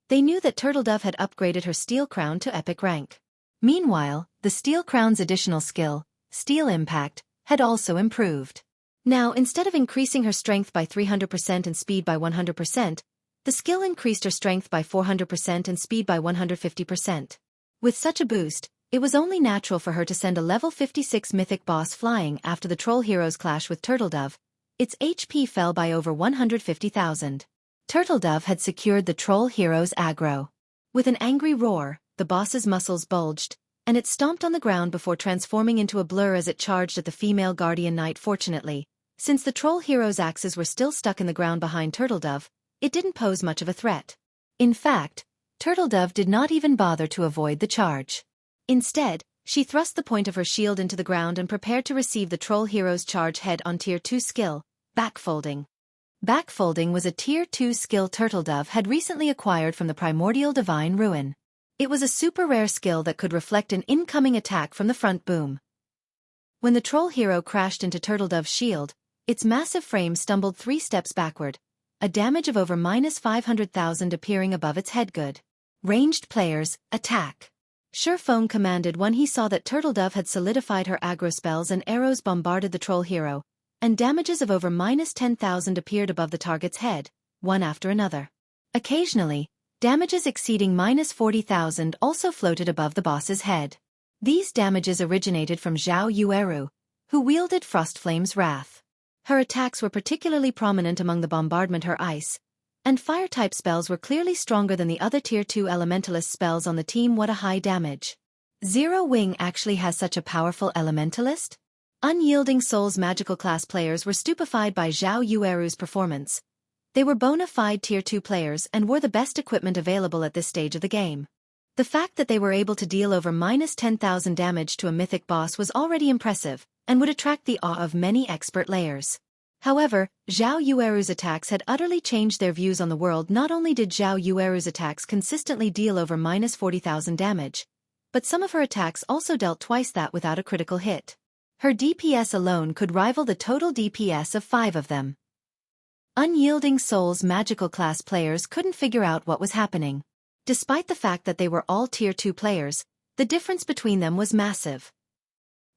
They knew that Turtledove had upgraded her Steel Crown to epic rank. Meanwhile, the Steel Crown's additional skill, Steel Impact, had also improved. Now, instead of increasing her strength by 300% and speed by 100%, the skill increased her strength by 400% and speed by 150%. With such a boost, it was only natural for her to send a level 56 mythic boss flying. After the troll hero's clash with Turtledove, its HP fell by over 150,000. Turtledove had secured the troll hero's aggro. With an angry roar, the boss's muscles bulged, and it stomped on the ground before transforming into a blur as it charged at the female Guardian Knight. Fortunately, since the troll hero's axes were still stuck in the ground behind Turtledove, it didn't pose much of a threat. In fact, Turtledove did not even bother to avoid the charge. Instead, she thrust the point of her shield into the ground and prepared to receive the troll hero's charge head-on Tier 2 skill, Backfolding. Backfolding was a Tier 2 skill Turtledove had recently acquired from the Primordial Divine Ruin. It was a super rare skill that could reflect an incoming attack from the front boom. When the troll hero crashed into Turtledove's shield, its massive frame stumbled 3 steps backward, a damage of over -500,000 appearing above its head. Good. Ranged players, attack. Surefoam commanded when he saw that Turtledove had solidified her aggro spells and arrows bombarded the troll hero, and damages of over -10,000 appeared above the target's head, one after another. Occasionally, damages exceeding -40,000 also floated above the boss's head. These damages originated from Zhao Yueru, who wielded Frostflame's Wrath. Her attacks were particularly prominent among the bombardment. Her ice and fire-type spells were clearly stronger than the other Tier 2 Elementalist spells on the team. What a high damage. Zero Wing actually has such a powerful Elementalist? Unyielding Souls magical class players were stupefied by Zhao Yueru's performance. They were bona fide Tier 2 players and wore the best equipment available at this stage of the game. The fact that they were able to deal over minus 10,000 damage to a mythic boss was already impressive, and would attract the awe of many expert layers. However, Zhao Yueru's attacks had utterly changed their views on the world. Not only did Zhao Yueru's attacks consistently deal over minus 40,000 damage, but some of her attacks also dealt twice that without a critical hit. Her DPS alone could rival the total DPS of 5 of them. Unyielding Soul's magical class players couldn't figure out what was happening. Despite the fact that they were all Tier 2 players, the difference between them was massive.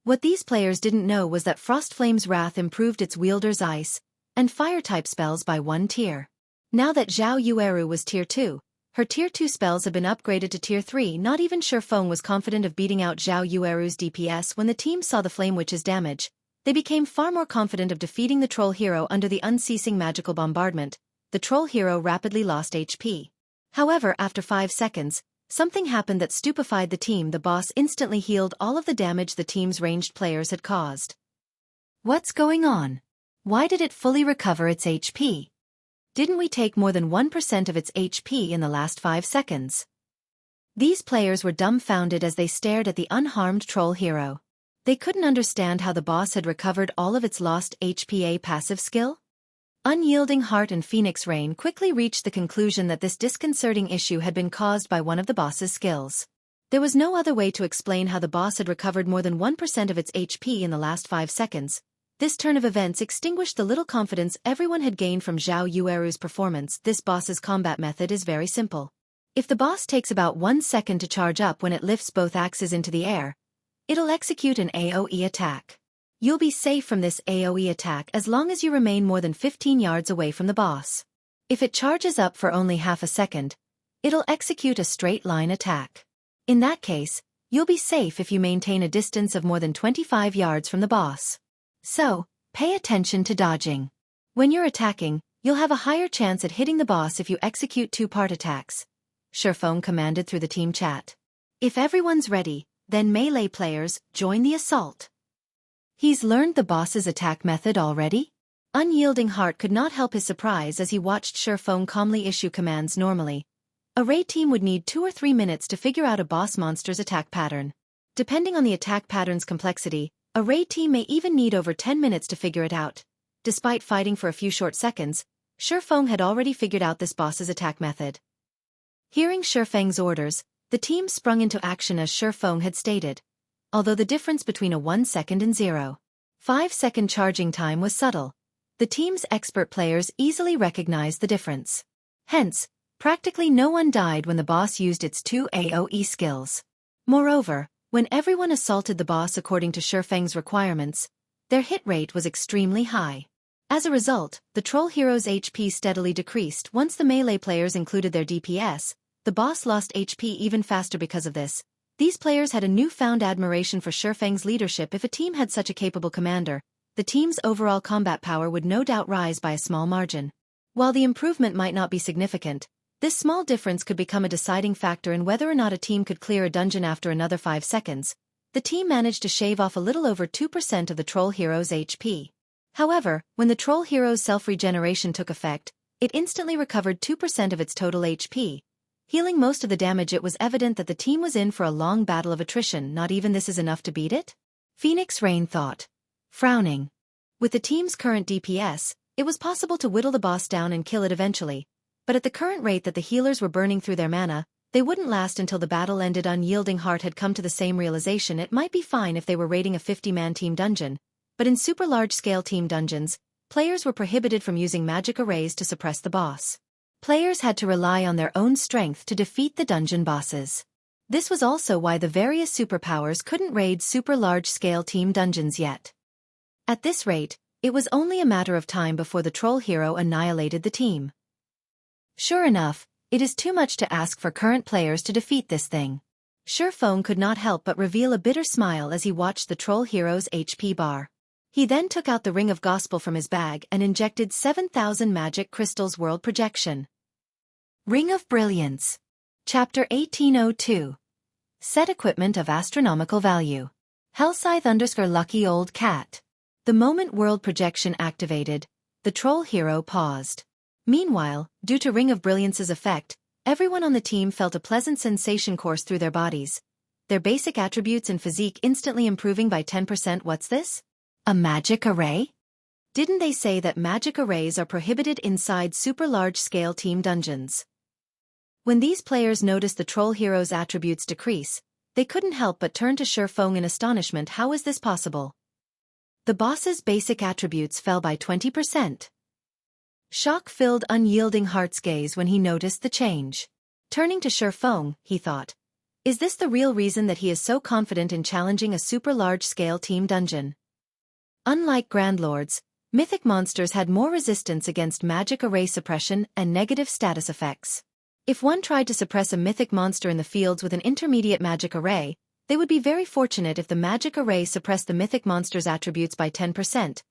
What these players didn't know was that Frostflame's Wrath improved its wielder's ice and fire-type spells by 1 tier. Now that Zhao Yueru was Tier 2, her Tier 2 spells have been upgraded to Tier 3. Not even Shifeng was confident of beating out Zhao Yueru's DPS. When the team saw the Flame Witch's damage, they became far more confident of defeating the Troll Hero under the unceasing magical bombardment. The Troll Hero rapidly lost HP. However, after 5 seconds, something happened that stupefied the team. The boss instantly healed all of the damage the team's ranged players had caused. What's going on? Why did it fully recover its HP? Didn't we take more than 1% of its HP in the last 5 seconds? These players were dumbfounded as they stared at the unharmed Troll Hero. They couldn't understand how the boss had recovered all of its lost HPA passive skill. Unyielding Heart and Phoenix Rain quickly reached the conclusion that this disconcerting issue had been caused by one of the boss's skills. There was no other way to explain how the boss had recovered more than 1% of its HP in the last 5 seconds. This turn of events extinguished the little confidence everyone had gained from Zhao Yueru's performance. This boss's combat method is very simple. If the boss takes about 1 second to charge up when it lifts both axes into the air, it'll execute an AoE attack. You'll be safe from this AoE attack as long as you remain more than 15 yards away from the boss. If it charges up for only half a second, it'll execute a straight line attack. In that case, you'll be safe if you maintain a distance of more than 25 yards from the boss. So, pay attention to dodging. When you're attacking, you'll have a higher chance at hitting the boss if you execute 2-part attacks. Shifeng commanded through the team chat. If everyone's ready, then melee players, join the assault. He's learned the boss's attack method already? Unyielding Heart could not help his surprise as he watched Shifeng calmly issue commands. Normally, a raid team would need 2 or 3 minutes to figure out a boss monster's attack pattern. Depending on the attack pattern's complexity, a raid team may even need over 10 minutes to figure it out. Despite fighting for a few short seconds, Shifeng had already figured out this boss's attack method. Hearing Shifeng's orders, the team sprung into action as Shifeng had stated. Although the difference between a 1 second and 0.5 second charging time was subtle, the team's expert players easily recognized the difference. Hence, practically no one died when the boss used its 2 AoE skills. Moreover, when everyone assaulted the boss according to Shifeng's requirements, their hit rate was extremely high. As a result, the Troll Hero's HP steadily decreased. Once the melee players included their DPS, the boss lost HP even faster because of this. These players had a newfound admiration for Shifeng's leadership. If a team had such a capable commander, the team's overall combat power would no doubt rise by a small margin. While the improvement might not be significant, this small difference could become a deciding factor in whether or not a team could clear a dungeon after another 5 seconds. The team managed to shave off a little over 2% of the Troll Hero's HP. However, when the Troll Hero's self-regeneration took effect, it instantly recovered 2% of its total HP. Healing most of the damage. It was evident that the team was in for a long battle of attrition. Not even this is enough to beat it? Phoenix Rain thought, frowning. With the team's current DPS, it was possible to whittle the boss down and kill it eventually, but at the current rate that the healers were burning through their mana, they wouldn't last until the battle ended. Unyielding Heart had come to the same realization. It might be fine if they were raiding a 50-man team dungeon, but in super large-scale team dungeons, players were prohibited from using magic arrays to suppress the boss. Players had to rely on their own strength to defeat the dungeon bosses. This was also why the various superpowers couldn't raid super large-scale team dungeons yet. At this rate, it was only a matter of time before the Troll Hero annihilated the team. Sure enough, it is too much to ask for current players to defeat this thing. Shifeng could not help but reveal a bitter smile as he watched the Troll Hero's HP bar. He then took out the Ring of Gospel from his bag and injected 7,000 magic crystals. World projection. Ring of Brilliance. Chapter 1802. Set equipment of astronomical value. Hellscythe_lucky old cat. The moment world projection activated, the Troll Hero paused. Meanwhile, due to Ring of Brilliance's effect, Everyone on the team felt a pleasant sensation course through their bodies, their basic attributes and physique instantly improving by 10%. What's this? A magic array? Didn't they say that magic arrays are prohibited inside super large-scale team dungeons? When these players noticed the troll hero's attributes decrease, they couldn't help but turn to Shifeng in astonishment. How is this possible? The boss's basic attributes fell by 20%. Shock filled unyielding Heart's gaze when he noticed the change. Turning to Shifeng, he thought, is this the real reason that he is so confident in challenging a super large-scale team dungeon? Unlike Grand Lords, mythic monsters had more resistance against magic array suppression and negative status effects. If one tried to suppress a mythic monster in the fields with an intermediate magic array, they would be very fortunate if the magic array suppressed the mythic monster's attributes by 10%,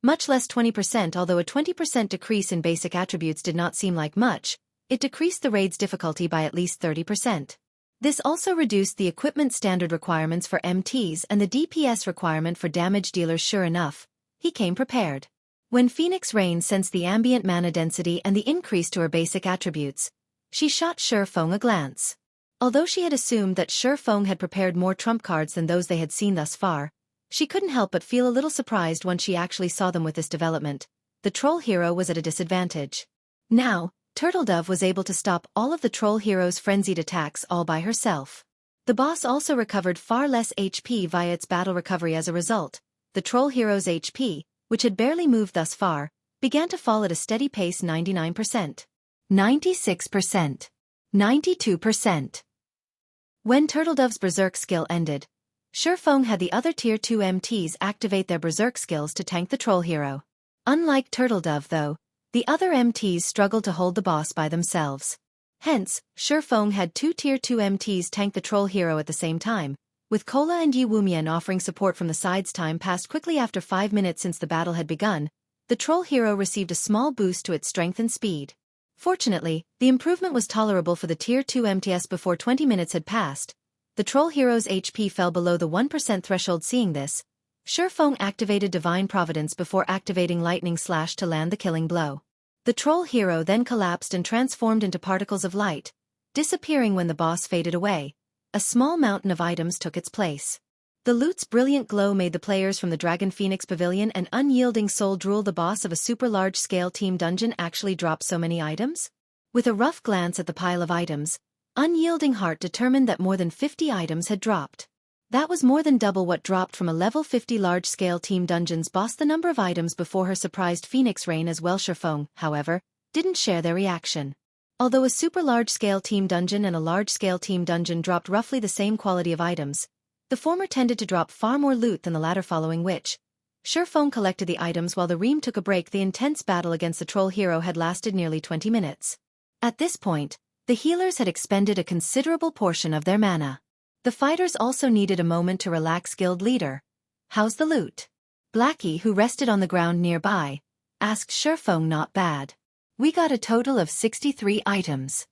much less 20%. Although a 20% decrease in basic attributes did not seem like much, it decreased the raid's difficulty by at least 30%. This also reduced the equipment standard requirements for MTs and the DPS requirement for damage dealers. Sure enough, he came prepared. When Phoenix Rain sensed the ambient mana density and the increase to her basic attributes, she shot Shifeng a glance. Although she had assumed that Shifeng had prepared more trump cards than those they had seen thus far, she couldn't help but feel a little surprised once she actually saw them. With this development, the troll hero was at a disadvantage. Now, Turtledove was able to stop all of the troll hero's frenzied attacks all by herself. The boss also recovered far less HP via its battle recovery. As a result, the troll hero's HP, which had barely moved thus far, began to fall at a steady pace. 99%. 96%. 92%. When Turtledove's Berserk skill ended, Shifeng had the other Tier 2 MTs activate their Berserk skills to tank the troll hero. Unlike Turtledove though, the other MTs struggled to hold the boss by themselves. Hence, Shifeng had two Tier 2 MTs tank the troll hero at the same time, with Cola and Yi Wumian offering support from the sides. Time passed quickly. After 5 minutes since the battle had begun, the troll hero received a small boost to its strength and speed. Fortunately, the improvement was tolerable for the Tier 2 MTs. Before 20 minutes had passed, the troll hero's HP fell below the 1% threshold. Seeing this, Shifeng activated Divine Providence before activating Lightning Slash to land the killing blow. The troll hero then collapsed and transformed into particles of light, disappearing when the boss faded away. A small mountain of items took its place. The loot's brilliant glow made the players from the Dragon Phoenix Pavilion and Unyielding Soul drool. The boss of a super large-scale team dungeon actually dropped so many items? With a rough glance at the pile of items, Unyielding Heart determined that more than 50 items had dropped. That was more than double what dropped from a level 50 large-scale team dungeon's boss. The number of items before her surprised Phoenix Rain as well. Shifeng, however, didn't share their reaction. Although a super large-scale team dungeon and a large-scale team dungeon dropped roughly the same quality of items, the former tended to drop far more loot than the latter, following which, Shifeng collected the items while the Ream took a break. The intense battle against the troll hero had lasted nearly 20 minutes. At this point, the healers had expended a considerable portion of their mana. The fighters also needed a moment to relax. Guild leader, how's the loot? Blackie, who rested on the ground nearby, asked Shifeng. Not bad. We got a total of 63 items.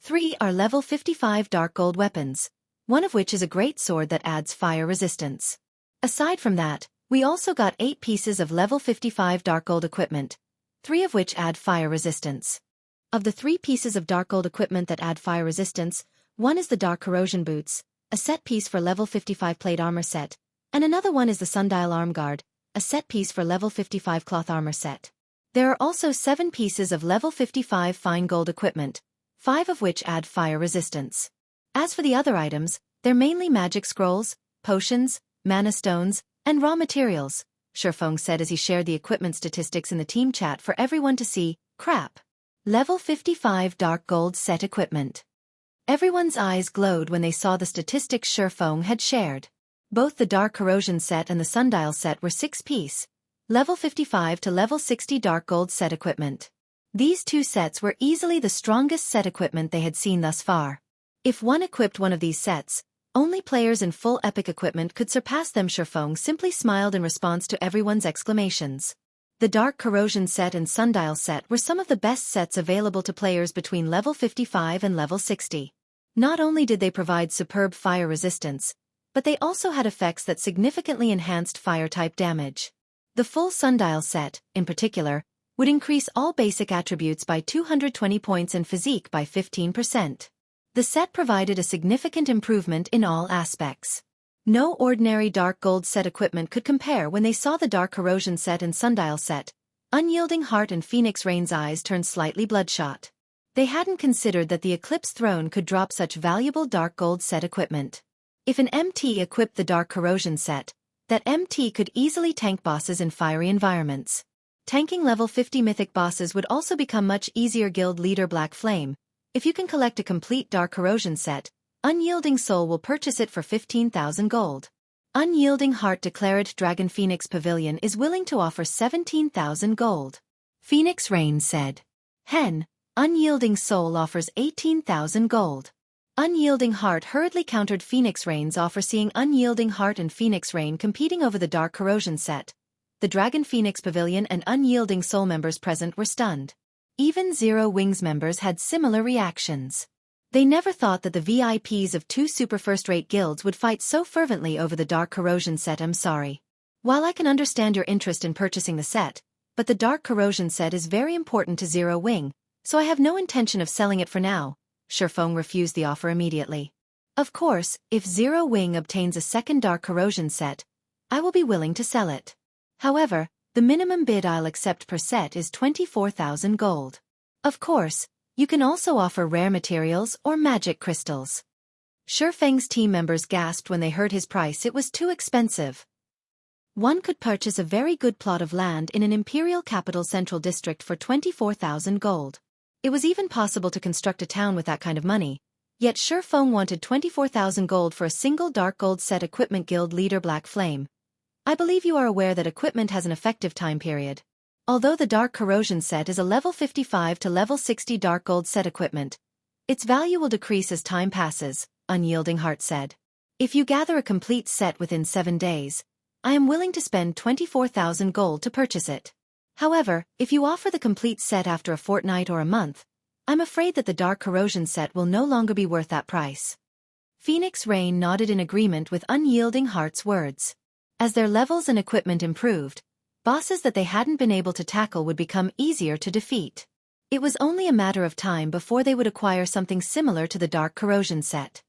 3 are level 55 dark gold weapons, one of which is a Greatsword that adds fire resistance. Aside from that, we also got 8 pieces of level 55 dark gold equipment, 3 of which add fire resistance. Of the 3 pieces of dark gold equipment that add fire resistance, one is the Dark Corrosion Boots, a set piece for level 55 plate armor set, and another one is the Sundial Arm Guard, a set piece for level 55 cloth armor set. There are also 7 pieces of level 55 fine gold equipment, 5 of which add fire resistance. As for the other items, they're mainly magic scrolls, potions, mana stones, and raw materials, Shifeng said as he shared the equipment statistics in the team chat for everyone to see. Crap. Level 55 dark gold set equipment. Everyone's eyes glowed when they saw the statistics Shifeng had shared. Both the Dark Corrosion set and the Sundial set were 6-piece, level 55 to level 60 dark gold set equipment. These 2 sets were easily the strongest set equipment they had seen thus far. If one equipped one of these sets, only players in full epic equipment could surpass them. Shifeng simply smiled in response to everyone's exclamations. The Dark Corrosion set and Sundial set were some of the best sets available to players between level 55 and level 60. Not only did they provide superb fire resistance, but they also had effects that significantly enhanced fire-type damage. The full Sundial set, in particular, would increase all basic attributes by 220 points and physique by 15%. The set provided a significant improvement in all aspects. No ordinary Dark Gold set equipment could compare when they saw the Dark Corrosion set and Sundial set. Unyielding Heart and Phoenix Rain's eyes turned slightly bloodshot. They hadn't considered that the Eclipse throne could drop such valuable Dark Gold set equipment. If an MT equipped the Dark Corrosion set, that MT could easily tank bosses in fiery environments. Tanking level 50 mythic bosses would also become much easier. Guild Leader Black Flame. If you can collect a complete Dark Corrosion set, Unyielding Soul will purchase it for 15,000 gold. Unyielding Heart declared Dragon Phoenix Pavilion is willing to offer 17,000 gold. Phoenix Rain said. Hen, Unyielding Soul offers 18,000 gold. Unyielding Heart hurriedly countered Phoenix Rain's offer. Seeing Unyielding Heart and Phoenix Rain competing over the Dark Corrosion set, the Dragon Phoenix Pavilion and Unyielding Soul members present were stunned. Even Zero Wings members had similar reactions. They never thought that the VIPs of two super first-rate guilds would fight so fervently over the Dark Corrosion set. I'm sorry. While I can understand your interest in purchasing the set, but the Dark Corrosion set is very important to Zero Wing, so I have no intention of selling it for now. Shifeng refused the offer immediately. Of course, if Zero Wing obtains a second Dark Corrosion set, I will be willing to sell it. However, the minimum bid I'll accept per set is 24,000 gold. Of course, you can also offer rare materials or magic crystals. Shifeng's team members gasped when they heard his price. It was too expensive. One could purchase a very good plot of land in an imperial capital central district for 24,000 gold. It was even possible to construct a town with that kind of money, yet Shifeng wanted 24,000 gold for a single Dark Gold set. Equipment. Guild Leader Black Flame. I believe you are aware that equipment has an effective time period. Although the Dark Corrosion set is a level 55 to level 60 Dark Gold set equipment, its value will decrease as time passes, Unyielding Heart said. If you gather a complete set within 7 days, I am willing to spend 24,000 gold to purchase it. However, if you offer the complete set after a fortnight or a month, I'm afraid that the Dark Corrosion set will no longer be worth that price. Phoenix Rain nodded in agreement with Unyielding Heart's words. As their levels and equipment improved, bosses that they hadn't been able to tackle would become easier to defeat. It was only a matter of time before they would acquire something similar to the Dark Corrosion set.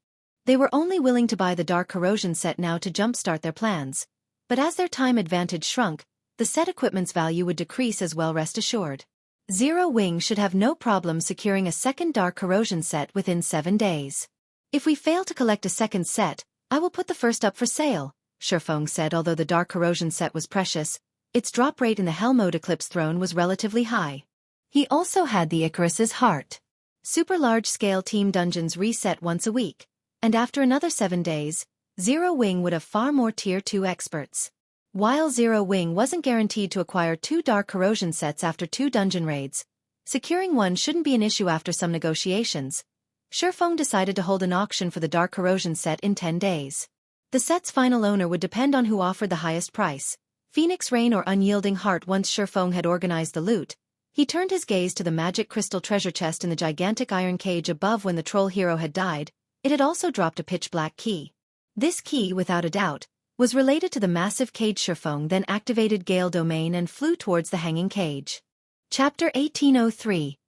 They were only willing to buy the Dark Corrosion set now to jumpstart their plans, but as their time advantage shrunk, the set equipment's value would decrease as well. Rest assured. Zero Wing should have no problem securing a second Dark Corrosion set within 7 days. If we fail to collect a second set, I will put the first up for sale, Shifeng said. Although the Dark Corrosion set was precious, its drop rate in the Hell Mode Eclipse throne was relatively high. He also had the Icarus's Heart. Super large-scale team dungeons reset once a week, and after another 7 days, Zero Wing would have far more Tier 2 experts. While Zero Wing wasn't guaranteed to acquire 2 Dark Corrosion sets after 2 dungeon raids, securing one shouldn't be an issue. After some negotiations, Shifeng decided to hold an auction for the Dark Corrosion set in 10 days. The set's final owner would depend on who offered the highest price, Phoenix Rain or Unyielding Heart. Once Shifeng had organized the loot, he turned his gaze to the magic crystal treasure chest in the gigantic iron cage above. When the troll hero had died, it had also dropped a pitch-black key. This key, without a doubt, was related to the massive cage. Shifeng then activated Gale Domain and flew towards the hanging cage. Chapter 1803.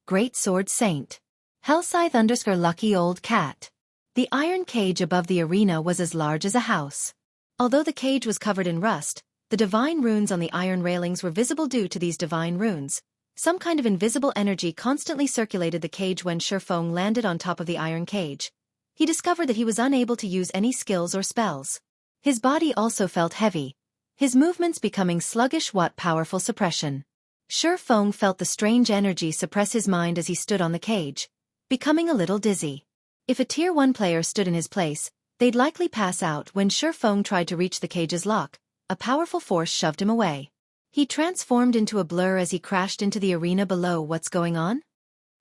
Greatsword Saint. Hellscythe Lucky Old Cat. The iron cage above the arena was as large as a house. Although the cage was covered in rust, the divine runes on the iron railings were visible. Due to these divine runes, some kind of invisible energy constantly circulated the cage. When Shifeng landed on top of the iron cage, he discovered that he was unable to use any skills or spells. His body also felt heavy, his movements becoming sluggish. What powerful suppression! Shifeng felt the strange energy suppress his mind as he stood on the cage, becoming a little dizzy. If a Tier 1 player stood in his place, they'd likely pass out. When Shifeng tried to reach the cage's lock, a powerful force shoved him away. He transformed into a blur as he crashed into the arena below. What's going on?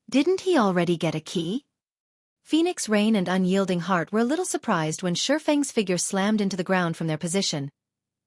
Didn't he already get a key? Phoenix Rain and Unyielding Heart were a little surprised when Shifeng's figure slammed into the ground from their position.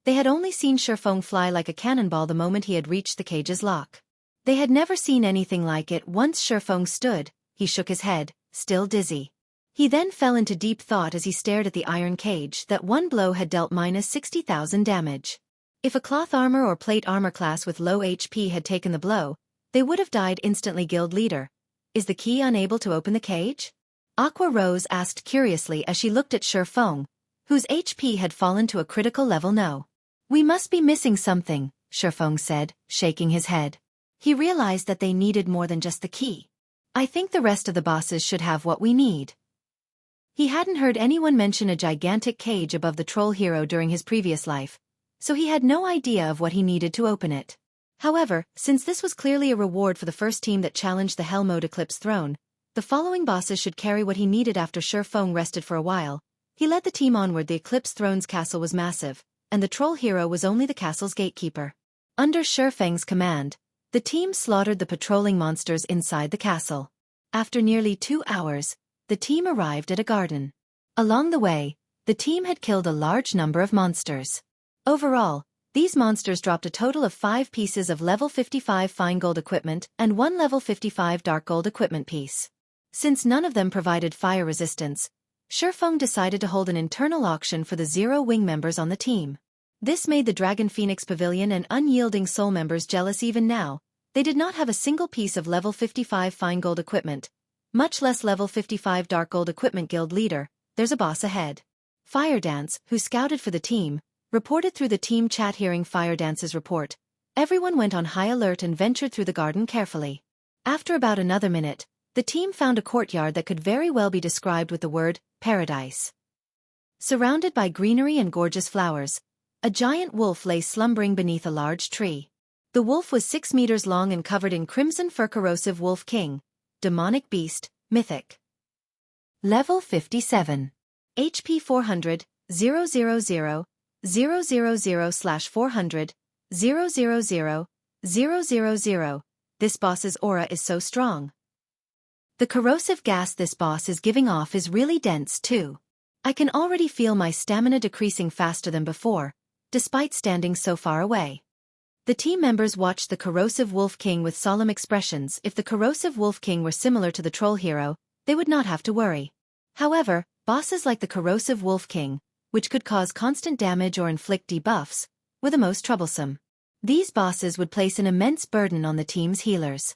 They had only seen Shifeng fly like a cannonball the moment he had reached the cage's lock. They had never seen anything like it. Once Shifeng stood, he shook his head, still dizzy. He then fell into deep thought as he stared at the iron cage that one blow had dealt -60,000 damage. If a cloth armor or plate armor class with low HP had taken the blow, they would have died instantly. Guild leader, is the key unable to open the cage? Aqua Rose asked curiously as she looked at Shifeng, whose HP had fallen to a critical level. No. We must be missing something, Shifeng said, shaking his head. He realized that they needed more than just the key. I think the rest of the bosses should have what we need. He hadn't heard anyone mention a gigantic cage above the troll hero during his previous life, so he had no idea of what he needed to open it. However, since this was clearly a reward for the first team that challenged the Hell Mode Eclipse throne, the following bosses should carry what he needed. After Shifeng rested for a while, he led the team onward. The Eclipse throne's castle was massive, and the troll hero was only the castle's gatekeeper. Under Shifeng's command, the team slaughtered the patrolling monsters inside the castle. After nearly 2 hours, the team arrived at a garden. Along the way, the team had killed a large number of monsters. Overall, these monsters dropped a total of 5 pieces of level 55 fine gold equipment and 1 level 55 dark gold equipment piece. Since none of them provided fire resistance, Shifeng decided to hold an internal auction for the Zero Wing members on the team. This made the Dragon Phoenix Pavilion and Unyielding Soul members jealous. Even now, they did not have a single piece of level 55 fine gold equipment, much less level 55 dark gold equipment. Guild leader, there's a boss ahead. Fire Dance, who scouted for the team, reported through the team chat. Hearing Fire Dance's report, everyone went on high alert and ventured through the garden carefully. After about another minute, the team found a courtyard that could very well be described with the word paradise. Surrounded by greenery and gorgeous flowers, a giant wolf lay slumbering beneath a large tree. The wolf was 6 meters long and covered in crimson fur. Corrosive Wolf King, demonic beast, mythic. Level 57. HP 400, 000, 000/400, 000, 000. This boss's aura is so strong. The corrosive gas this boss is giving off is really dense too. I can already feel my stamina decreasing faster than before, despite standing so far away. The team members watched the Corrosive Wolf King with solemn expressions. If the Corrosive Wolf King were similar to the troll hero, they would not have to worry. However, bosses like the Corrosive Wolf King, which could cause constant damage or inflict debuffs, were the most troublesome. These bosses would place an immense burden on the team's healers.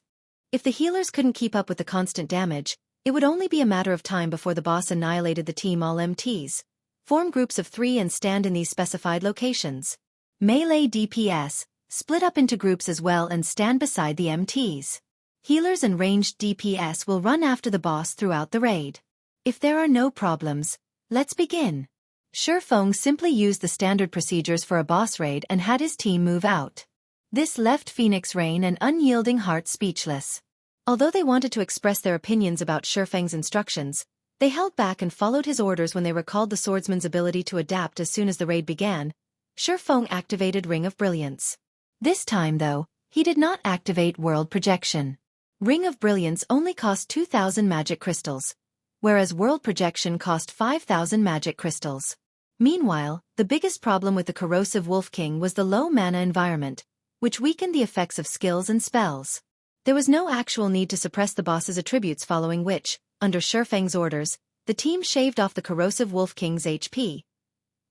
If the healers couldn't keep up with the constant damage, it would only be a matter of time before the boss annihilated the team. All MTs form groups of 3 and stand in these specified locations. Melee DPS split up into groups as well and stand beside the MTs. Healers and ranged DPS will run after the boss throughout the raid. If there are no problems, let's begin. Shifeng simply used the standard procedures for a boss raid and had his team move out. This left Phoenix Rain and Unyielding Heart speechless. Although they wanted to express their opinions about Shifeng's instructions, they held back and followed his orders. When they recalled the swordsman's ability to adapt as soon as the raid began, Shifeng activated Ring of Brilliance. This time though, he did not activate World Projection. Ring of Brilliance only cost 2,000 magic crystals, whereas World Projection cost 5,000 magic crystals. Meanwhile, the biggest problem with the Corrosive Wolf King was the low mana environment, which weakened the effects of skills and spells. There was no actual need to suppress the boss's attributes, following which, under Shifeng's orders, the team shaved off the Corrosive Wolf King's HP.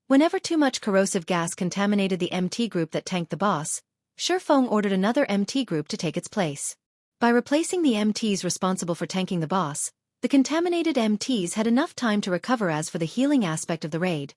Whenever too much corrosive gas contaminated the MT group that tanked the boss, Shifeng ordered another MT group to take its place. By replacing the MTs responsible for tanking the boss, the contaminated MTs had enough time to recover. As for the healing aspect of the raid,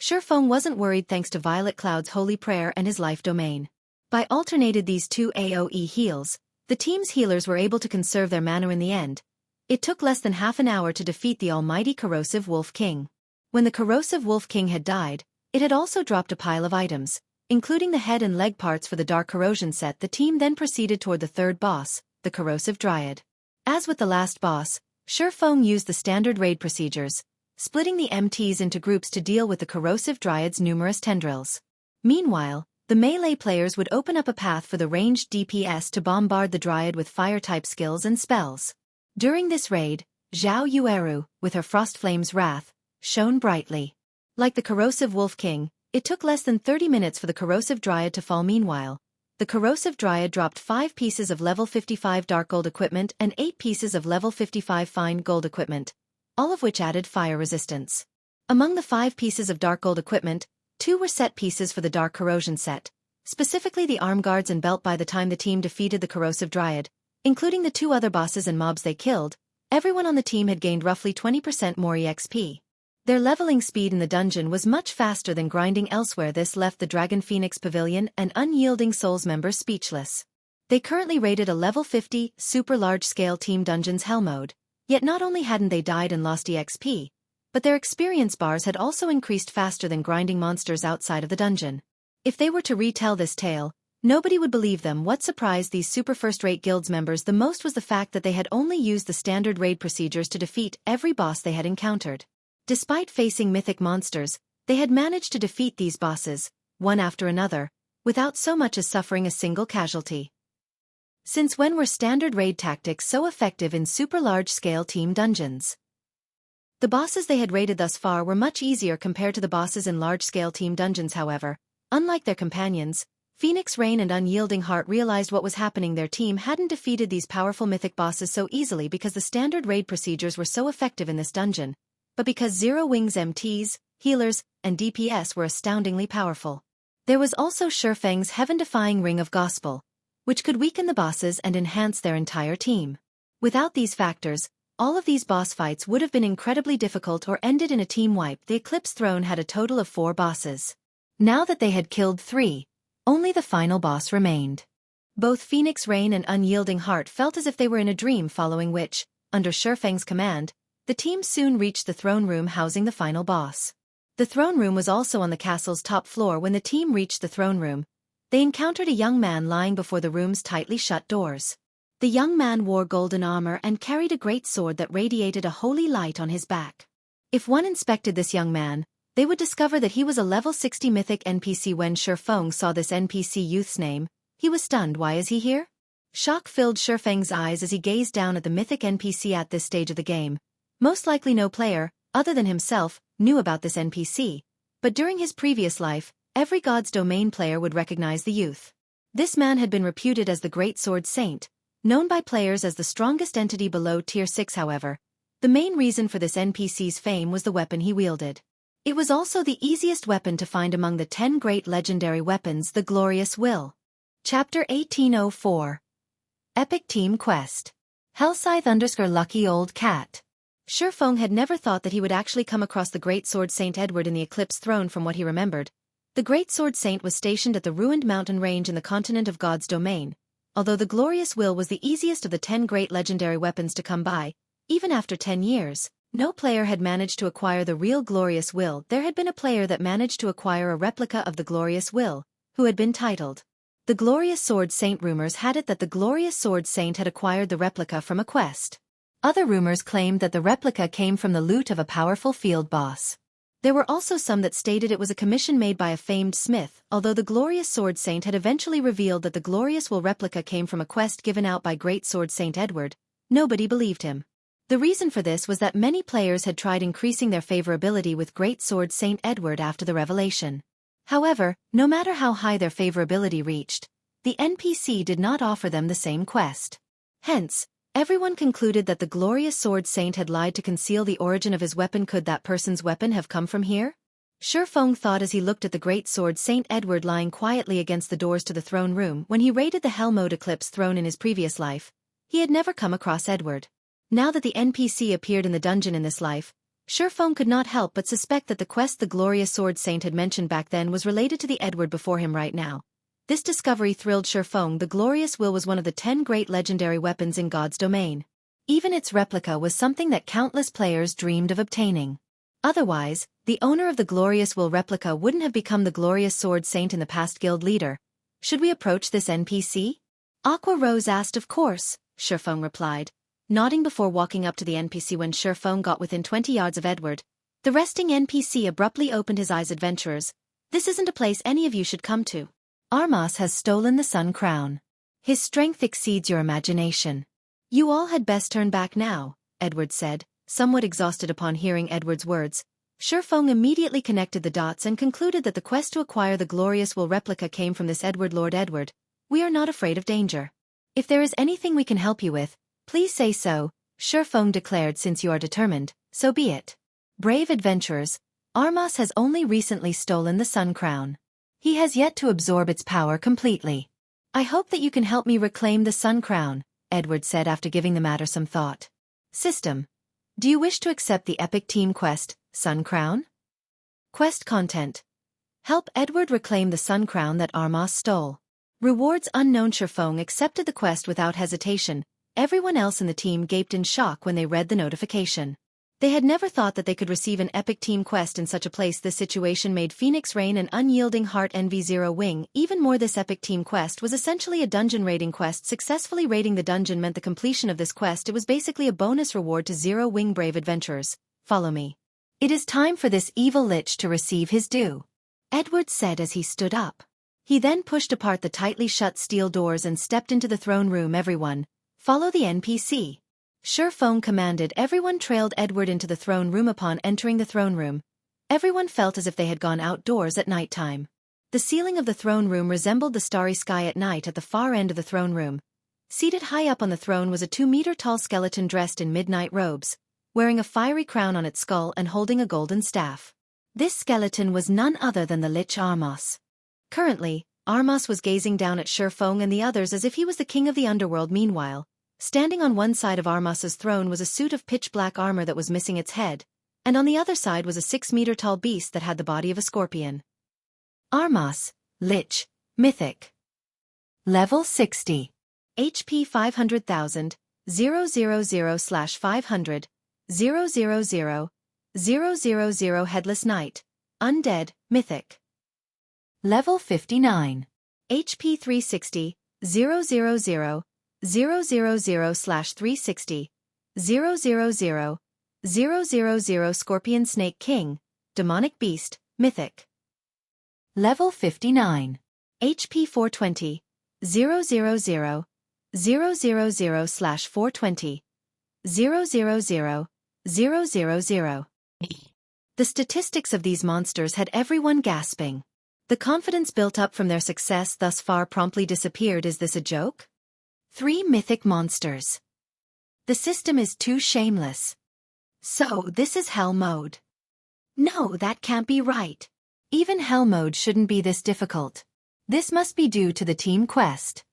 Shifeng wasn't worried thanks to Violet Cloud's holy prayer and his life domain. By alternating these 2 AoE heals, the team's healers were able to conserve their mana in the end. It took less than half an hour to defeat the almighty Corrosive Wolf King. When the Corrosive Wolf King had died, it had also dropped a pile of items, including the head and leg parts for the Dark Corrosion set. The team then proceeded toward the third boss, the Corrosive Dryad. As with the last boss, Shifeng used the standard raid procedures, splitting the MTs into groups to deal with the Corrosive Dryad's numerous tendrils. Meanwhile, the melee players would open up a path for the ranged DPS to bombard the Dryad with fire-type skills and spells. During this raid, Zhao Yueru, with her Frost Flame's Wrath, shone brightly. Like the Corrosive Wolf King, it took less than 30 minutes for the Corrosive Dryad to fall. Meanwhile, the Corrosive Dryad dropped 5 pieces of level 55 dark gold equipment and 8 pieces of level 55 fine gold equipment, all of which added fire resistance. Among the 5 pieces of dark gold equipment, 2 were set pieces for the Dark Corrosion set, specifically the arm guards and belt. By the time the team defeated the Corrosive Dryad, including the 2 other bosses and mobs they killed, everyone on the team had gained roughly 20% more EXP. Their leveling speed in the dungeon was much faster than grinding elsewhere. This left the Dragon Phoenix Pavilion and Unyielding Souls members speechless. They currently rated a level 50 super large-scale team dungeons hell mode, yet not only hadn't they died and lost EXP, but their experience bars had also increased faster than grinding monsters outside of the dungeon. If they were to retell this tale, nobody would believe them. What surprised these super first-rate guilds members the most was the fact that they had only used the standard raid procedures to defeat every boss they had encountered. Despite facing mythic monsters, they had managed to defeat these bosses, one after another, without so much as suffering a single casualty. Since when were standard raid tactics so effective in super large-scale team dungeons? The bosses they had raided thus far were much easier compared to the bosses in large-scale team dungeons. However, unlike their companions, Phoenix Rain and Unyielding Heart realized what was happening. Their team hadn't defeated these powerful mythic bosses so easily because the standard raid procedures were so effective in this dungeon, but because Zero Wing's MTs, healers, and DPS were astoundingly powerful. There was also Shifeng's heaven-defying Ring of Gospel, which could weaken the bosses and enhance their entire team. Without these factors, all of these boss fights would have been incredibly difficult or ended in a team wipe. The Eclipse Throne had a total of 4 bosses. Now that they had killed 3, only the final boss remained. Both Phoenix Rain and Unyielding Heart felt as if they were in a dream, following which, under Shifeng's command, the team soon reached the throne room housing the final boss. The throne room was also on the castle's top floor. When the team reached the throne room, they encountered a young man lying before the room's tightly shut doors. The young man wore golden armor and carried a great sword that radiated a holy light on his back. If one inspected this young man, they would discover that he was a level 60 mythic NPC. When Shifeng saw this NPC youth's name, he was stunned. Why is he here? Shock filled Shifeng's eyes as he gazed down at the mythic NPC. At this stage of the game, most likely no player, other than himself, knew about this NPC, but during his previous life, every God's Domain player would recognize the youth. This man had been reputed as the Greatsword Saint, known by players as the strongest entity below Tier 6. However, the main reason for this NPC's fame was the weapon he wielded. It was also the easiest weapon to find among the 10 great legendary weapons, the Glorious Will. Chapter 1804. Epic Team Quest. Hellscythe_Lucky Old Cat. Shifeng had never thought that he would actually come across the Greatsword Saint Edward in the Eclipse Throne. From what he remembered, the Greatsword Saint was stationed at the ruined mountain range in the continent of God's Domain. Although the Glorious Will was the easiest of the 10 great legendary weapons to come by, even after 10 years, no player had managed to acquire the real Glorious Will. There had been a player that managed to acquire a replica of the Glorious Will, who had been titled the Glorious Sword Saint. Rumors had it that the Glorious Sword Saint had acquired the replica from a quest. Other rumors claimed that the replica came from the loot of a powerful field boss. There were also some that stated it was a commission made by a famed smith. Although the Glorious Sword Saint had eventually revealed that the Glorious Will replica came from a quest given out by Great Sword Saint Edward, nobody believed him. The reason for this was that many players had tried increasing their favorability with Great Sword Saint Edward after the revelation. However, no matter how high their favorability reached, the NPC did not offer them the same quest. Hence, everyone concluded that the Glorious Sword Saint had lied to conceal the origin of his weapon. Could that person's weapon have come from here? Shifeng thought as he looked at the Great Sword Saint Edward lying quietly against the doors to the throne room. When he raided the Hell Mode Eclipse Throne in his previous life, he had never come across Edward. Now that the NPC appeared in the dungeon in this life, Shifeng could not help but suspect that the quest the Glorious Sword Saint had mentioned back then was related to the Edward before him right now. This discovery thrilled Shifeng. The Glorious Will was one of the 10 great legendary weapons in God's Domain. Even its replica was something that countless players dreamed of obtaining. Otherwise, the owner of the Glorious Will replica wouldn't have become the Glorious Sword Saint in the past guild leader. Should we approach this NPC? Aqua Rose asked. Of course, Shifeng replied, nodding before walking up to the NPC. When Shifeng got within 20 yards of Edward, the resting NPC abruptly opened his eyes. Adventurers, this isn't a place any of you should come to. Armas has stolen the Sun Crown. His strength exceeds your imagination. You all had best turn back now, Edward said, somewhat exhausted. Upon hearing Edward's words, Shifeng immediately connected the dots and concluded that the quest to acquire the Glorious Will replica came from this Edward. Lord Edward, we are not afraid of danger. If there is anything we can help you with, please say so, Shifeng declared. Since you are determined, so be it. Brave adventurers, Armas has only recently stolen the Sun Crown. He has yet to absorb its power completely. I hope that you can help me reclaim the Sun Crown, Edward said after giving the matter some thought. System. Do you wish to accept the Epic Team Quest, Sun Crown? Quest content. Help Edward reclaim the Sun Crown that Armas stole. Rewards unknown. Sherfong accepted the quest without hesitation. Everyone else in the team gaped in shock when they read the notification. They had never thought that they could receive an epic team quest in such a place. This situation made Phoenix Rain an unyielding heart envy. Zero Wing. Even more, this epic team quest was essentially a dungeon raiding quest. Successfully raiding the dungeon meant the completion of this quest. It was basically a bonus reward to Zero Wing. Brave adventurers, follow me. It is time for this evil lich to receive his due, Edward said as he stood up. He then pushed apart the tightly shut steel doors and stepped into the throne room. Everyone, follow the NPC. Sherfong commanded. Everyone trailed Edward into the throne room. Upon entering the throne room, everyone felt as if they had gone outdoors at night time. The ceiling of the throne room resembled the starry sky at night. At the far end of the throne room, seated high up on the throne, was a 2-meter-tall skeleton dressed in midnight robes, wearing a fiery crown on its skull and holding a golden staff. This skeleton was none other than the Lich Armas. Currently, Armas was gazing down at Sherfong and the others as if he was the king of the underworld. Meanwhile, standing on one side of Armas's throne was a suit of pitch-black armor that was missing its head, and on the other side was a 6-meter-tall beast that had the body of a scorpion. Armas, Lich, Mythic. Level 60. HP 500,000, 000/500, 000, Headless Knight, Undead, Mythic. Level 59. HP 360, 000/360, 000, Scorpion Snake King, Demonic Beast, Mythic. Level 59. HP 420, 000/420, 000. The statistics of these monsters had everyone gasping. The confidence built up from their success thus far promptly disappeared. Is this a joke? 3 mythic monsters. The system is too shameless. So, this is Hell Mode. No, that can't be right. Even Hell Mode shouldn't be this difficult. This must be due to the team quest.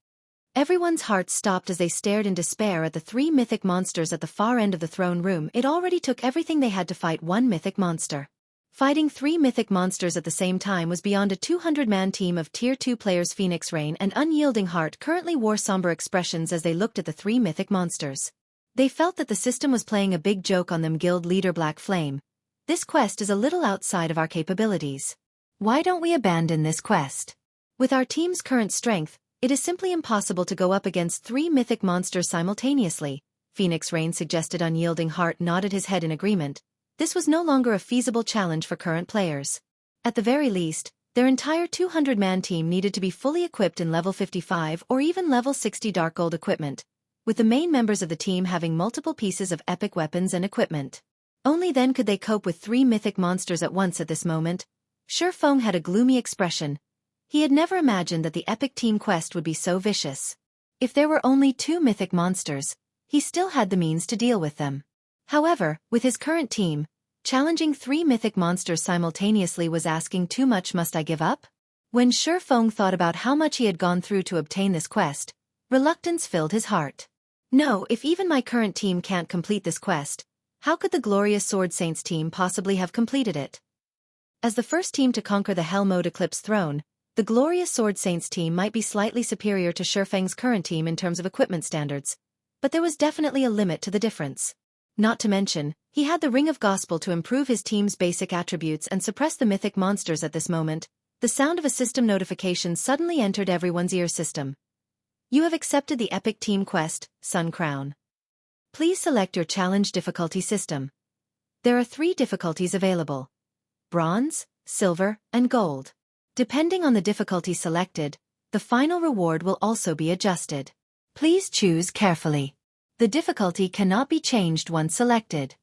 Everyone's hearts stopped as they stared in despair at the 3 mythic monsters at the far end of the throne room. It already took everything they had to fight one mythic monster. Fighting 3 mythic monsters at the same time was beyond a 200-man team of Tier 2 players. Phoenix Rain and Unyielding Heart currently wore somber expressions as they looked at the 3 mythic monsters. They felt that the system was playing a big joke on them. Guild Leader Black Flame. This quest is a little outside of our capabilities. Why don't we abandon this quest? With our team's current strength, it is simply impossible to go up against 3 mythic monsters simultaneously, Phoenix Rain suggested. Unyielding Heart nodded his head in agreement. This was no longer a feasible challenge for current players. At the very least, their entire 200-man team needed to be fully equipped in level 55 or even level 60 Dark Gold equipment, with the main members of the team having multiple pieces of epic weapons and equipment. Only then could they cope with 3 mythic monsters at once. At this moment, Sherfong had a gloomy expression. He had never imagined that the epic team quest would be so vicious. If there were only 2 mythic monsters, he still had the means to deal with them. However, with his current team, challenging 3 mythic monsters simultaneously was asking too much. Must I give up? When Sherfong thought about how much he had gone through to obtain this quest, reluctance filled his heart. No, if even my current team can't complete this quest, how could the Glorious Sword Saints team possibly have completed it? As the first team to conquer the Hell Mode Eclipse throne, the Glorious Sword Saints team might be slightly superior to Sherfang's current team in terms of equipment standards, but there was definitely a limit to the difference. Not to mention, he had the Ring of Gospel to improve his team's basic attributes and suppress the mythic monsters. At this moment, the sound of a system notification suddenly entered everyone's ear system. You have accepted the epic team quest, Sun Crown. Please select your challenge difficulty system. There are 3 difficulties available: Bronze, Silver, and Gold. Depending on the difficulty selected, the final reward will also be adjusted. Please choose carefully. The difficulty cannot be changed once selected.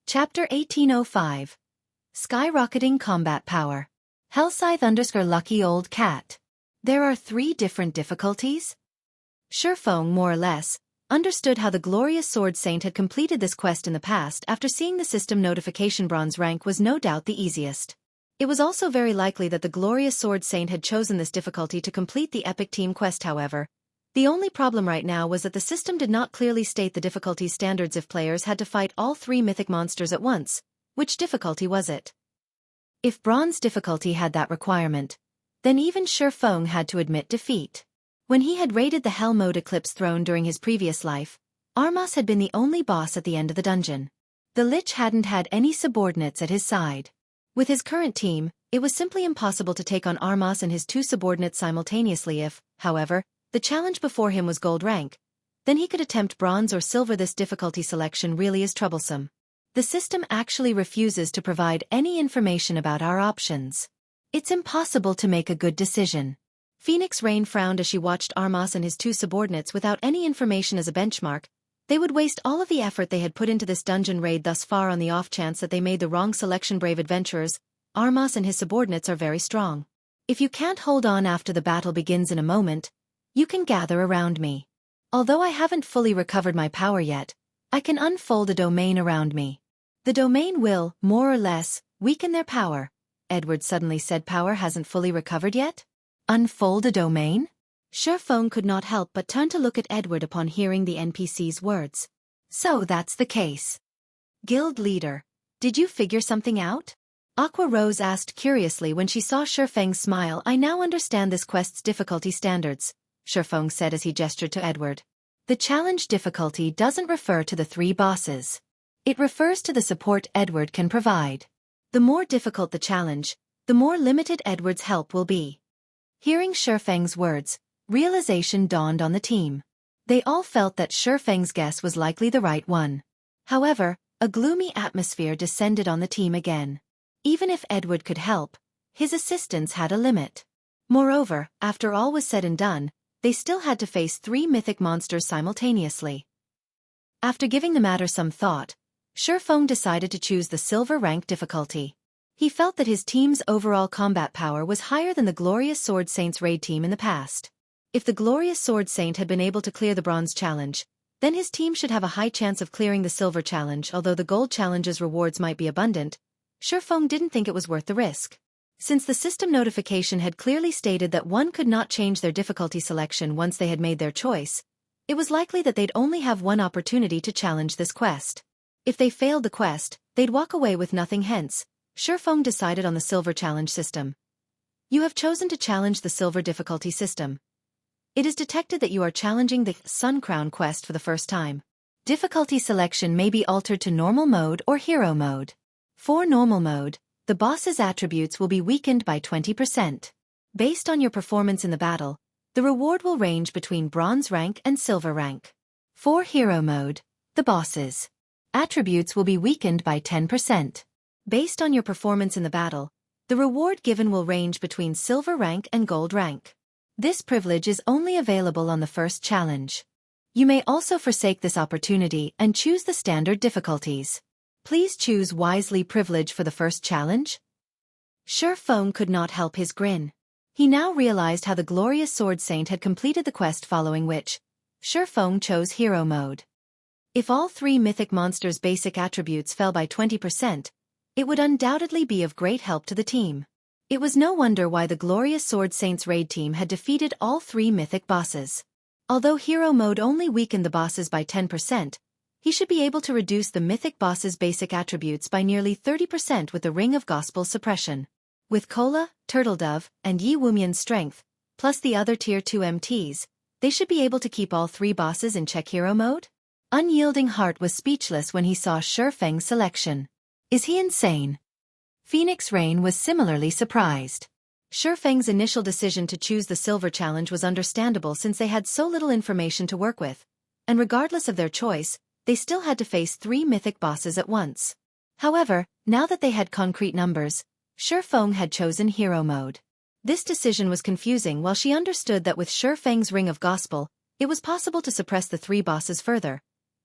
Chapter 1805. Skyrocketing Combat Power. Hellscythe_Lucky Old Cat. There are 3 different difficulties? Sherfong more or less understood how the glorious Sword Saint had completed this quest in the past after seeing the system notification. Bronze rank was no doubt the easiest. It was also very likely that the glorious Sword Saint had chosen this difficulty to complete the epic team quest. However, the only problem right now was that the system did not clearly state the difficulty standards if players had to fight all 3 mythic monsters at once. Which difficulty was it? If bronze difficulty had that requirement, then even Feng had to admit defeat. When he had raided the Hell Mode Eclipse throne during his previous life, Armas had been the only boss at the end of the dungeon. The Lich hadn't had any subordinates at his side. With his current team, it was simply impossible to take on Armas and his 2 subordinates simultaneously. If, however, the challenge before him was gold rank, then he could attempt bronze or silver. This difficulty selection really is troublesome. The system actually refuses to provide any information about our options. It's impossible to make a good decision. Phoenix Rain frowned as she watched Armas and his 2 subordinates without any information as a benchmark. They would waste all of the effort they had put into this dungeon raid thus far on the off chance that they made the wrong selection. Brave adventurers, Armas and his subordinates are very strong. If you can't hold on after the battle begins in a moment, you can gather around me. Although I haven't fully recovered my power yet, I can unfold a domain around me. The domain will, more or less, weaken their power. Edward suddenly said. Power hasn't fully recovered yet? Unfold a domain? Feng could not help but turn to look at Edward upon hearing the NPC's words. So that's the case. Guild leader, did you figure something out? Aqua Rose asked curiously when she saw Feng's smile. I now understand this quest's difficulty standards, Feng said as he gestured to Edward. The challenge difficulty doesn't refer to the 3 bosses. It refers to the support Edward can provide. The more difficult the challenge, the more limited Edward's help will be. Hearing Feng's words, realization dawned on the team. They all felt that Feng's guess was likely the right one. However, a gloomy atmosphere descended on the team again. Even if Edward could help, his assistance had a limit. Moreover, after all was said and done, they still had to face 3 mythic monsters simultaneously. After giving the matter some thought, Feng decided to choose the silver rank difficulty. He felt that his team's overall combat power was higher than the Glorious Sword Saint's raid team in the past. If the Glorious Sword Saint had been able to clear the bronze challenge, then his team should have a high chance of clearing the silver challenge. Although the gold challenge's rewards might be abundant, Feng didn't think it was worth the risk. Since the system notification had clearly stated that one could not change their difficulty selection once they had made their choice, it was likely that they'd only have one opportunity to challenge this quest. If they failed the quest, they'd walk away with nothing. Hence, Feng decided on the silver challenge system. You have chosen to challenge the silver difficulty system. It is detected that you are challenging the Sun Crown quest for the first time. Difficulty selection may be altered to normal mode or hero mode. For normal mode, the boss's attributes will be weakened by 20%. Based on your performance in the battle, the reward will range between bronze rank and silver rank. For hero mode, the boss's attributes will be weakened by 10%. Based on your performance in the battle, the reward given will range between silver rank and gold rank. This privilege is only available on the first challenge. You may also forsake this opportunity and choose the standard difficulties. Please choose wisely. Privilege for the first challenge? Feng could not help his grin. He now realized how the Glorious Sword Saint had completed the quest, following which Feng chose hero mode. If all 3 mythic monsters' basic attributes fell by 20%, it would undoubtedly be of great help to the team. It was no wonder why the Glorious Sword Saint's raid team had defeated all 3 mythic bosses. Although hero mode only weakened the bosses by 10%, he should be able to reduce the mythic boss's basic attributes by nearly 30% with the Ring of Gospel Suppression. With Cola, Turtledove, and Yi Wumian's strength, plus the other Tier 2 MTs, they should be able to keep all 3 bosses in check. Hero mode? Unyielding Heart was speechless when he saw Feng's selection. Is he insane? Phoenix Rain was similarly surprised. Feng's initial decision to choose the silver challenge was understandable since they had so little information to work with, and regardless of their choice, they still had to face 3 mythic bosses at once. However, now that they had concrete numbers, Feng had chosen hero mode. This decision was confusing. While she understood that with Feng's Ring of Gospel, it was possible to suppress the 3 bosses further,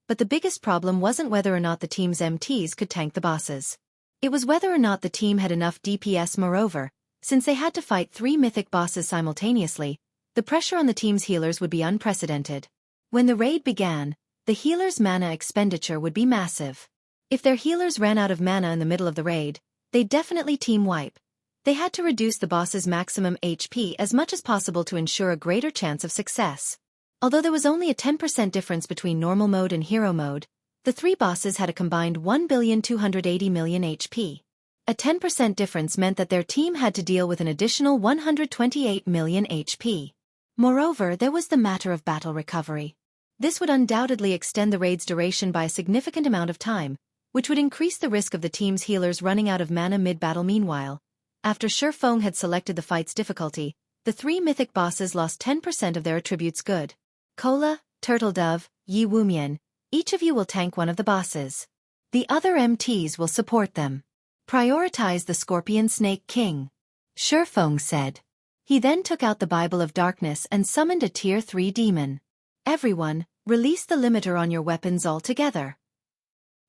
but the biggest problem wasn't whether or not the team's MTs could tank the bosses. It was whether or not the team had enough DPS. Moreover, since they had to fight 3 mythic bosses simultaneously, the pressure on the team's healers would be unprecedented. When the raid began, the healers' mana expenditure would be massive. If their healers ran out of mana in the middle of the raid, they'd definitely team wipe. They had to reduce the boss's maximum HP as much as possible to ensure a greater chance of success. Although there was only a 10% difference between normal mode and hero mode, the three bosses had a combined 1,280,000,000 HP. A 10% difference meant that their team had to deal with an additional 128 million HP. Moreover, there was the matter of battle recovery. This would undoubtedly extend the raid's duration by a significant amount of time, which would increase the risk of the team's healers running out of mana mid-battle. Meanwhile, after Shifeng had selected the fight's difficulty, the three mythic bosses lost 10% of their attributes good. Cola, Turtledove, Yi Wumian, each of you will tank one of the bosses. The other MTs will support them. Prioritize the Scorpion Snake King, Shifeng said. He then took out the Bible of Darkness and summoned a Tier 3 demon. Everyone, release the limiter on your weapons altogether.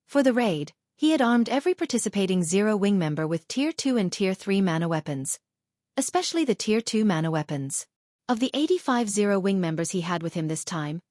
For the raid, he had armed every participating Zero Wing member with Tier 2 and Tier 3 mana weapons. Especially the Tier 2 mana weapons. Of the 85 Zero Wing members he had with him this time,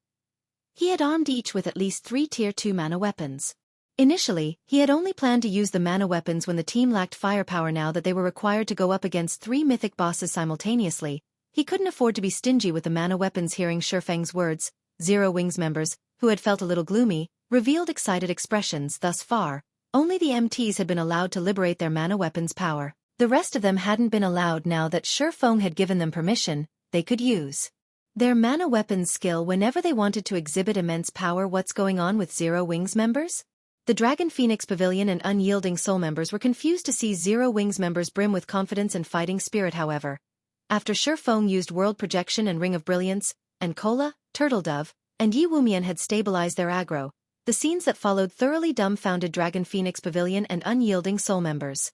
he had armed each with at least 3 Tier 2 mana weapons. Initially, he had only planned to use the mana weapons when the team lacked firepower. Now that they were required to go up against 3 mythic bosses simultaneously, he couldn't afford to be stingy with the mana weapons. Hearing Shifeng's words, Zero Wing's members, who had felt a little gloomy, revealed excited expressions. Thus far, only the MTs had been allowed to liberate their mana weapons power. The rest of them hadn't been allowed. Now that Shifeng had given them permission, they could use their mana weapons skill whenever they wanted to exhibit immense power. What's going on with Zero Wing's members? The Dragon Phoenix Pavilion and Unyielding Soul members were confused to see Zero Wing's members brim with confidence and fighting spirit. However, after Shifeng used World Projection and Ring of Brilliance, and Cola, Turtledove, and Yi Wumian had stabilized their aggro, the scenes that followed thoroughly dumbfounded Dragon Phoenix Pavilion and Unyielding Soul members.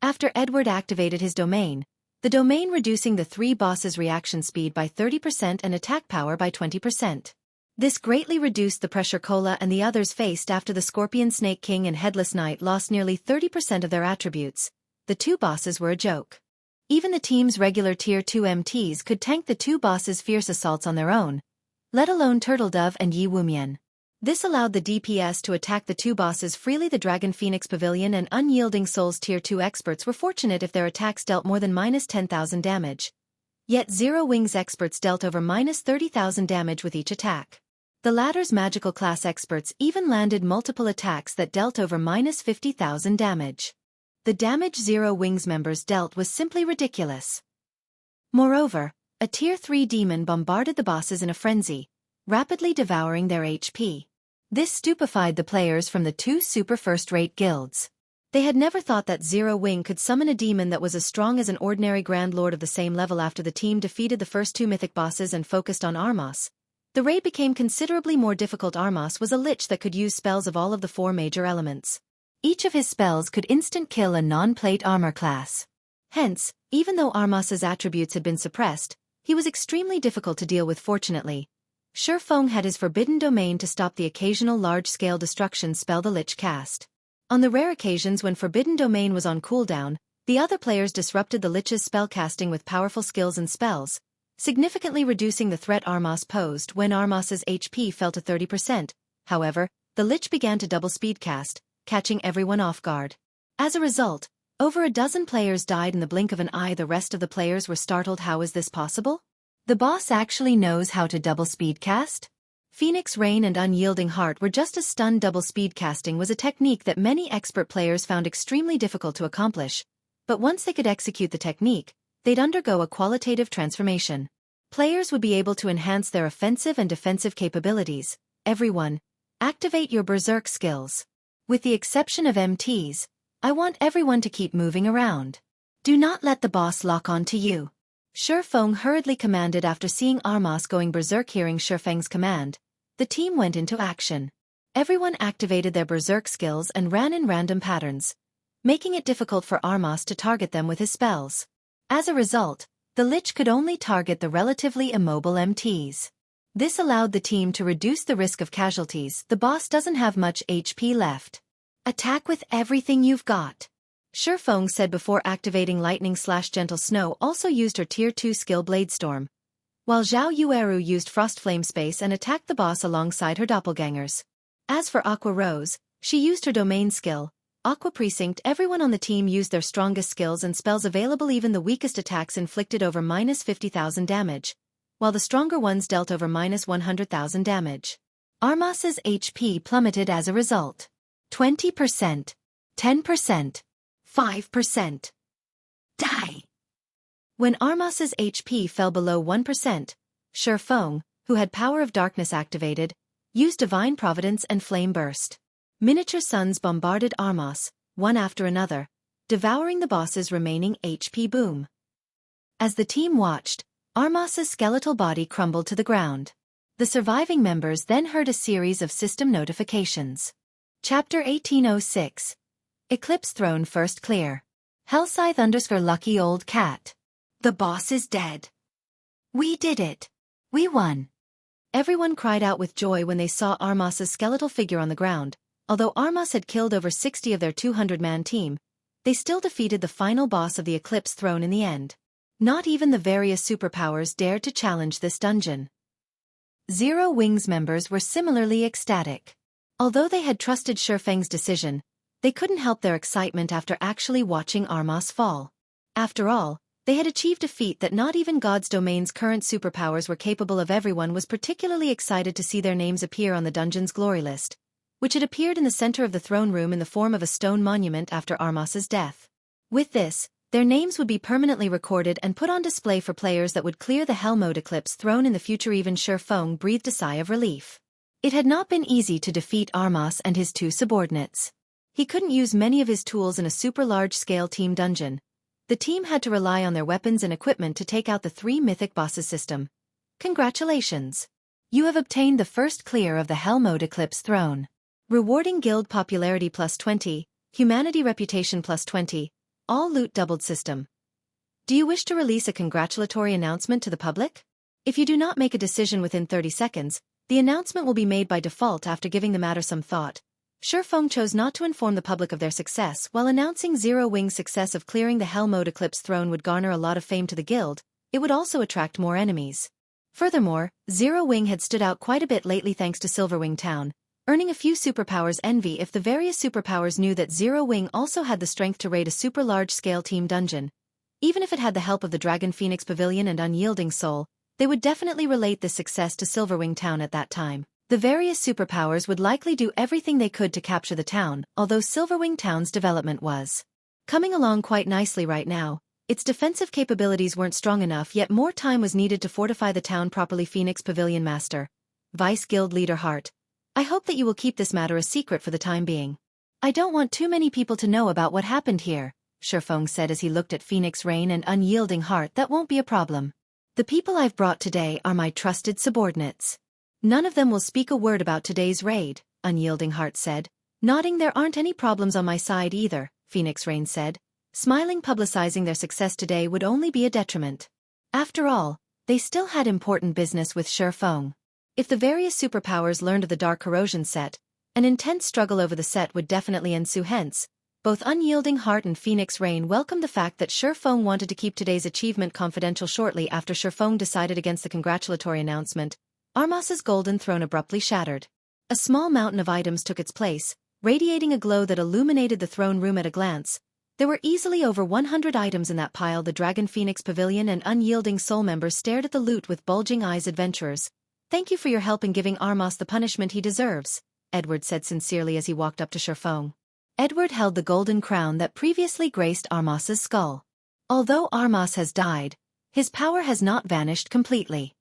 After Edward activated his domain, the domain reducing the three bosses' reaction speed by 30% and attack power by 20%. This greatly reduced the pressure Cola and the others faced after the Scorpion Snake King and Headless Knight lost nearly 30% of their attributes. The two bosses were a joke. Even the team's regular Tier 2 MTs could tank the two bosses' fierce assaults on their own, let alone Turtledove and Yi Wumian. This allowed the DPS to attack the two bosses freely. The Dragon Phoenix Pavilion and Unyielding Souls Tier 2 experts were fortunate if their attacks dealt more than -10,000 damage. Yet Zero Wing's experts dealt over -30,000 damage with each attack. The latter's magical class experts even landed multiple attacks that dealt over -50,000 damage. The damage Zero Wing's members dealt was simply ridiculous. Moreover, a Tier 3 demon bombarded the bosses in a frenzy, rapidly devouring their HP. This stupefied the players from the two super first-rate guilds. They had never thought that Zero Wing could summon a demon that was as strong as an ordinary Grand Lord of the same level. After the team defeated the first two mythic bosses and focused on Armos, the raid became considerably more difficult. Armos was a lich that could use spells of all of the 4 major elements. Each of his spells could instant kill a non-plate armor class. Hence, even though Armos's attributes had been suppressed, he was extremely difficult to deal with. Fortunately, Shifeng had his forbidden domain to stop the occasional large-scale destruction spell the lich cast. On the rare occasions when forbidden domain was on cooldown, the other players disrupted the lich's spellcasting with powerful skills and spells, significantly reducing the threat Armos posed. When Armos's HP fell to 30%, however, the lich began to double speedcast, catching everyone off guard. As a result, over a dozen players died in the blink of an eye. The rest of the players were startled. How is this possible? The boss actually knows how to double speedcast? Phoenix Rain and Unyielding Heart were just as stunned. Double speedcasting was a technique that many expert players found extremely difficult to accomplish, but once they could execute the technique, they'd undergo a qualitative transformation. Players would be able to enhance their offensive and defensive capabilities. Everyone, activate your berserk skills. With the exception of MTs, I want everyone to keep moving around. Do not let the boss lock onto you. Shifeng hurriedly commanded. After seeing Armos going berserk, hearing Shifeng's command, the team went into action. Everyone activated their berserk skills and ran in random patterns, making it difficult for Armos to target them with his spells. As a result, the lich could only target the relatively immobile MTs. This allowed the team to reduce the risk of casualties. The boss doesn't have much HP left. Attack with everything you've got, Shifeng said before activating Lightning/Gentle Snow. Also used her Tier 2 skill Bladestorm, while Zhao Yueru used Frost Flame Space and attacked the boss alongside her doppelgangers. As for Aqua Rose, she used her domain skill, Aqua Precinct. Everyone on the team used their strongest skills and spells available. Even the weakest attacks inflicted over -50,000 damage, while the stronger ones dealt over -100,000 damage. Armas's HP plummeted as a result. 20%, 10%, 5%. Die! When Armas's HP fell below 1%, Feng, who had Power of Darkness activated, used Divine Providence and Flame Burst. Miniature suns bombarded Armas, one after another, devouring the boss's remaining HP. Boom. As the team watched, Armas's skeletal body crumbled to the ground. The surviving members then heard a series of system notifications. Chapter 1806. Eclipse Throne First Clear. Hellscythe_lucky old cat. The boss is dead. We did it. We won. Everyone cried out with joy when they saw Armas's skeletal figure on the ground. Although Armas had killed over 60 of their 200-man team, they still defeated the final boss of the Eclipse Throne in the end. Not even the various superpowers dared to challenge this dungeon. Zero Wings members were similarly ecstatic. Although they had trusted Feng's decision, they couldn't help their excitement after actually watching Armas fall. After all, they had achieved a feat that not even God's domain's current superpowers were capable of. Everyone was particularly excited to see their names appear on the dungeon's glory list, which had appeared in the center of the throne room in the form of a stone monument after Armas's death. With this, their names would be permanently recorded and put on display for players that would clear the Hell Mode Eclipse Throne in the future. Even Feng breathed a sigh of relief. It had not been easy to defeat Armas and his two subordinates. He couldn't use many of his tools in a super large-scale team dungeon. The team had to rely on their weapons and equipment to take out the 3 mythic bosses system. Congratulations! You have obtained the first clear of the Hell Mode Eclipse Throne. Rewarding guild popularity +20, humanity reputation +20, all loot doubled system. Do you wish to release a congratulatory announcement to the public? If you do not make a decision within 30 seconds, the announcement will be made by default after giving the matter some thought. Feng chose not to inform the public of their success. While announcing Zero Wing's success of clearing the Hell Mode Eclipse Throne would garner a lot of fame to the guild, it would also attract more enemies. Furthermore, Zero Wing had stood out quite a bit lately thanks to Silverwing Town, earning a few superpowers envy. If the various superpowers knew that Zero Wing also had the strength to raid a super large-scale team dungeon, even if it had the help of the Dragon Phoenix Pavilion and Unyielding Soul, they would definitely relate this success to Silverwing Town at that time. The various superpowers would likely do everything they could to capture the town. Although Silverwing Town's development was coming along quite nicely right now, its defensive capabilities weren't strong enough, yet more time was needed to fortify the town properly. Phoenix Pavilion Master, Vice Guild Leader Hart, I hope that you will keep this matter a secret for the time being. I don't want too many people to know about what happened here, Feng said as he looked at Phoenix Rain and Unyielding Heart. That won't be a problem. The people I've brought today are my trusted subordinates. None of them will speak a word about today's raid, Unyielding Heart said. Nodding. There aren't any problems on my side either, Phoenix Rain said. Smiling. Publicizing their success today would only be a detriment. After all, they still had important business with Feng. If the various superpowers learned of the Dark Corrosion set, an intense struggle over the set would definitely ensue. Hence, both Unyielding Heart and Phoenix Rain welcomed the fact that Feng wanted to keep today's achievement confidential. Shortly after Feng decided against the congratulatory announcement, Armas's golden throne abruptly shattered. A small mountain of items took its place, radiating a glow that illuminated the throne room at a glance. There were easily over 100 items in that pile. The Dragon Phoenix Pavilion and Unyielding Soul members stared at the loot with bulging eyes. Adventurers, thank you for your help in giving Armas the punishment he deserves, Edward said sincerely as he walked up to Feng. Edward held the golden crown that previously graced Armas's skull. Although Armas has died, his power has not vanished completely.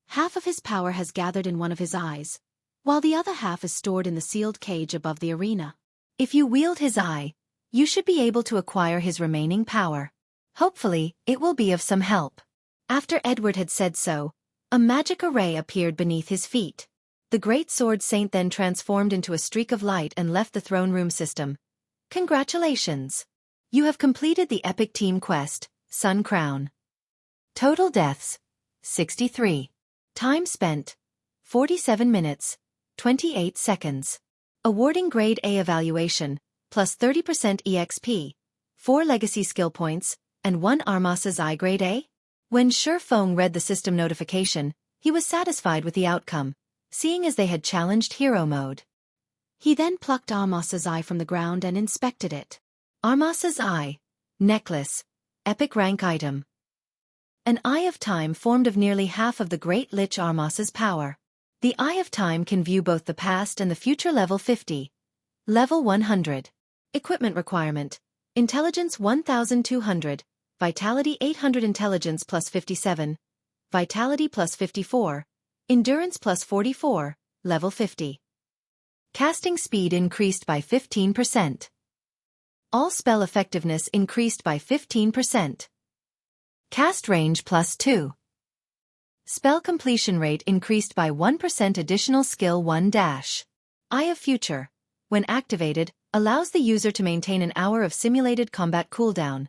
Half of his power has gathered in one of his eyes, while the other half is stored in the sealed cage above the arena. If you wield his eye, you should be able to acquire his remaining power. Hopefully, it will be of some help. After Edward had said so, a magic array appeared beneath his feet. The Greatsword Saint then transformed into a streak of light and left the throne room system. Congratulations! You have completed the epic team quest, Sun Crown. Total deaths, 63. Time spent, 47 minutes, 28 seconds. Awarding Grade A evaluation, plus 30% EXP, 4 legacy skill points, and 1 Armas's Eye Grade A. When Feng read the system notification, he was satisfied with the outcome, seeing as they had challenged hero mode. He then plucked Armas's eye from the ground and inspected it. Armas's eye. Necklace. Epic rank item. An Eye of Time formed of nearly half of the Great Lich Armas's power. The Eye of Time can view both the past and the future. Level 50. Level 100. Equipment requirement. Intelligence 1200, Vitality 800, Intelligence plus 57, Vitality plus 54, Endurance plus 44, level 50. Casting speed increased by 15%. All spell effectiveness increased by 15%. Cast range plus 2. Spell completion rate increased by 1%. Additional skill 1 dash. Eye of Future, when activated, allows the user to maintain an hour of simulated combat cooldown.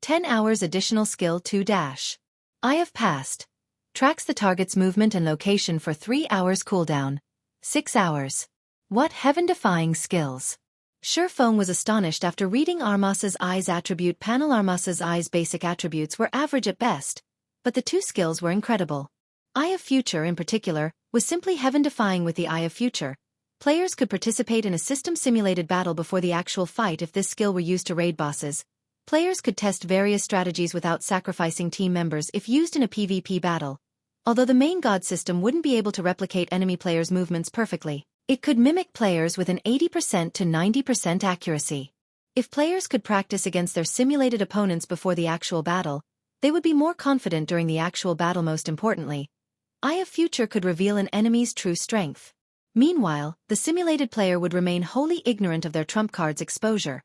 10 hours. Additional skill 2 dash. Eye of Past, tracks the target's movement and location for 3 hours cooldown. 6 hours. What heaven-defying skills! Feng was astonished after reading Armas's Eye's attribute panel. Armas's Eye's basic attributes were average at best, but the two skills were incredible. Eye of Future in particular was simply heaven-defying. With the Eye of Future, players could participate in a system-simulated battle before the actual fight. If this skill were used to raid bosses, players could test various strategies without sacrificing team members if used in a PvP battle. Although the main god system wouldn't be able to replicate enemy players' movements perfectly, it could mimic players with an 80% to 90% accuracy. If players could practice against their simulated opponents before the actual battle, they would be more confident during the actual battle. Most importantly, Eye of Future could reveal an enemy's true strength. Meanwhile, the simulated player would remain wholly ignorant of their trump card's exposure.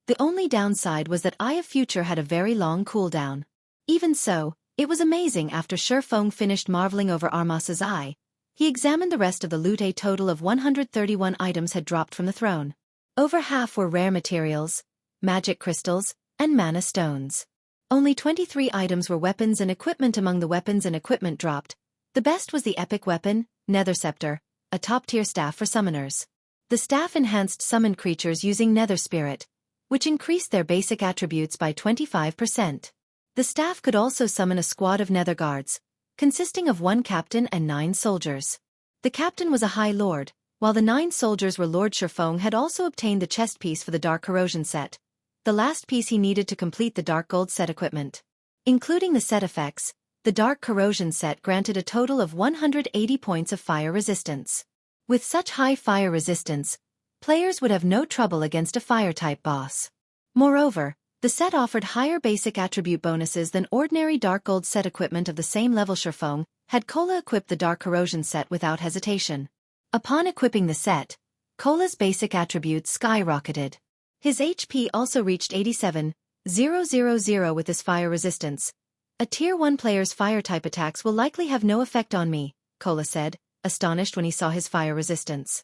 The only downside was that Eye of Future had a very long cooldown. Even so, it was amazing. After Feng finished marveling over Armas's eye, he examined the rest of the loot. A total of 131 items had dropped from the throne. Over half were rare materials, magic crystals, and mana stones. Only 23 items were weapons and equipment. Among the weapons and equipment dropped, the best was the epic weapon, Nether Scepter, a top-tier staff for summoners. The staff enhanced summoned creatures using Nether Spirit, which increased their basic attributes by 25%. The staff could also summon a squad of Nether Guards, consisting of 1 captain and 9 soldiers. The captain was a High Lord, while the 9 soldiers were Lord Feng had also obtained the chest piece for the Dark Corrosion set, the last piece he needed to complete the Dark Gold set equipment. Including the set effects, the Dark Corrosion set granted a total of 180 points of fire resistance. With such high fire resistance, players would have no trouble against a fire-type boss. Moreover, the set offered higher basic attribute bonuses than ordinary Dark Gold set equipment of the same level. Feng had Cola equip the Dark Corrosion set without hesitation. Upon equipping the set, Cola's basic attributes skyrocketed. His HP also reached 87,000 with his fire resistance. A Tier 1 player's fire-type attacks will likely have no effect on me, Cola said, astonished when he saw his fire resistance.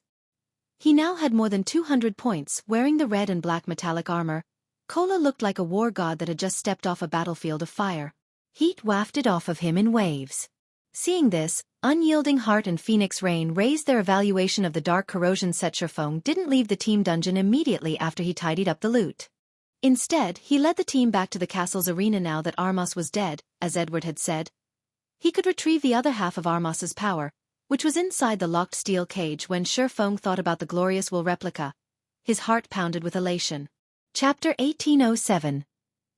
He now had more than 200 points. Wearing the red and black metallic armor, Cola looked like a war god that had just stepped off a battlefield of fire. Heat wafted off of him in waves. Seeing this, Unyielding Heart and Phoenix Rain raised their evaluation of the Dark Corrosion set. Feng didn't leave the team dungeon immediately after he tidied up the loot. Instead, he led the team back to the castle's arena. Now that Armas was dead, as Edward had said, he could retrieve the other half of Armas's power, which was inside the locked steel cage. When Feng thought about the glorious wool replica, his heart pounded with elation. Chapter 1807.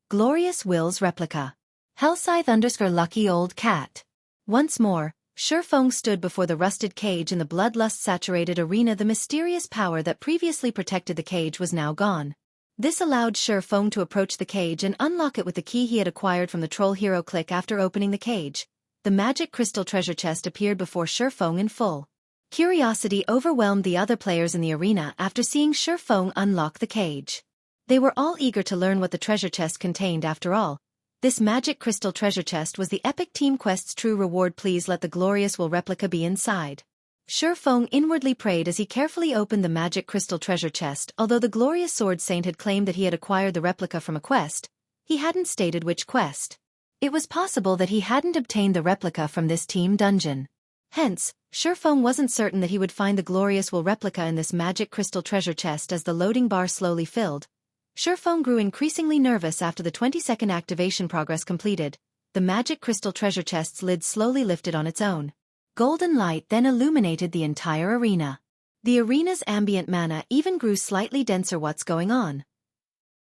Glorious Will's Replica. Hellscythe_lucky old cat. Once more, Feng stood before the rusted cage in the bloodlust-saturated arena. The mysterious power that previously protected the cage was now gone. This allowed Feng to approach the cage and unlock it with the key he had acquired from the troll hero Click. After opening the cage, the magic crystal treasure chest appeared before Feng in full. Curiosity overwhelmed the other players in the arena after seeing Feng unlock the cage. They were all eager to learn what the treasure chest contained. After all, this magic crystal treasure chest was the epic team quest's true reward. Please let the glorious will replica be inside. Feng inwardly prayed as he carefully opened the magic crystal treasure chest. Although the glorious sword saint had claimed that he had acquired the replica from a quest, he hadn't stated which quest. It was possible that he hadn't obtained the replica from this team dungeon. Hence, Feng wasn't certain that he would find the glorious will replica in this magic crystal treasure chest. As the loading bar slowly filled, Feng grew increasingly nervous. After the 20-second activation progress completed, the magic crystal treasure chest's lid slowly lifted on its own. Golden light then illuminated the entire arena. The arena's ambient mana even grew slightly denser. What's going on?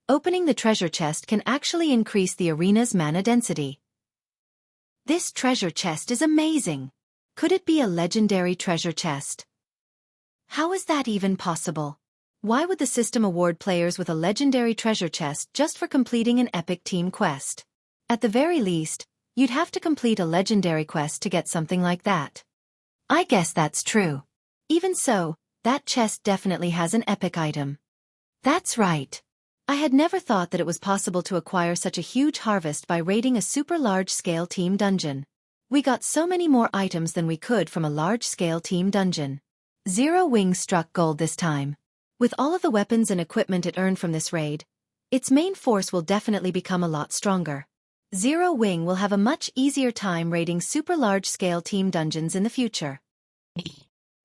Opening the treasure chest can actually increase the arena's mana density. This treasure chest is amazing. Could it be a legendary treasure chest? How is that even possible? Why would the system award players with a legendary treasure chest just for completing an epic team quest? At the very least, you'd have to complete a legendary quest to get something like that. I guess that's true. Even so, that chest definitely has an epic item. That's right. I had never thought that it was possible to acquire such a huge harvest by raiding a super large-scale team dungeon. We got so many more items than we could from a large-scale team dungeon. Zero Wing struck gold this time. With all of the weapons and equipment it earned from this raid, its main force will definitely become a lot stronger. Zero Wing will have a much easier time raiding super large-scale team dungeons in the future.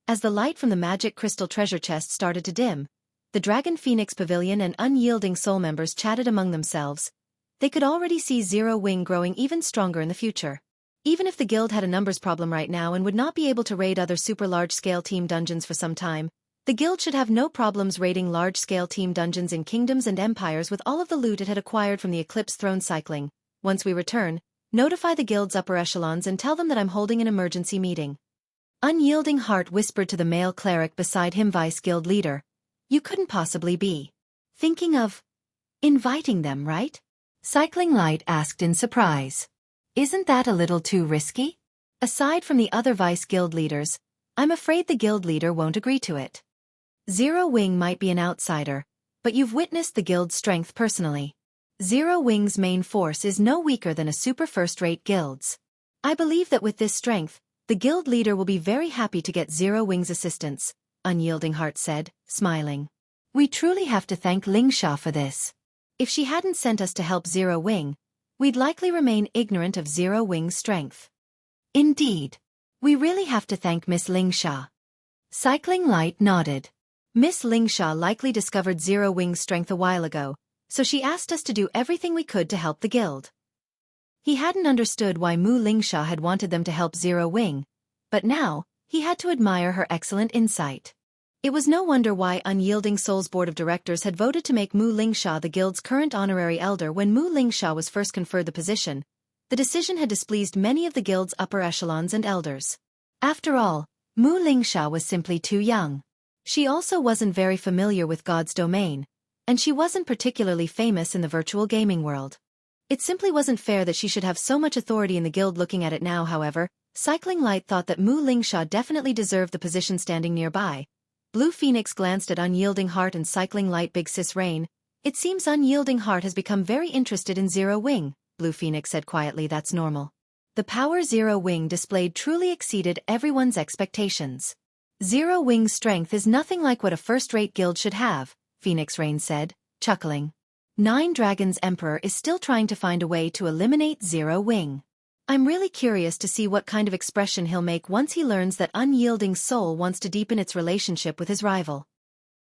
As the light from the magic crystal treasure chest started to dim, the Dragon Phoenix Pavilion and Unyielding Soul members chatted among themselves. They could already see Zero Wing growing even stronger in the future. Even if the guild had a numbers problem right now and would not be able to raid other super large-scale team dungeons for some time, the guild should have no problems raiding large-scale team dungeons in kingdoms and empires with all of the loot it had acquired from the Eclipse throne cycling. Once we return, notify the guild's upper echelons and tell them that I'm holding an emergency meeting. Unyielding Heart whispered to the male cleric beside him, Vice Guild Leader. You couldn't possibly be thinking of inviting them, right? Cycling Light asked in surprise. Isn't that a little too risky? Aside from the other Vice Guild leaders, I'm afraid the guild leader won't agree to it. Zero Wing might be an outsider, but you've witnessed the guild's strength personally. Zero Wing's main force is no weaker than a super first-rate guild's. I believe that with this strength, the guild leader will be very happy to get Zero Wing's assistance, Unyielding Heart said, smiling. We truly have to thank Xianxia for this. If she hadn't sent us to help Zero Wing, we'd likely remain ignorant of Zero Wing's strength. Indeed. We really have to thank Miss Xianxia. Cycling Light nodded. Miss Xianxia likely discovered Zero Wing's strength a while ago, so she asked us to do everything we could to help the guild. He hadn't understood why Mu Xianxia had wanted them to help Zero Wing, but now, he had to admire her excellent insight. It was no wonder why Unyielding Soul's board of directors had voted to make Mu Xianxia the guild's current honorary elder when Mu Xianxia was first conferred the position. The decision had displeased many of the guild's upper echelons and elders. After all, Mu Xianxia was simply too young. She also wasn't very familiar with God's domain, and she wasn't particularly famous in the virtual gaming world. It simply wasn't fair that she should have so much authority in the guild. Looking at it now, however, Cycling Light thought that Mu Xianxia definitely deserved the position. Standing nearby, Blue Phoenix glanced at Unyielding Heart and Cycling Light. Big Sis Rain, it seems Unyielding Heart has become very interested in Zero Wing, Blue Phoenix said quietly. That's normal. The power Zero Wing displayed truly exceeded everyone's expectations. Zero Wing's strength is nothing like what a first-rate guild should have, Phoenix Rain said, chuckling. Nine Dragons Emperor is still trying to find a way to eliminate Zero Wing. I'm really curious to see what kind of expression he'll make once he learns that Unyielding Soul wants to deepen its relationship with his rival.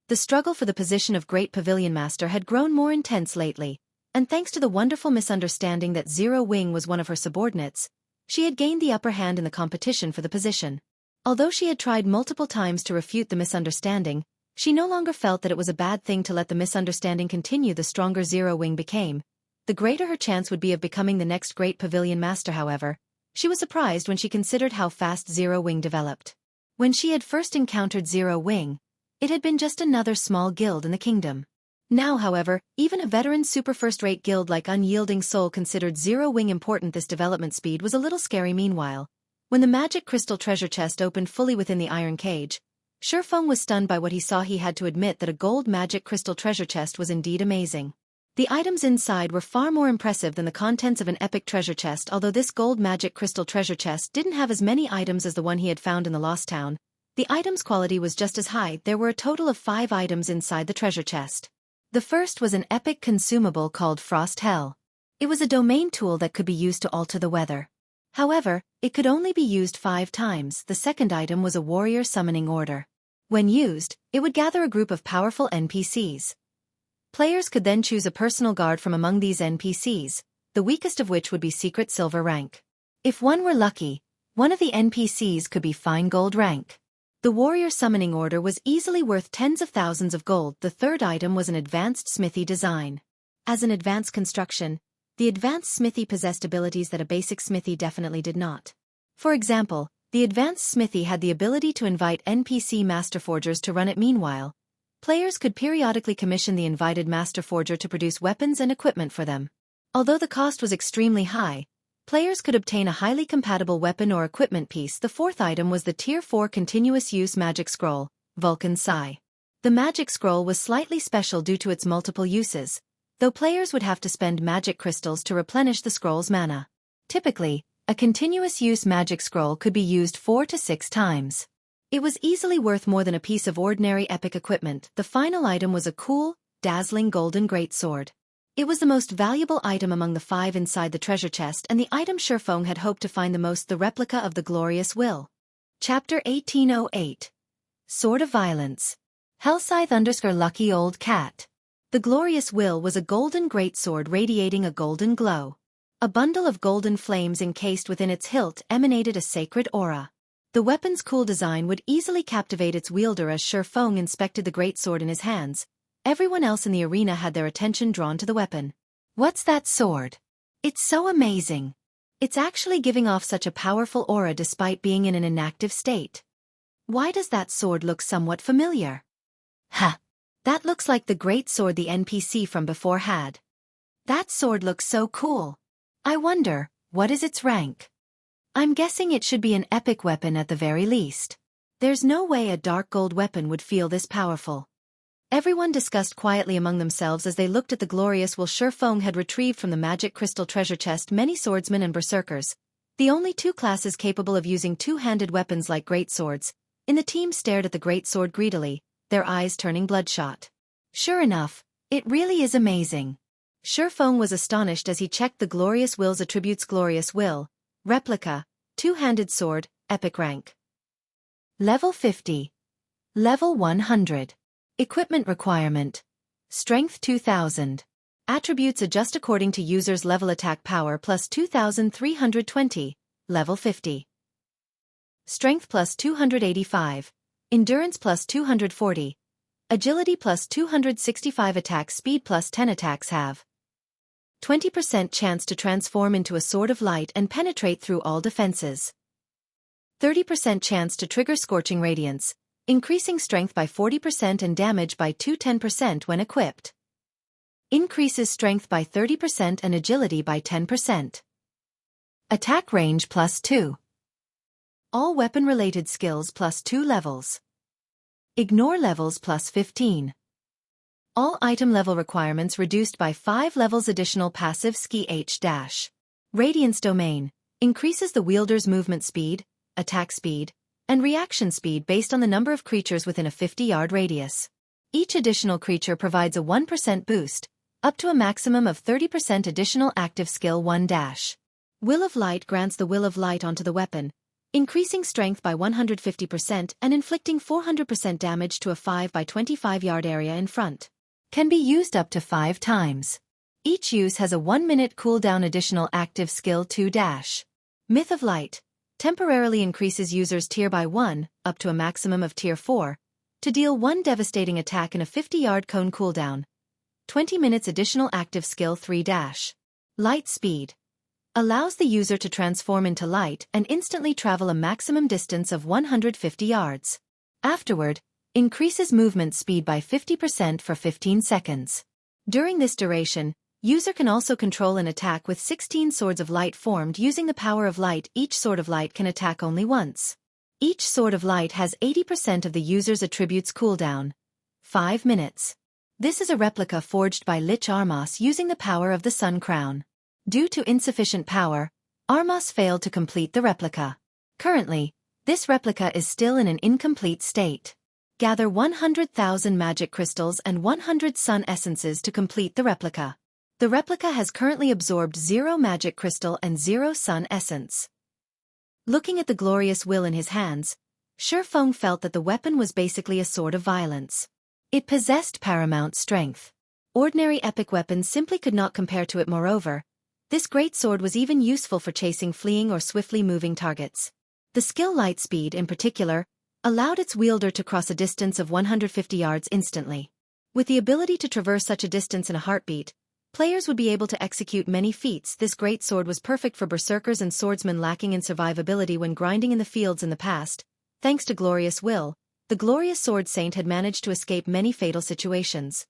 The struggle for the position of Great Pavilion Master had grown more intense lately, and thanks to the wonderful misunderstanding that Zero Wing was one of her subordinates, she had gained the upper hand in the competition for the position. Although she had tried multiple times to refute the misunderstanding, she no longer felt that it was a bad thing to let the misunderstanding continue. The stronger Zero Wing became, the greater her chance would be of becoming the next Great Pavilion Master. However, she was surprised when she considered how fast Zero Wing developed. When she had first encountered Zero Wing, it had been just another small guild in the kingdom. Now, however, even a veteran super first-rate guild like Unyielding Soul considered Zero Wing important. This development speed was a little scary. Meanwhile, when the magic crystal treasure chest opened fully within the iron cage, Shifeng was stunned by what he saw. He had to admit that a gold magic crystal treasure chest was indeed amazing. The items inside were far more impressive than the contents of an epic treasure chest. Although this gold magic crystal treasure chest didn't have as many items as the one he had found in the Lost Town, the item's quality was just as high. There were a total of 5 items inside the treasure chest. The first was an epic consumable called Frost Hell. It was a domain tool that could be used to alter the weather. However, it could only be used 5 times. The second item was a warrior summoning order. When used, it would gather a group of powerful NPCs. Players could then choose a personal guard from among these NPCs. the weakest of which would be secret silver rank. If one were lucky, one of the NPCs could be fine gold rank. The warrior summoning order was easily worth tens of thousands of gold. The third item was an advanced smithy design. As an advanced construction, the advanced smithy possessed abilities that a basic smithy definitely did not. For example, the advanced smithy had the ability to invite NPC master forgers to run it. Meanwhile, players could periodically commission the invited master forger to produce weapons and equipment for them. Although the cost was extremely high, players could obtain a highly compatible weapon or equipment piece. The fourth item was the Tier 4 Continuous Use Magic Scroll, Vulcan Sigh. The magic scroll was slightly special due to its multiple uses, though players would have to spend magic crystals to replenish the scroll's mana. Typically, a continuous use magic scroll could be used 4 to 6 times. It was easily worth more than a piece of ordinary epic equipment. The final item was a cool, dazzling golden greatsword. It was the most valuable item among the 5 inside the treasure chest, and the item Shifeng had hoped to find the most: the replica of the glorious will. Chapter 1808. Sword of Violence. Hellscythe_lucky old cat. The glorious will was a golden greatsword radiating a golden glow. A bundle of golden flames encased within its hilt emanated a sacred aura. The weapon's cool design would easily captivate its wielder. As Shifeng inspected the greatsword in his hands, everyone else in the arena had their attention drawn to the weapon. What's that sword? It's so amazing. It's actually giving off such a powerful aura despite being in an inactive state. Why does that sword look somewhat familiar? Ha! That looks like the greatsword the NPC from before had. That sword looks so cool. I wonder, what is its rank? I'm guessing it should be an epic weapon at the very least. There's no way a dark gold weapon would feel this powerful. Everyone discussed quietly among themselves as they looked at the glorious will Shifeng had retrieved from the magic crystal treasure chest. Many swordsmen and berserkers, the only 2 classes capable of using two-handed weapons like greatswords, in the team stared at the greatsword greedily, their eyes turning bloodshot. Sure enough, it really is amazing. Shifeng was astonished as he checked the glorious will's attributes. Glorious will, replica, two-handed sword, epic rank. Level 50. Level 100. Equipment requirement. Strength 2000. Attributes adjust according to user's level. Attack power plus 2320, level 50. Strength plus 285. Endurance plus 240. Agility plus 265. Attack speed plus 10. Attacks have 20% chance to transform into a sword of light and penetrate through all defenses. 30% chance to trigger scorching radiance, increasing strength by 40% and damage by 210% when equipped. Increases strength by 30% and agility by 10%. Attack range plus 2. All weapon-related skills plus 2 levels. Ignore levels plus 15. All item level requirements reduced by 5 levels. Additional passive Ski Radiance domain increases the wielder's movement speed, attack speed, and reaction speed based on the number of creatures within a 50-yard radius. Each additional creature provides a 1% boost, up to a maximum of 30%. Additional active skill 1 Will of Light grants the will of light onto the weapon, increasing strength by 150% and inflicting 400% damage to a 5 by 25-yard area in front. Can be used up to 5 times. Each use has a 1-minute cooldown. Additional active skill 2 Myth of Light temporarily increases user's tier by 1, up to a maximum of tier 4, to deal 1 devastating attack in a 50-yard cone cooldown. 20 minutes. Additional active skill 3 Light Speed allows the user to transform into light and instantly travel a maximum distance of 150 yards. Afterward, increases movement speed by 50% for 15 seconds. During this duration, user can also control an attack with 16 swords of light formed using the power of light. Each sword of light can attack only once. Each sword of light has 80% of the user's attributes cooldown. 5 minutes. This is a replica forged by Lich Armas using the power of the Sun Crown. Due to insufficient power, Armas failed to complete the replica. Currently, this replica is still in an incomplete state. Gather 100,000 magic crystals and 100 sun essences to complete the replica. The replica has currently absorbed 0 magic crystal and 0 sun essence. Looking at the glorious will in his hands, Shifeng felt that the weapon was basically a sword of violence. It possessed paramount strength. Ordinary epic weapons simply could not compare to it. Moreover, This greatsword was even useful for chasing fleeing or swiftly moving targets. The skill light speed, in particular, allowed its wielder to cross a distance of 150 yards instantly. With the ability to traverse such a distance in a heartbeat, players would be able to execute many feats. This greatsword was perfect for berserkers and swordsmen lacking in survivability when grinding in the fields in the past. Thanks to Glorious Will, the glorious sword saint had managed to escape many fatal situations.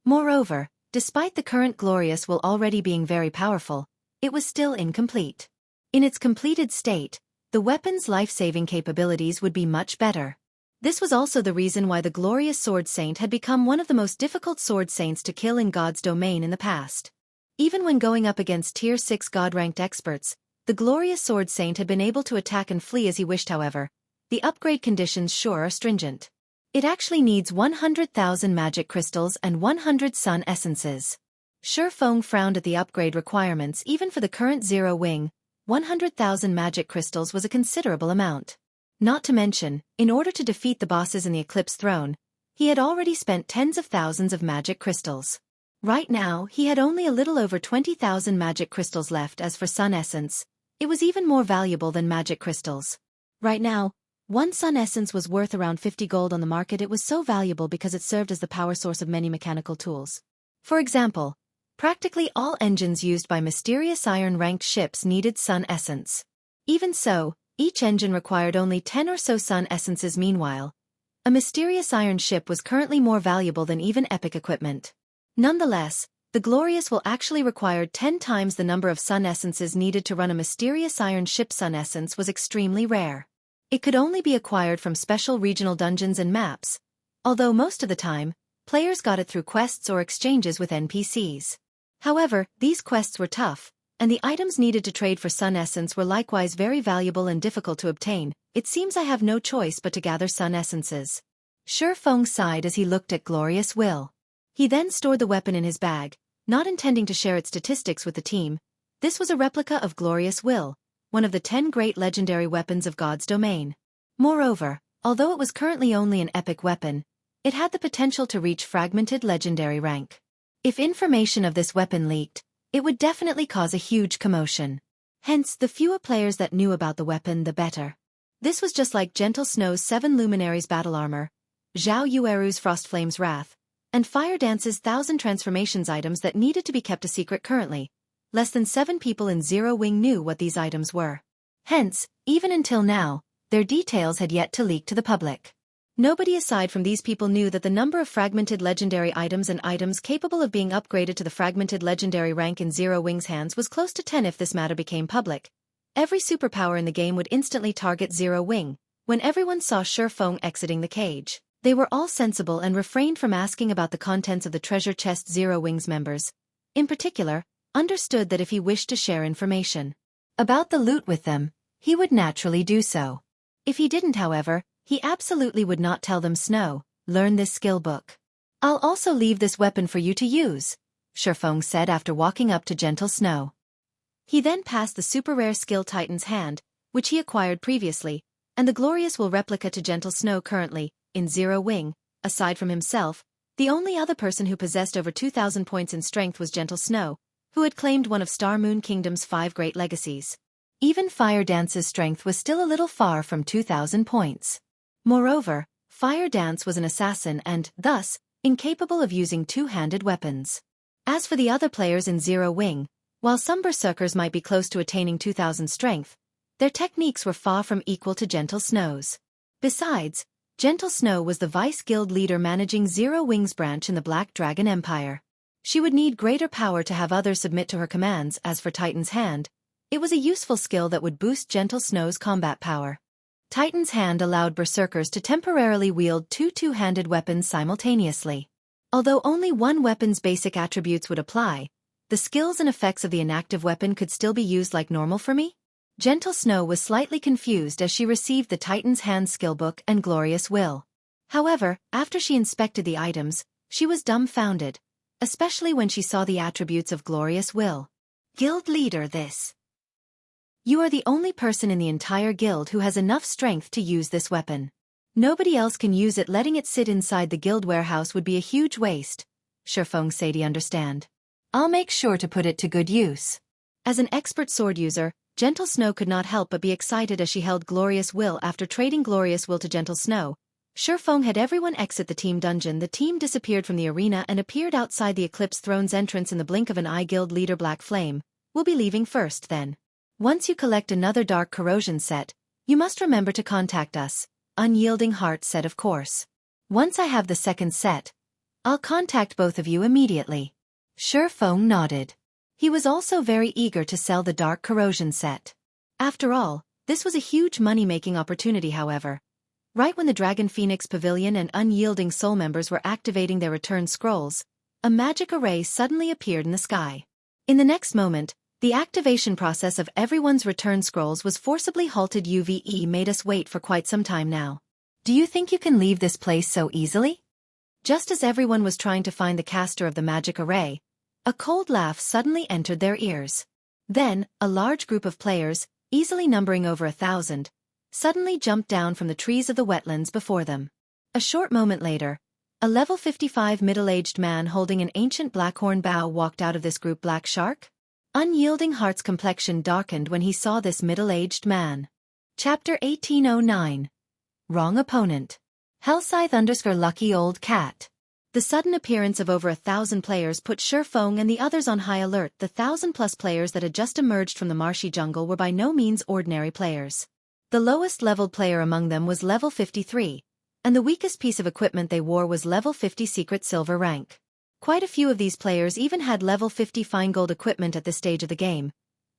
Moreover, despite the current glorious will already being very powerful, it was still incomplete. In its completed state, the weapon's life-saving capabilities would be much better. This was also the reason why the glorious sword saint had become one of the most difficult sword saints to kill in God's domain in the past. Even when going up against Tier 6 God-ranked experts, the glorious sword saint had been able to attack and flee as he wished. However, the upgrade conditions sure are stringent. It actually needs 100,000 magic crystals and 100 sun essences. Shifeng frowned at the upgrade requirements. Even for the current Zero Wing, 100,000 magic crystals was a considerable amount. Not to mention, in order to defeat the bosses in the Eclipse throne, he had already spent tens of thousands of magic crystals. Right now, he had only a little over 20,000 magic crystals left. As for sun essence, it was even more valuable than magic crystals. Right now, one sun essence was worth around 50 gold on the market. It was so valuable because it served as the power source of many mechanical tools. For example, practically all engines used by mysterious iron-ranked ships needed sun essence. Even so, each engine required only 10 or so sun essences. Meanwhile, a mysterious iron ship was currently more valuable than even epic equipment. Nonetheless, the Glorious will actually required 10 times the number of sun essences needed to run a mysterious iron ship. Sun essence was extremely rare. It could only be acquired from special regional dungeons and maps, although most of the time, players got it through quests or exchanges with NPCs. However, these quests were tough, and the items needed to trade for sun essence were likewise very valuable and difficult to obtain. It seems I have no choice but to gather sun essences. Shifeng sighed as he looked at Glorious Will. He then stored the weapon in his bag, not intending to share its statistics with the team. This was a replica of Glorious Will, one of the 10 great legendary weapons of God's domain. Moreover, although it was currently only an epic weapon, it had the potential to reach fragmented legendary rank. If information of this weapon leaked, it would definitely cause a huge commotion. Hence, the fewer players that knew about the weapon, the better. This was just like Gentle Snow's 7 Luminaries battle armor, Zhao Yueru's Frostflame's Wrath, and Fire Dance's 1,000 transformations items that needed to be kept a secret currently. Less than 7 people in Zero Wing knew what these items were. Hence, even until now, their details had yet to leak to the public. Nobody aside from these people knew that the number of fragmented legendary items and items capable of being upgraded to the fragmented legendary rank in Zero Wing's hands was close to 10. If this matter became public, every superpower in the game would instantly target Zero Wing. When everyone saw Shifeng exiting the cage, they were all sensible and refrained from asking about the contents of the treasure chest. Zero Wing's members, in particular, understood that if he wished to share information about the loot with them, he would naturally do so. If he didn't, however, he absolutely would not tell them. Snow, learn this skill book. I'll also leave this weapon for you to use, Shifeng said after walking up to Gentle Snow. He then passed the super rare skill Titan's Hand, which he acquired previously, and the Glorious Will replica to Gentle Snow. Currently, in Zero Wing, aside from himself, the only other person who possessed over 2,000 points in strength was Gentle Snow, who had claimed one of Star Moon Kingdom's 5 great legacies. Even Fire Dance's strength was still a little far from 2,000 points. Moreover, Fire Dance was an assassin and, thus, incapable of using two-handed weapons. As for the other players in Zero Wing, while some berserkers might be close to attaining 2,000 strength, their techniques were far from equal to Gentle Snow's. Besides, Gentle Snow was the vice guild leader managing Zero Wing's branch in the Black Dragon Empire. She would need greater power to have others submit to her commands. As for Titan's Hand, it was a useful skill that would boost Gentle Snow's combat power. Titan's Hand allowed berserkers to temporarily wield two-handed weapons simultaneously. Although only one weapon's basic attributes would apply, the skills and effects of the inactive weapon could still be used like normal. For me? Gentle Snow was slightly confused as she received the Titan's Hand skill book and Glorious Will. However, after she inspected the items, she was dumbfounded, especially when she saw the attributes of Glorious Will. Guild leader, this. You are the only person in the entire guild who has enough strength to use this weapon. Nobody else can use it. Letting it sit inside the guild warehouse would be a huge waste, Shifeng said. Understand? I'll make sure to put it to good use. As an expert sword user, Gentle Snow could not help but be excited as she held Glorious Will. After trading Glorious Will to Gentle Snow, Shifeng had everyone exit the team dungeon. The team disappeared from the arena and appeared outside the Eclipse throne's entrance in the blink of an eye. Guild leader Black Flame, "We'll be leaving first then. Once you collect another Dark Corrosion set, you must remember to contact us," Unyielding Heart said. "Of course. Once I have the second set, I'll contact both of you immediately." Shifeng nodded. He was also very eager to sell the Dark Corrosion set. After all, this was a huge money-making opportunity. However, right when the Dragon Phoenix Pavilion and Unyielding Soul members were activating their return scrolls, a magic array suddenly appeared in the sky. In the next moment, the activation process of everyone's return scrolls was forcibly halted. "UVE made us wait for quite some time now. Do you think you can leave this place so easily?" Just as everyone was trying to find the caster of the magic array, a cold laugh suddenly entered their ears. Then, a large group of players, easily numbering over 1,000, suddenly jumped down from the trees of the wetlands before them. A short moment later, a level 55 middle-aged man holding an ancient blackhorn bow walked out of this group. Black Shark? Unyielding Heart's complexion darkened when he saw this middle-aged man. Chapter 1809. Wrong Opponent. Hellscythe_Lucky Old Cat. The sudden appearance of over 1,000 players put Shifeng and the others on high alert. The 1,000-plus players that had just emerged from the marshy jungle were by no means ordinary players. The lowest-leveled player among them was level 53, and the weakest piece of equipment they wore was level 50 secret silver rank. Quite a few of these players even had level 50 fine gold equipment at this stage of the game.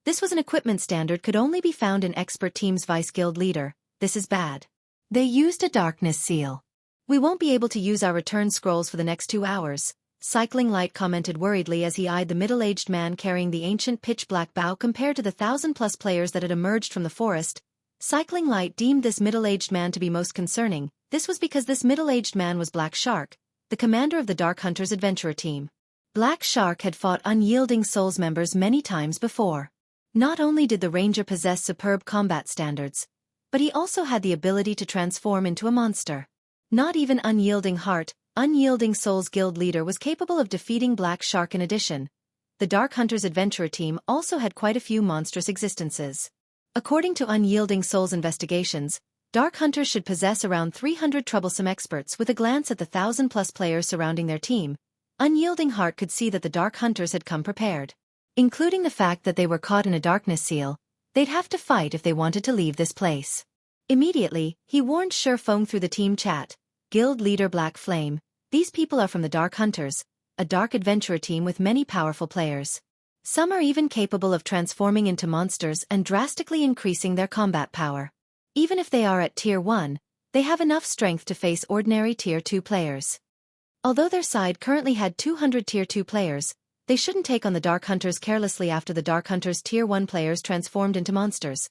This was an equipment standard could only be found in expert teams. Vice Guild Leader, "This is bad. They used a darkness seal. We won't be able to use our return scrolls for the next 2 hours, Cycling Light commented worriedly as he eyed the middle-aged man carrying the ancient pitch-black bow. Compared to the 1,000-plus players that had emerged from the forest, Cycling Light deemed this middle-aged man to be most concerning. This was because this middle-aged man was Black Shark, the commander of the Dark Hunters Adventurer team. Black Shark had fought Unyielding Souls members many times before. Not only did the Ranger possess superb combat standards, but he also had the ability to transform into a monster. Not even Unyielding Heart, Unyielding Souls Guild Leader, was capable of defeating Black Shark. In addition, the Dark Hunters Adventurer team also had quite a few monstrous existences. According to Unyielding Souls investigations, Dark Hunters should possess around 300 troublesome experts. With a glance at the 1,000-plus players surrounding their team, Unyielding Heart could see that the Dark Hunters had come prepared. Including the fact that they were caught in a darkness seal, they'd have to fight if they wanted to leave this place. Immediately, he warned Shifeng through the team chat, "Guild Leader Black Flame, these people are from the Dark Hunters, a dark adventurer team with many powerful players. Some are even capable of transforming into monsters and drastically increasing their combat power. Even if they are at Tier 1, they have enough strength to face ordinary Tier 2 players. Although their side currently had 200 Tier 2 players, they shouldn't take on the Dark Hunters carelessly." After the Dark Hunters Tier 1 players transformed into monsters,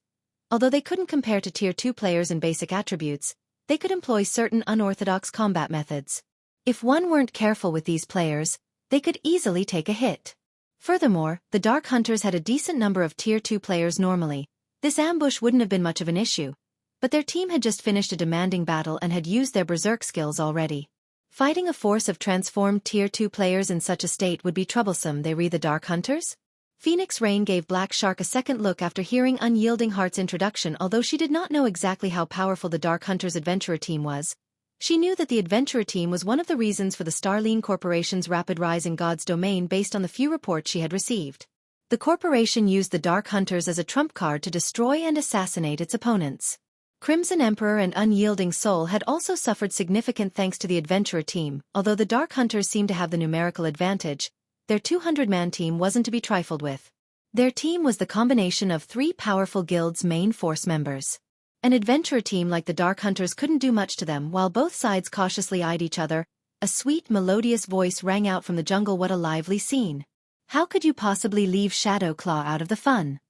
although they couldn't compare to Tier 2 players in basic attributes, they could employ certain unorthodox combat methods. If one weren't careful with these players, they could easily take a hit. Furthermore, the Dark Hunters had a decent number of Tier 2 players normally. This ambush wouldn't have been much of an issue, but their team had just finished a demanding battle and had used their berserk skills already. Fighting a force of transformed Tier 2 players in such a state would be troublesome. They read the Dark Hunters? Phoenix Rain gave Black Shark a second look after hearing Unyielding Heart's introduction. Although she did not know exactly how powerful the Dark Hunters Adventurer team was, she knew that the Adventurer team was one of the reasons for the Starline Corporation's rapid rise in God's domain based on the few reports she had received. The corporation used the Dark Hunters as a trump card to destroy and assassinate its opponents. Crimson Emperor and Unyielding Soul had also suffered significant thanks to the Adventurer team. Although the Dark Hunters seemed to have the numerical advantage, their 200-man team wasn't to be trifled with. Their team was the combination of 3 powerful guilds' main force members. An adventurer team like the Dark Hunters couldn't do much to them. While both sides cautiously eyed each other, a sweet, melodious voice rang out from the jungle. "What a lively scene. How could you possibly leave Shadowclaw out of the fun?"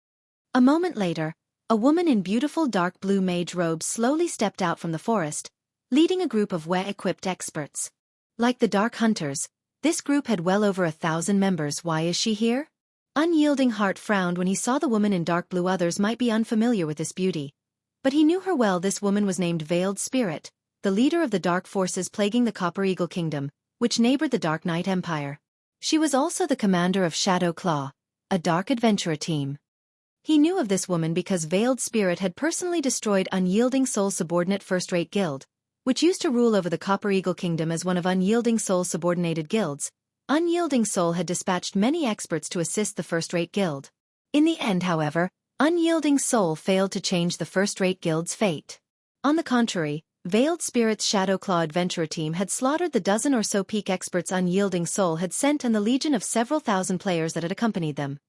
A moment later, a woman in beautiful dark blue mage robes slowly stepped out from the forest, leading a group of well-equipped experts. Like the Dark Hunters, this group had well over 1,000 members. "Why is she here?" Unyielding Heart frowned when he saw the woman in dark blue. Others might be unfamiliar with this beauty, but he knew her well. This woman was named Veiled Spirit, the leader of the dark forces plaguing the Copper Eagle Kingdom, which neighbored the Dark Knight Empire. She was also the commander of Shadowclaw, a dark adventurer team. He knew of this woman because Veiled Spirit had personally destroyed Unyielding Soul's subordinate first-rate guild, which used to rule over the Copper Eagle Kingdom as one of Unyielding Soul's subordinated guilds. Unyielding Soul had dispatched many experts to assist the first-rate guild. In the end, however, Unyielding Soul failed to change the first-rate guild's fate. On the contrary, Veiled Spirit's Shadowclaw adventurer team had slaughtered the dozen or so peak experts Unyielding Soul had sent and the legion of several thousand players that had accompanied them.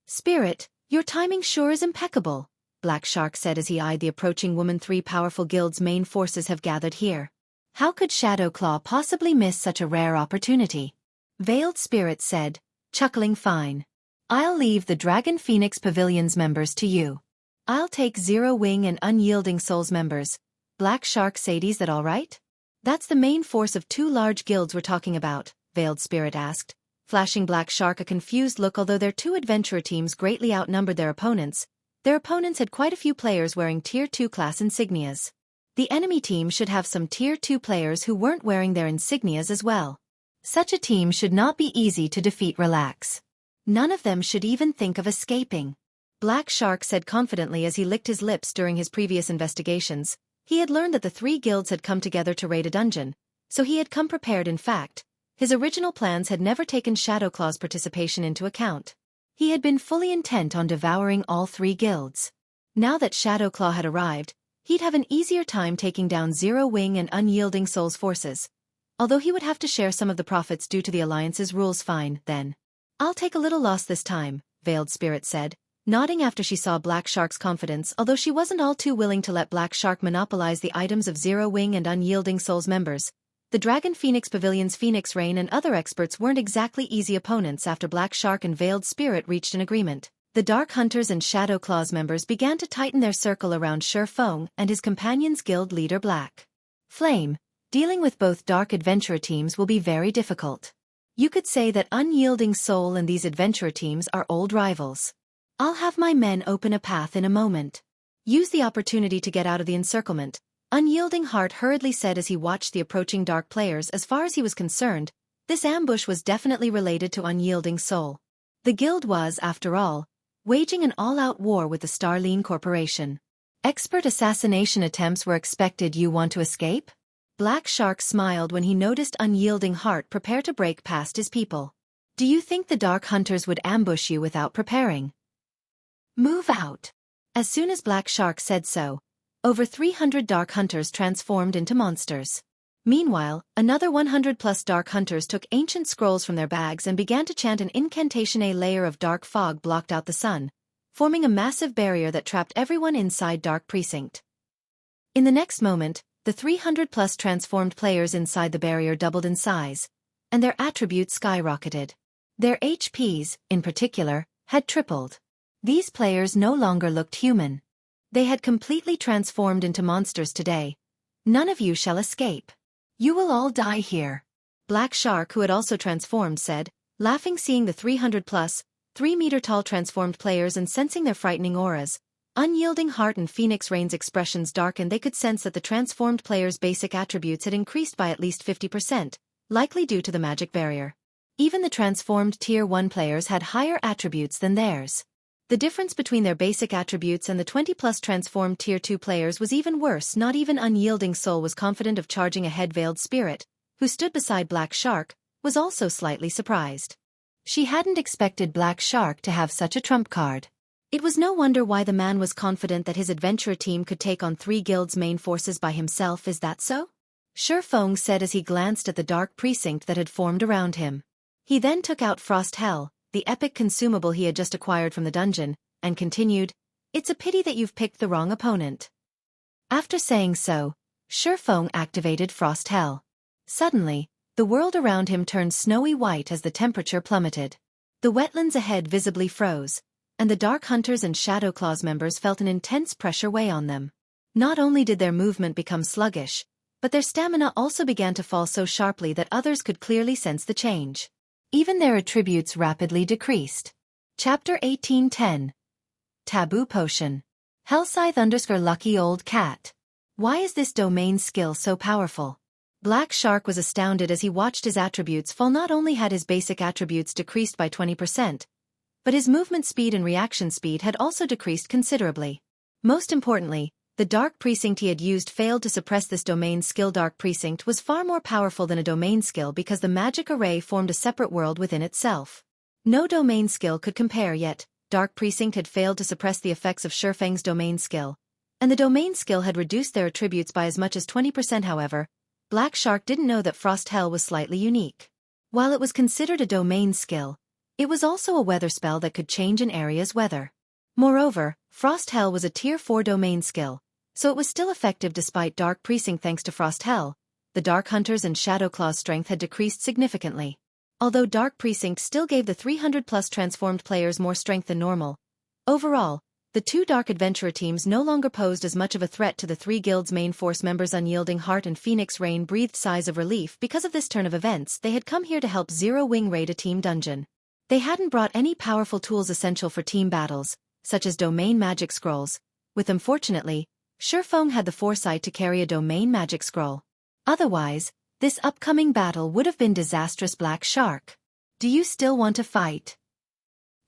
"Spirit, your timing sure is impeccable," Black Shark said as he eyed the approaching woman. 3 powerful guilds' main forces have gathered here. How could Shadowclaw possibly miss such a rare opportunity? Veiled Spirit said, chuckling fine. "I'll leave the Dragon Phoenix Pavilion's members to you. I'll take Zero Wing and Unyielding Soul's members." Black Shark said, "Is that all right?" "That's the main force of 2 large guilds we're talking about," Veiled Spirit asked, flashing Black Shark a confused look. Although their 2 adventurer teams greatly outnumbered their opponents had quite a few players wearing Tier 2 class insignias. The enemy team should have some Tier 2 players who weren't wearing their insignias as well. Such a team should not be easy to defeat. Relax. None of them should even think of escaping," Black Shark said confidently as he licked his lips. During his previous investigations, he had learned that the 3 guilds had come together to raid a dungeon, so he had come prepared. In fact, his original plans had never taken Shadowclaw's participation into account. He had been fully intent on devouring all 3 guilds. Now that Shadowclaw had arrived, he'd have an easier time taking down Zero Wing and Unyielding Soul's forces, although he would have to share some of the profits due to the Alliance's rules. "Fine, then. I'll take a little loss this time," Veiled Spirit said, nodding after she saw Black Shark's confidence. Although she wasn't all too willing to let Black Shark monopolize the items of Zero Wing and Unyielding Soul's members, the Dragon Phoenix Pavilion's Phoenix Rain and other experts weren't exactly easy opponents. After Black Shark and Veiled Spirit reached an agreement, the Dark Hunters and Shadowclaw's members began to tighten their circle around Feng and his companion's guild leader Black Flame. Dealing with both dark adventurer teams will be very difficult. You could say that Unyielding Soul and these adventurer teams are old rivals. "I'll have my men open a path in a moment. Use the opportunity to get out of the encirclement," Unyielding Heart hurriedly said as he watched the approaching dark players. As far as he was concerned, this ambush was definitely related to Unyielding Soul. The guild was, after all, waging an all-out war with the Starline Corporation. Expert assassination attempts were expected. "You want to escape?" Black Shark smiled when he noticed Unyielding Heart prepare to break past his people. "Do you think the Dark Hunters would ambush you without preparing? Move out." As soon as Black Shark said so, over 300 Dark Hunters transformed into monsters. Meanwhile, another 100+ Dark Hunters took ancient scrolls from their bags and began to chant an incantation. A layer of dark fog blocked out the sun, forming a massive barrier that trapped everyone inside Dark Precinct. In the next moment, the 300+ transformed players inside the barrier doubled in size, and their attributes skyrocketed. Their HPs, in particular, had tripled. These players no longer looked human. They had completely transformed into monsters. "Today, none of you shall escape. You will all die here," Black Shark, who had also transformed, said, laughing seeing the 300+, 3-meter-tall transformed players and sensing their frightening auras. Unyielding Heart and Phoenix Rain's expressions darkened. They could sense that the transformed players' basic attributes had increased by at least 50%, likely due to the magic barrier. Even the transformed Tier 1 players had higher attributes than theirs. The difference between their basic attributes and the 20+ transformed Tier 2 players was even worse. Not even Unyielding Soul was confident of charging ahead. Veiled Spirit, who stood beside Black Shark, was also slightly surprised. She hadn't expected Black Shark to have such a trump card. It was no wonder why the man was confident that his adventurer team could take on 3 guilds' main forces by himself. "Is that so?" Feng said as he glanced at the dark precinct that had formed around him. He then took out Frost Hell, the epic consumable he had just acquired from the dungeon, and continued, "It's a pity that you've picked the wrong opponent." After saying so, Feng activated Frost Hell. Suddenly, the world around him turned snowy white as the temperature plummeted. The wetlands ahead visibly froze, and the Dark Hunters and Shadowclaw's members felt an intense pressure weigh on them. Not only did their movement become sluggish, but their stamina also began to fall so sharply that others could clearly sense the change. Even their attributes rapidly decreased. Chapter 18:10 Taboo Potion. Hellscythe_Lucky Old Cat. Why is this domain skill so powerful? Black Shark was astounded as he watched his attributes fall. Not only had his basic attributes decreased by 20%, but his movement speed and reaction speed had also decreased considerably. Most importantly, the Dark Precinct he had used failed to suppress this domain skill. Dark Precinct was far more powerful than a domain skill because the magic array formed a separate world within itself. No domain skill could compare yet. Dark Precinct had failed to suppress the effects of Shifeng's domain skill, and the domain skill had reduced their attributes by as much as 20%. However, Black Shark didn't know that Frost Hell was slightly unique. While it was considered a domain skill, it was also a weather spell that could change an area's weather. Moreover, Frost Hell was a Tier 4 domain skill, so it was still effective despite Dark Precinct. Thanks to Frost Hell, the Dark Hunters and Shadow Claw's strength had decreased significantly. Although Dark Precinct still gave the 300+ transformed players more strength than normal, overall, the two Dark Adventurer teams no longer posed as much of a threat to the three guilds' main force members. Unyielding Heart and Phoenix Rain breathed sighs of relief because of this turn of events. They had come here to help Zero Wing raid a team dungeon. They hadn't brought any powerful tools essential for team battles, such as domain magic scrolls. With them, fortunately, Shifeng had the foresight to carry a domain magic scroll. Otherwise, this upcoming battle would have been disastrous. Black Shark, do you still want to fight?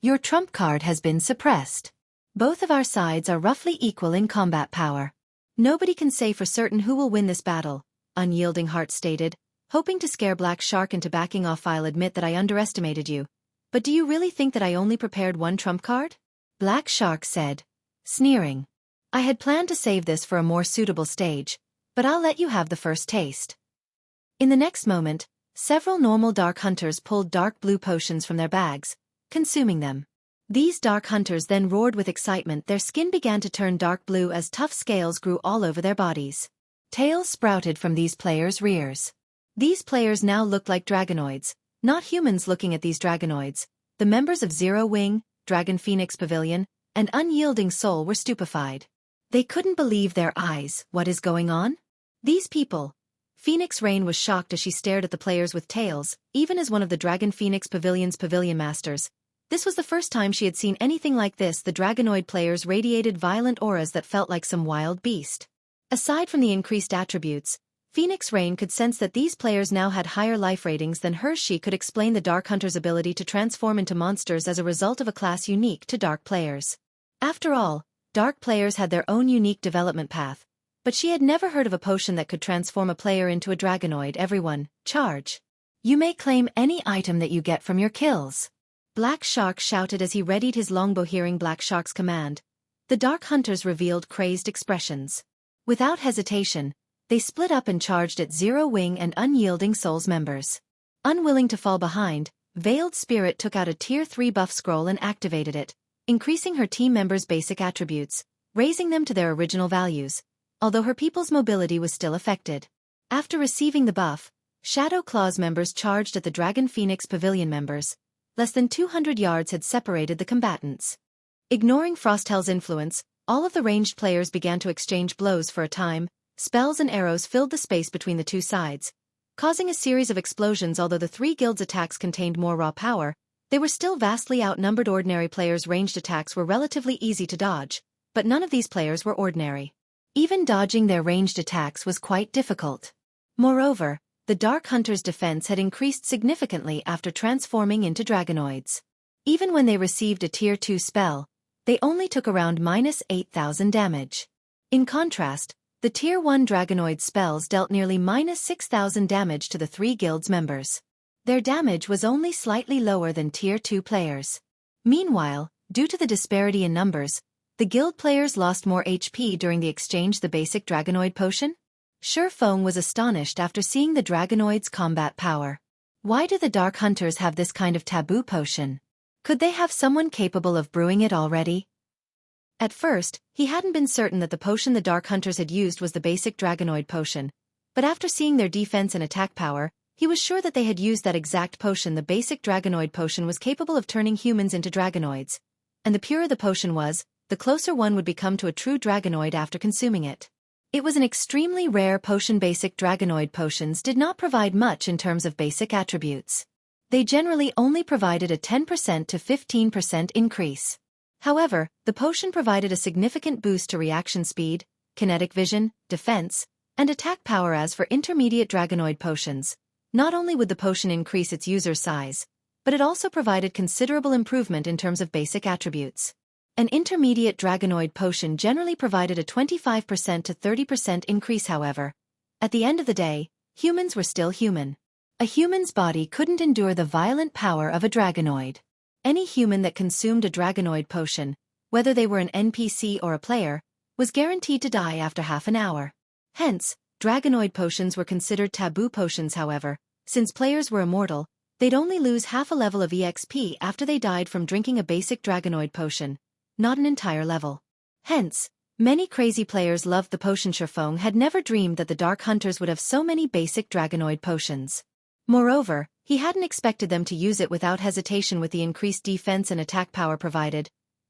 Your trump card has been suppressed. Both of our sides are roughly equal in combat power. Nobody can say for certain who will win this battle, Unyielding Heart stated, hoping to scare Black Shark into backing off. I'll admit that I underestimated you, but do you really think that I only prepared one trump card? Black Shark said, sneering. I had planned to save this for a more suitable stage, but I'll let you have the first taste. In the next moment, several normal Dark Hunters pulled dark blue potions from their bags, consuming them. These Dark Hunters then roared with excitement. Their skin began to turn dark blue as tough scales grew all over their bodies. Tails sprouted from these players' rears. These players now looked like dragonoids, not humans. Looking at these dragonoids, the members of Zero Wing, Dragon Phoenix Pavilion, and Unyielding Soul were stupefied. They couldn't believe their eyes. What is going on? These people. Phoenix Rain was shocked as she stared at the players with tails, even as one of the Dragon Phoenix Pavilion's pavilion masters. This was the first time she had seen anything like this. The dragonoid players radiated violent auras that felt like some wild beast. Aside from the increased attributes, Phoenix Rain could sense that these players now had higher life ratings than hers. She could explain the Dark Hunter's ability to transform into monsters as a result of a class unique to Dark players. After all, Dark players had their own unique development path, but she had never heard of a potion that could transform a player into a dragonoid. Everyone, charge. You may claim any item that you get from your kills. Black Shark shouted as he readied his longbow. Hearing Black Shark's command, the Dark Hunters revealed crazed expressions. Without hesitation, they split up and charged at Zero Wing and Unyielding Soul's members. Unwilling to fall behind, Veiled Spirit took out a Tier 3 buff scroll and activated it, increasing her team members' basic attributes, raising them to their original values, although her people's mobility was still affected. After receiving the buff, Shadow Claw's members charged at the Dragon Phoenix Pavilion members. Less than 200 yards had separated the combatants. Ignoring Frosthell's influence, all of the ranged players began to exchange blows. For a time, spells and arrows filled the space between the two sides, causing a series of explosions. Although the three guilds' attacks contained more raw power, they were still vastly outnumbered. Ordinary players' ranged attacks were relatively easy to dodge, but none of these players were ordinary. Even dodging their ranged attacks was quite difficult. Moreover, the Dark Hunter's defense had increased significantly after transforming into dragonoids. Even when they received a Tier 2 spell, they only took around -8,000 damage. In contrast, the Tier 1 dragonoid spells dealt nearly -6,000 damage to the three guilds' members. Their damage was only slightly lower than Tier 2 players. Meanwhile, due to the disparity in numbers, the guild players lost more HP during the exchange. The basic dragonoid potion? Shifeng was astonished after seeing the dragonoid's combat power. Why do the Dark Hunters have this kind of taboo potion? Could they have someone capable of brewing it already? At first, he hadn't been certain that the potion the Dark Hunters had used was the basic dragonoid potion, but after seeing their defense and attack power, he was sure that they had used that exact potion. The basic dragonoid potion was capable of turning humans into dragonoids, and the purer the potion was, the closer one would become to a true dragonoid after consuming it. It was an extremely rare potion. Basic dragonoid potions did not provide much in terms of basic attributes. They generally only provided a 10% to 15% increase. However, the potion provided a significant boost to reaction speed, kinetic vision, defense, and attack power. As for intermediate dragonoid potions, not only would the potion increase its user size, but it also provided considerable improvement in terms of basic attributes. An intermediate Dragonoid potion generally provided a 25% to 30% increase however. At the end of the day, humans were still human. A human's body couldn't endure the violent power of a Dragonoid. Any human that consumed a Dragonoid potion, whether they were an NPC or a player, was guaranteed to die after half an hour. Hence, Dragonoid potions were considered taboo potions however, since players were immortal, they'd only lose half a level of EXP after they died from drinking a basic Dragonoid potion, not an entire level. Hence, many crazy players loved the potion. Sherfong had never dreamed that the Dark Hunters would have so many basic Dragonoid potions. Moreover, he hadn't expected them to use it without hesitation. With the increased defense and attack power provided,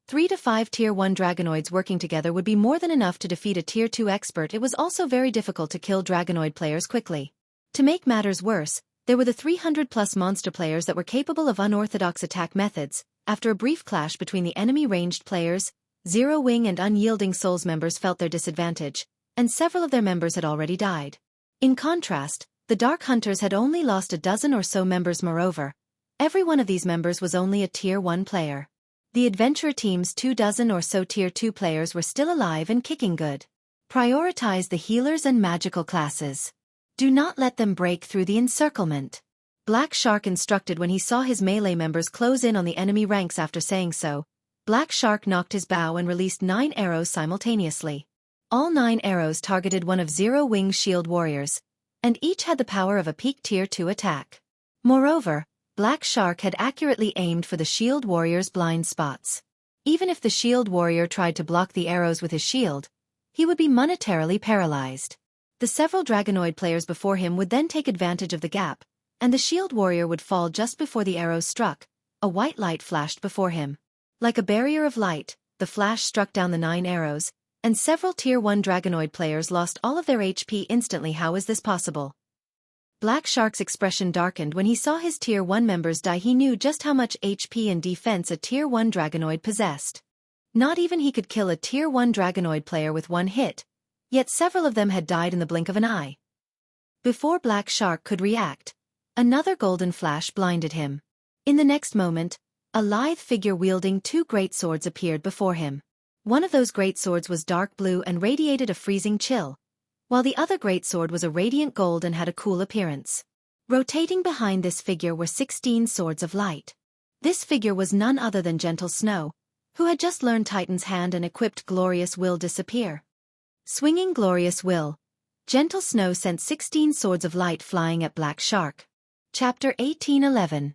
3 to 5 Tier 1 Dragonoids working together would be more than enough to defeat a Tier 2 expert. It was also very difficult to kill Dragonoid players quickly. To make matters worse, there were the 300+ monster players that were capable of unorthodox attack methods. After a brief clash between the enemy ranged players, Zero Wing and Unyielding Souls members felt their disadvantage, and several of their members had already died. In contrast, the Dark Hunters had only lost a dozen or so members. Moreover, every one of these members was only a Tier 1 player. The Adventurer team's 24 or so Tier 2 players were still alive and kicking good. Prioritize the healers and magical classes. Do not let them break through the encirclement. Black Shark instructed when he saw his melee members close in on the enemy ranks. After saying so, Black Shark knocked his bow and released 9 arrows simultaneously. All 9 arrows targeted one of Zero Wing's shield warriors, and each had the power of a peak Tier 2 attack. Moreover, Black Shark had accurately aimed for the shield warrior's blind spots. Even if the shield warrior tried to block the arrows with his shield, he would be monetarily paralyzed. The several Dragonoid players before him would then take advantage of the gap, and the shield warrior would fall just before the arrows struck. A white light flashed before him. Like a barrier of light, the flash struck down the 9 arrows, and several Tier 1 Dragonoid players lost all of their HP instantly. How is this possible? Black Shark's expression darkened when he saw his Tier 1 members die. He knew just how much HP and defense a Tier 1 Dragonoid possessed. Not even he could kill a Tier 1 Dragonoid player with one hit, yet several of them had died in the blink of an eye. Before Black Shark could react, another golden flash blinded him. In the next moment, a lithe figure wielding 2 great swords appeared before him. One of those great swords was dark blue and radiated a freezing chill, while the other great sword was a radiant gold and had a cool appearance. Rotating behind this figure were 16 swords of light. This figure was none other than Gentle Snow, who had just learned Titan's Hand and equipped Glorious Will Disappear. Swinging Glorious Will, Gentle Snow sent 16 swords of light flying at Black Shark. Chapter 1811.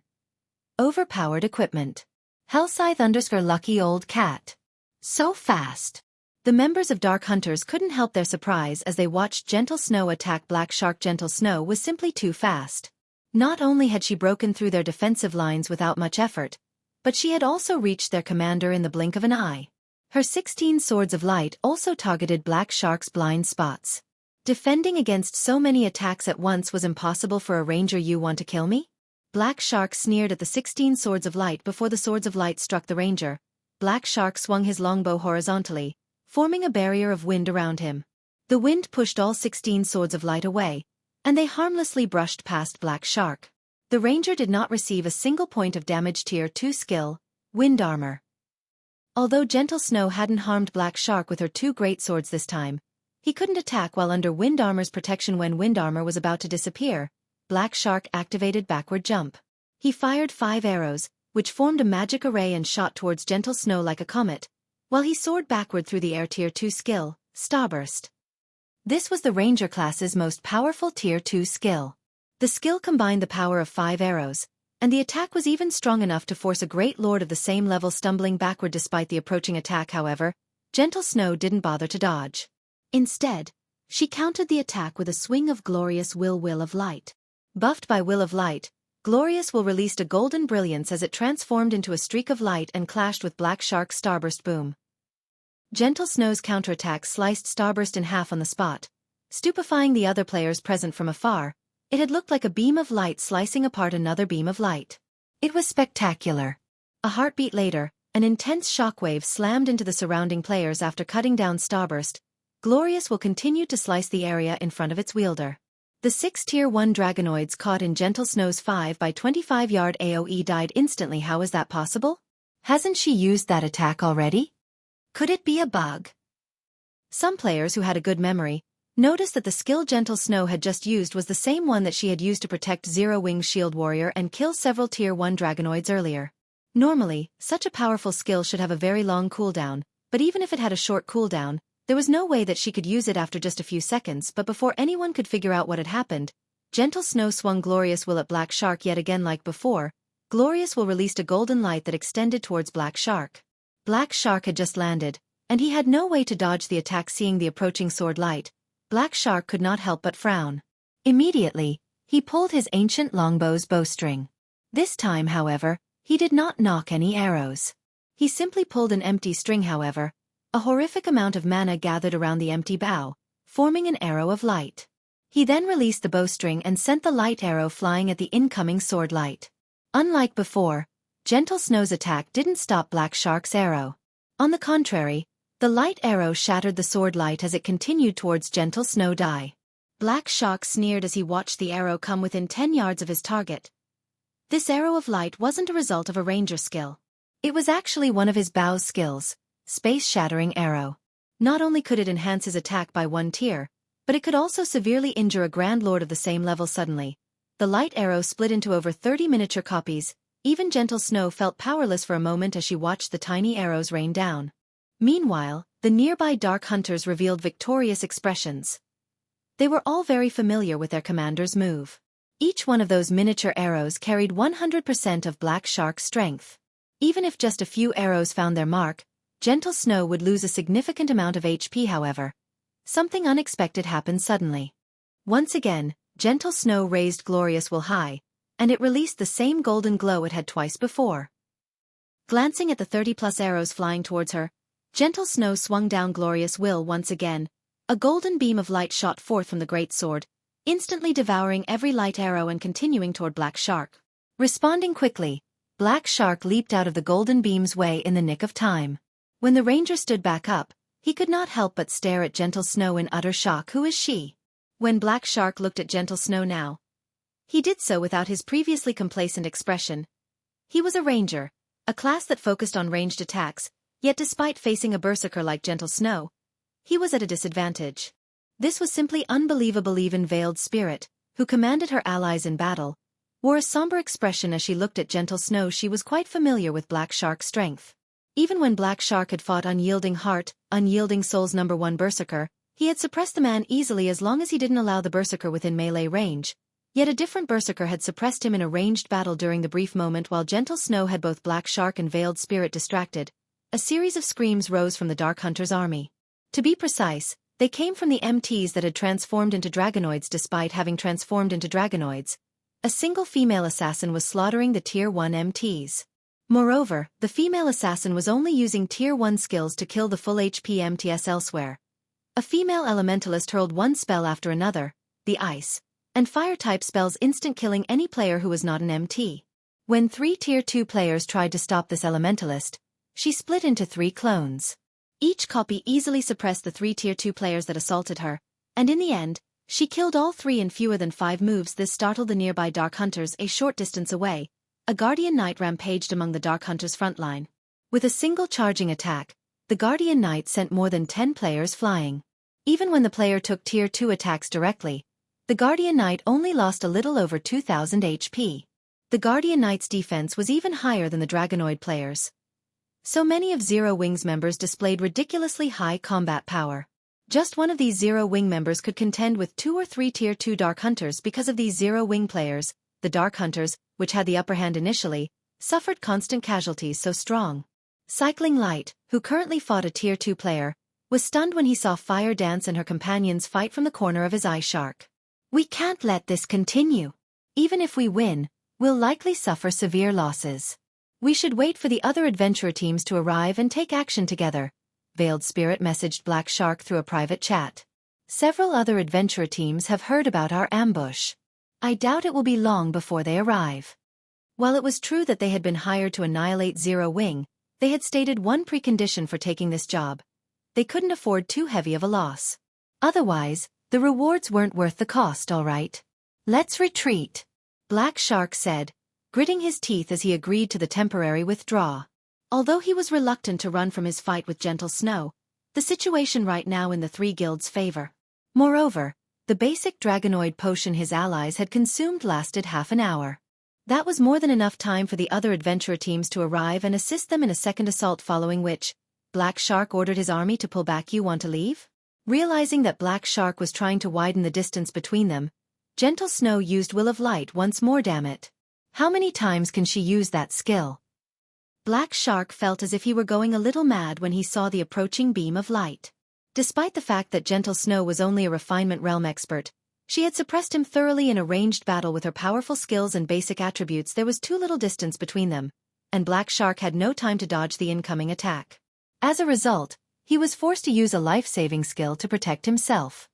Overpowered Equipment. Hellscythe_Lucky Old Cat. So fast. The members of Dark Hunters couldn't help their surprise as they watched Gentle Snow attack Black Shark. Gentle Snow was simply too fast. Not only had she broken through their defensive lines without much effort, but she had also reached their commander in the blink of an eye. Her 16 swords of light also targeted Black Shark's blind spots. Defending against so many attacks at once was impossible for a ranger. You want to kill me? Black Shark sneered at the 16 swords of light. Before the swords of light struck the ranger, Black Shark swung his longbow horizontally, forming a barrier of wind around him. The wind pushed all 16 swords of light away, and they harmlessly brushed past Black Shark. The ranger did not receive a single point of damage. Tier 2 skill, Wind Armor. Although Gentle Snow hadn't harmed Black Shark with her 2 great swords this time, he couldn't attack while under Wind Armor's protection. When Wind Armor was about to disappear, Black Shark activated Backward Jump. He fired 5 arrows, which formed a magic array and shot towards Gentle Snow like a comet, while he soared backward through the air. Tier 2 skill, Starburst. This was the Ranger class's most powerful Tier 2 skill. The skill combined the power of 5 arrows, and the attack was even strong enough to force a Great Lord of the same level stumbling backward. Despite the approaching attack, however, Gentle Snow didn't bother to dodge. Instead, she countered the attack with a swing of Glorious Will of Light. Buffed by Will of Light, Glorious Will released a golden brilliance as it transformed into a streak of light and clashed with Black Shark's Starburst. Boom. Gentle Snow's counterattack sliced Starburst in half on the spot, stupefying the other players present. From afar, it had looked like a beam of light slicing apart another beam of light. It was spectacular. A heartbeat later, an intense shockwave slammed into the surrounding players. After cutting down Starburst, Glorious Will continued to slice the area in front of its wielder. The 6 Tier 1 Dragonoids caught in Gentle Snow's 5 by 25 yard AoE died instantly. How is that possible? Hasn't she used that attack already? Could it be a bug? Some players who had a good memory noticed that the skill Gentle Snow had just used was the same one that she had used to protect Zero Wing's Shield Warrior and kill several Tier 1 Dragonoids earlier. Normally, such a powerful skill should have a very long cooldown, but even if it had a short cooldown, there was no way that she could use it after just a few seconds. But before anyone could figure out what had happened, Gentle Snow swung Glorious Will at Black Shark yet again. Like before, Glorious Will released a golden light that extended towards Black Shark. Black Shark had just landed, and he had no way to dodge the attack. Seeing the approaching sword light, Black Shark could not help but frown. Immediately, he pulled his ancient longbow's bowstring. This time, however, he did not nock any arrows. He simply pulled an empty string. However, a horrific amount of mana gathered around the empty bow, forming an arrow of light. He then released the bowstring and sent the light arrow flying at the incoming sword light. Unlike before, Gentle Snow's attack didn't stop Black Shark's arrow. On the contrary, the light arrow shattered the sword light as it continued towards Gentle Snow. Black Shark sneered as he watched the arrow come within 10 yards of his target. This arrow of light wasn't a result of a ranger skill. It was actually one of his bow's skills, Space Shattering Arrow. Not only could it enhance his attack by 1 tier, but it could also severely injure a Grand Lord of the same level. Suddenly, the light arrow split into over 30 miniature copies. Even Gentle Snow felt powerless for a moment as she watched the tiny arrows rain down. Meanwhile, the nearby Dark Hunters revealed victorious expressions. They were all very familiar with their commander's move. Each one of those miniature arrows carried 100% of Black Shark's strength. Even if just a few arrows found their mark, Gentle Snow would lose a significant amount of HP. However, something unexpected happened suddenly. Once again, Gentle Snow raised Glorious Will high, and it released the same golden glow it had twice before. Glancing at the 30+ arrows flying towards her, Gentle Snow swung down Glorious Will once again. A golden beam of light shot forth from the Greatsword, instantly devouring every light arrow and continuing toward Black Shark. Responding quickly, Black Shark leaped out of the golden beam's way in the nick of time. When the ranger stood back up, he could not help but stare at Gentle Snow in utter shock. Who is she? When Black Shark looked at Gentle Snow now, he did so without his previously complacent expression. He was a ranger, a class that focused on ranged attacks, yet despite facing a berserker like Gentle Snow, he was at a disadvantage. This was simply unbelievable. Even Veiled Spirit, who commanded her allies in battle, wore a somber expression as she looked at Gentle Snow. She was quite familiar with Black Shark's strength. Even when Black Shark had fought Unyielding Heart, Unyielding Soul's #1 berserker, he had suppressed the man easily as long as he didn't allow the berserker within melee range. Yet a different berserker had suppressed him in a ranged battle during the brief moment while Gentle Snow had both Black Shark and Veiled Spirit distracted. A series of screams rose from the Dark Hunter's army. To be precise, they came from the MTs that had transformed into Dragonoids. Despite having transformed into Dragonoids, a single female assassin was slaughtering the Tier 1 MTs. Moreover, the female assassin was only using Tier 1 skills to kill the full HP MTs elsewhere. A female elementalist hurled one spell after another, the ice and fire-type spells, instant killing any player who was not an MT. When 3 Tier 2 players tried to stop this elementalist, she split into 3 clones. Each copy easily suppressed the 3 Tier 2 players that assaulted her, and in the end, she killed all 3 in fewer than 5 moves. This startled the nearby Dark Hunters. A short distance away, a Guardian Knight rampaged among the Dark Hunters' front line. With a single charging attack, the Guardian Knight sent more than 10 players flying. Even when the player took Tier 2 attacks directly, the Guardian Knight only lost a little over 2,000 HP. The Guardian Knight's defense was even higher than the Dragonoid players. So many of Zero Wing's members displayed ridiculously high combat power. Just one of these Zero Wing members could contend with 2 or 3 Tier 2 Dark Hunters. Because of these Zero Wing players, the Dark Hunters, which had the upper hand initially, suffered constant casualties. So strong. Cycling Light, who currently fought a Tier 2 player, was stunned when he saw Fire Dance and her companions fight from the corner of his eye. Shark. We can't let this continue. Even if we win, we'll likely suffer severe losses. We should wait for the other adventurer teams to arrive and take action together, Veiled Spirit messaged Black Shark through a private chat. Several other adventurer teams have heard about our ambush. I doubt it will be long before they arrive. While it was true that they had been hired to annihilate Zero Wing, they had stated one precondition for taking this job. They couldn't afford too heavy of a loss. Otherwise, The rewards weren't worth the cost, all right. Let's retreat, Black Shark said, gritting his teeth as he agreed to the temporary withdrawal. Although he was reluctant to run from his fight with Gentle Snow, the situation right now in the three guilds' favor. Moreover, the basic dragonoid potion his allies had consumed lasted half an hour. That was more than enough time for the other adventurer teams to arrive and assist them in a second assault, following which, Black Shark ordered his army to pull back. You want to leave? Realizing that Black Shark was trying to widen the distance between them, Gentle Snow used Will of Light once more. Damn it. How many times can she use that skill? Black Shark felt as if he were going a little mad when he saw the approaching beam of light. Despite the fact that Gentle Snow was only a refinement realm expert, she had suppressed him thoroughly in a ranged battle with her powerful skills and basic attributes. There was too little distance between them, and Black Shark had no time to dodge the incoming attack. As a result, he was forced to use a life-saving skill to protect himself.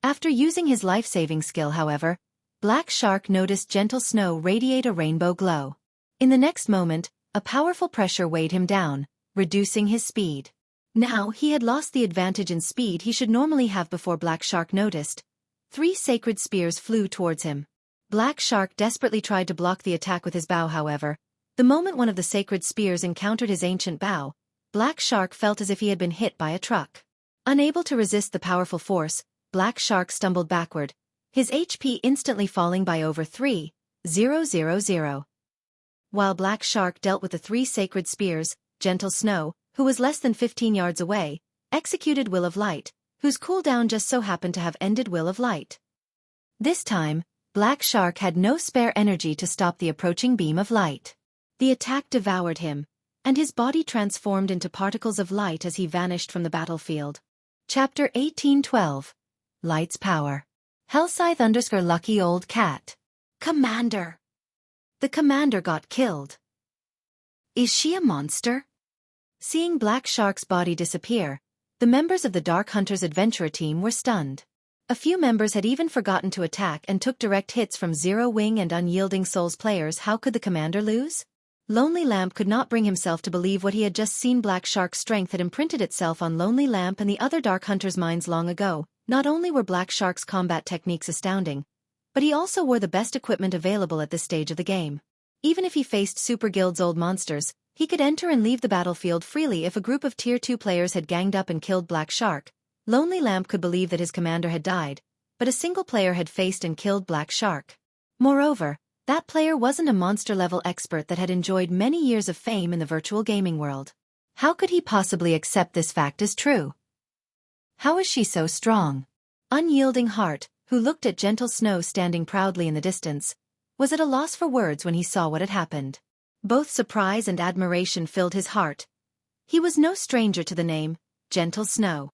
After using his life-saving skill, however, Black Shark noticed Gentle Snow radiate a rainbow glow. In the next moment, a powerful pressure weighed him down, reducing his speed. Now he had lost the advantage in speed he should normally have. Before Black Shark noticed, 3 sacred spears flew towards him. Black Shark desperately tried to block the attack with his bow. However, the moment one of the sacred spears encountered his ancient bow, Black Shark felt as if he had been hit by a truck. Unable to resist the powerful force, Black Shark stumbled backward, his HP instantly falling by over 3,000. While Black Shark dealt with the 3 sacred spears, Gentle Snow, who was less than 15 yards away, executed Will of Light, whose cooldown just so happened to have ended Will of Light. This time, Black Shark had no spare energy to stop the approaching beam of light. The attack devoured him, and his body transformed into particles of light as he vanished from the battlefield. Chapter 1812. Light's Power. Hellscythe_Lucky Old Cat. Commander! The commander got killed. Is she a monster? Seeing Black Shark's body disappear, the members of the Dark Hunters adventurer team were stunned. A few members had even forgotten to attack and took direct hits from Zero Wing and Unyielding Souls players. How could the commander lose? Lonely Lamp could not bring himself to believe what he had just seen. Black Shark's strength had imprinted itself on Lonely Lamp and the other Dark Hunters' minds long ago. Not only were Black Shark's combat techniques astounding, but he also wore the best equipment available at this stage of the game. Even if he faced Super Guild's old monsters, he could enter and leave the battlefield freely. If a group of Tier 2 players had ganged up and killed Black Shark, Lonely Lamp could believe that his commander had died, but a single player had faced and killed Black Shark. Moreover, that player wasn't a monster-level expert that had enjoyed many years of fame in the virtual gaming world. How could he possibly accept this fact as true? How is she so strong? Unyielding Heart, who looked at Gentle Snow standing proudly in the distance, was at a loss for words when he saw what had happened. Both surprise and admiration filled his heart. He was no stranger to the name, Gentle Snow.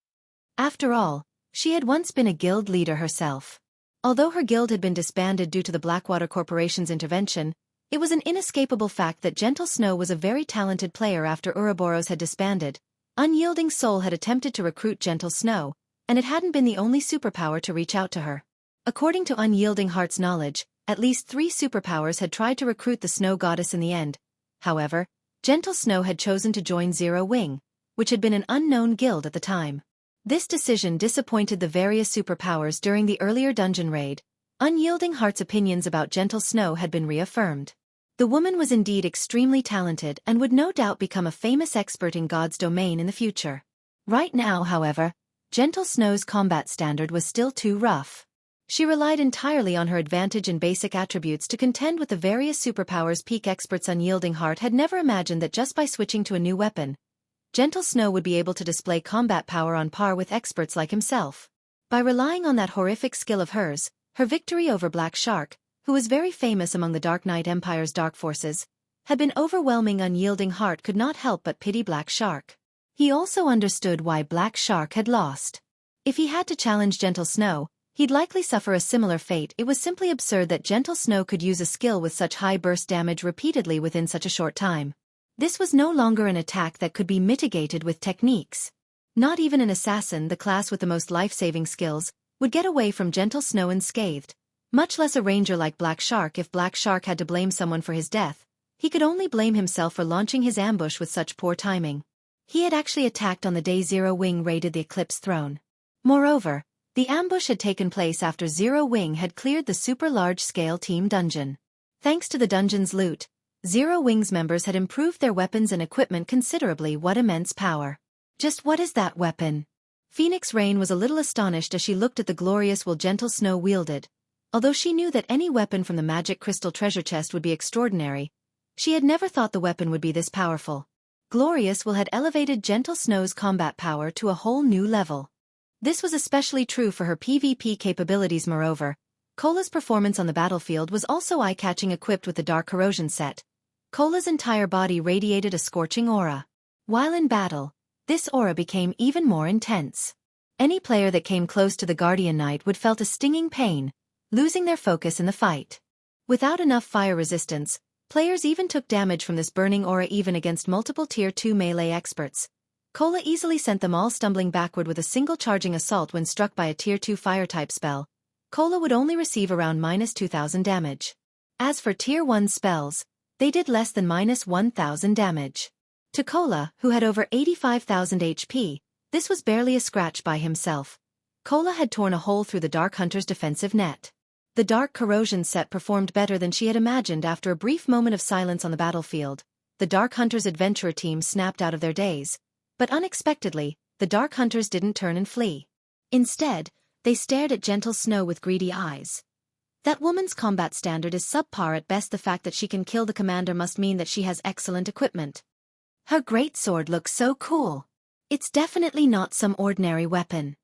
After all, she had once been a guild leader herself. Although her guild had been disbanded due to the Blackwater Corporation's intervention, it was an inescapable fact that Gentle Snow was a very talented player. After Ouroboros had disbanded, Unyielding Soul had attempted to recruit Gentle Snow, and it hadn't been the only superpower to reach out to her. According to Unyielding Heart's knowledge, at least 3 superpowers had tried to recruit the Snow Goddess in the end. However, Gentle Snow had chosen to join Zero Wing, which had been an unknown guild at the time. This decision disappointed the various superpowers during the earlier dungeon raid. Unyielding Heart's opinions about Gentle Snow had been reaffirmed. The woman was indeed extremely talented and would no doubt become a famous expert in God's domain in the future. Right now, however, Gentle Snow's combat standard was still too rough. She relied entirely on her advantage and basic attributes to contend with the various superpowers. Peak experts. Unyielding Heart had never imagined that just by switching to a new weapon, Gentle Snow would be able to display combat power on par with experts like himself. By relying on that horrific skill of hers, her victory over Black Shark, who was very famous among the Dark Knight Empire's dark forces, had been overwhelming. Unyielding Heart could not help but pity Black Shark. He also understood why Black Shark had lost. If he had to challenge Gentle Snow, he'd likely suffer a similar fate. It was simply absurd that Gentle Snow could use a skill with such high burst damage repeatedly within such a short time. This was no longer an attack that could be mitigated with techniques. Not even an assassin, the class with the most life-saving skills, would get away from Gentle Snow unscathed, much less a ranger like Black Shark. If Black Shark had to blame someone for his death, he could only blame himself for launching his ambush with such poor timing. He had actually attacked on the day Zero Wing raided the Eclipse throne. Moreover, The ambush had taken place after Zero Wing had cleared the super large-scale team dungeon. Thanks to the dungeon's loot, Zero Wing's members had improved their weapons and equipment considerably. What immense power. Just what is that weapon? Phoenix Rain was a little astonished as she looked at the glorious will Gentle Snow wielded. Although she knew that any weapon from the magic crystal treasure chest would be extraordinary, she had never thought the weapon would be this powerful. Glorious Will had elevated Gentle Snow's combat power to a whole new level. This was especially true for her PvP capabilities. Moreover, Cola's performance on the battlefield was also eye-catching. Equipped with the Dark Corrosion set, Cola's entire body radiated a scorching aura. While in battle, this aura became even more intense. Any player that came close to the Guardian Knight would felt a stinging pain, losing their focus in the fight. Without enough fire resistance, players even took damage from this burning aura. Even against multiple Tier 2 melee experts, Cola easily sent them all stumbling backward with a single charging assault. When struck by a Tier 2 fire-type spell, Cola would only receive around -2,000 damage. As for Tier 1 spells, they did less than -1,000 damage. To Cola, who had over 85,000 HP, this was barely a scratch by himself. Cola had torn a hole through the Dark Hunter's defensive net. The Dark Corrosion set performed better than she had imagined. After a brief moment of silence on the battlefield, the Dark Hunter's adventurer team snapped out of their daze. But unexpectedly, the Dark Hunters didn't turn and flee. Instead, they stared at Gentle Snow with greedy eyes. That woman's combat standard is subpar at best. The fact that she can kill the commander must mean that she has excellent equipment. Her greatsword looks so cool. It's definitely not some ordinary weapon.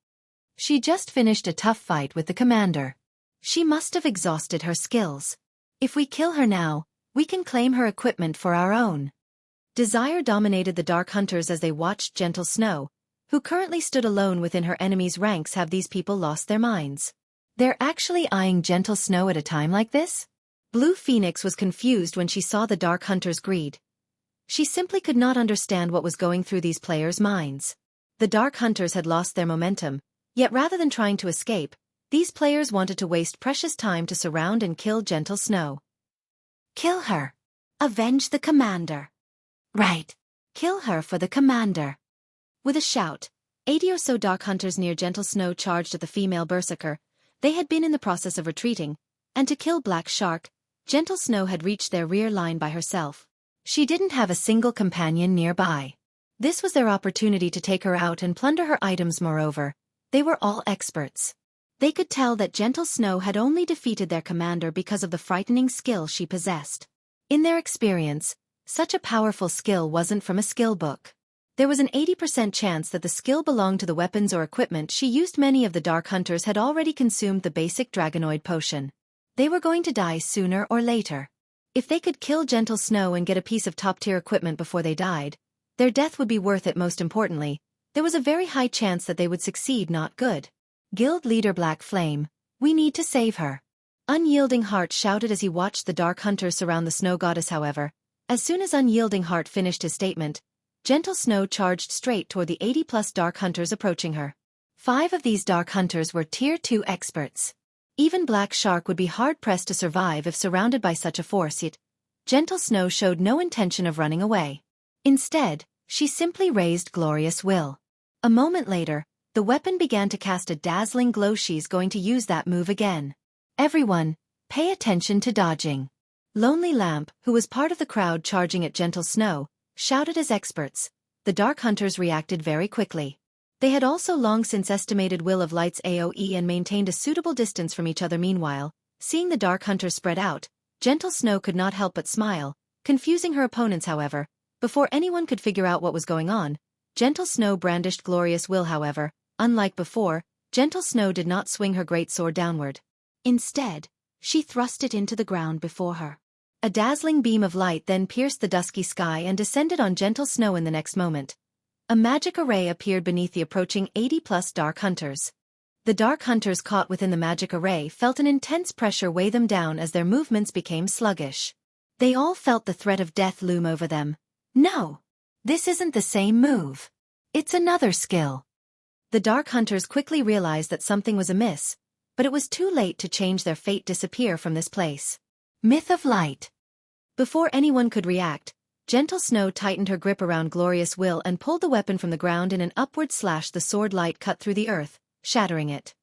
She just finished a tough fight with the commander. She must have exhausted her skills. If we kill her now, we can claim her equipment for our own. Desire dominated the Dark Hunters as they watched Gentle Snow, who currently stood alone within her enemy's ranks. Have these people lost their minds? They're actually eyeing Gentle Snow at a time like this? Blue Phoenix was confused when she saw the Dark Hunters' greed. She simply could not understand what was going through these players' minds. The Dark Hunters had lost their momentum, yet rather than trying to escape, these players wanted to waste precious time to surround and kill Gentle Snow. Kill her. Avenge the commander. Right. Kill her for the commander. With a shout, 80 or so Dark Hunters near Gentle Snow charged at the female berserker. They had been in the process of retreating, and to kill Black Shark, Gentle Snow had reached their rear line by herself. She didn't have a single companion nearby. This was their opportunity to take her out and plunder her items. Moreover, they were all experts. They could tell that Gentle Snow had only defeated their commander because of the frightening skill she possessed. In their experience, such a powerful skill wasn't from a skill book. There was an 80% chance that the skill belonged to the weapons or equipment she used. Many of the Dark Hunters had already consumed the basic Dragonoid potion. They were going to die sooner or later. If they could kill Gentle Snow and get a piece of top-tier equipment before they died, their death would be worth it. Most importantly, there was a very high chance that they would succeed. Not good. Guild leader Black Flame, we need to save her. Unyielding Heart shouted as he watched the Dark Hunters surround the Snow Goddess. However, as soon as Unyielding Heart finished his statement, Gentle Snow charged straight toward the 80+ Dark Hunters approaching her. 5 of these Dark Hunters were Tier 2 experts. Even Black Shark would be hard-pressed to survive if surrounded by such a force. Yet, Gentle Snow showed no intention of running away. Instead, she simply raised Glorious Will. A moment later, the weapon began to cast a dazzling glow. She's going to use that move again. Everyone, pay attention to dodging. Lonely Lamp, who was part of the crowd charging at Gentle Snow, shouted as experts. The Dark Hunters reacted very quickly. They had also long since estimated Will of Light's AoE and maintained a suitable distance from each other. Meanwhile, seeing the Dark Hunters spread out, Gentle Snow could not help but smile, confusing her opponents. However, before anyone could figure out what was going on, Gentle Snow brandished Glorious Will. However, unlike before, Gentle Snow did not swing her greatsword downward. Instead, she thrust it into the ground before her. A dazzling beam of light then pierced the dusky sky and descended on Gentle Snow. In the next moment, a magic array appeared beneath the approaching 80+ Dark Hunters. The Dark Hunters caught within the magic array felt an intense pressure weigh them down as their movements became sluggish. They all felt the threat of death loom over them. No! This isn't the same move. It's another skill. The Dark Hunters quickly realized that something was amiss, but it was too late to change their fate. Disappear from this place. Myth of Light. Before anyone could react, Gentle Snow tightened her grip around Glorious Will and pulled the weapon from the ground. In an upward slash, the sword light cut through the earth, shattering it.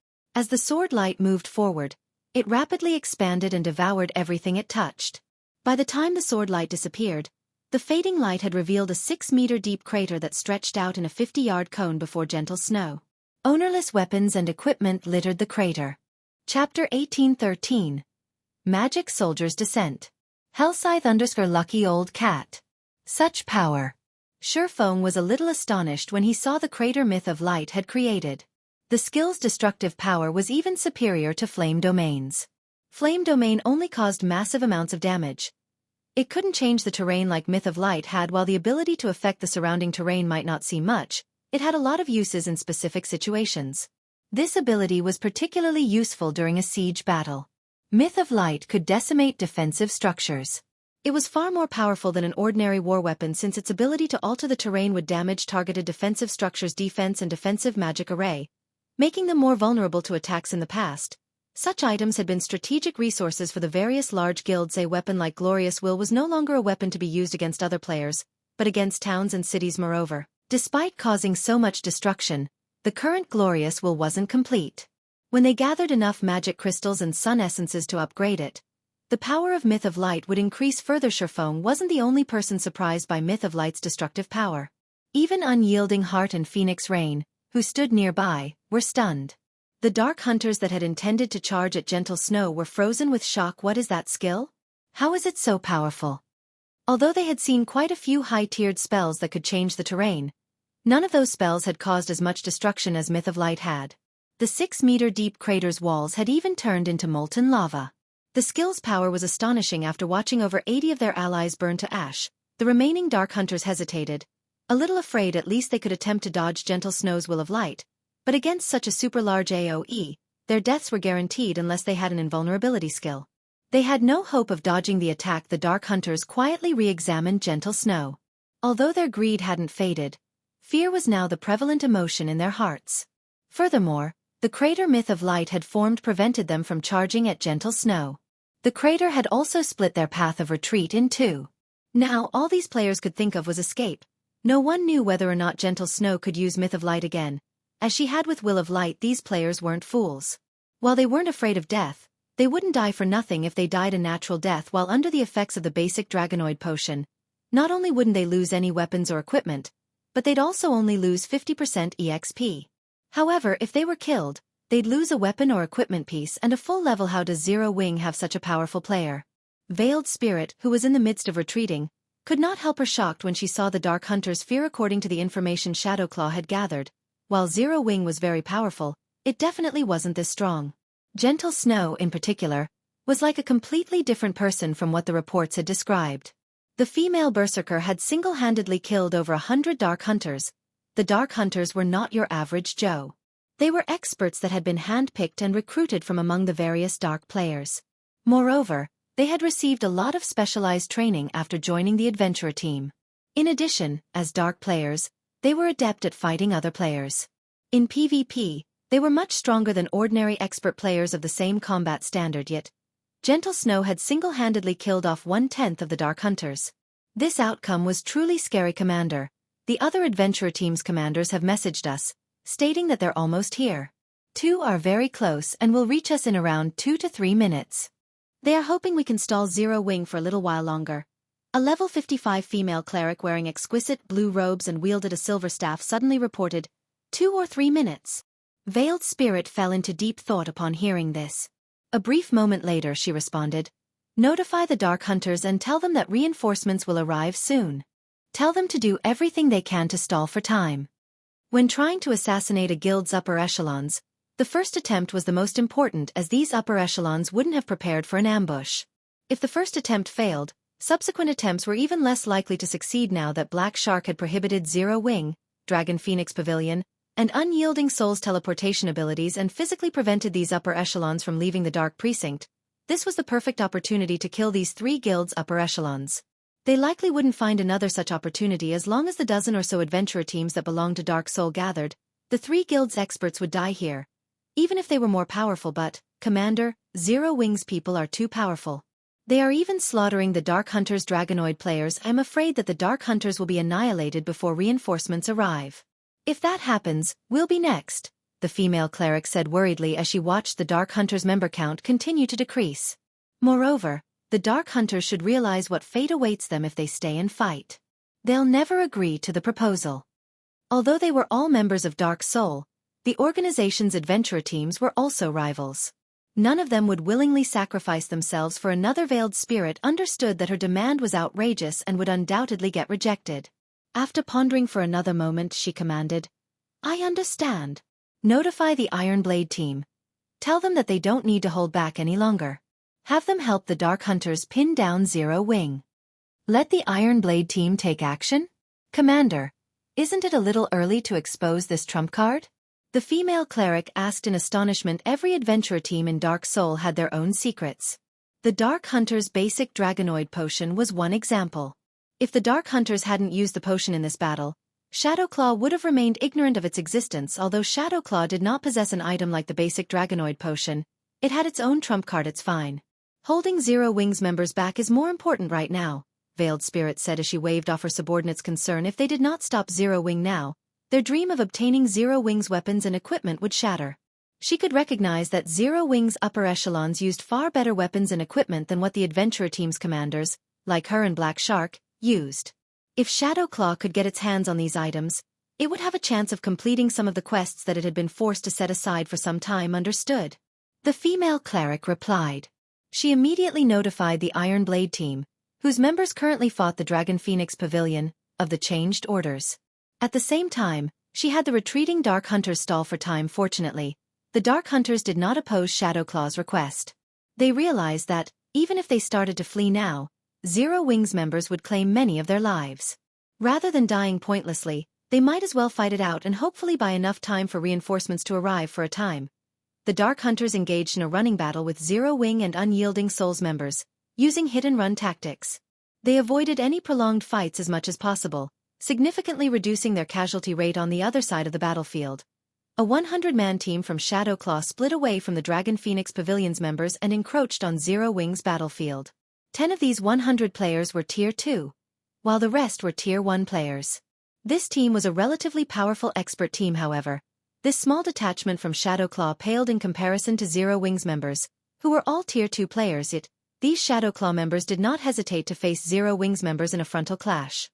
As the sword light moved forward, it rapidly expanded and devoured everything it touched. By the time the sword light disappeared, the fading light had revealed a 6-meter-deep crater that stretched out in a 50-yard cone before gentle snow. Ownerless weapons and equipment littered the crater. Chapter 1813. Magic Soldier's Descent. Hellscythe_lucky old cat. Such power. Shurfeng was a little astonished when he saw the crater Myth of Light had created. The skill's destructive power was even superior to Flame Domain's. Flame Domain only caused massive amounts of damage. It couldn't change the terrain like Myth of Light had. While the ability to affect the surrounding terrain might not seem much, it had a lot of uses in specific situations. This ability was particularly useful during a siege battle. Myth of Light could decimate defensive structures. It was far more powerful than an ordinary war weapon since its ability to alter the terrain would damage targeted defensive structures' defense and defensive magic array, making them more vulnerable to attacks in the past. Such items had been strategic resources for the various large guilds. A weapon like Glorious Will was no longer a weapon to be used against other players, but against towns and cities. Moreover, despite causing so much destruction, the current Glorious Will wasn't complete. When they gathered enough magic crystals and sun essences to upgrade it, the power of Myth of Light would increase further. Shurfeng wasn't the only person surprised by Myth of Light's destructive power. Even Unyielding Heart and Phoenix Rain, who stood nearby, were stunned. The dark hunters that had intended to charge at Gentle Snow were frozen with shock. What is that skill? How is it so powerful? Although they had seen quite a few high-tiered spells that could change the terrain, none of those spells had caused as much destruction as Myth of Light had. The 6-meter-deep crater's walls had even turned into molten lava. The skill's power was astonishing. After watching over 80 of their allies burn to ash, the remaining dark hunters hesitated, a little afraid. At least they could attempt to dodge Gentle Snow's Will of Light, but against such a super-large AoE, their deaths were guaranteed unless they had an invulnerability skill. They had no hope of dodging the attack. The dark hunters quietly re-examined Gentle Snow. Although their greed hadn't faded, fear was now the prevalent emotion in their hearts. Furthermore, the crater Myth of Light had formed prevented them from charging at Gentle Snow. The crater had also split their path of retreat in two. Now all these players could think of was escape. No one knew whether or not Gentle Snow could use Myth of Light again. As she had with Will of Light, these players weren't fools. While they weren't afraid of death, they wouldn't die for nothing. If they died a natural death while under the effects of the basic Dragonoid potion, not only wouldn't they lose any weapons or equipment, but they'd also only lose 50% EXP. However, if they were killed, they'd lose a weapon or equipment piece and a full level. How does Zero Wing have such a powerful player? Veiled Spirit, who was in the midst of retreating, could not help her shocked when she saw the Dark Hunter's fear. According to the information Shadowclaw had gathered, while Zero Wing was very powerful, it definitely wasn't this strong. Gentle Snow, in particular, was like a completely different person from what the reports had described. The female berserker had single-handedly killed over 100 Dark Hunters. The Dark Hunters were not your average Joe. They were experts that had been handpicked and recruited from among the various Dark players. Moreover, they had received a lot of specialized training after joining the adventurer team. In addition, as Dark players, they were adept at fighting other players. In PvP, they were much stronger than ordinary expert players of the same combat standard. Yet, Gentle Snow had single-handedly killed off 1/10 of the Dark Hunters. This outcome was truly scary. Commander, the other adventurer team's commanders have messaged us, stating that they're almost here. 2 are very close and will reach us in around 2 to 3 minutes. They are hoping we can stall Zero Wing for a little while longer. A level 55 female cleric wearing exquisite blue robes and wielded a silver staff suddenly reported, 2 or 3 minutes. Veiled Spirit fell into deep thought upon hearing this. A brief moment later she responded, notify the Dark Hunters and tell them that reinforcements will arrive soon. Tell them to do everything they can to stall for time. When trying to assassinate a guild's upper echelons, the first attempt was the most important, as these upper echelons wouldn't have prepared for an ambush. If the first attempt failed, subsequent attempts were even less likely to succeed. Now that Black Shark had prohibited Zero Wing, Dragon Phoenix Pavilion, and Unyielding Soul's teleportation abilities and physically prevented these upper echelons from leaving the Dark Precinct, this was the perfect opportunity to kill these 3 guilds' upper echelons. They likely wouldn't find another such opportunity as long as the dozen or so adventurer teams that belonged to Dark Soul gathered. The 3 guilds' experts would die here, even if they were more powerful. But, Commander, Zero Wing's people are too powerful. They are even slaughtering the Dark Hunters' Dragonoid players. I'm afraid that the Dark Hunters will be annihilated before reinforcements arrive. If that happens, we'll be next. the female cleric said worriedly as she watched the Dark Hunters' member count continue to decrease. Moreover, the Dark Hunters should realize what fate awaits them if they stay and fight. They'll never agree to the proposal. Although they were all members of Dark Soul, the organization's adventurer teams were also rivals. None of them would willingly sacrifice themselves for another veiled spirit. Understood that her demand was outrageous and would undoubtedly get rejected. After pondering for another moment, she commanded, "I understand. Notify the Iron Blade team. Tell them that they don't need to hold back any longer. Have them help the Dark Hunters pin down Zero Wing. Let the Iron Blade team take action? Commander, isn't it a little early to expose this trump card?" The female cleric asked in astonishment. Every adventurer team in Dark Soul had their own secrets. The Dark Hunters' basic Dragonoid potion was one example. If the Dark Hunters hadn't used the potion in this battle, Shadowclaw would have remained ignorant of its existence. Although Shadowclaw did not possess an item like the basic Dragonoid potion, it had its own trump card. It's fine. Holding Zero Wing's members back is more important right now, Veiled Spirit said as she waved off her subordinates' concern. If they did not stop Zero Wing now, their dream of obtaining Zero Wing's weapons and equipment would shatter. She could recognize that Zero Wing's upper echelons used far better weapons and equipment than what the adventurer team's commanders, like her and Black Shark, used. If Shadowclaw could get its hands on these items, it would have a chance of completing some of the quests that it had been forced to set aside for some time. Understood. The female cleric replied. She immediately notified the Iron Blade team, whose members currently fought the Dragon Phoenix Pavilion, of the changed orders. At the same time, she had the retreating Dark Hunters stall for time. Fortunately, the Dark Hunters did not oppose Shadowclaw's request. They realized that, even if they started to flee now, Zero Wing's members would claim many of their lives. Rather than dying pointlessly, they might as well fight it out and hopefully buy enough time for reinforcements to arrive. For a time, the Dark Hunters engaged in a running battle with Zero Wing and Unyielding Souls members, using hit-and-run tactics. They avoided any prolonged fights as much as possible, significantly reducing their casualty rate. On the other side of the battlefield, a 100-man team from Shadowclaw split away from the Dragon Phoenix Pavilion's members and encroached on Zero Wing's battlefield. 10 of these 100 players were Tier 2, while the rest were Tier 1 players. This team was a relatively powerful expert team. However, this small detachment from Shadowclaw paled in comparison to Zero Wing's members, who were all Tier 2 players. Yet, these Shadowclaw members did not hesitate to face Zero Wing's members in a frontal clash.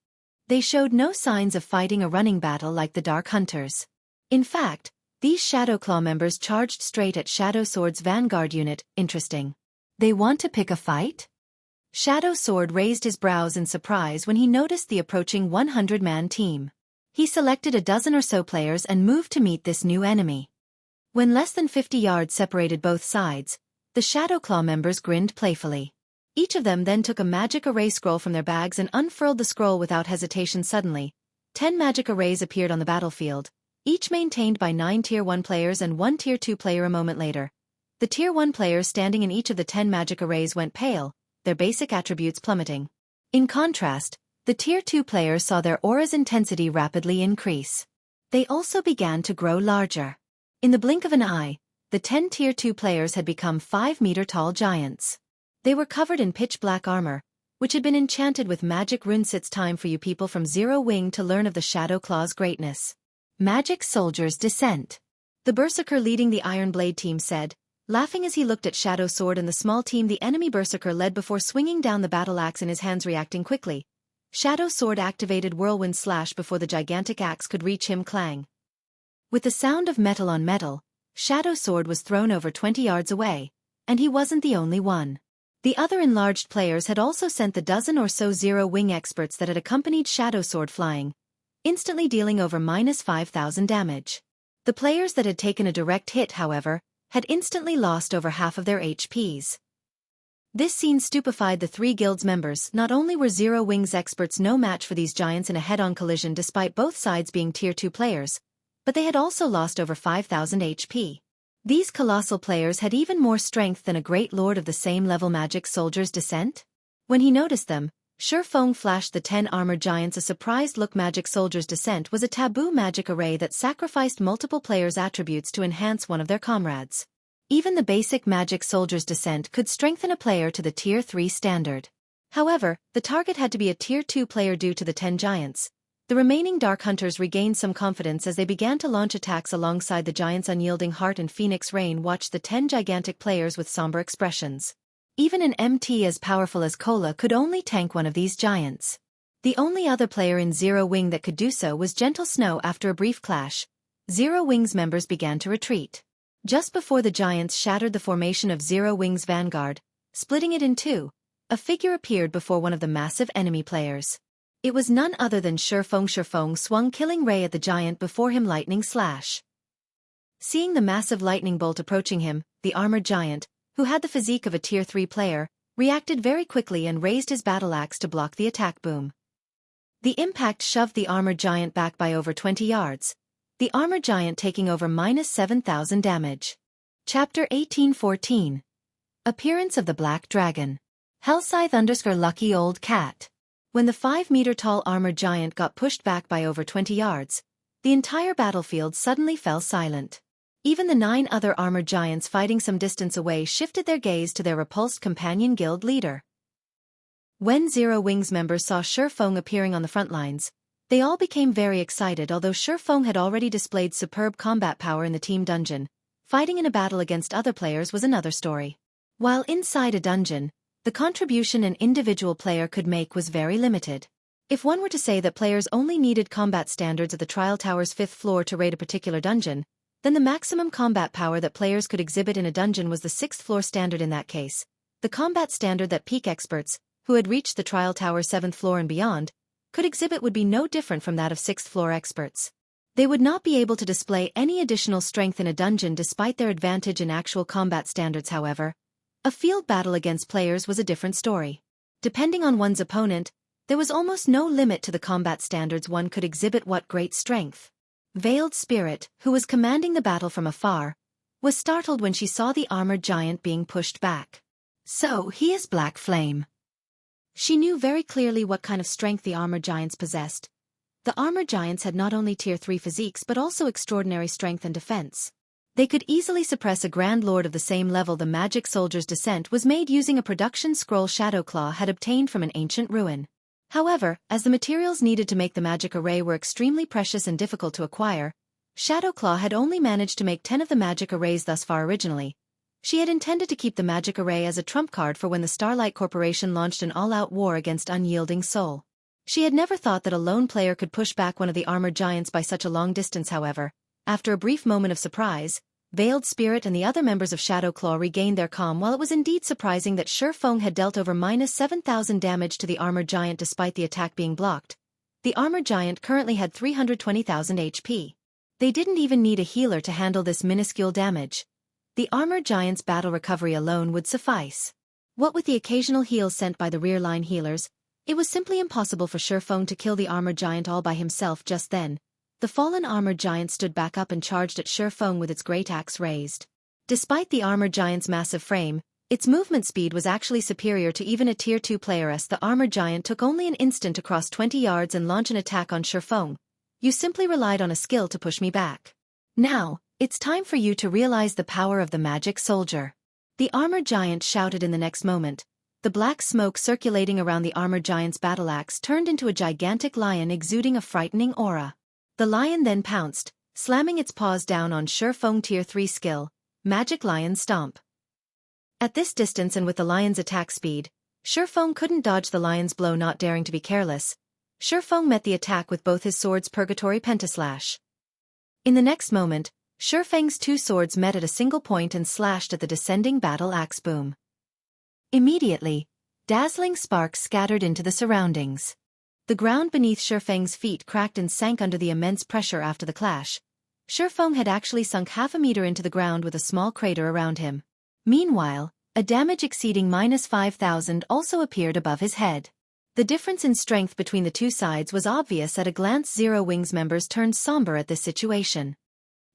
They showed no signs of fighting a running battle like the Dark Hunters. In fact, these Shadowclaw members charged straight at Shadow Sword's vanguard unit. Interesting. They want to pick a fight? Shadow Sword raised his brows in surprise when he noticed the approaching 100-man team. He selected a dozen or so players and moved to meet this new enemy. When less than 50 yards separated both sides, the Shadowclaw members grinned playfully. Each of them then took a magic array scroll from their bags and unfurled the scroll without hesitation. Suddenly, 10 magic arrays appeared on the battlefield, each maintained by 9 Tier 1 players and 1 Tier 2 player. A moment later, the Tier 1 players standing in each of the 10 magic arrays went pale, their basic attributes plummeting. In contrast, the Tier 2 players saw their aura's intensity rapidly increase. They also began to grow larger. In the blink of an eye, the 10 Tier 2 players had become 5-meter-tall giants. They were covered in pitch-black armor, which had been enchanted with magic runes. It's time for you people from Zero Wing to learn of the Shadowclaw's greatness. Magic Soldier's Descent. The Berserker leading the Iron Blade team said, laughing as he looked at Shadow Sword and the small team the enemy Berserker led before swinging down the battle axe in his hands. Reacting quickly, Shadow Sword activated Whirlwind Slash before the gigantic axe could reach him. Clang. With the sound of metal on metal, Shadow Sword was thrown over 20 yards away, and he wasn't the only one. The other enlarged players had also sent the dozen or so Zero Wing experts that had accompanied Shadow Sword flying, instantly dealing over -5,000 damage. The players that had taken a direct hit, however, had instantly lost over half of their HPs. This scene stupefied the 3 guild's members. Not only were Zero Wing's experts no match for these giants in a head-on collision despite both sides being Tier 2 players, but they had also lost over 5,000 HP. These colossal players had even more strength than a great lord of the same level. Magic Soldier's Descent? When he noticed them, Feng flashed the 10 armored giants a surprised look. Magic Soldier's Descent was a taboo magic array that sacrificed multiple players' attributes to enhance one of their comrades. Even the basic Magic Soldier's Descent could strengthen a player to the Tier 3 standard. However, the target had to be a Tier 2 player due to the 10 giants. The remaining Dark Hunters regained some confidence as they began to launch attacks alongside the giants. Unyielding Heart and Phoenix Rain watched the 10 gigantic players with somber expressions. Even an MT as powerful as Cola could only tank one of these giants. The only other player in Zero Wing that could do so was Gentle Snow. After a brief clash, Zero Wing's members began to retreat. Just before the giants shattered the formation of Zero Wing's vanguard, splitting it in two, a figure appeared before one of the massive enemy players. It was none other than Shifeng. Shifeng swung Killing Ray at the giant before him. Lightning Slash. Seeing the massive lightning bolt approaching him, the armored giant, who had the physique of a Tier 3 player, reacted very quickly and raised his battle axe to block the attack boom. The impact shoved the armored giant back by over 20 yards, the armored giant taking over -7,000 damage. Chapter 1814. Appearance of the Black Dragon. Hellscythe_Lucky Old Cat. When the 5-meter-tall armored giant got pushed back by over 20 yards, the entire battlefield suddenly fell silent. Even the 9 other armored giants fighting some distance away shifted their gaze to their repulsed companion guild leader. When Zero Wing's members saw Shifeng appearing on the front lines, they all became very excited. Although Shifeng had already displayed superb combat power in the team dungeon, fighting in a battle against other players was another story. While inside a dungeon, the contribution an individual player could make was very limited. If one were to say that players only needed combat standards at the Trial Tower's 5th floor to raid a particular dungeon, then the maximum combat power that players could exhibit in a dungeon was the 6th floor standard. In that case, the combat standard that peak experts, who had reached the Trial Tower's 7th floor and beyond, could exhibit would be no different from that of 6th floor experts. They would not be able to display any additional strength in a dungeon despite their advantage in actual combat standards. However, a field battle against players was a different story. Depending on one's opponent, there was almost no limit to the combat standards one could exhibit. What great strength! Veiled Spirit, who was commanding the battle from afar, was startled when she saw the armored giant being pushed back. So he is Black Flame. She knew very clearly what kind of strength the armored giants possessed. The armored giants had not only Tier 3 physiques but also extraordinary strength and defense. They could easily suppress a Grand Lord of the same level. The Magic Soldier's descent was made using a production scroll Shadowclaw had obtained from an ancient ruin. However, as the materials needed to make the magic array were extremely precious and difficult to acquire, Shadowclaw had only managed to make 10 of the magic arrays thus far. Originally, she had intended to keep the magic array as a trump card for when the Starlight Corporation launched an all-out war against Unyielding Soul. She had never thought that a lone player could push back one of the armored giants by such a long distance. However, after a brief moment of surprise, Veiled Spirit and the other members of Shadowclaw regained their calm. While it was indeed surprising that Shifeng had dealt over -7,000 damage to the armored giant despite the attack being blocked, the armored giant currently had 320,000 HP. They didn't even need a healer to handle this minuscule damage. The armored giant's battle recovery alone would suffice. What with the occasional heals sent by the rear-line healers, it was simply impossible for Shifeng to kill the armored giant all by himself. Just then, the fallen armored giant stood back up and charged at Shifeng with its great axe raised. Despite the armored giant's massive frame, its movement speed was actually superior to even a Tier 2 playeress. The armored giant took only an instant to cross 20 yards and launch an attack on Shifeng. You simply relied on a skill to push me back. Now, it's time for you to realize the power of the Magic Soldier. The armored giant shouted. In the next moment, the black smoke circulating around the armored giant's battle axe turned into a gigantic lion exuding a frightening aura. The lion then pounced, slamming its paws down on Shifeng Tier 3 skill, Magic Lion Stomp. At this distance and with the lion's attack speed, Shifeng couldn't dodge the lion's blow. Not daring to be careless, Shifeng met the attack with both his swords. Purgatory Pentaslash. In the next moment, Shifeng's 2 swords met at a single point and slashed at the descending battle axe boom. Immediately, dazzling sparks scattered into the surroundings. The ground beneath Shifeng's feet cracked and sank under the immense pressure after the clash. Shifeng had actually sunk half a meter into the ground with a small crater around him. Meanwhile, a damage exceeding -5,000 also appeared above his head. The difference in strength between the two sides was obvious at a glance. Zero Wing's members turned somber at this situation.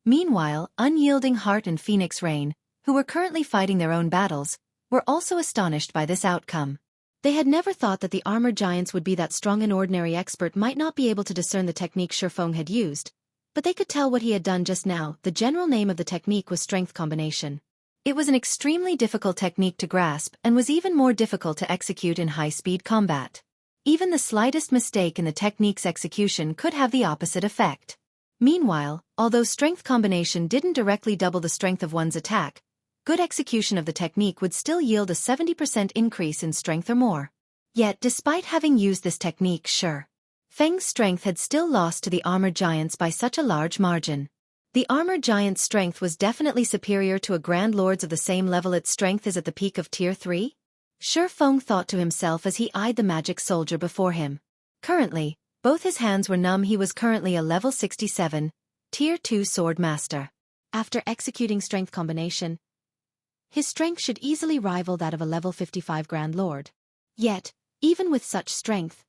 Meanwhile, Unyielding Heart and Phoenix Rain, who were currently fighting their own battles, were also astonished by this outcome. They had never thought that the armored giants would be that strong. An ordinary expert might not be able to discern the technique Shifeng had used, but they could tell what he had done just now. The general name of the technique was Strength Combination. It was an extremely difficult technique to grasp and was even more difficult to execute in high-speed combat. Even the slightest mistake in the technique's execution could have the opposite effect. Meanwhile, although strength combination didn't directly double the strength of one's attack, good execution of the technique would still yield a 70% increase in strength or more. Yet despite having used this technique, Feng's strength had still lost to the armored giants by such a large margin. The armored giant's strength was definitely superior to a Grand Lord's of the same level its strength is at the peak of Tier 3? Feng thought to himself as he eyed the magic soldier before him. Currently, both his hands were numb. He was currently a level 67, Tier 2 sword master. After executing strength combination, his strength should easily rival that of a level 55 Grand Lord. Yet, even with such strength,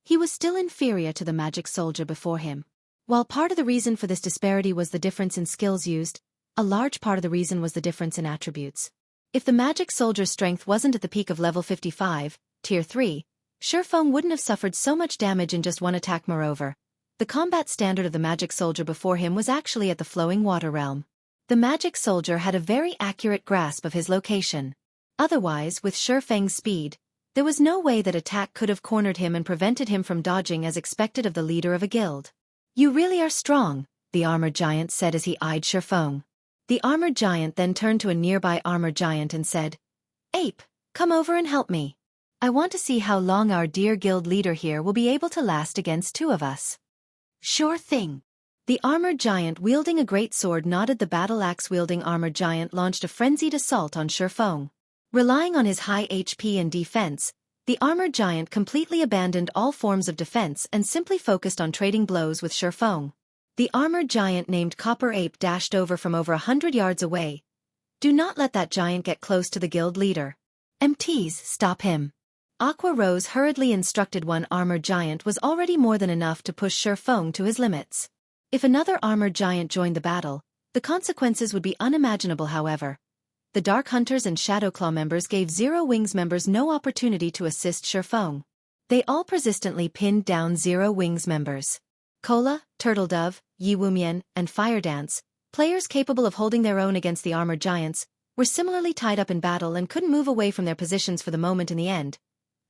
he was still inferior to the magic soldier before him. While part of the reason for this disparity was the difference in skills used, a large part of the reason was the difference in attributes. If the magic soldier's strength wasn't at the peak of level 55, Tier 3, Feng wouldn't have suffered so much damage in just one attack. Moreover, the combat standard of the magic soldier before him was actually at the flowing water realm. The magic soldier had a very accurate grasp of his location. Otherwise, with Feng's speed, there was no way that attack could have cornered him and prevented him from dodging as expected of the leader of a guild. "You really are strong," the armored giant said as he eyed Feng. The armored giant then turned to a nearby armored giant and said, "Ape, come over and help me. I want to see how long our dear guild leader here will be able to last against two of us." "Sure thing." The armored giant wielding a great sword nodded. The battle axe-wielding armored giant launched a frenzied assault on Feng. Relying on his high HP and defense, the armored giant completely abandoned all forms of defense and simply focused on trading blows with Feng. The armored giant named Copper Ape dashed over from over 100 yards away. "Do not let that giant get close to the guild leader. MTs, stop him." Aqua Rose hurriedly instructed. One armored giant was already more than enough to push Feng to his limits. If another armored giant joined the battle, the consequences would be unimaginable. However, the Dark Hunters and Shadowclaw members gave Zero Wings members no opportunity to assist Feng. They all persistently pinned down Zero Wings members. Cola, Turtledove, Yi Wumian, and Fire Dance, players capable of holding their own against the armored giants, were similarly tied up in battle and couldn't move away from their positions for the moment. In the end,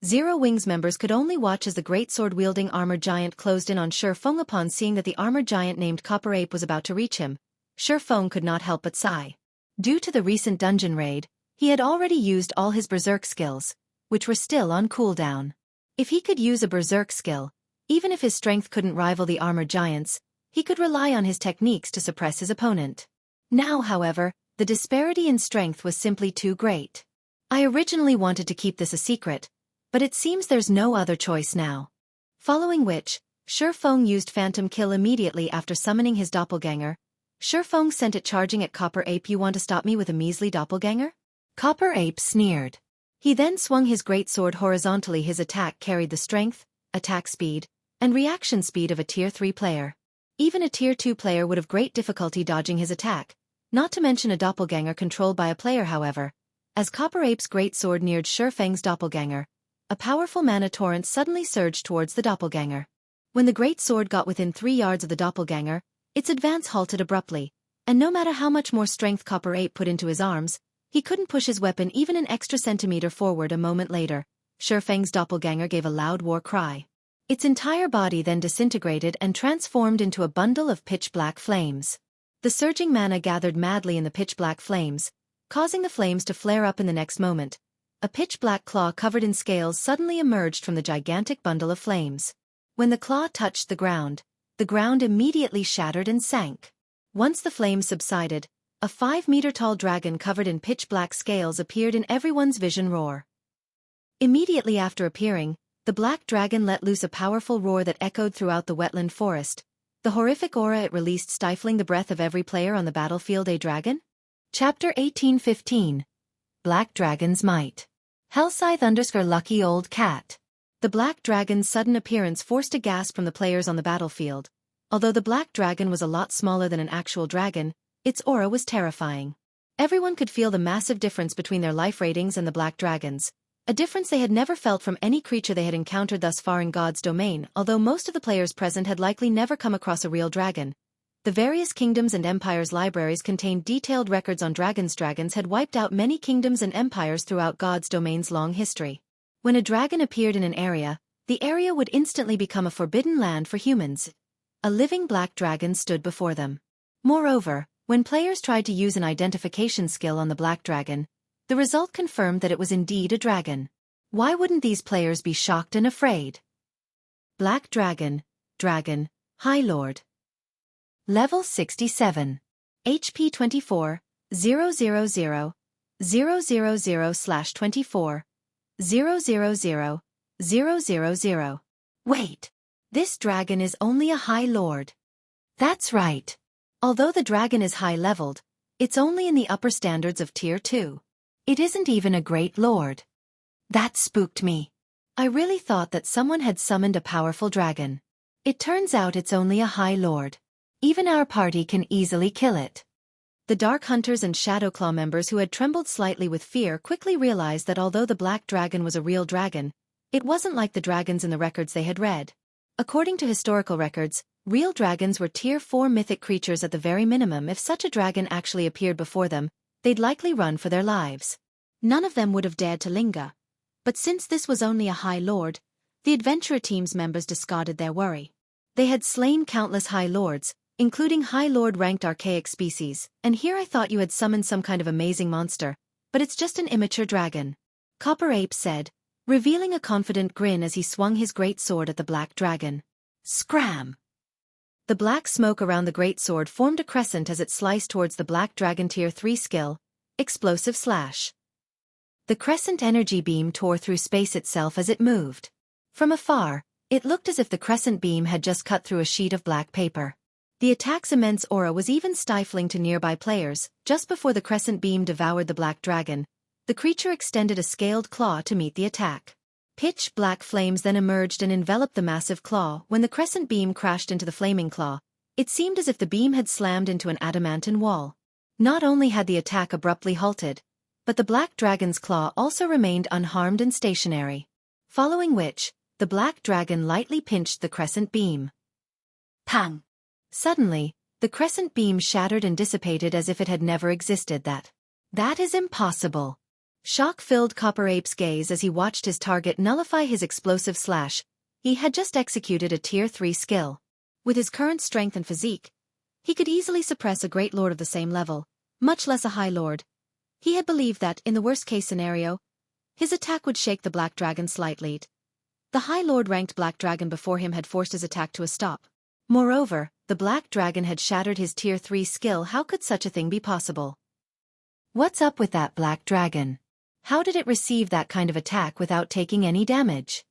Zero Wings members could only watch as the greatsword-wielding armored giant closed in on Feng. Upon seeing that the armored giant named Copper Ape was about to reach him, Feng could not help but sigh. Due to the recent dungeon raid, he had already used all his berserk skills, which were still on cooldown. If he could use a berserk skill, even if his strength couldn't rival the armored giants, he could rely on his techniques to suppress his opponent. Now, however, the disparity in strength was simply too great. "I originally wanted to keep this a secret, but it seems there's no other choice now." Following which, Feng used Phantom Kill immediately after summoning his doppelganger. Feng sent it charging at Copper Ape. "You want to stop me with a measly doppelganger?" Copper Ape sneered. He then swung his greatsword horizontally. His attack carried the strength, attack speed, and reaction speed of a Tier 3 player. Even a Tier 2 player would have great difficulty dodging his attack, not to mention a doppelganger controlled by a player. However, as Copper Ape's greatsword neared Feng's doppelganger, a powerful mana torrent suddenly surged towards the doppelganger. When the greatsword got within 3 yards of the doppelganger, its advance halted abruptly, and no matter how much more strength Copper Ape put into his arms, he couldn't push his weapon even an extra centimeter forward. A moment later, Feng's doppelganger gave a loud war cry. Its entire body then disintegrated and transformed into a bundle of pitch-black flames. The surging mana gathered madly in the pitch-black flames, causing the flames to flare up in the next moment. A pitch-black claw covered in scales suddenly emerged from the gigantic bundle of flames. When the claw touched the ground immediately shattered and sank. Once the flames subsided, a 5-meter-tall dragon covered in pitch-black scales appeared in everyone's vision. Roar. Immediately after appearing, the black dragon let loose a powerful roar that echoed throughout the wetland forest, the horrific aura it released stifling the breath of every player on the battlefield. A dragon? Chapter 1815. Black Dragon's Might. Hellscythe_lucky old cat. The black dragon's sudden appearance forced a gasp from the players on the battlefield. Although the black dragon was a lot smaller than an actual dragon, its aura was terrifying. Everyone could feel the massive difference between their life ratings and the black dragons, a difference they had never felt from any creature they had encountered thus far in God's domain. Although most of the players present had likely never come across a real dragon, the various kingdoms and empires' libraries contained detailed records on dragons. Dragons had wiped out many kingdoms and empires throughout God's domain's long history. When a dragon appeared in an area, the area would instantly become a forbidden land for humans. A living black dragon stood before them. Moreover, when players tried to use an identification skill on the black dragon, the result confirmed that it was indeed a dragon. Why wouldn't these players be shocked and afraid? Black Dragon, Dragon, High Lord. Level 67. HP 24, 000, 000/24, 000, 000. Wait! This dragon is only a High Lord. That's right. Although the dragon is high-leveled, it's only in the upper standards of Tier 2. It isn't even a Great Lord. That spooked me. I really thought that someone had summoned a powerful dragon. It turns out it's only a High Lord. Even our party can easily kill it. The Dark Hunters and Shadowclaw members who had trembled slightly with fear quickly realized that although the black dragon was a real dragon, it wasn't like the dragons in the records they had read. According to historical records, real dragons were Tier 4 mythic creatures at the very minimum. If such a dragon actually appeared before them, they'd likely run for their lives. None of them would have dared to linger. But since this was only a High Lord, the adventurer team's members discarded their worry. They had slain countless High Lords, including High Lord-ranked archaic species, and here I thought you had summoned some kind of amazing monster, but it's just an immature dragon. Copper Ape said, revealing a confident grin as he swung his great sword at the black dragon. Scram! The black smoke around the great sword formed a crescent as it sliced towards the black dragon Tier 3 skill, Explosive Slash. The crescent energy beam tore through space itself as it moved. From afar, it looked as if the crescent beam had just cut through a sheet of black paper. The attack's immense aura was even stifling to nearby players. Just before the crescent beam devoured the black dragon, the creature extended a scaled claw to meet the attack. Pitch black flames then emerged and enveloped the massive claw. When the crescent beam crashed into the flaming claw, it seemed as if the beam had slammed into an adamantine wall. Not only had the attack abruptly halted, but the black dragon's claw also remained unharmed and stationary. Following which, the black dragon lightly pinched the crescent beam. Pang! Suddenly, the crescent beam shattered and dissipated as if it had never existed. That is impossible. Shock filled Copper Ape's gaze as he watched his target nullify his explosive slash. He had just executed a Tier 3 skill. With his current strength and physique, he could easily suppress a Great Lord of the same level, much less a High Lord. He had believed that, in the worst-case scenario, his attack would shake the Black Dragon slightly. The High Lord-ranked Black Dragon before him had forced his attack to a stop. Moreover, the Black Dragon had shattered his Tier 3 skill. How could such a thing be possible? What's up with that Black Dragon? How did it receive that kind of attack without taking any damage?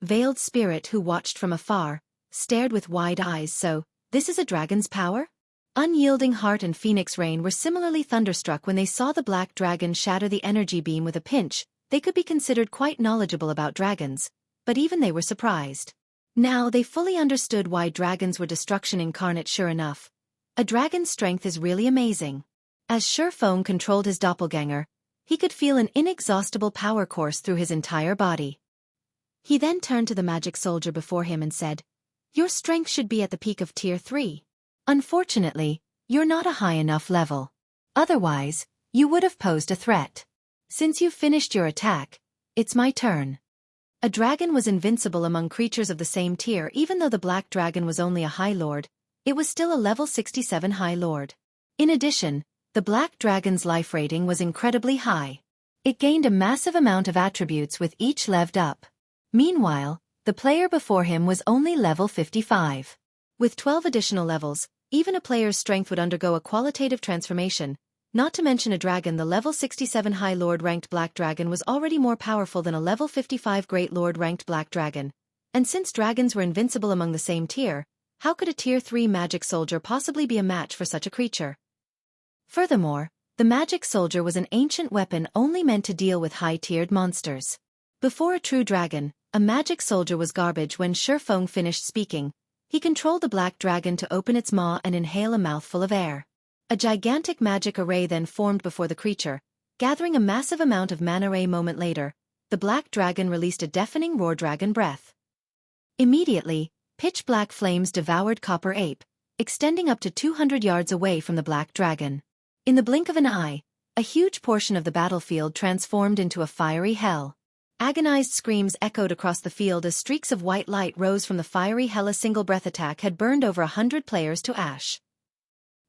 Veiled Spirit, who watched from afar, stared with wide eyes. So, this is a dragon's power? Unyielding Heart and Phoenix Rain were similarly thunderstruck when they saw the black dragon shatter the energy beam with a pinch. They could be considered quite knowledgeable about dragons, but even they were surprised. Now they fully understood why dragons were destruction incarnate. Sure enough, a dragon's strength is really amazing. As Shurfeng controlled his doppelganger, he could feel an inexhaustible power course through his entire body. He then turned to the magic soldier before him and said, "Your strength should be at the peak of Tier 3. Unfortunately, you're not a high enough level. Otherwise, you would have posed a threat. Since you've finished your attack, it's my turn." A dragon was invincible among creatures of the same tier. Even though the black dragon was only a High Lord, it was still a level 67 High Lord. In addition, the black dragon's life rating was incredibly high. It gained a massive amount of attributes with each leveled up. Meanwhile, the player before him was only level 55. With 12 additional levels, even a player's strength would undergo a qualitative transformation. Not to mention a dragon, the level 67 High Lord ranked Black Dragon was already more powerful than a level 55 Great Lord ranked Black Dragon. And since dragons were invincible among the same tier, how could a Tier 3 magic soldier possibly be a match for such a creature? Furthermore, the magic soldier was an ancient weapon only meant to deal with high-tiered monsters. Before a true dragon, a magic soldier was garbage. When Shurfeng finished speaking, he controlled the black dragon to open its maw and inhale a mouthful of air. A gigantic magic array then formed before the creature, gathering a massive amount of mana. A moment later, the black dragon released a deafening roar dragon breath. Immediately, pitch-black flames devoured Copper Ape, extending up to 200 yards away from the black dragon. In the blink of an eye, a huge portion of the battlefield transformed into a fiery hell. Agonized screams echoed across the field as streaks of white light rose from the fiery Hela single-breath attack had burned over 100 players to ash.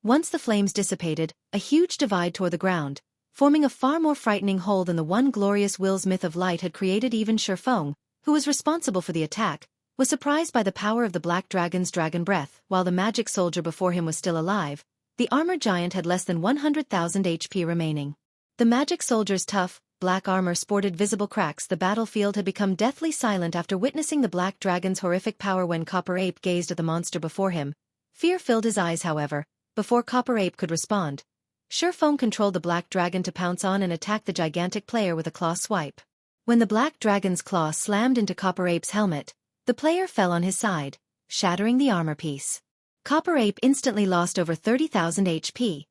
Once the flames dissipated, a huge divide tore the ground, forming a far more frightening hole than the one glorious Will's myth of light had created. Even Shifeng, who was responsible for the attack, was surprised by the power of the Black Dragon's dragon breath. While the magic soldier before him was still alive, the armored giant had less than 100,000 HP remaining. The magic soldier's tough, black armor sported visible cracks. The battlefield had become deathly silent after witnessing the Black Dragon's horrific power. When Copper Ape gazed at the monster before him, fear filled his eyes. However, before Copper Ape could respond, Shifeng controlled the Black Dragon to pounce on and attack the gigantic player with a claw swipe. When the Black Dragon's claw slammed into Copper Ape's helmet, the player fell on his side, shattering the armor piece. Copper Ape instantly lost over 30,000 HP.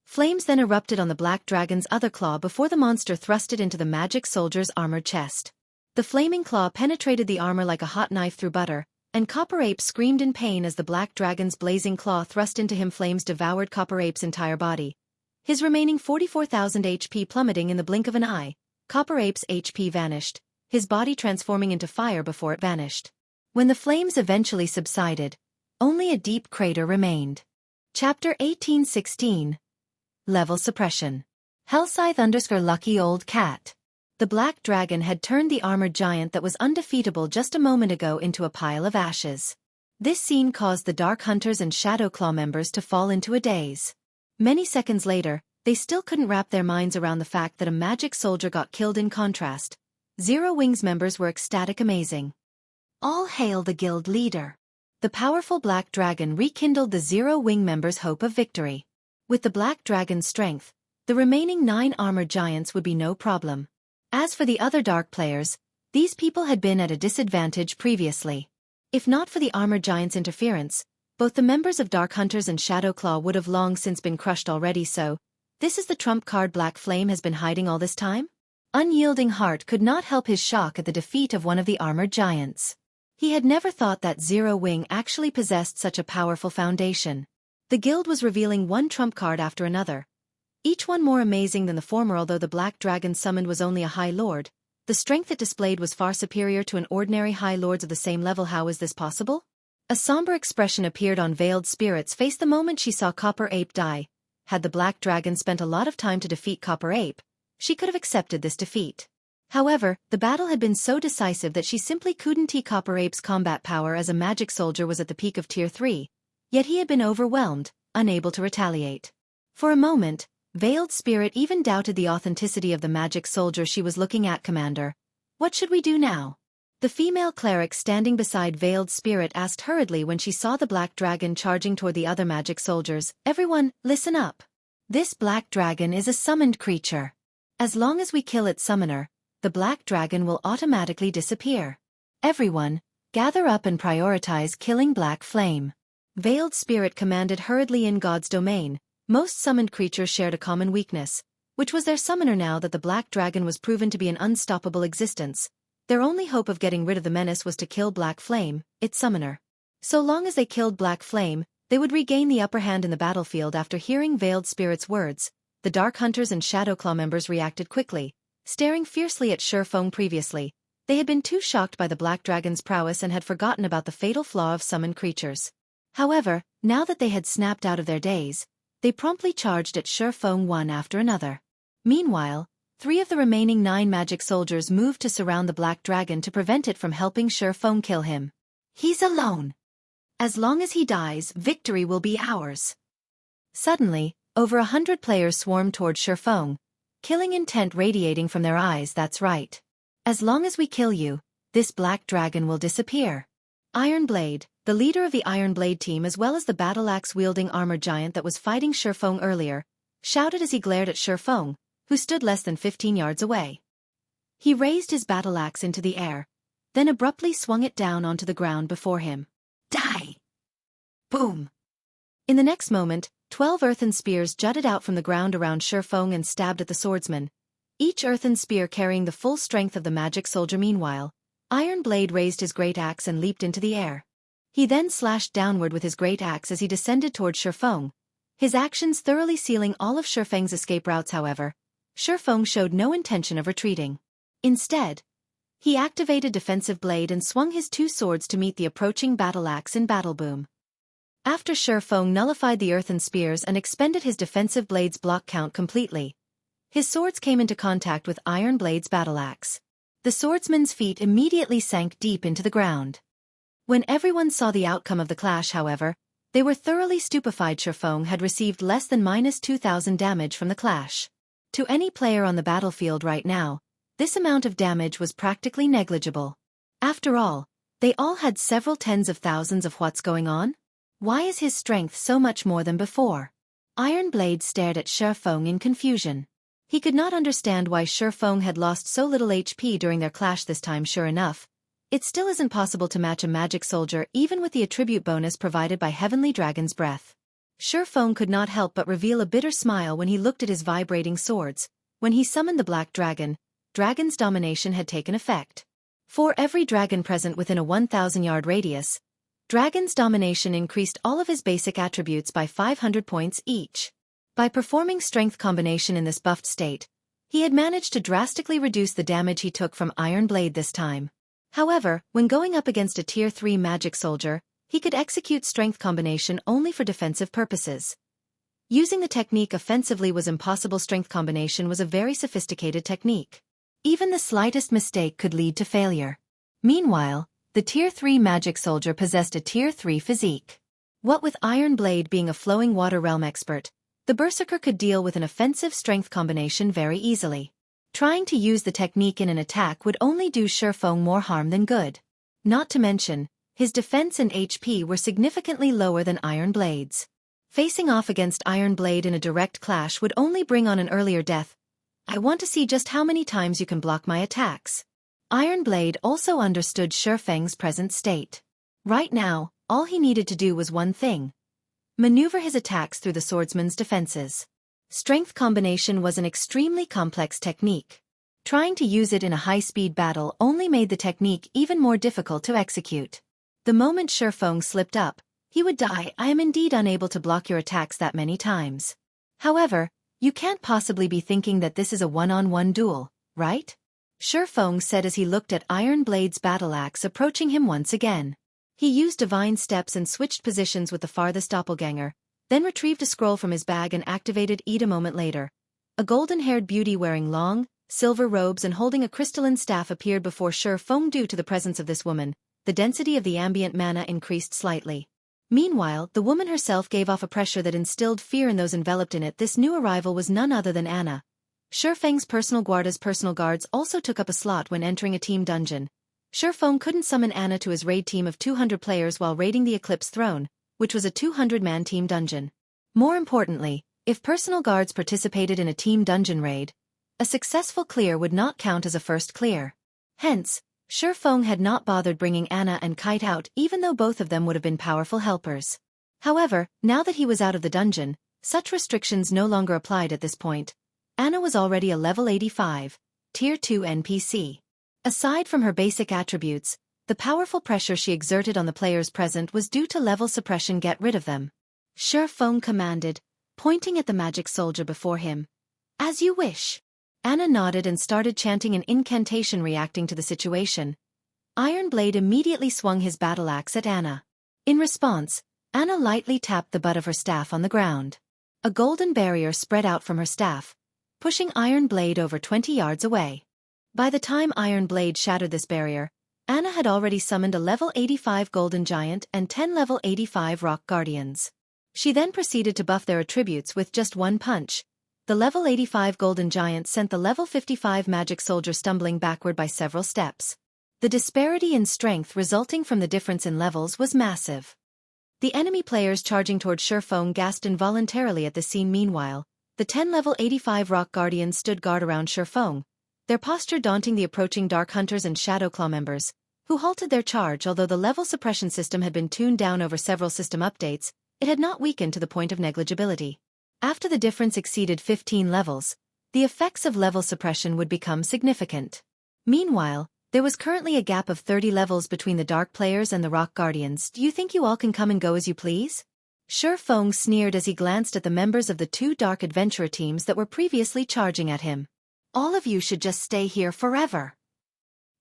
Flames then erupted on the Black Dragon's other claw before the monster thrust it into the magic soldier's armored chest. The flaming claw penetrated the armor like a hot knife through butter, and Copper Ape screamed in pain as the Black Dragon's blazing claw thrust into him. Flames devoured Copper Ape's entire body, his remaining 44,000 HP plummeting in the blink of an eye. Copper Ape's HP vanished, his body transforming into fire before it vanished. When the flames eventually subsided, only a deep crater remained. Chapter 1816. Level Suppression. Hellscythe_Lucky Old Cat. The Black Dragon had turned the armored giant that was undefeatable just a moment ago into a pile of ashes. This scene caused the Dark Hunters and Shadow Claw members to fall into a daze. Many seconds later, they still couldn't wrap their minds around the fact that a magic soldier got killed. In contrast, Zero Wing's members were ecstatic. Amazing. All hail the guild leader. The powerful Black Dragon rekindled the Zero Wing members' hope of victory. With the Black Dragon's strength, the remaining 9 armored giants would be no problem. As for the other dark players, these people had been at a disadvantage previously. If not for the armored giants' interference, both the members of Dark Hunters and Shadow Claw would have long since been crushed already. So, this is the trump card Black Flame has been hiding all this time? Unyielding Heart could not help his shock at the defeat of one of the armored giants. He had never thought that Zero Wing actually possessed such a powerful foundation. The guild was revealing one trump card after another, each one more amazing than the former. Although the Black Dragon summoned was only a High Lord, the strength it displayed was far superior to an ordinary High Lords of the same level. How is this possible? A somber expression appeared on Veiled Spirit's face the moment she saw Copper Ape die. Had the Black Dragon spent a lot of time to defeat Copper Ape, she could have accepted this defeat. However, the battle had been so decisive that she simply couldn't. Copper Ape's combat power as a magic soldier was at the peak of Tier 3, yet he had been overwhelmed, unable to retaliate. For a moment, Veiled Spirit even doubted the authenticity of the magic soldier she was looking at. Commander, what should we do now? The female cleric standing beside Veiled Spirit asked hurriedly when she saw the Black Dragon charging toward the other magic soldiers. Everyone, listen up. This Black Dragon is a summoned creature. As long as we kill its summoner, the Black Dragon will automatically disappear. Everyone, gather up and prioritize killing Black Flame. Veiled Spirit commanded hurriedly. In God's domain, most summoned creatures shared a common weakness, which was their summoner. Now that the Black Dragon was proven to be an unstoppable existence, their only hope of getting rid of the menace was to kill Black Flame, its summoner. So long as they killed Black Flame, they would regain the upper hand in the battlefield. After hearing Veiled Spirit's words, the Dark Hunters and Shadow Claw members reacted quickly, staring fiercely at Shifeng. Previously, they had been too shocked by the Black Dragon's prowess and had forgotten about the fatal flaw of summoned creatures. However, now that they had snapped out of their daze, they promptly charged at Shifeng one after another. Meanwhile, 3 of the remaining 9 magic soldiers moved to surround the Black Dragon to prevent it from helping Shifeng kill him. He's alone. As long as he dies, victory will be ours. Suddenly, over 100 players swarmed toward Shifeng, killing intent radiating from their eyes. That's right. As long as we kill you, this Black Dragon will disappear. Iron Blade, the leader of the Iron Blade team as well as the battle-axe-wielding armored giant that was fighting Shifeng earlier, shouted as he glared at Shifeng, who stood less than 15 yards away. He raised his battle-axe into the air, then abruptly swung it down onto the ground before him. Die! Boom! In the next moment, 12 earthen spears jutted out from the ground around Shifeng and stabbed at the swordsman, each earthen spear carrying the full strength of the magic soldier. Meanwhile, Iron Blade raised his great axe and leaped into the air. He then slashed downward with his great axe as he descended toward Shifeng, his actions thoroughly sealing all of Shifeng's escape routes. However, Shifeng showed no intention of retreating. Instead, He activated Defensive Blade and swung his two swords to meet the approaching battle axe in Battle Boom. After Shifeng nullified the earthen spears and expended his Defensive Blade's block count completely, his swords came into contact with Iron Blade's battle axe. The swordsman's feet immediately sank deep into the ground. When everyone saw the outcome of the clash, however, they were thoroughly stupefied. Shifeng had received less than -2,000 damage from the clash. To any player on the battlefield right now, this amount of damage was practically negligible. After all, they all had several tens of thousands of what's going on? Why is his strength so much more than before? Iron Blade stared at Shifeng in confusion. He could not understand why Shifeng had lost so little HP during their clash this time. Sure enough, it still isn't possible to match a magic soldier even with the attribute bonus provided by Heavenly Dragon's Breath. Shifeng could not help but reveal a bitter smile when he looked at his vibrating swords. When he summoned the Black Dragon, Dragon's domination had taken effect. For every dragon present within a 1,000-yard radius, Dragon's domination increased all of his basic attributes by 500 points each. By performing Strength Combination in this buffed state, he had managed to drastically reduce the damage he took from Iron Blade this time. However, when going up against a Tier 3 magic soldier, he could execute Strength Combination only for defensive purposes. Using the technique offensively was impossible. Strength Combination was a very sophisticated technique. Even the slightest mistake could lead to failure. Meanwhile, the Tier 3 magic soldier possessed a Tier 3 physique. What with Iron Blade being a flowing water realm expert, the Berserker could deal with an offensive strength combination very easily. Trying to use the technique in an attack would only do Shifeng more harm than good. Not to mention, his defense and HP were significantly lower than Iron Blade's. Facing off against Iron Blade in a direct clash would only bring on an earlier death. I want to see just how many times you can block my attacks. Iron Blade also understood Shifeng's present state. Right now, all he needed to do was one thing: maneuver his attacks through the swordsman's defenses. Strength combination was an extremely complex technique. Trying to use it in a high-speed battle only made the technique even more difficult to execute. The moment Shifeng slipped up, he would die. I am indeed unable to block your attacks that many times. However, you can't possibly be thinking that this is a one-on-one duel, right? Shifeng said as he looked at Iron Blade's battle axe approaching him once again. He used divine steps and switched positions with the farthest doppelganger, then retrieved a scroll from his bag and activated it. A moment later, a golden-haired beauty wearing long, silver robes and holding a crystalline staff appeared before Shifeng. Due to the presence of this woman, the density of the ambient mana increased slightly. Meanwhile, the woman herself gave off a pressure that instilled fear in those enveloped in it. This new arrival was none other than Anna. Shifeng's personal guards also took up a slot when entering a team dungeon. Shifeng couldn't summon Anna to his raid team of 200 players while raiding the Eclipse throne, which was a 200-man team dungeon. More importantly, if personal guards participated in a team dungeon raid, a successful clear would not count as a first clear. Hence, Shifeng had not bothered bringing Anna and Kite out, even though both of them would have been powerful helpers. However, now that he was out of the dungeon, such restrictions no longer applied at this point. Anna was already a level 85, Tier 2 NPC. Aside from her basic attributes, the powerful pressure she exerted on the players present was due to level suppression. Get rid of them. Shifeng commanded, pointing at the magic soldier before him. As you wish. Anna nodded and started chanting an incantation. Reacting to the situation, Iron Blade immediately swung his battle axe at Anna. In response, Anna lightly tapped the butt of her staff on the ground. A golden barrier spread out from her staff, pushing Iron Blade over 20 yards away. By the time Iron Blade shattered this barrier, Anna had already summoned a level 85 Golden Giant and 10 level 85 Rock Guardians. She then proceeded to buff their attributes with just one punch. The level 85 Golden Giant sent the level 55 Magic Soldier stumbling backward by several steps. The disparity in strength resulting from the difference in levels was massive. The enemy players charging toward Shifeng gasped involuntarily at this scene. Meanwhile, the 10 level 85 Rock Guardians stood guard around Shifeng, their posture daunting the approaching Dark Hunters and Shadowclaw members, who halted their charge. Although the level suppression system had been tuned down over several system updates, it had not weakened to the point of negligibility. After the difference exceeded 15 levels, the effects of level suppression would become significant. Meanwhile, there was currently a gap of 30 levels between the Dark players and the Rock Guardians. Do you think you all can come and go as you please? Shifeng sneered as he glanced at the members of the two Dark Adventurer teams that were previously charging at him. All of you should just stay here forever.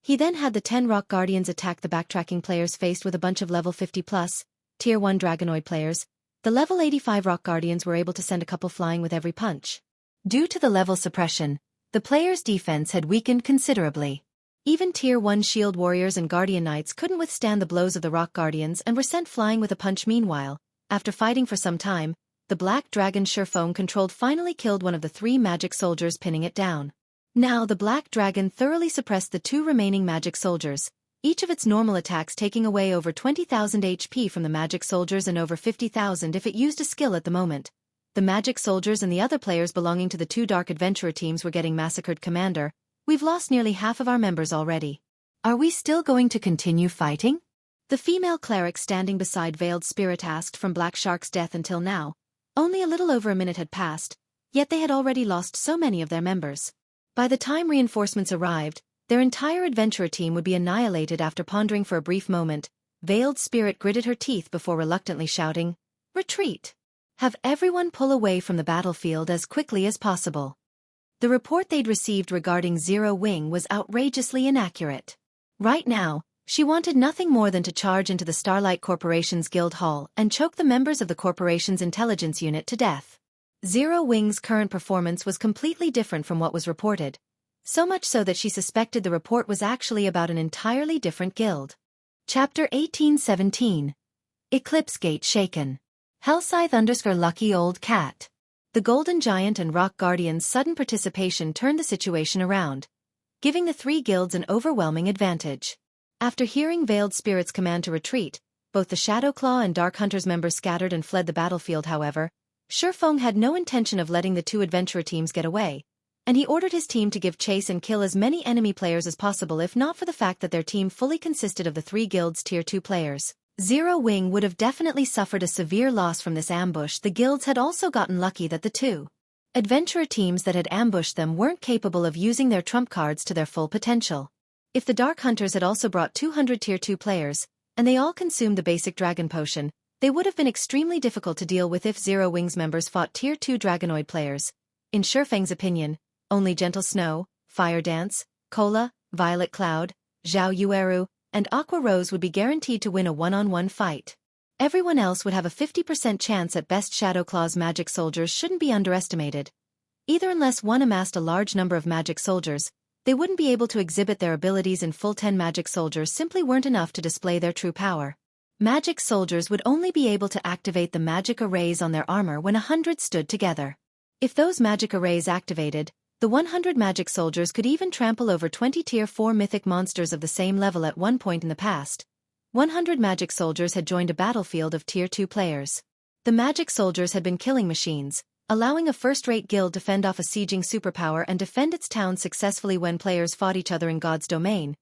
He then had the 10 Rock Guardians attack the backtracking players faced with a bunch of level 50+, Tier 1 Dragonoid players. The level 85 Rock Guardians were able to send a couple flying with every punch. Due to the level suppression, the players' defense had weakened considerably. Even Tier 1 Shield Warriors and Guardian Knights couldn't withstand the blows of the Rock Guardians and were sent flying with a punch. Meanwhile, after fighting for some time, the Black Dragon Sherfong controlled finally killed one of the 3 magic soldiers, pinning it down. Now the Black Dragon thoroughly suppressed the 2 remaining magic soldiers, each of its normal attacks taking away over 20,000 HP from the magic soldiers and over 50,000 if it used a skill at the moment. The magic soldiers and the other players belonging to the 2 Dark Adventurer teams were getting massacred. Commander, we've lost nearly half of our members already. Are we still going to continue fighting? The female cleric standing beside Veiled Spirit asked. From Black Shark's death until now, only a little over a minute had passed, yet they had already lost so many of their members. By the time reinforcements arrived, their entire adventurer team would be annihilated. After pondering for a brief moment, Veiled Spirit gritted her teeth before reluctantly shouting, "Retreat! Have everyone pull away from the battlefield as quickly as possible." The report they'd received regarding Zero Wing was outrageously inaccurate. Right now, she wanted nothing more than to charge into the Starlight Corporation's guild hall and choke the members of the corporation's intelligence unit to death. Zero Wing's current performance was completely different from what was reported, so much so that she suspected the report was actually about an entirely different guild. Chapter 1817. Eclipse Gate Shaken. Lucky Old Cat. The Golden Giant and Rock Guardian's sudden participation turned the situation around, giving the 3 guilds an overwhelming advantage. After hearing Veiled Spirit's command to retreat, both the Shadowclaw and Dark Hunters members scattered and fled the battlefield. However, Sherfong had no intention of letting the 2 adventurer teams get away, and he ordered his team to give chase and kill as many enemy players as possible. If not for the fact that their team fully consisted of the 3 guilds' Tier 2 players, Zero Wing would have definitely suffered a severe loss from this ambush. The guilds had also gotten lucky that the 2 adventurer teams that had ambushed them weren't capable of using their trump cards to their full potential. If the Dark Hunters had also brought 200 Tier 2 players, and they all consumed the basic Dragon Potion, they would have been extremely difficult to deal with. If Zero Wing's members fought Tier 2 Dragonoid players, in Sherfang's opinion, only Gentle Snow, Fire Dance, Cola, Violet Cloud, Zhao Yueru, and Aqua Rose would be guaranteed to win a one-on-one fight. Everyone else would have a 50% chance at best. Shadowclaw's magic soldiers shouldn't be underestimated. Either unless one amassed a large number of magic soldiers, they wouldn't be able to exhibit their abilities in full. 10 magic soldiers simply weren't enough to display their true power. Magic soldiers would only be able to activate the magic arrays on their armor when 100 stood together. If those magic arrays activated, the 100 magic soldiers could even trample over 20 Tier 4 mythic monsters of the same level. At one point in the past, 100 magic soldiers had joined a battlefield of Tier 2 players. The magic soldiers had been killing machines, allowing a first-rate guild to fend off a sieging superpower and defend its town successfully. When players fought each other in God's domain,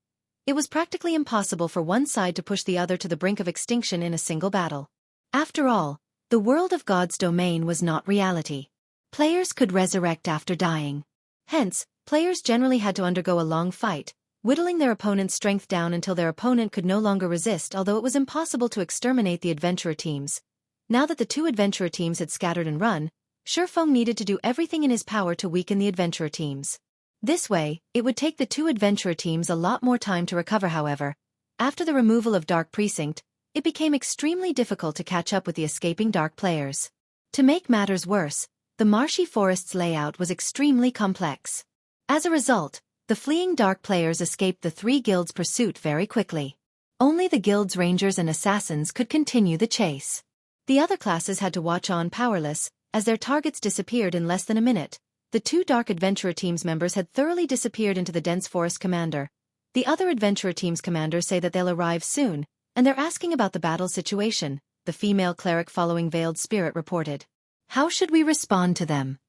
it was practically impossible for one side to push the other to the brink of extinction in a single battle. After all, the world of God's domain was not reality. Players could resurrect after dying. Hence, players generally had to undergo a long fight, whittling their opponent's strength down until their opponent could no longer resist. Although it was impossible to exterminate the adventurer teams, now that the 2 adventurer teams had scattered and run, Sherfong needed to do everything in his power to weaken the adventurer teams. This way, it would take the 2 adventurer teams a lot more time to recover. However, after the removal of Dark Precinct, it became extremely difficult to catch up with the escaping Dark players. To make matters worse, the marshy forest's layout was extremely complex. As a result, the fleeing Dark players escaped the 3 guilds' pursuit very quickly. Only the guild's rangers and assassins could continue the chase. The other classes had to watch on powerless, as their targets disappeared in less than a minute. The 2 Dark Adventurer Team's members had thoroughly disappeared into the dense forest. Commander, the other Adventurer Team's commanders say that they'll arrive soon, and they're asking about the battle situation, the female cleric following Veiled Spirit reported. How should we respond to them?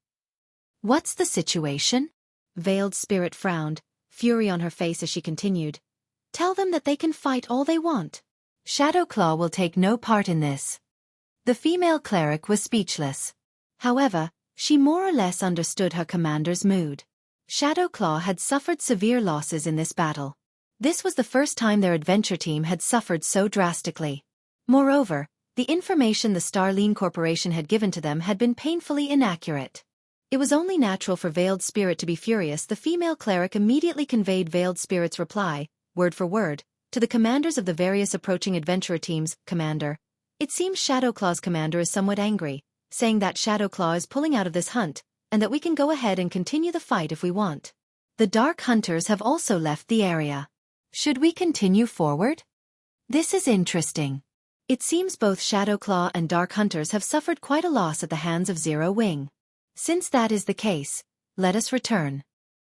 What's the situation? Veiled Spirit frowned, fury on her face as she continued. Tell them that they can fight all they want. Shadowclaw will take no part in this. The female cleric was speechless. However, she more or less understood her commander's mood. Shadowclaw had suffered severe losses in this battle. This was the first time their adventure team had suffered so drastically. Moreover, the information the Starline Corporation had given to them had been painfully inaccurate. It was only natural for Veiled Spirit to be furious. The female cleric immediately conveyed Veiled Spirit's reply, word for word, to the commanders of the various approaching adventurer teams, "Commander, it seems Shadowclaw's commander is somewhat angry, saying that Shadowclaw is pulling out of this hunt, and that we can go ahead and continue the fight if we want. The Dark Hunters have also left the area. Should we continue forward? This is interesting. It seems both Shadowclaw and Dark Hunters have suffered quite a loss at the hands of Zero Wing. Since that is the case, let us return."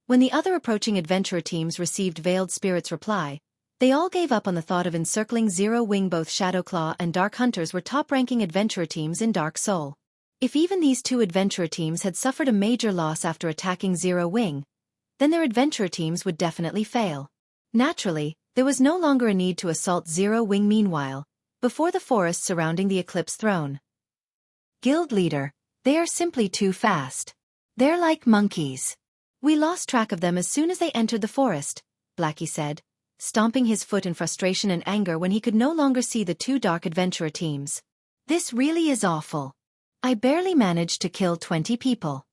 When the other approaching adventurer teams received Veiled Spirit's reply, they all gave up on the thought of encircling Zero Wing. Both Shadowclaw and Dark Hunters were top-ranking adventurer teams in Dark Soul. If even these two adventurer teams had suffered a major loss after attacking Zero Wing, then their adventurer teams would definitely fail. Naturally, there was no longer a need to assault Zero Wing. Meanwhile, before the forest surrounding the Eclipse throne. "Guild leader, they are simply too fast. They're like monkeys. We lost track of them as soon as they entered the forest," Blackie said, stomping his foot in frustration and anger when he could no longer see the two dark adventurer teams. "This really is awful. I barely managed to kill 20 people."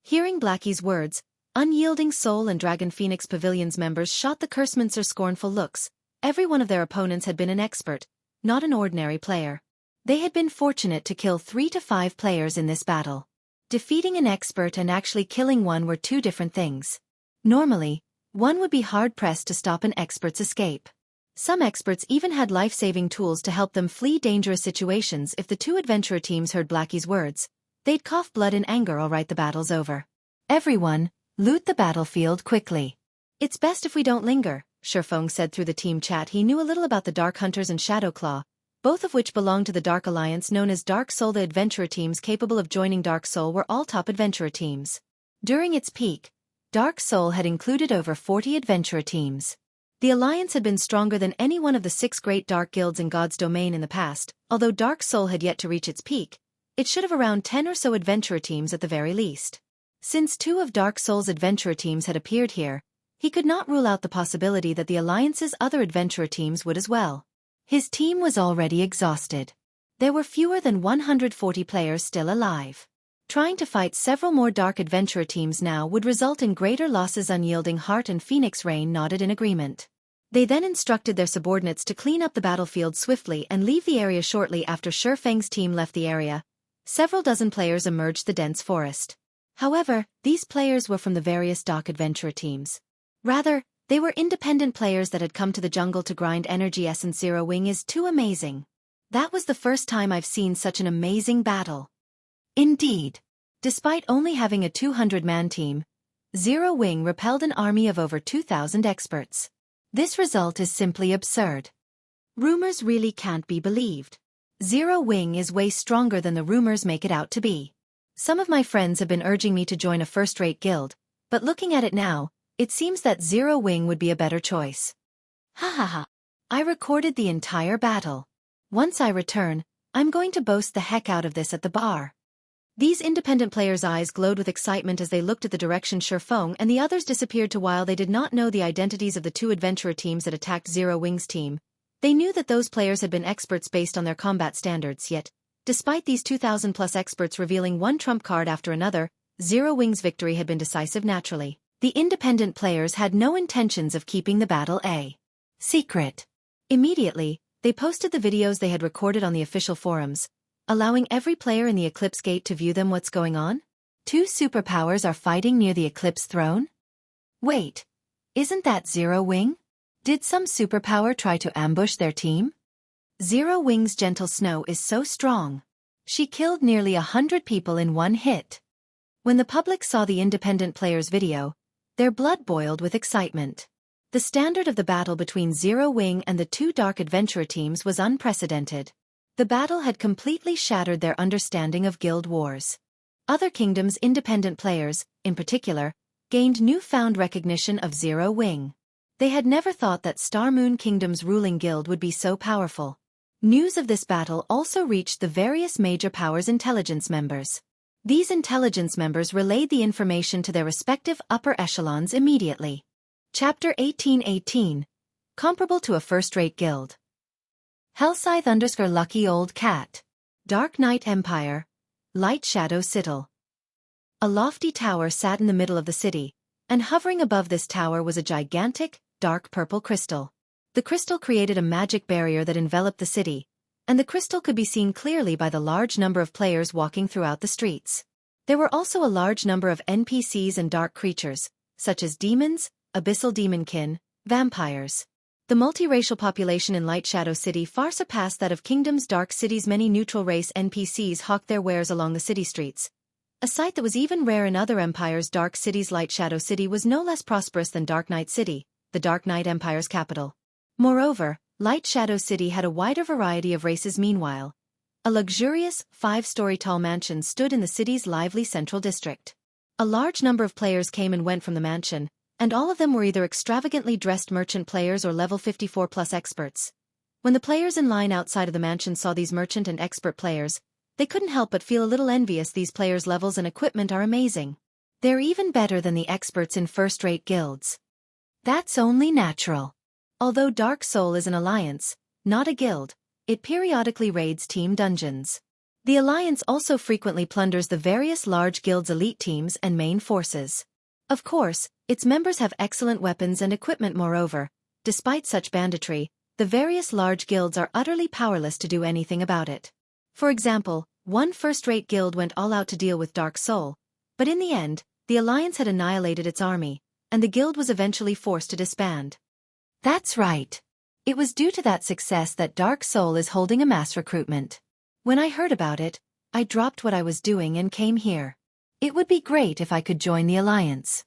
Hearing Blackie's words, Unyielding Soul and Dragon Phoenix Pavilion's members shot the Cursemancer scornful looks. Every one of their opponents had been an expert, not an ordinary player. They had been fortunate to kill 3 to 5 players in this battle. Defeating an expert and actually killing one were two different things. Normally, one would be hard-pressed to stop an expert's escape. Some experts even had life-saving tools to help them flee dangerous situations. If the two adventurer teams heard Blackie's words, they'd cough blood in anger. "All right, the battle's over. Everyone, loot the battlefield quickly. It's best if we don't linger," Shurfeng said through the team chat. He knew a little about the Dark Hunters and Shadowclaw, both of which belonged to the Dark Alliance known as Dark Soul. The adventurer teams capable of joining Dark Soul were all top adventurer teams. During its peak, Dark Soul had included over 40 adventurer teams. The Alliance had been stronger than any one of the 6 great dark guilds in God's domain in the past. Although Dark Soul had yet to reach its peak, it should have around 10 or so adventurer teams at the very least. Since 2 of Dark Soul's adventurer teams had appeared here, he could not rule out the possibility that the Alliance's other adventurer teams would as well. His team was already exhausted. There were fewer than 140 players still alive. Trying to fight several more dark adventurer teams now would result in greater losses. Unyielding Heart and Phoenix Rain nodded in agreement. They then instructed their subordinates to clean up the battlefield swiftly and leave the area shortly. After Shurfeng's team left the area, several dozen players emerged the dense forest. However, these players were from the various dark adventurer teams. Rather, they were independent players that had come to the jungle to grind energy essence. Zero Wing is too amazing. That was the first time I've seen such an amazing battle. Indeed. Despite only having a 200-man team, Zero Wing repelled an army of over 2,000 experts. This result is simply absurd. Rumors really can't be believed. Zero Wing is way stronger than the rumors make it out to be. Some of my friends have been urging me to join a first-rate guild, but looking at it now, it seems that Zero Wing would be a better choice. Ha ha ha. I recorded the entire battle. Once I return, I'm going to boast the heck out of this at the bar. These independent players' eyes glowed with excitement as they looked at the direction Shurfeng and the others disappeared to. While they did not know the identities of the 2 adventurer teams that attacked Zero Wing's team, they knew that those players had been experts based on their combat standards. Yet, despite these 2,000-plus experts revealing one trump card after another, Zero Wing's victory had been decisive. Naturally, the independent players had no intentions of keeping the battle a secret. Immediately, they posted the videos they had recorded on the official forums, allowing every player in the Eclipse Gate to view them. What's going on? 2 superpowers are fighting near the Eclipse throne? Wait, isn't that Zero Wing? Did some superpower try to ambush their team? Zero Wing's gentle snow is so strong. She killed nearly 100 people in one hit. When the public saw the independent players' video, their blood boiled with excitement. The standard of the battle between Zero Wing and the 2 dark adventurer teams was unprecedented. The battle had completely shattered their understanding of guild wars. Other kingdoms' independent players, in particular, gained newfound recognition of Zero Wing. They had never thought that Star Moon Kingdom's ruling guild would be so powerful. News of this battle also reached the various major powers' intelligence members. These intelligence members relayed the information to their respective upper echelons immediately. Chapter 1818. Comparable to a first-rate guild. Hellscythe_Lucky Old Cat. Dark Knight Empire. Light Shadow Citadel. A lofty tower sat in the middle of the city, and hovering above this tower was a gigantic, dark purple crystal. The crystal created a magic barrier that enveloped the city, and the crystal could be seen clearly by the large number of players walking throughout the streets. There were also a large number of NPCs and dark creatures, such as demons, abyssal demonkin, vampires. The multiracial population in Light Shadow City far surpassed that of Kingdom's Dark City's many neutral race NPCs hawked their wares along the city streets. A sight that was even rare in other empires. Dark City's Light Shadow City was no less prosperous than Dark Knight City, the Dark Knight Empire's capital. Moreover, Light Shadow City had a wider variety of races. Meanwhile, a luxurious, 5-story tall mansion stood in the city's lively central district. A large number of players came and went from the mansion, and all of them were either extravagantly dressed merchant players or level 54+ experts. When the players in line outside of the mansion saw these merchant and expert players, they couldn't help but feel a little envious. These players' levels and equipment are amazing. They're even better than the experts in first-rate guilds. That's only natural. Although Dark Soul is an alliance, not a guild, it periodically raids team dungeons. The alliance also frequently plunders the various large guilds' elite teams and main forces. Of course, its members have excellent weapons and equipment. Moreover, despite such banditry, the various large guilds are utterly powerless to do anything about it. For example, one first-rate guild went all out to deal with Dark Soul, but in the end, the alliance had annihilated its army, and the guild was eventually forced to disband. That's right. It was due to that success that Dark Soul is holding a mass recruitment. When I heard about it, I dropped what I was doing and came here. It would be great if I could join the alliance.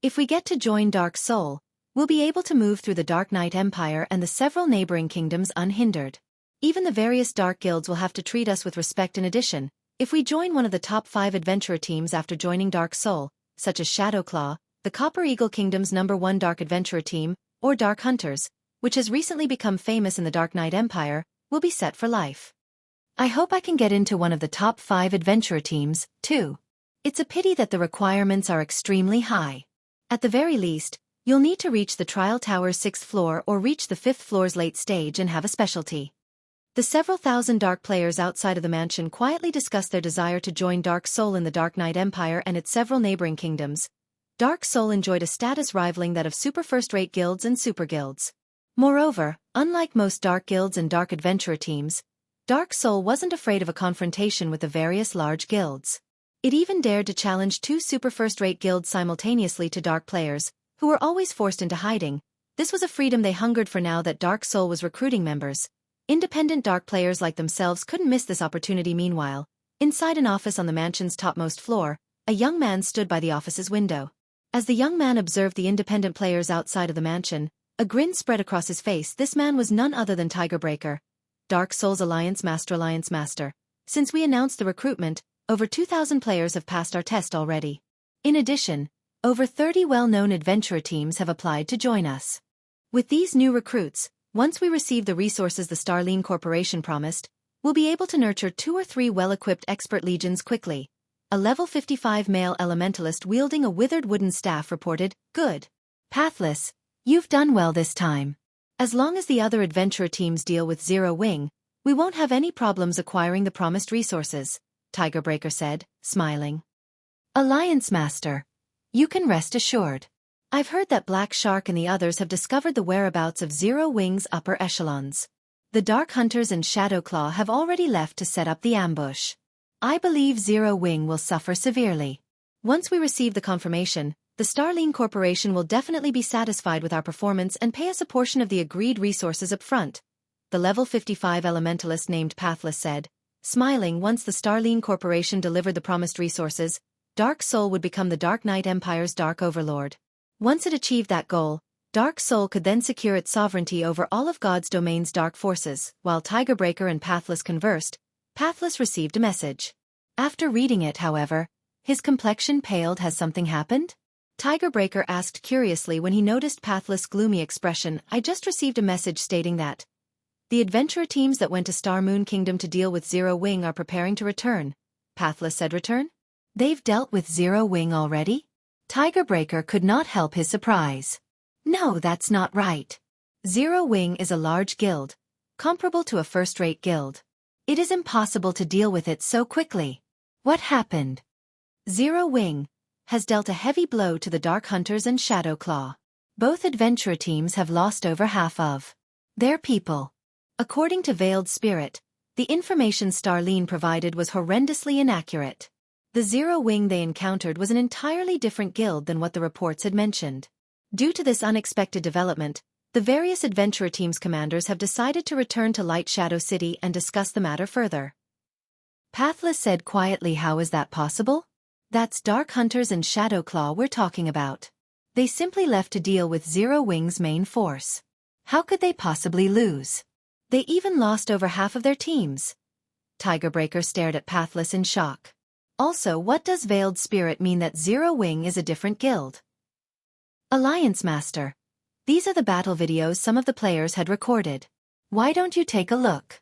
If we get to join Dark Soul, we'll be able to move through the Dark Knight Empire and the several neighboring kingdoms unhindered. Even the various dark guilds will have to treat us with respect. In addition, if we join one of the top 5 adventurer teams after joining Dark Soul, such as Shadowclaw, the Copper Eagle Kingdom's #1 dark adventurer team, or Dark Hunters, which has recently become famous in the Dark Knight Empire, we'll be set for life. I hope I can get into one of the top 5 adventurer teams, too. It's a pity that the requirements are extremely high. At the very least, you'll need to reach the Trial Tower's 6th floor or reach the 5th floor's late stage and have a specialty. The several thousand dark players outside of the mansion quietly discussed their desire to join Dark Soul in the Dark Knight Empire and its several neighboring kingdoms. Dark Soul enjoyed a status rivaling that of super first-rate guilds and super guilds. Moreover, unlike most dark guilds and dark adventurer teams, Dark Soul wasn't afraid of a confrontation with the various large guilds. It even dared to challenge 2 super first-rate guilds simultaneously to dark players, who were always forced into hiding. This was a freedom they hungered for. Now that Dark Soul was recruiting members, independent dark players like themselves couldn't miss this opportunity. Meanwhile, inside an office on the mansion's topmost floor, a young man stood by the office's window. As the young man observed the independent players outside of the mansion, a grin spread across his face. This man was none other than Tigerbreaker, Dark Soul's Alliance Master. Since we announced the recruitment, over 2,000 players have passed our test already. In addition, over 30 well-known adventurer teams have applied to join us. With these new recruits, once we receive the resources the Starline Corporation promised, we'll be able to nurture 2 or 3 well-equipped expert legions quickly. A level 55 male elementalist wielding a withered wooden staff reported, "Good. Pathless, you've done well this time. As long as the other adventurer teams deal with Zero Wing, we won't have any problems acquiring the promised resources," Tigerbreaker said, smiling. "Alliance Master, you can rest assured. I've heard that Black Shark and the others have discovered the whereabouts of Zero Wing's upper echelons. The Dark Hunters and Shadowclaw have already left to set up the ambush. I believe Zero Wing will suffer severely. Once we receive the confirmation, the Starline Corporation will definitely be satisfied with our performance and pay us a portion of the agreed resources up front," the level 55 elementalist named Pathless said, smiling. Once the Starline Corporation delivered the promised resources, Dark Soul would become the Dark Knight Empire's Dark Overlord. Once it achieved that goal, Dark Soul could then secure its sovereignty over all of God's domain's dark forces. While Tigerbreaker and Pathless conversed, Pathless received a message. After reading it, however, his complexion paled. "Has something happened?" Tigerbreaker asked curiously when he noticed Pathless' gloomy expression. "I just received a message stating that the adventurer teams that went to Star Moon Kingdom to deal with Zero Wing are preparing to return," Pathless said. "Return? They've dealt with Zero Wing already?" Tigerbreaker could not help his surprise. "No, that's not right. Zero Wing is a large guild, comparable to a first-rate guild. It is impossible to deal with it so quickly. What happened? Zero Wing has dealt a heavy blow to the Dark Hunters and Shadowclaw. Both adventurer teams have lost over half of their people. According to Veiled Spirit, the information Starline provided was horrendously inaccurate. The Zero Wing they encountered was an entirely different guild than what the reports had mentioned. Due to this unexpected development, the various adventurer teams' commanders have decided to return to Light Shadow City and discuss the matter further. Pathless said quietly, "How is that possible? That's Dark Hunters and Shadow Claw we're talking about. They simply left to deal with Zero Wing's main force. How could they possibly lose? They even lost over half of their teams." Tigerbreaker stared at Pathless in shock. Also, what does Veiled Spirit mean that Zero Wing is a different guild? Alliance Master. These are the battle videos some of the players had recorded. Why don't you take a look?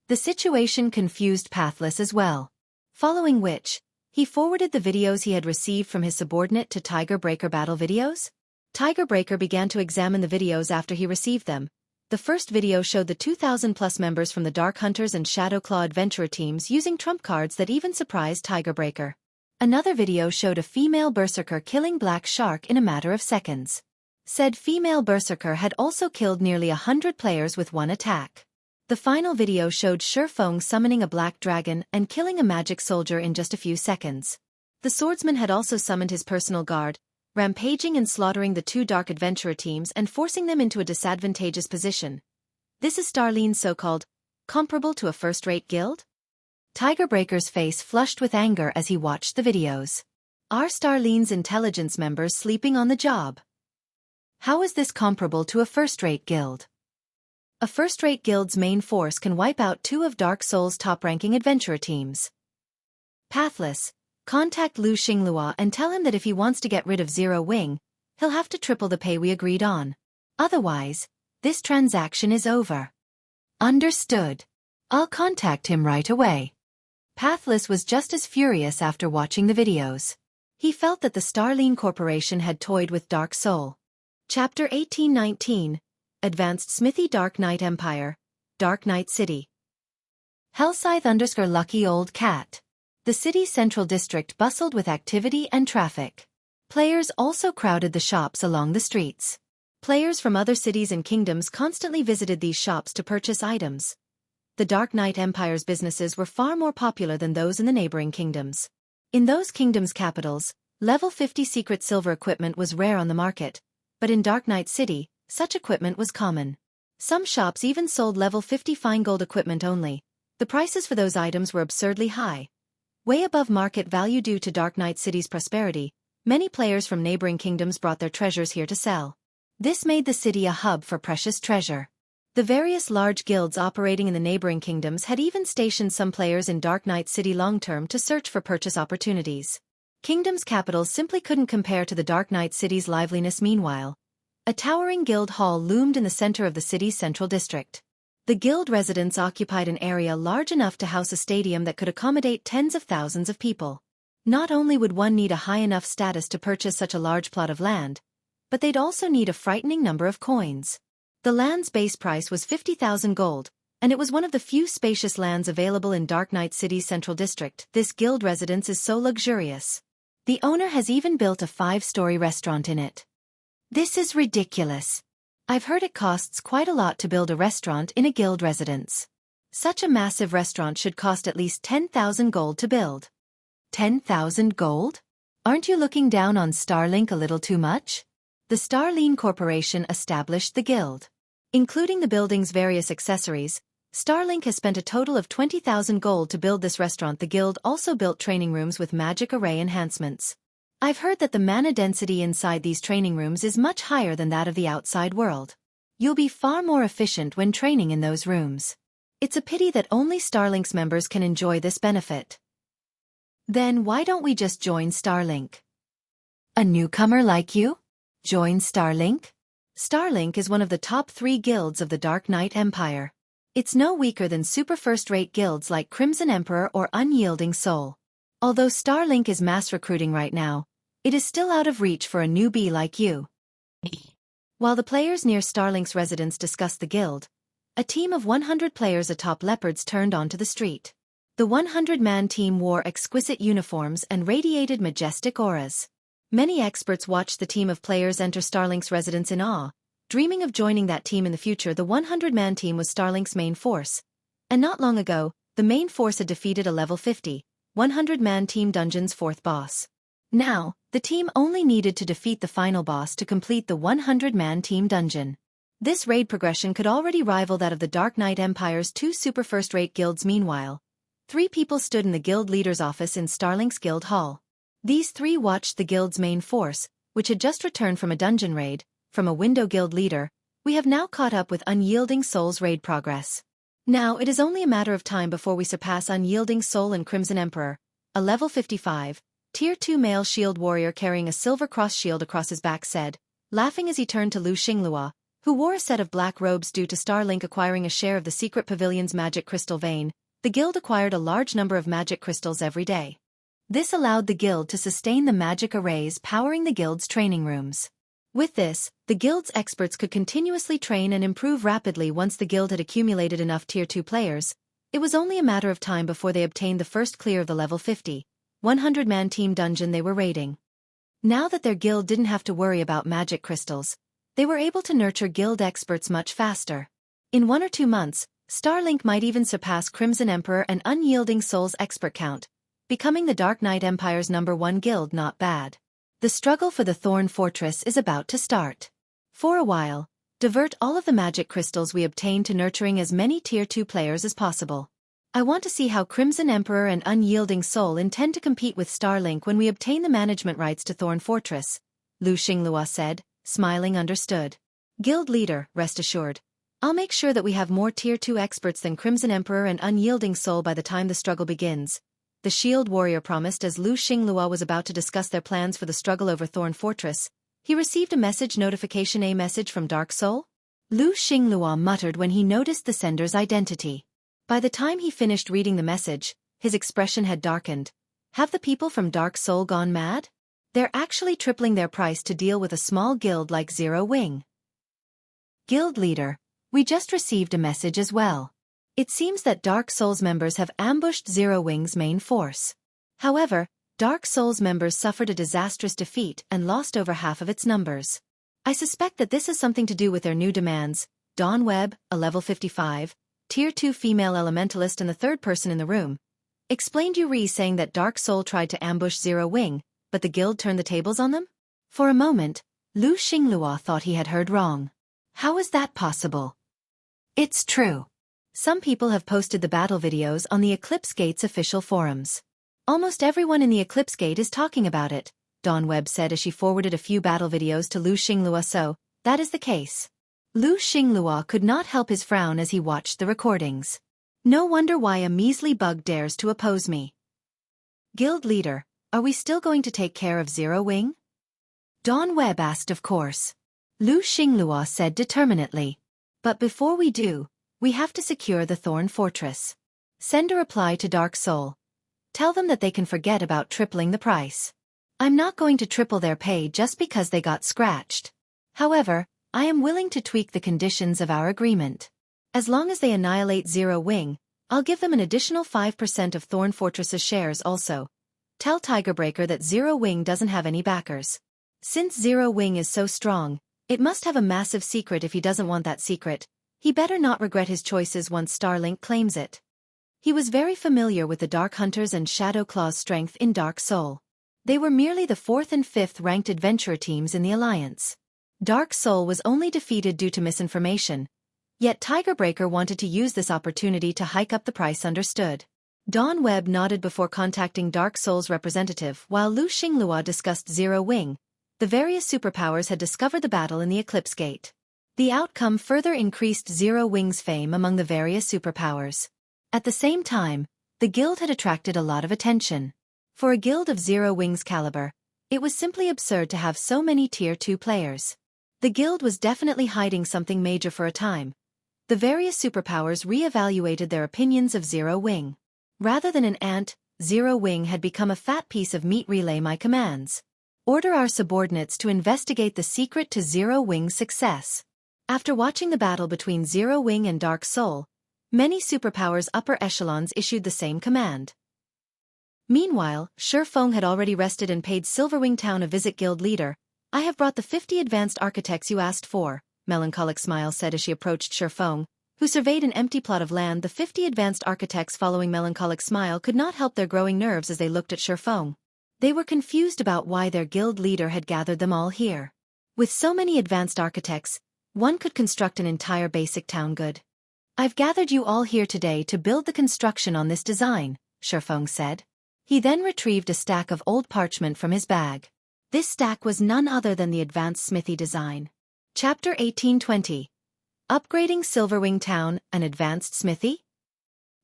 The situation confused Pathless as well. Following which, he forwarded the videos he had received from his subordinate to Tigerbreaker battle videos. Tigerbreaker began to examine the videos after he received them. The first video showed the 2,000+ members from the Dark Hunters and Shadowclaw adventurer teams using trump cards that even surprised Tigerbreaker. Another video showed a female berserker killing Black Shark in a matter of seconds. Said female berserker had also killed nearly 100 players with one attack. The final video showed Shurfeng summoning a black dragon and killing a magic soldier in just a few seconds. The swordsman had also summoned his personal guard, rampaging and slaughtering the two dark adventurer teams and forcing them into a disadvantageous position. This is Starline's so-called comparable to a first-rate guild? Tigerbreaker's face flushed with anger as he watched the videos. Are Starline's intelligence members sleeping on the job? How is this comparable to a first-rate guild? A first-rate guild's main force can wipe out two of Dark Soul's top-ranking adventurer teams. Pathless. Contact Lu Xinglua and tell him that if he wants to get rid of Zero Wing, he'll have to triple the pay we agreed on. Otherwise, this transaction is over. Understood. I'll contact him right away. Pathless was just as furious after watching the videos. He felt that the Starline Corporation had toyed with Dark Soul. Chapter 1819. Advanced Smithy Dark Knight Empire. Dark Knight City. Hellscythe_Lucky Old Cat. The city's central district bustled with activity and traffic. Players also crowded the shops along the streets. Players from other cities and kingdoms constantly visited these shops to purchase items. The Dark Knight Empire's businesses were far more popular than those in the neighboring kingdoms. In those kingdoms' capitals, level 50 secret silver equipment was rare on the market, but in Dark Knight City, such equipment was common. Some shops even sold level 50 fine gold equipment only. The prices for those items were absurdly high. Way above market value due to Dark Knight City's prosperity, many players from neighboring kingdoms brought their treasures here to sell. This made the city a hub for precious treasure. The various large guilds operating in the neighboring kingdoms had even stationed some players in Dark Knight City long-term to search for purchase opportunities. Kingdoms' capitals simply couldn't compare to the Dark Knight City's liveliness. Meanwhile, a towering guild hall loomed in the center of the city's central district. The guild residents occupied an area large enough to house a stadium that could accommodate tens of thousands of people. Not only would one need a high enough status to purchase such a large plot of land, but they'd also need a frightening number of coins. The land's base price was 50,000 gold, and it was one of the few spacious lands available in Dark Knight City's central district. This guild residence is so luxurious. The owner has even built a 5-story restaurant in it. This is ridiculous. I've heard it costs quite a lot to build a restaurant in a guild residence. Such a massive restaurant should cost at least 10,000 gold to build. 10,000 gold? Aren't you looking down on Starlink a little too much? The Starline Corporation established the guild. Including the building's various accessories, Starlink has spent a total of 20,000 gold to build this restaurant. The guild also built training rooms with magic array enhancements. I've heard that the mana density inside these training rooms is much higher than that of the outside world. You'll be far more efficient when training in those rooms. It's a pity that only Starlink's members can enjoy this benefit. Then why don't we just join Starlink? A newcomer like you? Join Starlink? Starlink is one of the top 3 guilds of the Dark Knight Empire. It's no weaker than super first-rate guilds like Crimson Emperor or Unyielding Soul. Although Starlink is mass recruiting right now, it is still out of reach for a newbie like you. While the players near Starlink's residence discussed the guild, a team of 100 players atop leopards turned onto the street. The 100-man team wore exquisite uniforms and radiated majestic auras. Many experts watched the team of players enter Starlink's residence in awe, dreaming of joining that team in the future. The 100-man team was Starlink's main force. And not long ago, the main force had defeated a level 50, 100-man team dungeon's fourth boss. Now, the team only needed to defeat the final boss to complete the 100-man team dungeon. This raid progression could already rival that of the Dark Knight Empire's two super first-rate guilds. Meanwhile, 3 people stood in the guild leader's office in Starlink's guild hall. These 3 watched the guild's main force, which had just returned from a dungeon raid, from a window guild leader. We have now caught up with Unyielding Soul's raid progress. Now it is only a matter of time before we surpass Unyielding Soul and Crimson Emperor, a level 55, Tier 2 male shield warrior carrying a silver cross shield across his back said, laughing as he turned to Lu Xinglua, who wore a set of black robes. Due to Starlink acquiring a share of the secret pavilion's magic crystal vein, the guild acquired a large number of magic crystals every day. This allowed the guild to sustain the magic arrays powering the guild's training rooms. With this, the guild's experts could continuously train and improve rapidly. Once the guild had accumulated enough Tier 2 players, it was only a matter of time before they obtained the first clear of the level 50, 100-man team dungeon they were raiding. Now that their guild didn't have to worry about magic crystals, they were able to nurture guild experts much faster. In 1 or 2 months, Starlink might even surpass Crimson Emperor and Unyielding Soul's expert count, becoming the Dark Knight Empire's #1 guild. Not bad. The struggle for the Thorn Fortress is about to start. For a while, divert all of the magic crystals we obtain to nurturing as many Tier 2 players as possible. I want to see how Crimson Emperor and Unyielding Soul intend to compete with Starlink when we obtain the management rights to Thorn Fortress, Lu Xinglua said, smiling. Understood. Guild leader, rest assured. I'll make sure that we have more Tier 2 experts than Crimson Emperor and Unyielding Soul by the time the struggle begins, the shield warrior promised. As Lu Xinglua was about to discuss their plans for the struggle over Thorn Fortress, he received a message notification. A message from Dark Soul? Lu Xinglua muttered when he noticed the sender's identity. By the time he finished reading the message, his expression had darkened. Have the people from Dark Soul gone mad? They're actually tripling their price to deal with a small guild like Zero Wing. Guild leader, we just received a message as well. It seems that Dark Soul's members have ambushed Zero Wing's main force. However, Dark Soul's members suffered a disastrous defeat and lost over half of its numbers. I suspect that this has something to do with their new demands. Dawn Webb, a level 55, Tier 2 female elementalist and the third person in the room, explained Yuri, saying that Dark Soul tried to ambush Zero Wing, but the guild turned the tables on them? For a moment, Lu Xinglua thought he had heard wrong. How is that possible? It's true. Some people have posted the battle videos on the Eclipse Gate's official forums. Almost everyone in the Eclipse Gate is talking about it, Dawn Webb said as she forwarded a few battle videos to Lu Xinglua. So, that is the case. Lu Xinglua could not help his frown as he watched the recordings. No wonder why a measly bug dares to oppose me. Guild leader, are we still going to take care of Zero Wing? Dawn Webb asked. Of course. Lu Xinglua said determinedly. But before we do, we have to secure the Thorn Fortress. Send a reply to Dark Soul. Tell them that they can forget about tripling the price. I'm not going to triple their pay just because they got scratched. However, I am willing to tweak the conditions of our agreement. As long as they annihilate Zero Wing, I'll give them an additional 5% of Thorn Fortress's shares also. Tell Tigerbreaker that Zero Wing doesn't have any backers. Since Zero Wing is so strong, it must have a massive secret. If he doesn't want that secret, he better not regret his choices once Starlink claims it. He was very familiar with the Dark Hunters and Shadow Claw's strength in Dark Soul. They were merely the 4th and 5th ranked adventurer teams in the Alliance. Dark Soul was only defeated due to misinformation, yet Tigerbreaker wanted to use this opportunity to hike up the price. Understood. Dawn Webb nodded before contacting Dark Soul's representative while Lu Xinglua discussed Zero Wing. The various superpowers had discovered the battle in the Eclipse Gate. The outcome further increased Zero Wing's fame among the various superpowers. At the same time, the guild had attracted a lot of attention. For a guild of Zero Wing's caliber, it was simply absurd to have so many Tier 2 players. The guild was definitely hiding something major. For a time, the various superpowers re-evaluated their opinions of Zero Wing. Rather than an ant, Zero Wing had become a fat piece of meat. Relay my commands. Order our subordinates to investigate the secret to Zero Wing's success. After watching the battle between Zero Wing and Dark Soul, many superpowers' upper echelons issued the same command. Meanwhile, Feng had already rested and paid Silverwing Town a visit. Guild leader, I have brought the 50 advanced architects you asked for, Melancholic Smile said as she approached Feng, who surveyed an empty plot of land. The 50 advanced architects following Melancholic Smile could not help their growing nerves as they looked at Feng. They were confused about why their guild leader had gathered them all here. With so many advanced architects, one could construct an entire basic town. Good. I've gathered you all here today to build the construction on this design, Feng said. He then retrieved a stack of old parchment from his bag. This stack was none other than the advanced Smithy design. Chapter 1820. Upgrading Silverwing Town, an advanced smithy?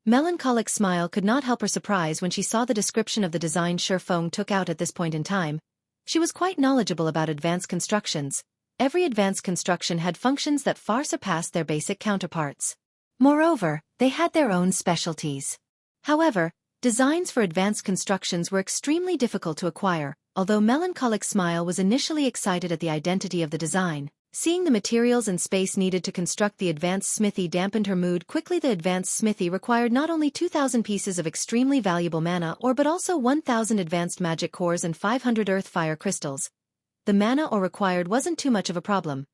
Melancholic Smile could not help her surprise when she saw the description of the design Feng took out at this point in time. She was quite knowledgeable about advanced constructions. Every advanced construction had functions that far surpassed their basic counterparts. Moreover, they had their own specialties. However, designs for advanced constructions were extremely difficult to acquire. Although Melancholic Smile was initially excited at the identity of the design, seeing the materials and space needed to construct the advanced smithy dampened her mood quickly. The advanced smithy required not only 2,000 pieces of extremely valuable mana ore but also 1,000 advanced magic cores and 500 earth fire crystals. The mana ore required wasn't too much of a problem,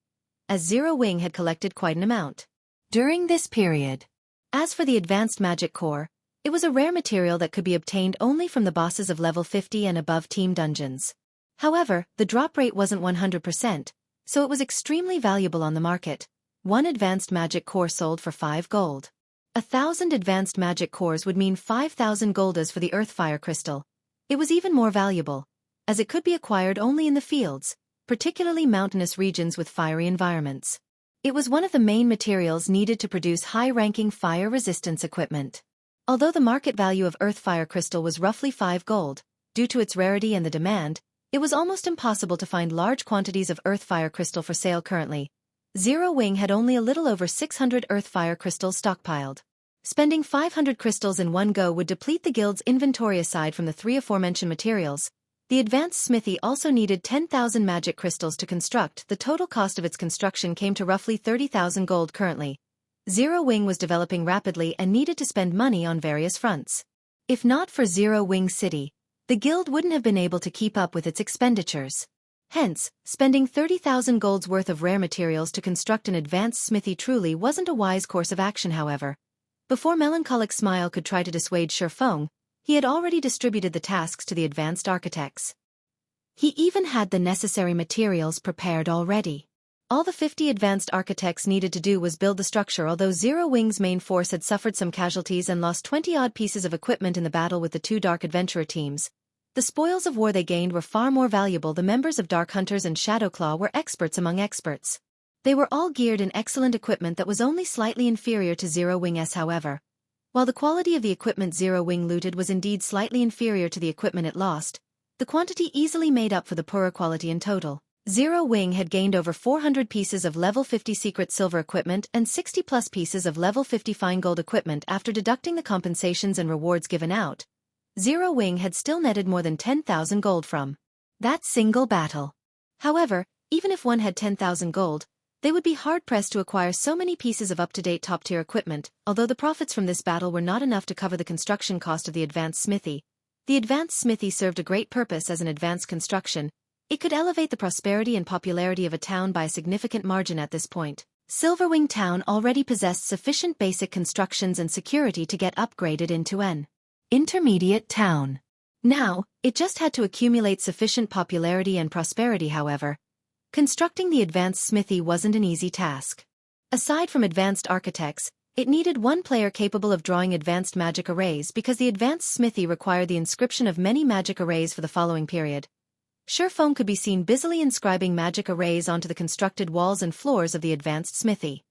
as Zero Wing had collected quite an amount during this period. As for the advanced magic core, it was a rare material that could be obtained only from the bosses of level 50 and above team dungeons. However, the drop rate wasn't 100%, so it was extremely valuable on the market. One advanced magic core sold for 5 gold. 1,000 advanced magic cores would mean 5,000 goldas for the earthfire crystal. It was even more valuable, as it could be acquired only in the fields, particularly mountainous regions with fiery environments. It was one of the main materials needed to produce high-ranking fire resistance equipment. Although the market value of earthfire crystal was roughly 5 gold, due to its rarity and the demand, it was almost impossible to find large quantities of earthfire crystal for sale currently. Zero Wing had only a little over 600 earthfire crystals stockpiled. Spending 500 crystals in one go would deplete the guild's inventory. Aside from the 3 aforementioned materials, the advanced smithy also needed 10,000 magic crystals to construct. The total cost of its construction came to roughly 30,000 gold currently. Zero Wing was developing rapidly and needed to spend money on various fronts. If not for Zero Wing City, the guild wouldn't have been able to keep up with its expenditures. Hence, spending 30,000 gold's worth of rare materials to construct an advanced smithy truly wasn't a wise course of action. However, before Melancholic Smile could try to dissuade Feng, he had already distributed the tasks to the advanced architects. He even had the necessary materials prepared already. All the 50 advanced architects needed to do was build the structure. Although Zero Wing's main force had suffered some casualties and lost 20-odd pieces of equipment in the battle with the 2 Dark Adventurer teams, the spoils of war they gained were far more valuable. The members of Dark Hunters and Shadowclaw were experts among experts. They were all geared in excellent equipment that was only slightly inferior to Zero Wing's. However, while the quality of the equipment Zero Wing looted was indeed slightly inferior to the equipment it lost, the quantity easily made up for the poorer quality in total. Zero Wing had gained over 400 pieces of level 50 secret silver equipment and 60-plus pieces of level 50 fine gold equipment. After deducting the compensations and rewards given out, Zero Wing had still netted more than 10,000 gold from that single battle. However, even if one had 10,000 gold, they would be hard-pressed to acquire so many pieces of up-to-date top-tier equipment. Although the profits from this battle were not enough to cover the construction cost of the advanced smithy, the advanced smithy served a great purpose as an advanced construction. It could elevate the prosperity and popularity of a town by a significant margin. At this point, Silverwing Town already possessed sufficient basic constructions and security to get upgraded into an intermediate town. Now, it just had to accumulate sufficient popularity and prosperity. However, constructing the advanced smithy wasn't an easy task. Aside from advanced architects, it needed one player capable of drawing advanced magic arrays because the advanced smithy required the inscription of many magic arrays for the following period. Feng could be seen busily inscribing magic arrays onto the constructed walls and floors of the advanced smithy.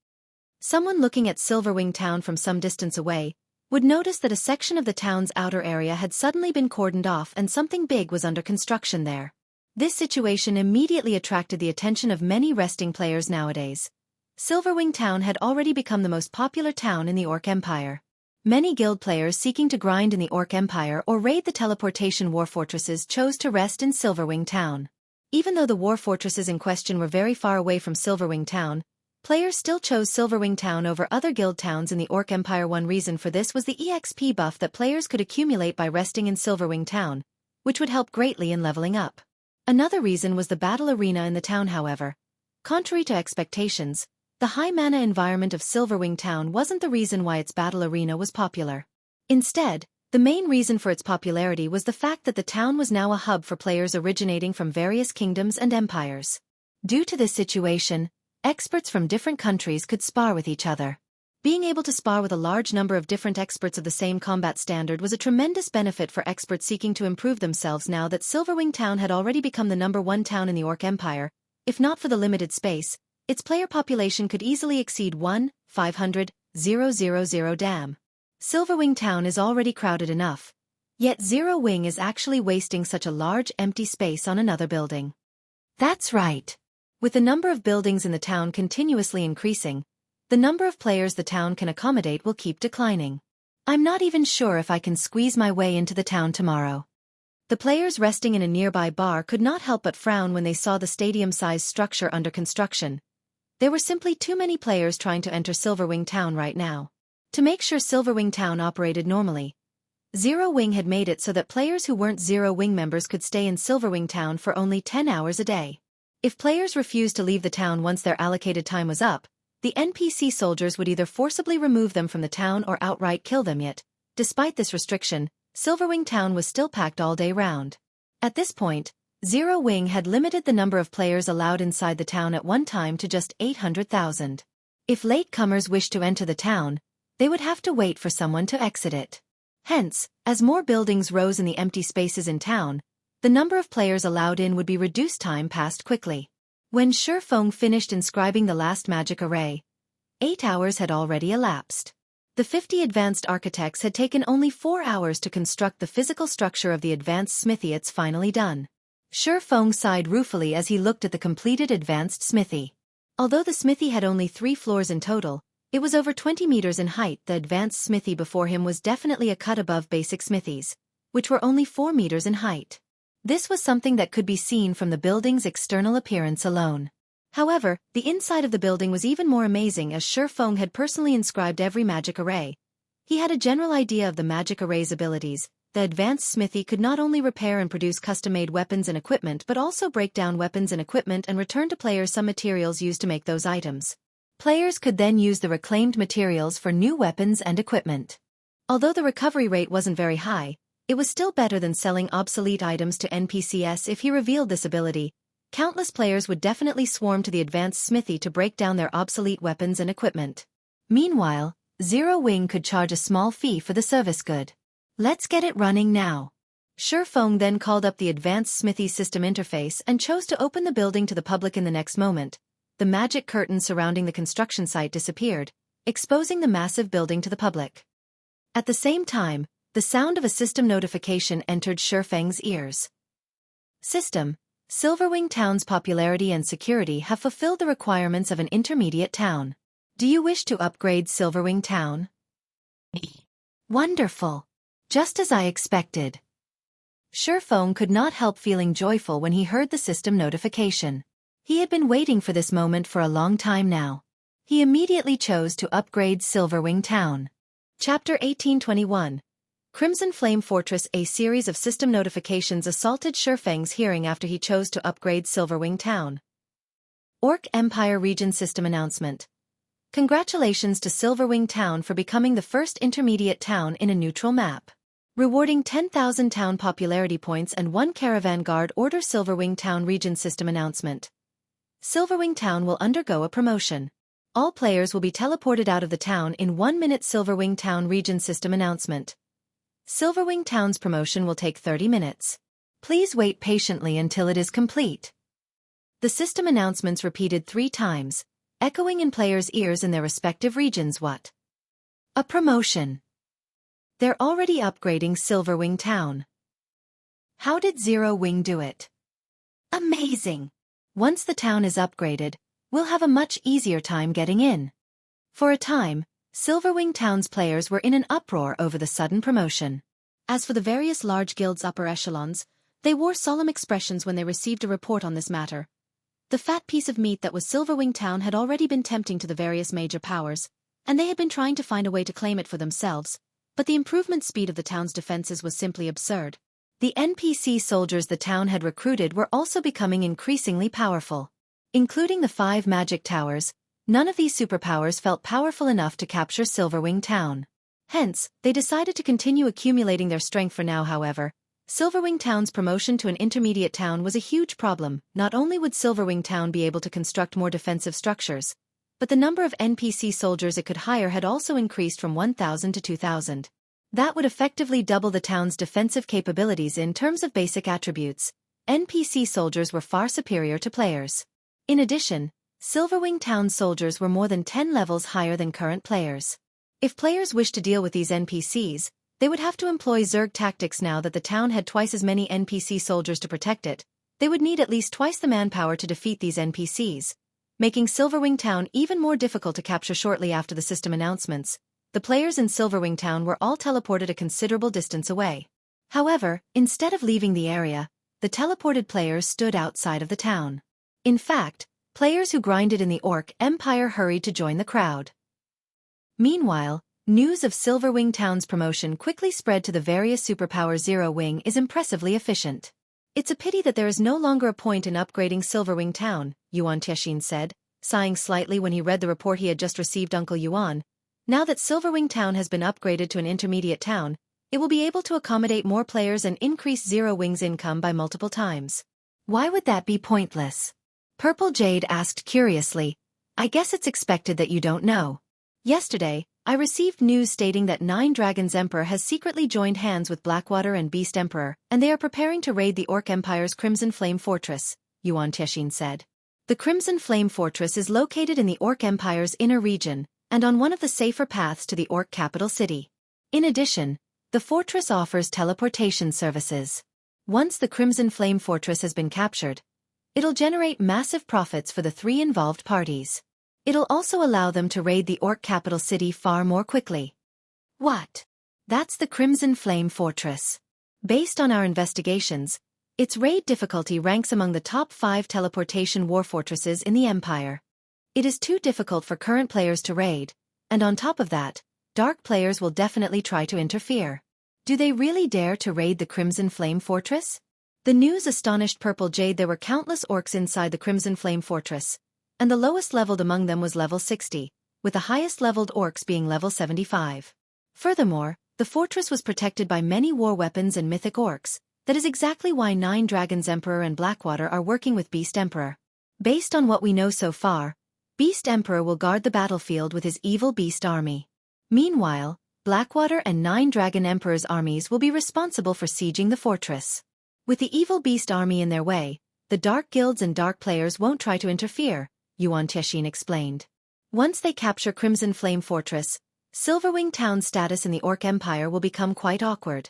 Someone looking at Silverwing Town from some distance away would notice that a section of the town's outer area had suddenly been cordoned off and something big was under construction there. This situation immediately attracted the attention of many resting players nowadays. Silverwing Town had already become the most popular town in the Orc Empire. Many guild players seeking to grind in the Orc Empire or raid the teleportation war fortresses chose to rest in Silverwing Town. Even though the war fortresses in question were very far away from Silverwing Town, Players still chose Silverwing Town over other guild towns in the Orc Empire. One reason for this was the EXP buff that players could accumulate by resting in Silverwing Town, which would help greatly in leveling up. Another reason was the battle arena in the town. However, contrary to expectations, the high mana environment of Silverwing Town wasn't the reason why its battle arena was popular. Instead, the main reason for its popularity was the fact that the town was now a hub for players originating from various kingdoms and empires. Due to this situation, experts from different countries could spar with each other. Being able to spar with a large number of different experts of the same combat standard was a tremendous benefit for experts seeking to improve themselves. Now that Silverwing Town had already become the #1 town in the Orc Empire, if not for the limited space, its player population could easily exceed 1,500,000. Damn. Silverwing Town is already crowded enough. Yet Zero Wing is actually wasting such a large empty space on another building. That's right. With the number of buildings in the town continuously increasing, the number of players the town can accommodate will keep declining. I'm not even sure if I can squeeze my way into the town tomorrow. The players resting in a nearby bar could not help but frown when they saw the stadium-sized structure under construction. There were simply too many players trying to enter Silverwing Town right now. To make sure Silverwing Town operated normally, Zero Wing had made it so that players who weren't Zero Wing members could stay in Silverwing Town for only 10 hours a day. If players refused to leave the town once their allocated time was up, the NPC soldiers would either forcibly remove them from the town or outright kill them. Yet, despite this restriction, Silverwing Town was still packed all day round. At this point, Zero Wing had limited the number of players allowed inside the town at one time to just 800,000. If latecomers wished to enter the town, they would have to wait for someone to exit it. Hence, as more buildings rose in the empty spaces in town, the number of players allowed in would be reduced. Time passed quickly. When Shifeng finished inscribing the last magic array, 8 hours had already elapsed. The 50 advanced architects had taken only 4 hours to construct the physical structure of the advanced smithy. It's finally done. Shifeng sighed ruefully as he looked at the completed advanced smithy. Although the smithy had only 3 floors in total, it was over 20 meters in height. The advanced smithy before him was definitely a cut above basic smithies, which were only 4 meters in height. This was something that could be seen from the building's external appearance alone. However, the inside of the building was even more amazing as Shifeng had personally inscribed every magic array. He had a general idea of the magic array's abilities. The advanced smithy could not only repair and produce custom-made weapons and equipment but also break down weapons and equipment and return to players some materials used to make those items. Players could then use the reclaimed materials for new weapons and equipment. Although the recovery rate wasn't very high, it was still better than selling obsolete items to NPCs. If he revealed this ability, countless players would definitely swarm to the advanced smithy to break down their obsolete weapons and equipment. Meanwhile, Zero Wing could charge a small fee for the service good. Let's get it running now. Shifeng then called up the advanced smithy system interface and chose to open the building to the public. In the next moment, the magic curtain surrounding the construction site disappeared, exposing the massive building to the public. At the same time, the sound of a system notification entered Shifeng's ears. System: Silverwing Town's popularity and security have fulfilled the requirements of an intermediate town. Do you wish to upgrade Silverwing Town? Wonderful. Just as I expected. Shifeng could not help feeling joyful when he heard the system notification. He had been waiting for this moment for a long time now. He immediately chose to upgrade Silverwing Town. Chapter 1821. Crimson Flame Fortress. A series of system notifications assaulted Shifeng's hearing after he chose to upgrade Silverwing Town. Orc Empire Region System Announcement. Congratulations to Silverwing Town for becoming the first intermediate town in a neutral map. Rewarding 10,000 town popularity points and 1 caravan guard order. Silverwing Town Region System Announcement. Silverwing Town will undergo a promotion. All players will be teleported out of the town in 1 minute. Silverwing Town Region System Announcement. Silverwing Town's promotion will take 30 minutes. Please wait patiently until it is complete. The system announcements repeated 3 times, echoing in players' ears in their respective regions. What? A promotion. They're already upgrading Silverwing Town. How did Zero Wing do it? Amazing! Once the town is upgraded, we'll have a much easier time getting in. For a time, Silverwing Town's players were in an uproar over the sudden promotion. As for the various large guilds' upper echelons, they wore solemn expressions when they received a report on this matter. The fat piece of meat that was Silverwing Town had already been tempting to the various major powers, and they had been trying to find a way to claim it for themselves, but the improvement speed of the town's defenses was simply absurd. The NPC soldiers the town had recruited were also becoming increasingly powerful. Including the 5 magic towers, none of these superpowers felt powerful enough to capture Silverwing Town. Hence, they decided to continue accumulating their strength for now. However, Silverwing Town's promotion to an intermediate town was a huge problem. Not only would Silverwing Town be able to construct more defensive structures, but the number of NPC soldiers it could hire had also increased from 1,000 to 2,000. That would effectively double the town's defensive capabilities in terms of basic attributes. NPC soldiers were far superior to players. In addition, Silverwing Town's soldiers were more than 10 levels higher than current players. If players wished to deal with these NPCs, they would have to employ Zerg tactics. Now that the town had twice as many NPC soldiers to protect it, they would need at least twice the manpower to defeat these NPCs, making Silverwing Town even more difficult to capture. Shortly after the system announcements, the players in Silverwing Town were all teleported a considerable distance away. However, instead of leaving the area, the teleported players stood outside of the town. In fact, players who grinded in the Orc Empire hurried to join the crowd. Meanwhile, news of Silverwing Town's promotion quickly spread to the various superpowers. Zero Wing is impressively efficient. It's a pity that there is no longer a point in upgrading Silverwing Town, Xianxia said, sighing slightly when he read the report he had just received. Uncle Yuan, now that Silverwing Town has been upgraded to an intermediate town, it will be able to accommodate more players and increase Zero Wing's income by multiple times. Why would that be pointless? Purple Jade asked curiously. I guess it's expected that you don't know. Yesterday, I received news stating that 9 Dragons Emperor has secretly joined hands with Blackwater and Beast Emperor, and they are preparing to raid the Orc Empire's Crimson Flame Fortress, Xianxia said. The Crimson Flame Fortress is located in the Orc Empire's inner region, and on one of the safer paths to the Orc capital city. In addition, the fortress offers teleportation services. Once the Crimson Flame Fortress has been captured, it'll generate massive profits for the 3 involved parties. It'll also allow them to raid the Orc capital city far more quickly. What? That's the Crimson Flame Fortress. Based on our investigations, its raid difficulty ranks among the top 5 teleportation war fortresses in the Empire. It is too difficult for current players to raid, and on top of that, dark players will definitely try to interfere. Do they really dare to raid the Crimson Flame Fortress? The news astonished Purple Jade. There were countless orcs inside the Crimson Flame Fortress, and the lowest leveled among them was level 60, with the highest leveled orcs being level 75. Furthermore, the fortress was protected by many war weapons and mythic orcs. That is exactly why 9 Dragons Emperor and Blackwater are working with Beast Emperor. Based on what we know so far, Beast Emperor will guard the battlefield with his evil beast army. Meanwhile, Blackwater and 9 Dragon Emperor's armies will be responsible for sieging the fortress. With the evil beast army in their way, the dark guilds and dark players won't try to interfere, Xianxia explained. Once they capture Crimson Flame Fortress, Silverwing Town's status in the Orc Empire will become quite awkward.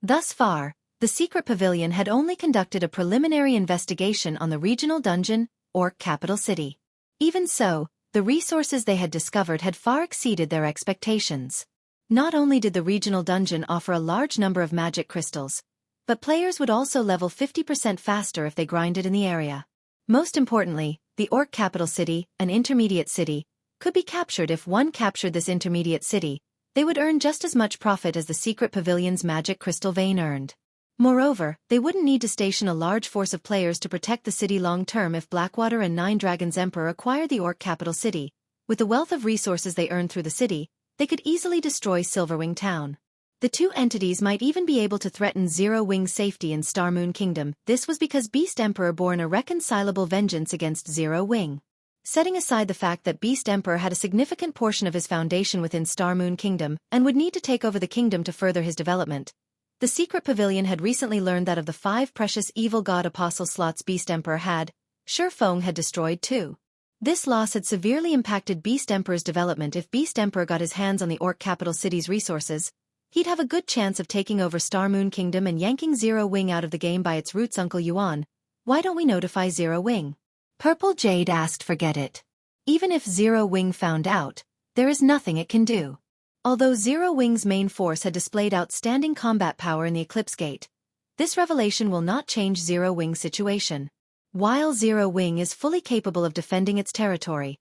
Thus far, the Secret Pavilion had only conducted a preliminary investigation on the regional dungeon, Orc capital city. Even so, the resources they had discovered had far exceeded their expectations. Not only did the regional dungeon offer a large number of magic crystals, but players would also level 50% faster if they grinded in the area. Most importantly, the Orc capital city, an intermediate city, could be captured. If one captured this intermediate city, they would earn just as much profit as the Secret Pavilion's magic crystal vein earned. Moreover, they wouldn't need to station a large force of players to protect the city long-term. If Blackwater and 9 Dragons Emperor acquired the Orc capital city, with the wealth of resources they earned through the city, they could easily destroy Silverwing Town. The two entities might even be able to threaten Zero Wing's safety in Starmoon Kingdom. This was because Beast Emperor bore an irreconcilable vengeance against Zero Wing. Setting aside the fact that Beast Emperor had a significant portion of his foundation within Starmoon Kingdom and would need to take over the kingdom to further his development, the Secret Pavilion had recently learned that of the 5 precious evil god apostle slots Beast Emperor had, Shifeng had destroyed 2. This loss had severely impacted Beast Emperor's development. If Beast Emperor got his hands on the Orc capital city's resources, he'd have a good chance of taking over Starmoon Kingdom and yanking Zero Wing out of the game by its roots. Uncle Yuan, why don't we notify Zero Wing? Purple Jade asked. Forget it. Even if Zero Wing found out, there is nothing it can do. Although Zero Wing's main force had displayed outstanding combat power in the Eclipse Gate, this revelation will not change Zero Wing's situation. While Zero Wing is fully capable of defending its territory,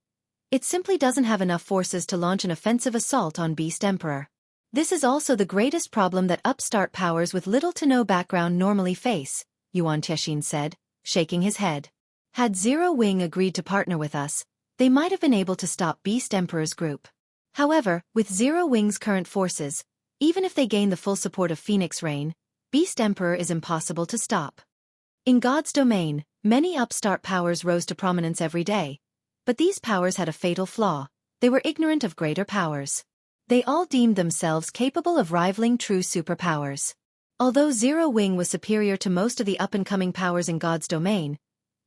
it simply doesn't have enough forces to launch an offensive assault on Beast Emperor. This is also the greatest problem that upstart powers with little to no background normally face, Xianxia said, shaking his head. Had Zero Wing agreed to partner with us, they might have been able to stop Beast Emperor's group. However, with Zero Wing's current forces, even if they gain the full support of Phoenix Rain, Beast Emperor is impossible to stop. In God's domain, many upstart powers rose to prominence every day, but these powers had a fatal flaw: they were ignorant of greater powers. They all deemed themselves capable of rivaling true superpowers. Although Zero Wing was superior to most of the up-and-coming powers in God's domain,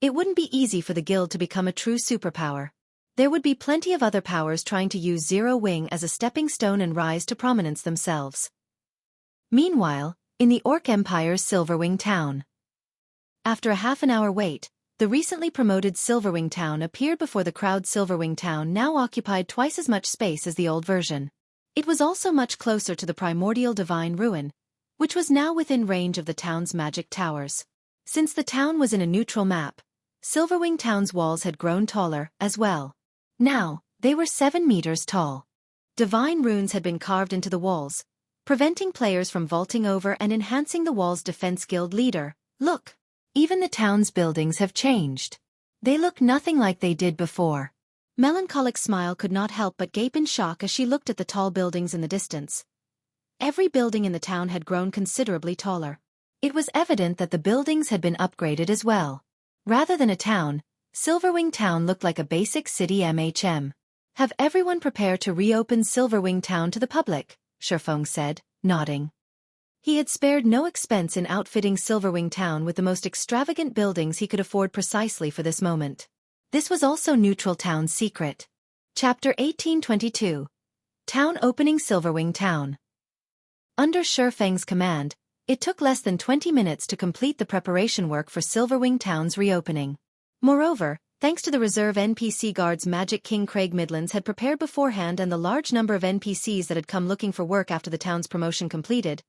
it wouldn't be easy for the guild to become a true superpower. There would be plenty of other powers trying to use Zero Wing as a stepping stone and rise to prominence themselves. Meanwhile, in the Orc Empire's Silverwing town. After a half-an-hour wait, the recently promoted Silverwing town appeared before the crowd. Silverwing town now occupied twice as much space as the old version. It was also much closer to the primordial divine ruin, which was now within range of the town's magic towers. Since the town was in a neutral map, Silverwing town's walls had grown taller as well. Now, they were 7 meters tall. Divine runes had been carved into the walls, preventing players from vaulting over and enhancing the wall's defense. Guild leader, look! Even the town's buildings have changed. They look nothing like they did before. Melancholic Smile could not help but gape in shock as she looked at the tall buildings in the distance. Every building in the town had grown considerably taller. It was evident that the buildings had been upgraded as well. Rather than a town, Silverwing Town looked like a basic city. Have everyone prepare to reopen Silverwing Town to the public, Shifeng said, nodding. He had spared no expense in outfitting Silverwing Town with the most extravagant buildings he could afford precisely for this moment. This was also Neutral Town's secret. Chapter 1822. Town Opening. Silverwing Town. Under Shifeng's command, it took less than 20 minutes to complete the preparation work for Silverwing Town's reopening. Moreover, thanks to the reserve NPC guards Magic King Craig Midlands had prepared beforehand and the large number of NPCs that had come looking for work after the town's promotion completed,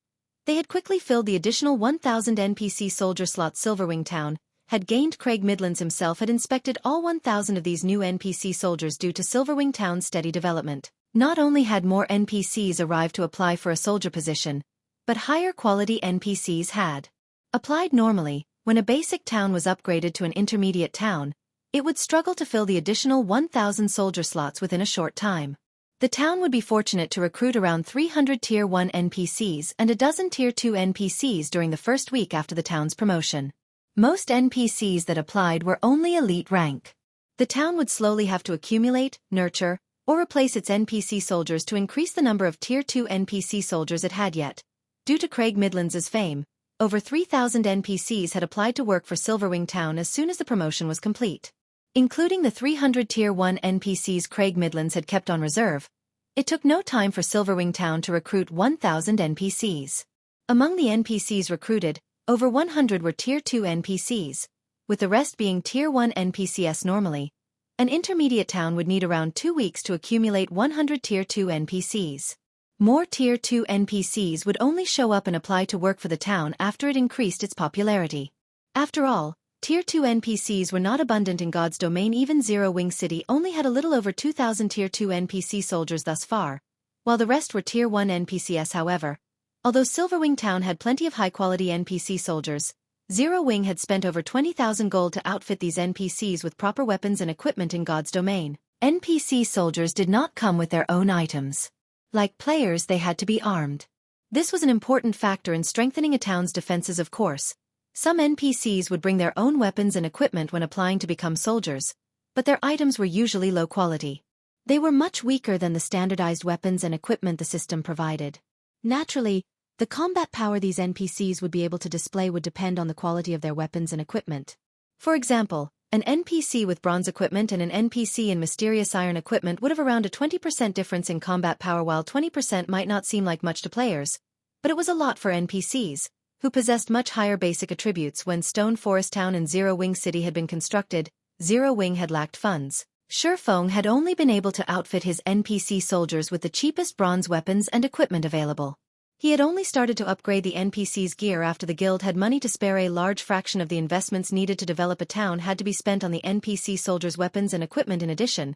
they had quickly filled the additional 1,000 NPC soldier slots. Silverwing Town had gained. Craig Midlands himself had inspected all 1,000 of these new NPC soldiers due to Silverwing Town's steady development. Not only had more NPCs arrived to apply for a soldier position, but higher quality NPCs had applied. Normally, when a basic town was upgraded to an intermediate town, it would struggle to fill the additional 1,000 soldier slots within a short time. The town would be fortunate to recruit around 300 Tier 1 NPCs and a dozen Tier 2 NPCs during the first week after the town's promotion. Most NPCs that applied were only elite rank. The town would slowly have to accumulate, nurture, or replace its NPC soldiers to increase the number of Tier 2 NPC soldiers it had yet. Due to Craig Midlands' fame, over 3,000 NPCs had applied to work for Silverwing Town as soon as the promotion was complete. Including the 300 Tier 1 NPCs Craig Midlands had kept on reserve, it took no time for Silverwing Town to recruit 1,000 NPCs. Among the NPCs recruited, over 100 were Tier 2 NPCs, with the rest being Tier 1 NPCs. Normally, an intermediate town would need around 2 weeks to accumulate 100 Tier 2 NPCs. More Tier 2 NPCs would only show up and apply to work for the town after it increased its popularity. After all, Tier 2 NPCs were not abundant in God's domain. Even Zero Wing City only had a little over 2,000 Tier 2 NPC soldiers thus far, while the rest were Tier 1 NPCs. However, although Silverwing Town had plenty of high-quality NPC soldiers, Zero Wing had spent over 20,000 gold to outfit these NPCs with proper weapons and equipment in God's domain. NPC soldiers did not come with their own items. Like players, they had to be armed. This was an important factor in strengthening a town's defenses. Of course, some NPCs would bring their own weapons and equipment when applying to become soldiers, but their items were usually low quality. They were much weaker than the standardized weapons and equipment the system provided. Naturally, the combat power these NPCs would be able to display would depend on the quality of their weapons and equipment. For example, an NPC with bronze equipment and an NPC in mysterious iron equipment would have around a 20% difference in combat power. While 20% might not seem like much to players, but it was a lot for NPCs, who possessed much higher basic attributes. When Stone Forest Town and Zero Wing City had been constructed, Zero Wing had lacked funds. Shifeng had only been able to outfit his NPC soldiers with the cheapest bronze weapons and equipment available. He had only started to upgrade the NPC's gear after the guild had money to spare. A large fraction of the investments needed to develop a town had to be spent on the NPC soldiers' weapons and equipment. In addition,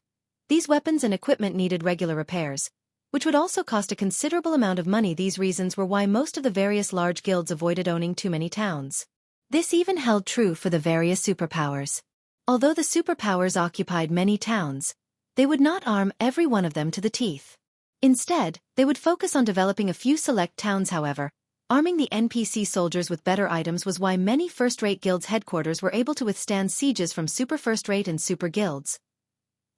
these weapons and equipment needed regular repairs, which would also cost a considerable amount of money. These reasons were why most of the various large guilds avoided owning too many towns. This even held true for the various superpowers. Although the superpowers occupied many towns, they would not arm every one of them to the teeth. Instead, they would focus on developing a few select towns. However, arming the NPC soldiers with better items was why many first-rate guilds' headquarters were able to withstand sieges from super first-rate and super guilds.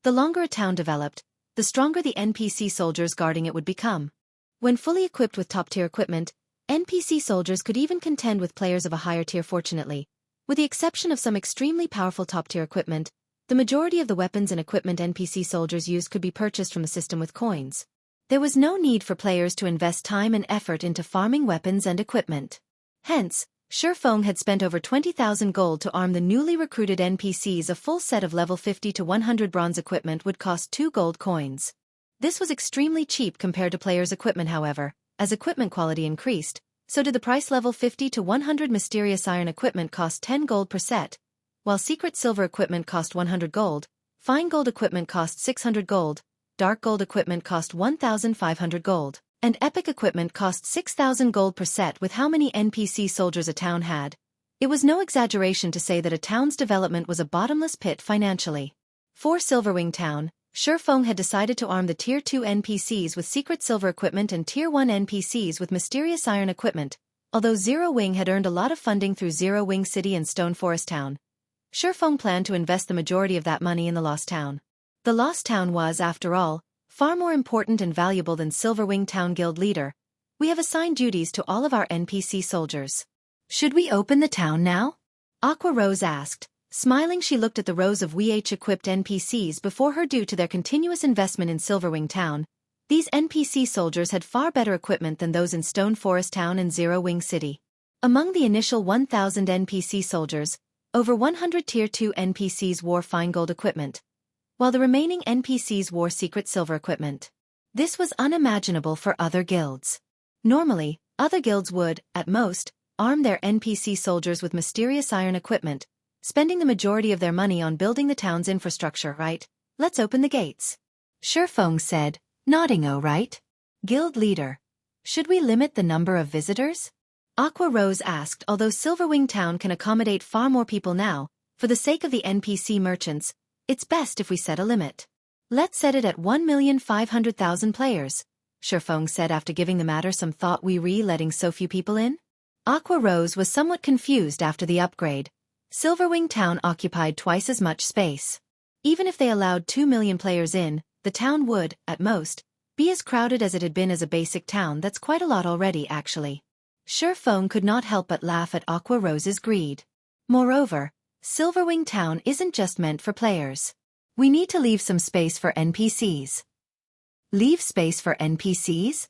The longer a town developed, the stronger the NPC soldiers guarding it would become. When fully equipped with top-tier equipment, NPC soldiers could even contend with players of a higher tier. Fortunately, with the exception of some extremely powerful top-tier equipment, the majority of the weapons and equipment NPC soldiers used could be purchased from the system with coins. There was no need for players to invest time and effort into farming weapons and equipment. Hence, Shifeng had spent over 20,000 gold to arm the newly recruited NPCs. A full set of level 50 to 100 bronze equipment would cost 2 gold coins. This was extremely cheap compared to players' equipment. However, as equipment quality increased, so did the price. Level 50 to 100 mysterious iron equipment cost 10 gold per set, while secret silver equipment cost 100 gold, fine gold equipment cost 600 gold, dark gold equipment cost 1,500 gold, and epic equipment cost 6,000 gold per set. With how many NPC soldiers a town had, it was no exaggeration to say that a town's development was a bottomless pit financially. For Silverwing Town, Shifeng had decided to arm the Tier 2 NPCs with secret silver equipment and Tier 1 NPCs with mysterious iron equipment. Although Zero Wing had earned a lot of funding through Zero Wing City and Stone Forest Town, Shifeng planned to invest the majority of that money in the Lost Town. The Lost Town was, after all, far more important and valuable than Silverwing Town. Guild leader, we have assigned duties to all of our NPC soldiers. Should we open the town now? Aqua Rose asked. Smiling, she looked at the rows of WH-equipped NPCs before her. Due to their continuous investment in Silverwing Town, these NPC soldiers had far better equipment than those in Stone Forest Town and Zero Wing City. Among the initial 1,000 NPC soldiers, over 100 Tier 2 NPCs wore fine gold equipment, while the remaining NPCs wore secret silver equipment. This was unimaginable for other guilds. Normally, other guilds would, at most, arm their NPC soldiers with mysterious iron equipment, spending the majority of their money on building the town's infrastructure. Right? Let's open the gates. Shifeng said, nodding. Oh, right. Guild leader, should we limit the number of visitors? Aqua Rose asked. Although Silverwing Town can accommodate far more people now, for the sake of the NPC merchants, it's best if we set a limit. Let's set it at 1,500,000 players, Shifeng said after giving the matter some thought. Letting so few people in? Aqua Rose was somewhat confused after the upgrade. Silverwing Town occupied twice as much space. Even if they allowed 2 million players in, the town would, at most, be as crowded as it had been as a basic town. That's quite a lot already, actually. Shifeng could not help but laugh at Aqua Rose's greed. Moreover, Silverwing Town isn't just meant for players. We need to leave some space for NPCs. Leave space for NPCs?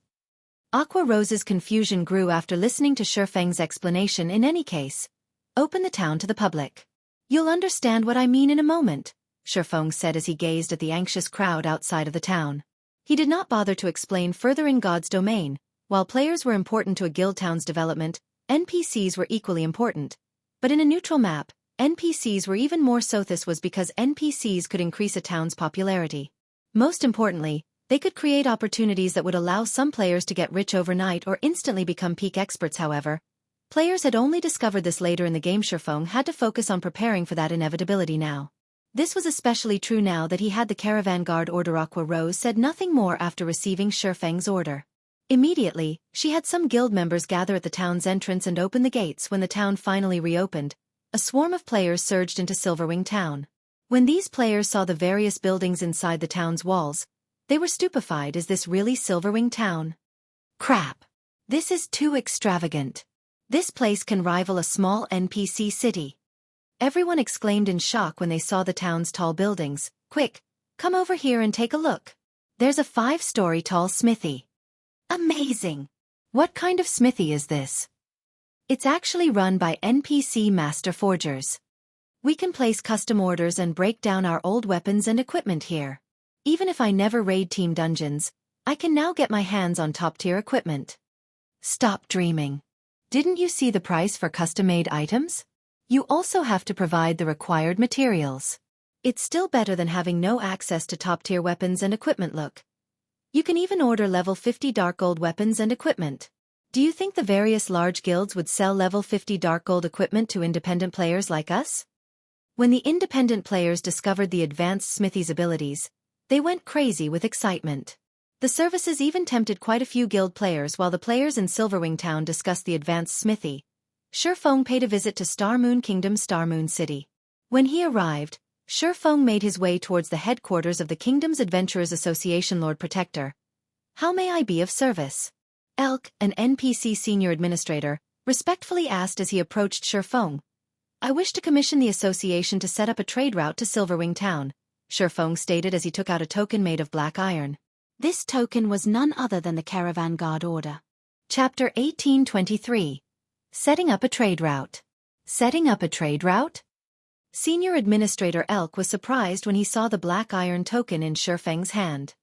Aqua Rose's confusion grew after listening to Shifeng's explanation. In any case, open the town to the public. You'll understand what I mean in a moment, Shifeng said as he gazed at the anxious crowd outside of the town. He did not bother to explain further. In God's domain, while players were important to a guild town's development, NPCs were equally important. But in a neutral map, NPCs were even more so. This was because NPCs could increase a town's popularity. Most importantly, they could create opportunities that would allow some players to get rich overnight or instantly become peak experts. However, players had only discovered this later in the game. Shifeng had to focus on preparing for that inevitability now. This was especially true now that he had the caravan guard order. Aqua Rose said nothing more after receiving Shifeng's order. Immediately, she had some guild members gather at the town's entrance and open the gates. When the town finally reopened, a swarm of players surged into Silverwing Town. When these players saw the various buildings inside the town's walls, they were stupefied. Is this really Silverwing Town? Crap! This is too extravagant. This place can rival a small NPC city. Everyone exclaimed in shock when they saw the town's tall buildings. Quick, come over here and take a look. There's a 5-story tall smithy. Amazing! What kind of smithy is this? It's actually run by NPC master forgers. We can place custom orders and break down our old weapons and equipment here. Even if I never raid team dungeons, I can now get my hands on top-tier equipment. Stop dreaming. Didn't you see the price for custom-made items? You also have to provide the required materials. It's still better than having no access to top-tier weapons and equipment. Look. You can even order level 50 dark gold weapons and equipment. Do you think the various large guilds would sell level 50 dark gold equipment to independent players like us? When the independent players discovered the advanced Smithy's abilities, they went crazy with excitement. The services even tempted quite a few guild players. While the players in Silverwing Town discussed the advanced Smithy, Shifeng paid a visit to Star Moon Kingdom's Star Moon City. When he arrived, Shifeng made his way towards the headquarters of the Kingdom's Adventurers Association. Lord Protector, how may I be of service? Elk, an NPC senior administrator, respectfully asked as he approached Shifeng. I wish to commission the association to set up a trade route to Silverwing Town, Shifeng stated as he took out a token made of black iron. This token was none other than the Caravan Guard Order. Chapter 1823. Setting up a trade route. Setting up a trade route? Senior Administrator Elk was surprised when he saw the black iron token in Shifeng's hand.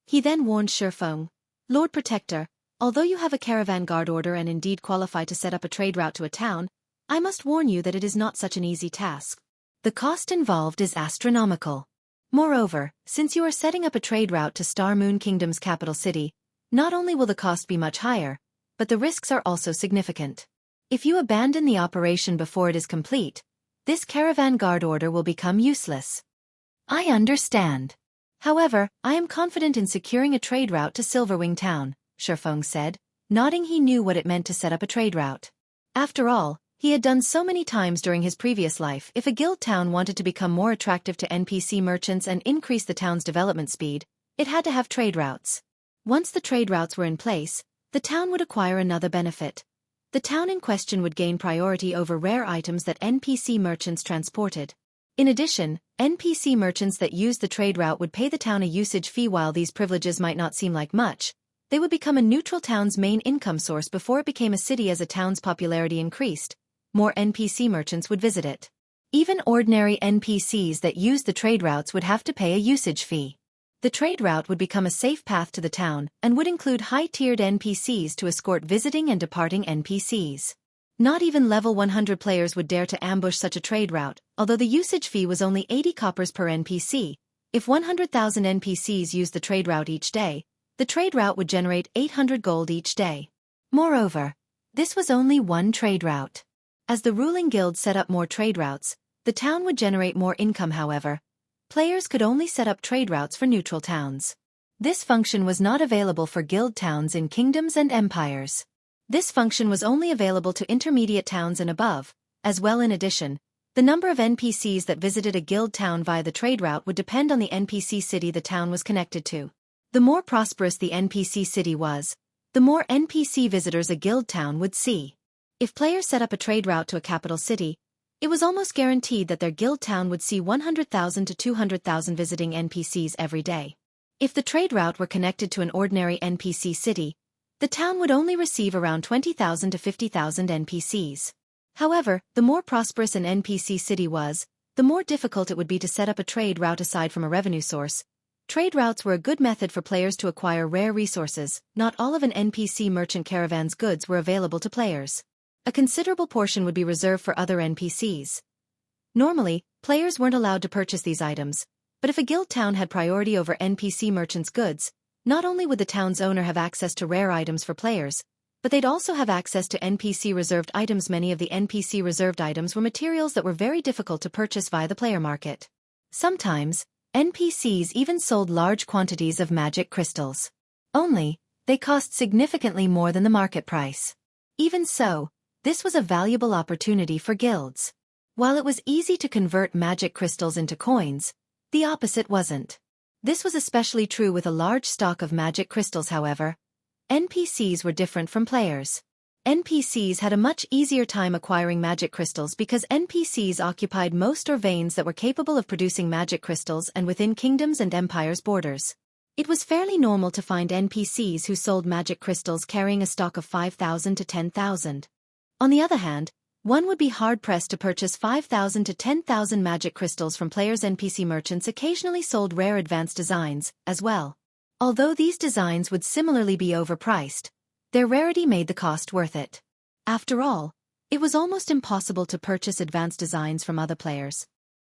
He then warned Shifeng, Lord Protector, although you have a Caravan Guard Order and indeed qualify to set up a trade route to a town, I must warn you that it is not such an easy task. The cost involved is astronomical. Moreover, since you are setting up a trade route to Star Moon Kingdom's capital city, not only will the cost be much higher, but the risks are also significant. If you abandon the operation before it is complete, this Caravan Guard Order will become useless. I understand. However, I am confident in securing a trade route to Silverwing Town, Shifeng said, nodding. He knew what it meant to set up a trade route. After all, he had done so many times during his previous life. If a guild town wanted to become more attractive to NPC merchants and increase the town's development speed, it had to have trade routes. Once the trade routes were in place, the town would acquire another benefit. The town in question would gain priority over rare items that NPC merchants transported. In addition, NPC merchants that used the trade route would pay the town a usage fee. While these privileges might not seem like much, they would become a neutral town's main income source before it became a city. As a town's popularity increased, more NPC merchants would visit it. Even ordinary NPCs that used the trade routes would have to pay a usage fee. The trade route would become a safe path to the town and would include high-tiered NPCs to escort visiting and departing NPCs. Not even level 100 players would dare to ambush such a trade route, although the usage fee was only 80 coppers per NPC. If 100,000 NPCs used the trade route each day, the trade route would generate 800 gold each day. Moreover, this was only one trade route. As the ruling guild set up more trade routes, the town would generate more income. However, players could only set up trade routes for neutral towns. This function was not available for guild towns in kingdoms and empires. This function was only available to intermediate towns and above, as well. In addition, the number of NPCs that visited a guild town via the trade route would depend on the NPC city the town was connected to. The more prosperous the NPC city was, the more NPC visitors a guild town would see. If players set up a trade route to a capital city, it was almost guaranteed that their guild town would see 100,000 to 200,000 visiting NPCs every day. If the trade route were connected to an ordinary NPC city, the town would only receive around 20,000 to 50,000 NPCs. However, the more prosperous an NPC city was, the more difficult it would be to set up a trade route. Aside from a revenue source, trade routes were a good method for players to acquire rare resources. Not all of an NPC merchant caravan's goods were available to players. A considerable portion would be reserved for other NPCs. Normally, players weren't allowed to purchase these items, but if a guild town had priority over NPC merchants' goods, not only would the town's owner have access to rare items for players, but they'd also have access to NPC reserved items. Many of the NPC reserved items were materials that were very difficult to purchase via the player market. Sometimes, NPCs even sold large quantities of magic crystals. Only, they cost significantly more than the market price. Even so, this was a valuable opportunity for guilds. While it was easy to convert magic crystals into coins, the opposite wasn't. This was especially true with a large stock of magic crystals. However, NPCs were different from players. NPCs had a much easier time acquiring magic crystals because NPCs occupied most or veins that were capable of producing magic crystals and within kingdoms and empires' borders. It was fairly normal to find NPCs who sold magic crystals carrying a stock of 5,000 to 10,000. On the other hand, one would be hard-pressed to purchase 5,000 to 10,000 magic crystals from players. NPC merchants occasionally sold rare advanced designs, as well. Although these designs would similarly be overpriced, Their rarity made the cost worth it. After all, it was almost impossible to purchase advanced designs from other players.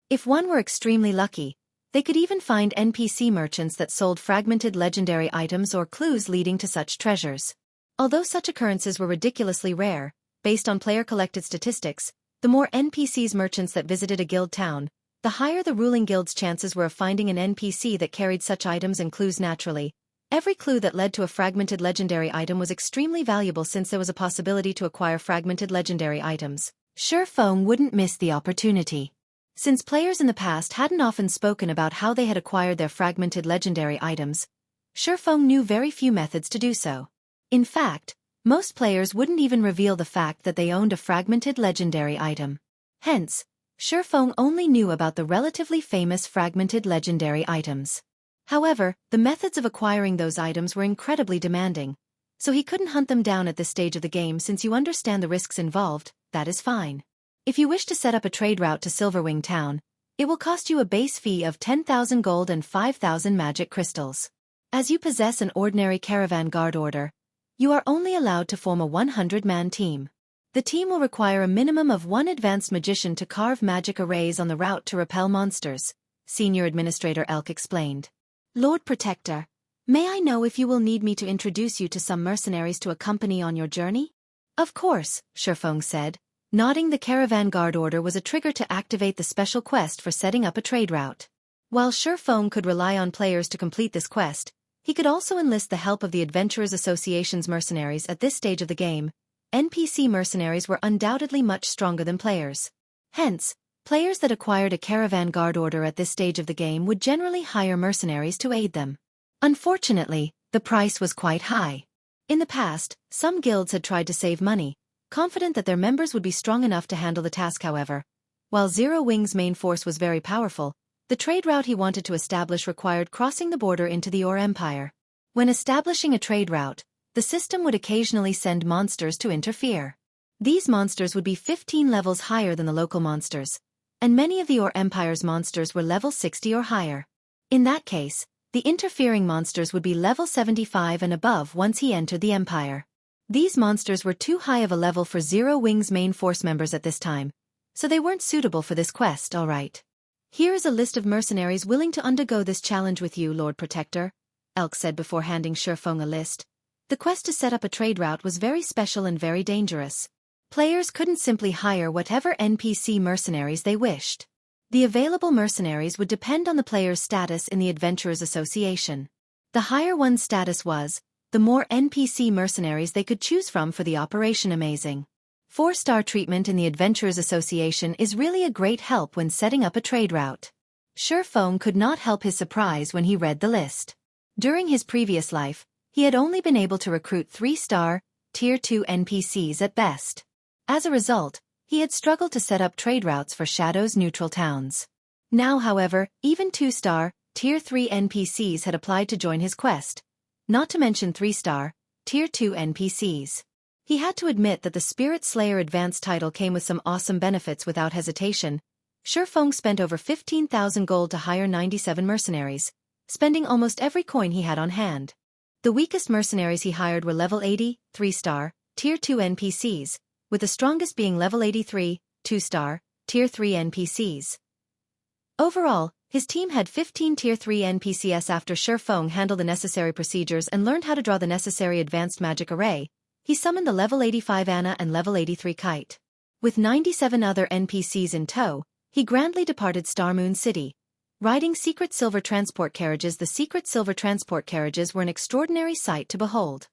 If one were extremely lucky, they could even find NPC merchants that sold fragmented legendary items or clues leading to such treasures. Although such occurrences were ridiculously rare, based on player-collected statistics, the more NPCs merchants that visited a guild town, the higher the ruling guild's chances were of finding an NPC that carried such items and clues naturally. Every clue that led to a fragmented legendary item was extremely valuable since there was a possibility to acquire fragmented legendary items. Shifeng wouldn't miss the opportunity. Since players in the past hadn't often spoken about how they had acquired their fragmented legendary items, Shifeng knew very few methods to do so. In fact, most players wouldn't even reveal the fact that they owned a fragmented legendary item. Hence, Shifeng only knew about the relatively famous fragmented legendary items. However, the methods of acquiring those items were incredibly demanding, so he couldn't hunt them down at this stage of the game. Since you understand the risks involved, that is fine. If you wish to set up a trade route to Silverwing Town, it will cost you a base fee of 10,000 gold and 5,000 magic crystals. As you possess an ordinary caravan guard order, you are only allowed to form a 100-man team. The team will require a minimum of one advanced magician to carve magic arrays on the route to repel monsters, Senior Administrator Elk explained. Lord Protector, may I know if you will need me to introduce you to some mercenaries to accompany on your journey? Of course, Shifeng said. Nodding, the caravan guard order was a trigger to activate the special quest for setting up a trade route. While Shifeng could rely on players to complete this quest, he could also enlist the help of the Adventurers Association's mercenaries at this stage of the game. NPC mercenaries were undoubtedly much stronger than players. Hence, players that acquired a caravan guard order at this stage of the game would generally hire mercenaries to aid them. Unfortunately, the price was quite high. In the past, some guilds had tried to save money, confident that their members would be strong enough to handle the task. However, while Zero Wing's main force was very powerful, the trade route he wanted to establish required crossing the border into the Or Empire. When establishing a trade route, the system would occasionally send monsters to interfere. These monsters would be 15 levels higher than the local monsters, and many of the Or Empire's monsters were level 60 or higher. In that case, the interfering monsters would be level 75 and above once he entered the Empire. These monsters were too high of a level for Zero Wing's main force members at this time, so they weren't suitable for this quest. Alright. Here is a list of mercenaries willing to undergo this challenge with you, Lord Protector, Elk said before handing Shifeng a list. The quest to set up a trade route was very special and very dangerous. Players couldn't simply hire whatever NPC mercenaries they wished. The available mercenaries would depend on the player's status in the Adventurers Association. The higher one's status was, the more NPC mercenaries they could choose from for the operation. Amazing. 4-star treatment in the Adventurers Association is really a great help when setting up a trade route. Shifeng could not help his surprise when he read the list. During his previous life, he had only been able to recruit 3-star, Tier 2 NPCs at best. As a result, he had struggled to set up trade routes for Shadow's neutral towns. Now, however, even 2-star, Tier 3 NPCs had applied to join his quest, not to mention 3-star, Tier 2 NPCs. He had to admit that the Spirit Slayer advanced title came with some awesome benefits. Without hesitation, Shifeng spent over 15,000 gold to hire 97 mercenaries, spending almost every coin he had on hand. The weakest mercenaries he hired were level 80, 3-star, Tier 2 NPCs, with the strongest being level 83, 2-star, Tier 3 NPCs. Overall, his team had 15 Tier 3 NPCs. After Shifeng handled the necessary procedures and learned how to draw the necessary advanced magic array, he summoned the level 85 Anna and level 83 Kite. With 97 other NPCs in tow, he grandly departed Starmoon City, riding secret silver transport carriages. The secret silver transport carriages were an extraordinary sight to behold.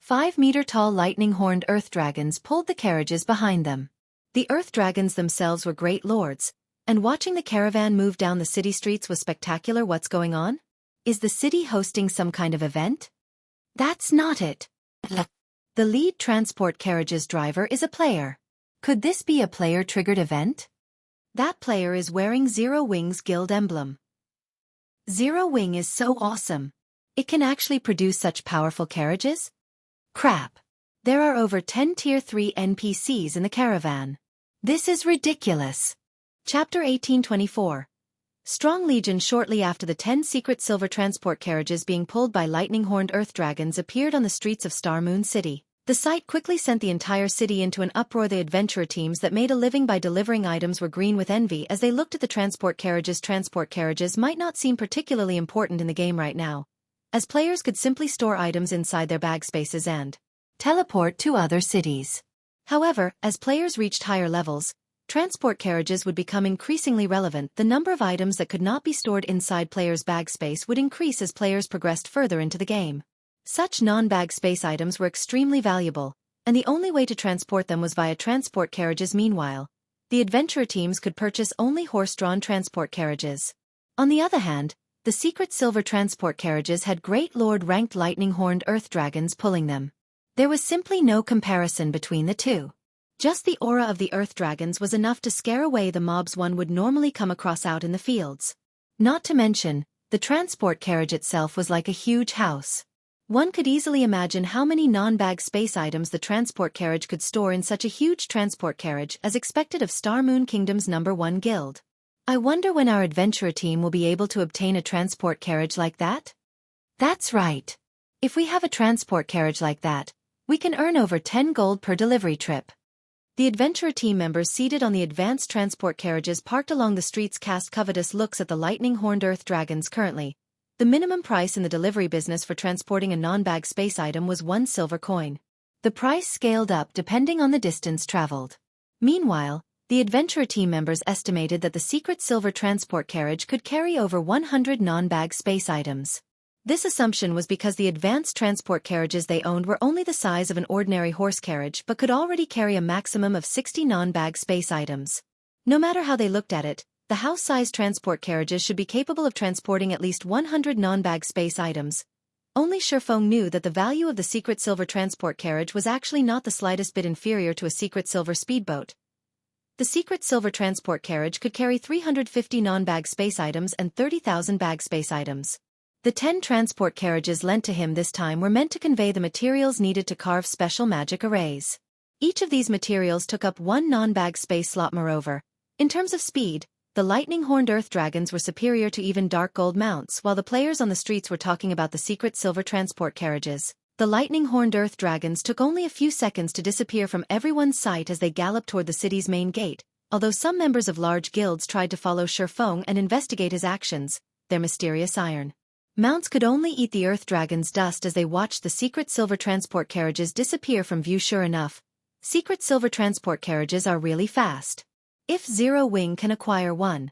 5-meter-tall lightning-horned earth dragons pulled the carriages behind them. The earth dragons themselves were great lords, and watching the caravan move down the city streets was spectacular. What's going on? Is the city hosting some kind of event? That's not it. The lead transport carriage's driver is a player. Could this be a player-triggered event? That player is wearing Zero Wing's guild emblem. Zero Wing is so awesome. It can actually produce such powerful carriages? Crap. There are over 10 Tier 3 NPCs in the caravan. This is ridiculous. Chapter 1824. Strong Legion. Shortly after the 10 secret silver transport carriages being pulled by lightning-horned earth dragons appeared on the streets of Starmoon City, The sight quickly sent the entire city into an uproar. The adventurer teams that made a living by delivering items were green with envy as they looked at the transport carriages. Transport carriages might not seem particularly important in the game right now, as players could simply store items inside their bag spaces and teleport to other cities. However, as players reached higher levels, transport carriages would become increasingly relevant. The number of items that could not be stored inside players' bag space would increase as players progressed further into the game. Such non-bag space items were extremely valuable, and the only way to transport them was via transport carriages. Meanwhile, the adventurer teams could purchase only horse-drawn transport carriages. On the other hand, the secret silver transport carriages had Great Lord-ranked lightning-horned earth dragons pulling them. There was simply no comparison between the two. Just the aura of the earth dragons was enough to scare away the mobs one would normally come across out in the fields. Not to mention, the transport carriage itself was like a huge house. One could easily imagine how many non-bag space items the transport carriage could store in such a huge transport carriage, as expected of Star Moon Kingdom's #1 guild. I wonder when our adventurer team will be able to obtain a transport carriage like that? That's right. If we have a transport carriage like that, we can earn over 10 gold per delivery trip. The adventurer team members seated on the advanced transport carriages parked along the streets cast covetous looks at the lightning-horned earth dragons. Currently, the minimum price in the delivery business for transporting a non-bag space item was 1 silver coin. The price scaled up depending on the distance traveled. Meanwhile, the adventurer team members estimated that the secret silver transport carriage could carry over 100 non-bag space items. This assumption was because the advanced transport carriages they owned were only the size of an ordinary horse carriage but could already carry a maximum of 60 non-bag space items. No matter how they looked at it, the house-sized transport carriages should be capable of transporting at least 100 non-bag space items. Only Shifeng knew that the value of the secret silver transport carriage was actually not the slightest bit inferior to a secret silver speedboat. The secret silver transport carriage could carry 350 non-bag space items and 30,000 bag space items. The 10 transport carriages lent to him this time were meant to convey the materials needed to carve special magic arrays. Each of these materials took up 1 non-bag space slot. Moreover, in terms of speed, the lightning-horned earth dragons were superior to even dark gold mounts. While the players on the streets were talking about the secret silver transport carriages, the lightning-horned earth dragons took only a few seconds to disappear from everyone's sight as they galloped toward the city's main gate. Although some members of large guilds tried to follow Shifeng and investigate his actions, their mysterious iron mounts could only eat the earth dragon's dust as they watched the secret silver transport carriages disappear from view. Sure enough, secret silver transport carriages are really fast. If Zero Wing can acquire one,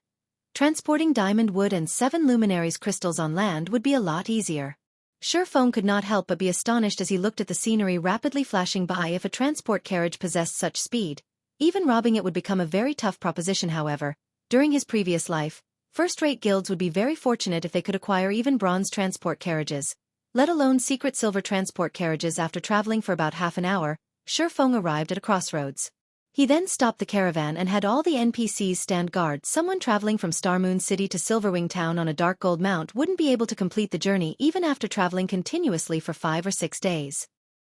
transporting diamond wood and 7 luminaries crystals on land would be a lot easier. Shifeng could not help but be astonished as he looked at the scenery rapidly flashing by. If a transport carriage possessed such speed, even robbing it would become a very tough proposition. However, during his previous life, first-rate guilds would be very fortunate if they could acquire even bronze transport carriages, let alone secret silver transport carriages. After traveling for about half an hour, Shifeng arrived at a crossroads. He then stopped the caravan and had all the NPCs stand guard. Someone traveling from Star Moon City to Silverwing Town on a dark gold mount wouldn't be able to complete the journey even after traveling continuously for 5 or 6 days.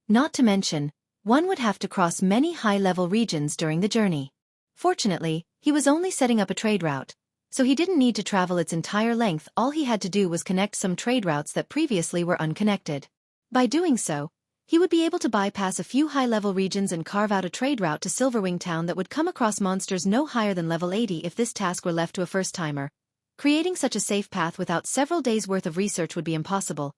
Not to mention, one would have to cross many high-level regions during the journey. Fortunately, he was only setting up a trade route, so he didn't need to travel its entire length. All he had to do was connect some trade routes that previously were unconnected. By doing so, he would be able to bypass a few high-level regions and carve out a trade route to Silverwing Town that would come across monsters no higher than level 80 if this task were left to a first-timer. Creating such a safe path without several days' worth of research would be impossible,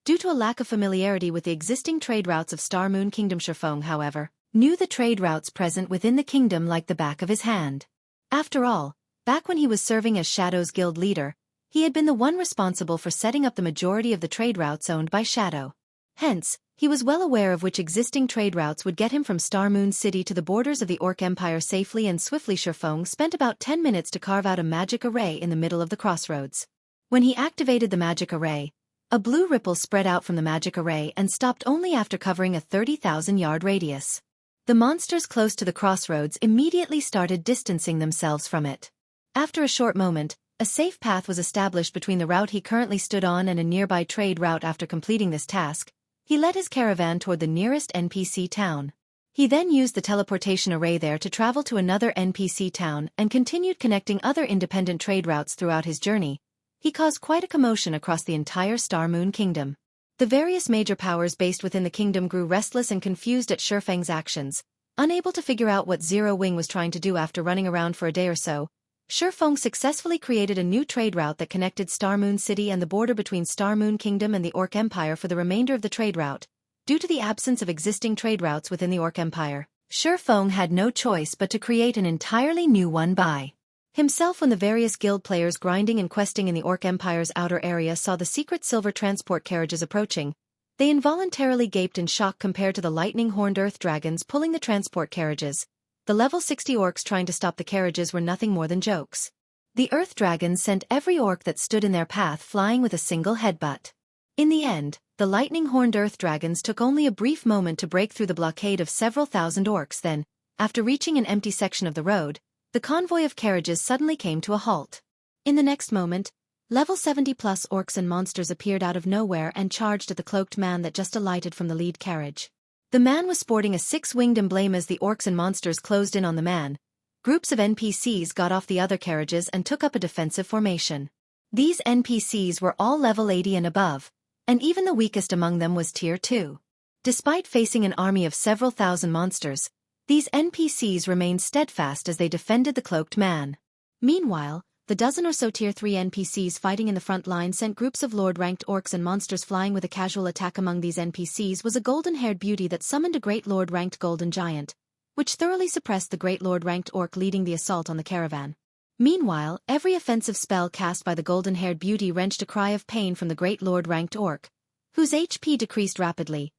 due to a lack of familiarity with the existing trade routes of Star Moon Kingdom. Shifeng, however, knew the trade routes present within the kingdom like the back of his hand. After all, back when he was serving as Shadow's guild leader, he had been the one responsible for setting up the majority of the trade routes owned by Shadow. Hence, he was well aware of which existing trade routes would get him from Star Moon City to the borders of the Orc Empire safely and swiftly. Shifeng spent about 10 minutes to carve out a magic array in the middle of the crossroads. When he activated the magic array, a blue ripple spread out from the magic array and stopped only after covering a 30,000-yard radius. The monsters close to the crossroads immediately started distancing themselves from it. After a short moment, a safe path was established between the route he currently stood on and a nearby trade route. After completing this task, he led his caravan toward the nearest NPC town. He then used the teleportation array there to travel to another NPC town and continued connecting other independent trade routes throughout his journey. He caused quite a commotion across the entire Star Moon Kingdom. The various major powers based within the kingdom grew restless and confused at Shifeng's actions. Unable to figure out what Zero Wing was trying to do after running around for a day or so, Shifeng successfully created a new trade route that connected Star Moon City and the border between Star Moon Kingdom and the Orc Empire for the remainder of the trade route. Due to the absence of existing trade routes within the Orc Empire, Shifeng had no choice but to create an entirely new one by himself. When the various guild players grinding and questing in the Orc Empire's outer area saw the secret silver transport carriages approaching, they involuntarily gaped in shock compared to the lightning-horned earth dragons pulling the transport carriages. The level 60 orcs trying to stop the carriages were nothing more than jokes. The earth dragons sent every orc that stood in their path flying with a single headbutt. In the end, the lightning-horned earth dragons took only a brief moment to break through the blockade of several thousand orcs. Then, after reaching an empty section of the road, the convoy of carriages suddenly came to a halt. In the next moment, level 70-plus orcs and monsters appeared out of nowhere and charged at the cloaked man that just alighted from the lead carriage. The man was sporting a six-winged emblem. As the orcs and monsters closed in on the man, groups of NPCs got off the other carriages and took up a defensive formation. These NPCs were all level 80 and above, and even the weakest among them was Tier 2. Despite facing an army of several thousand monsters, these NPCs remained steadfast as they defended the cloaked man. Meanwhile, the dozen or so Tier 3 NPCs fighting in the front line sent groups of Lord-ranked orcs and monsters flying. With a casual attack among these NPCs was a golden-haired beauty that summoned a great Lord-ranked golden giant, which thoroughly suppressed the great Lord-ranked orc leading the assault on the caravan. Meanwhile, every offensive spell cast by the golden-haired beauty wrenched a cry of pain from the great Lord-ranked orc, whose HP decreased rapidly.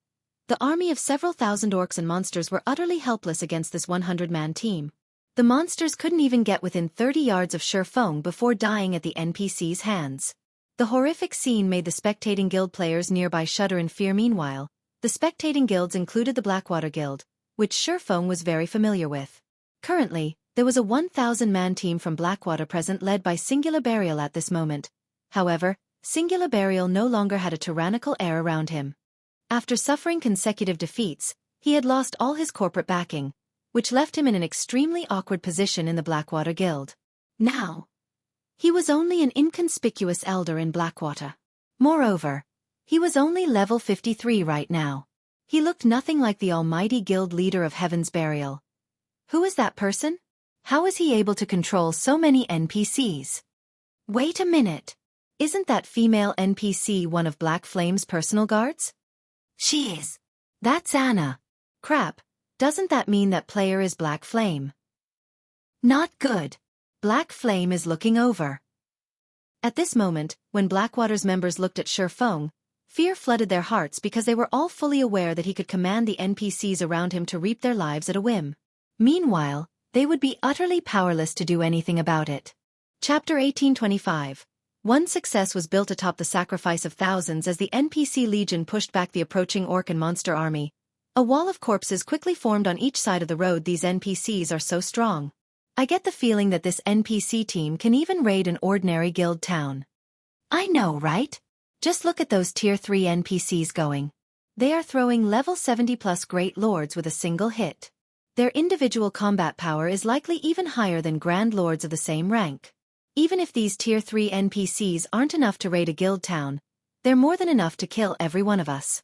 The army of several thousand orcs and monsters were utterly helpless against this 100-man team. The monsters couldn't even get within 30 yards of Shifeng before dying at the NPC's hands. The horrific scene made the spectating guild players nearby shudder in fear. Meanwhile, the spectating guilds included the Blackwater Guild, which Shifeng was very familiar with. Currently, there was a 1,000-man team from Blackwater present led by Singular Burial at this moment. However, Singular Burial no longer had a tyrannical air around him. After suffering consecutive defeats, he had lost all his corporate backing, which left him in an extremely awkward position in the Blackwater Guild. Now, he was only an inconspicuous elder in Blackwater. Moreover, he was only level 53 right now. He looked nothing like the almighty guild leader of Heaven's Burial. Who is that person? How is he able to control so many NPCs? Wait a minute. Isn't that female NPC one of Black Flame's personal guards? She is. That's Anna. Crap. Doesn't that mean that player is Black Flame? Not good. Black Flame is looking over. At this moment, when Blackwater's members looked at Shifeng, fear flooded their hearts because they were all fully aware that he could command the NPCs around him to reap their lives at a whim. Meanwhile, they would be utterly powerless to do anything about it. Chapter 1825. One success was built atop the sacrifice of thousands as the NPC legion pushed back the approaching orc and monster army. A wall of corpses quickly formed on each side of the road. These NPCs are so strong. I get the feeling that this NPC team can even raid an ordinary guild town. I know, right? Just look at those Tier 3 NPCs going. They are throwing level 70-plus Great Lords with a single hit. Their individual combat power is likely even higher than Grand Lords of the same rank. Even if these Tier 3 NPCs aren't enough to raid a guild town, they're more than enough to kill every one of us.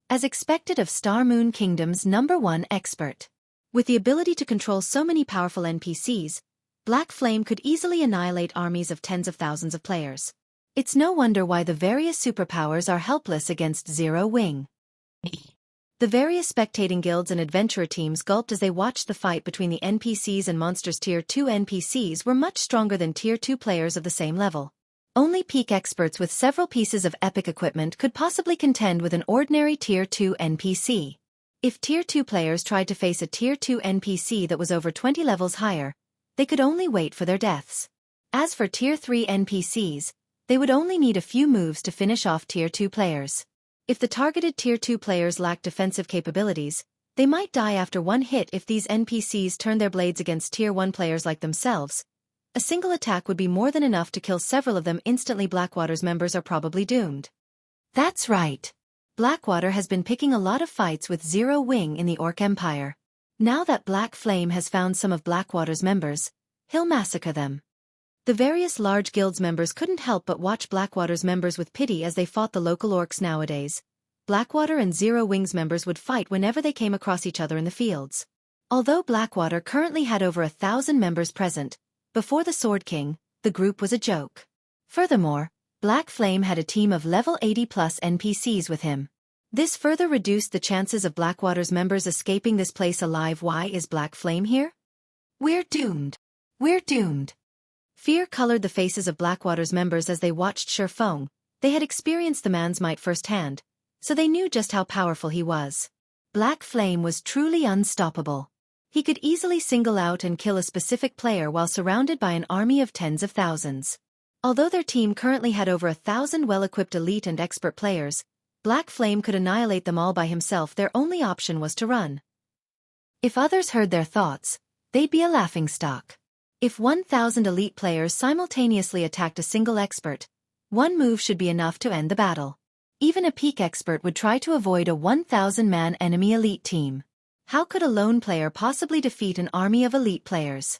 As expected of Star Moon Kingdom's #1 expert. With the ability to control so many powerful NPCs, Black Flame could easily annihilate armies of tens of thousands of players. It's no wonder why the various superpowers are helpless against Zero Wing. The various spectating guilds and adventurer teams gulped as they watched the fight between the NPCs and monsters. Tier 2 NPCs were much stronger than Tier 2 players of the same level. Only peak experts with several pieces of epic equipment could possibly contend with an ordinary Tier 2 NPC. If Tier 2 players tried to face a Tier 2 NPC that was over 20 levels higher, they could only wait for their deaths. As for Tier 3 NPCs, they would only need a few moves to finish off Tier 2 players. If the targeted Tier 2 players lacked defensive capabilities, they might die after one hit. If these NPCs turned their blades against Tier 1 players like themselves, a single attack would be more than enough to kill several of them instantly. Blackwater's members are probably doomed. That's right. Blackwater has been picking a lot of fights with Zero Wing in the Orc Empire. Now that Black Flame has found some of Blackwater's members, he'll massacre them. The various large guilds members couldn't help but watch Blackwater's members with pity as they fought the local orcs. Nowadays, Blackwater and Zero Wings members would fight whenever they came across each other in the fields. Although Blackwater currently had over 1,000 members present, before the Sword King, the group was a joke. Furthermore, Black Flame had a team of level 80+ NPCs with him. This further reduced the chances of Blackwater's members escaping this place alive. Why is Black Flame here? We're doomed. We're doomed. Fear colored the faces of Blackwater's members as they watched Shifeng. They had experienced the man's might firsthand, so they knew just how powerful he was. Black Flame was truly unstoppable. He could easily single out and kill a specific player while surrounded by an army of tens of thousands. Although their team currently had over 1,000 well-equipped elite and expert players, Black Flame could annihilate them all by himself. Their only option was to run. If others heard their thoughts, they'd be a laughingstock. If 1,000 elite players simultaneously attacked a single expert, one move should be enough to end the battle. Even a peak expert would try to avoid a 1,000-man enemy elite team. How could a lone player possibly defeat an army of elite players?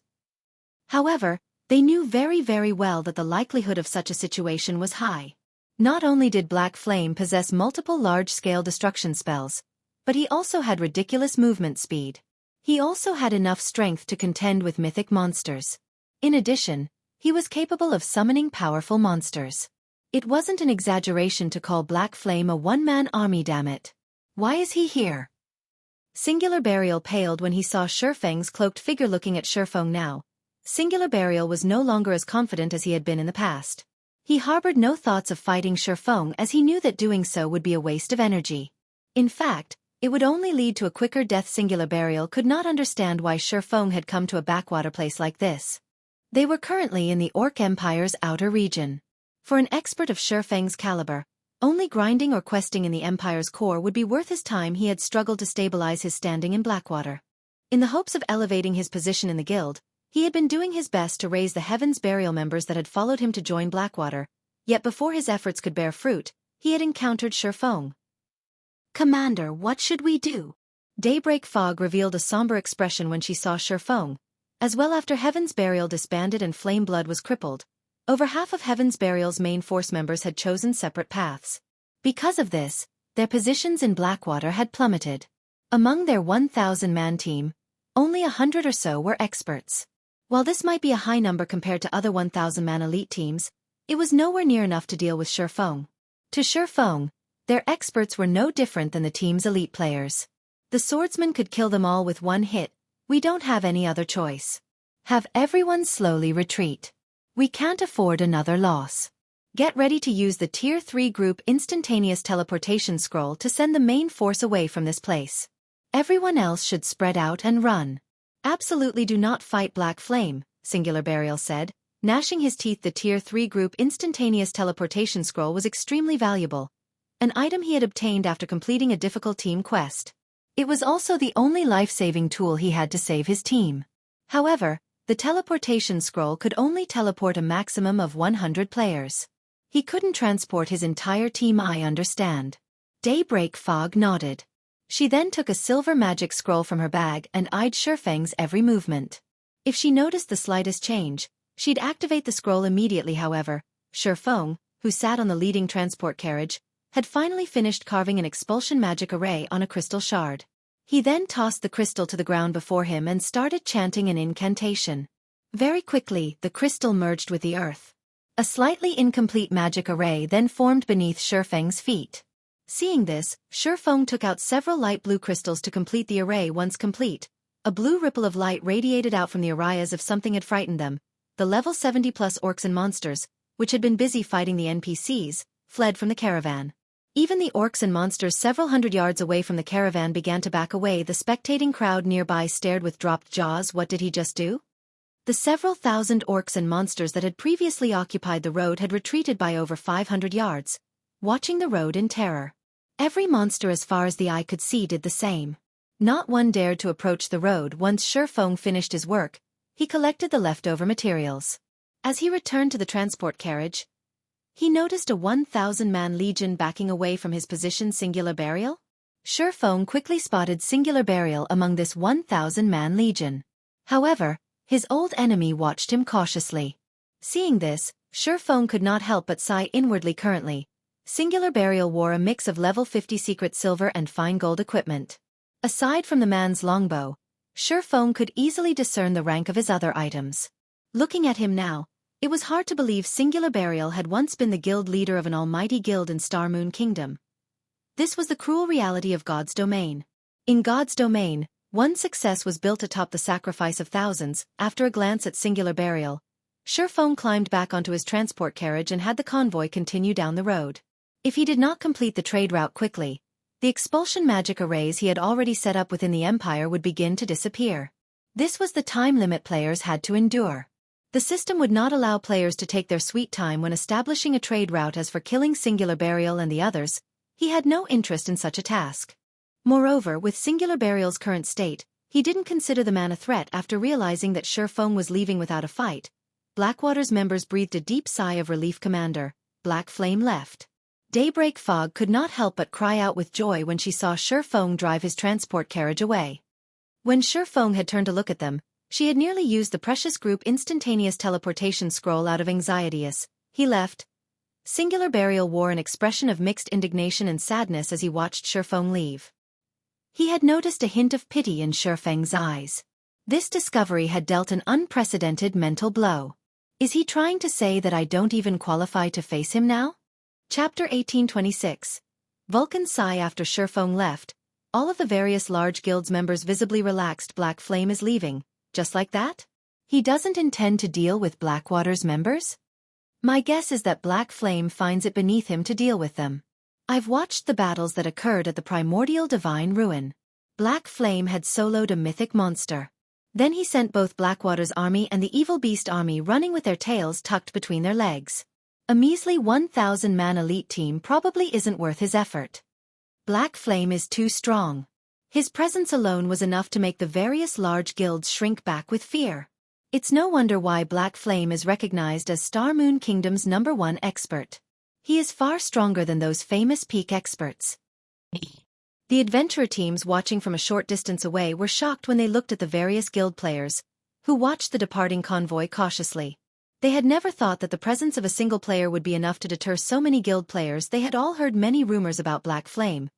However, they knew very, very well that the likelihood of such a situation was high. Not only did Black Flame possess multiple large-scale destruction spells, but he also had ridiculous movement speed. He also had enough strength to contend with mythic monsters. In addition, he was capable of summoning powerful monsters. It wasn't an exaggeration to call Black Flame a one-man army, damn it. Why is he here? Singular Burial paled when he saw Shifeng's cloaked figure looking at Shifeng now. Singular Burial was no longer as confident as he had been in the past. He harbored no thoughts of fighting Shifeng as he knew that doing so would be a waste of energy. In fact, it would only lead to a quicker death. Singular Burial could not understand why Shifeng had come to a backwater place like this. They were currently in the Orc Empire's outer region. For an expert of Shifeng's caliber, only grinding or questing in the Empire's core would be worth his time. He had struggled to stabilize his standing in Blackwater. In the hopes of elevating his position in the guild, he had been doing his best to raise the Heaven's Burial members that had followed him to join Blackwater, yet before his efforts could bear fruit, he had encountered Shifeng. "Commander, what should we do?" Daybreak Fog revealed a somber expression when she saw Shifeng. As well, after Heaven's Burial disbanded and Flame Blood was crippled, over half of Heaven's Burial's main force members had chosen separate paths. Because of this, their positions in Blackwater had plummeted. Among their 1,000-man team, only 100 or so were experts. While this might be a high number compared to other 1,000-man elite teams, it was nowhere near enough to deal with Shifeng. To Shifeng, their experts were no different than the team's elite players. The swordsman could kill them all with one hit. We don't have any other choice. Have everyone slowly retreat. We can't afford another loss. Get ready to use the Tier 3 group instantaneous teleportation scroll to send the main force away from this place. Everyone else should spread out and run. Absolutely do not fight Black Flame, Singular Burial said, gnashing his teeth. The Tier 3 group instantaneous teleportation scroll was extremely valuable, an item he had obtained after completing a difficult team quest. It was also the only life-saving tool he had to save his team. However, the teleportation scroll could only teleport a maximum of 100 players. He couldn't transport his entire team. I understand. Daybreak Fog nodded. She then took a silver magic scroll from her bag and eyed Shifeng's every movement. If she noticed the slightest change, she'd activate the scroll immediately. However, Shifeng, who sat on the leading transport carriage, had finally finished carving an expulsion magic array on a crystal shard. He then tossed the crystal to the ground before him and started chanting an incantation. Very quickly, the crystal merged with the earth. A slightly incomplete magic array then formed beneath Shifeng's feet. Seeing this, Shifeng took out several light blue crystals to complete the array. Once complete, a blue ripple of light radiated out from the array as if something had frightened them. The level 70+ orcs and monsters, which had been busy fighting the NPCs, fled from the caravan. Even the orcs and monsters several hundred yards away from the caravan began to back away. The spectating crowd nearby stared with dropped jaws. What did he just do? The several thousand orcs and monsters that had previously occupied the road had retreated by over 500 yards, watching the road in terror. Every monster as far as the eye could see did the same. Not one dared to approach the road. Once Shifeng finished his work, he collected the leftover materials. As he returned to the transport carriage, he noticed a 1,000-man legion backing away from his position. Singular Burial? Shifeng quickly spotted Singular Burial among this 1,000-man legion. However, his old enemy watched him cautiously. Seeing this, Shifeng could not help but sigh inwardly. Currently, Singular Burial wore a mix of level 50 secret silver and fine gold equipment. Aside from the man's longbow, Shifeng could easily discern the rank of his other items. Looking at him now, it was hard to believe Singular Burial had once been the guild leader of an almighty guild in Star Moon Kingdom. This was the cruel reality of God's domain. In God's domain, one success was built atop the sacrifice of thousands. After a glance at Singular Burial, Shifeng climbed back onto his transport carriage and had the convoy continue down the road. If he did not complete the trade route quickly, the expulsion magic arrays he had already set up within the Empire would begin to disappear. This was the time limit players had to endure. The system would not allow players to take their sweet time when establishing a trade route. As for killing Singular Burial and the others, he had no interest in such a task. Moreover, with Singular Burial's current state, he didn't consider the man a threat. After realizing that Shifeng was leaving without a fight, Blackwater's members breathed a deep sigh of relief. Commander, Black Flame left. Daybreak Fog could not help but cry out with joy when she saw Shifeng drive his transport carriage away. When Shifeng had turned to look at them, she had nearly used the precious group instantaneous teleportation scroll out of anxiety as he left. Singular Burial wore an expression of mixed indignation and sadness as he watched Shifeng leave. He had noticed a hint of pity in Shifeng's eyes. This discovery had dealt an unprecedented mental blow. Is he trying to say that I don't even qualify to face him now? Chapter 1826. Vulcan Sigh. After Shifeng left, all of the various large guilds members visibly relaxed. Black Flame is leaving, just like that? He doesn't intend to deal with Blackwater's members? My guess is that Black Flame finds it beneath him to deal with them. I've watched the battles that occurred at the primordial divine ruin. Black Flame had soloed a mythic monster. Then he sent both Blackwater's army and the Evil Beast army running with their tails tucked between their legs. A measly 1,000-man elite team probably isn't worth his effort. Black Flame is too strong. His presence alone was enough to make the various large guilds shrink back with fear. It's no wonder why Black Flame is recognized as Star Moon Kingdom's #1 expert. He is far stronger than those famous peak experts. The adventurer teams watching from a short distance away were shocked when they looked at the various guild players, who watched the departing convoy cautiously. They had never thought that the presence of a single player would be enough to deter so many guild players. They had all heard many rumors about Black Flame,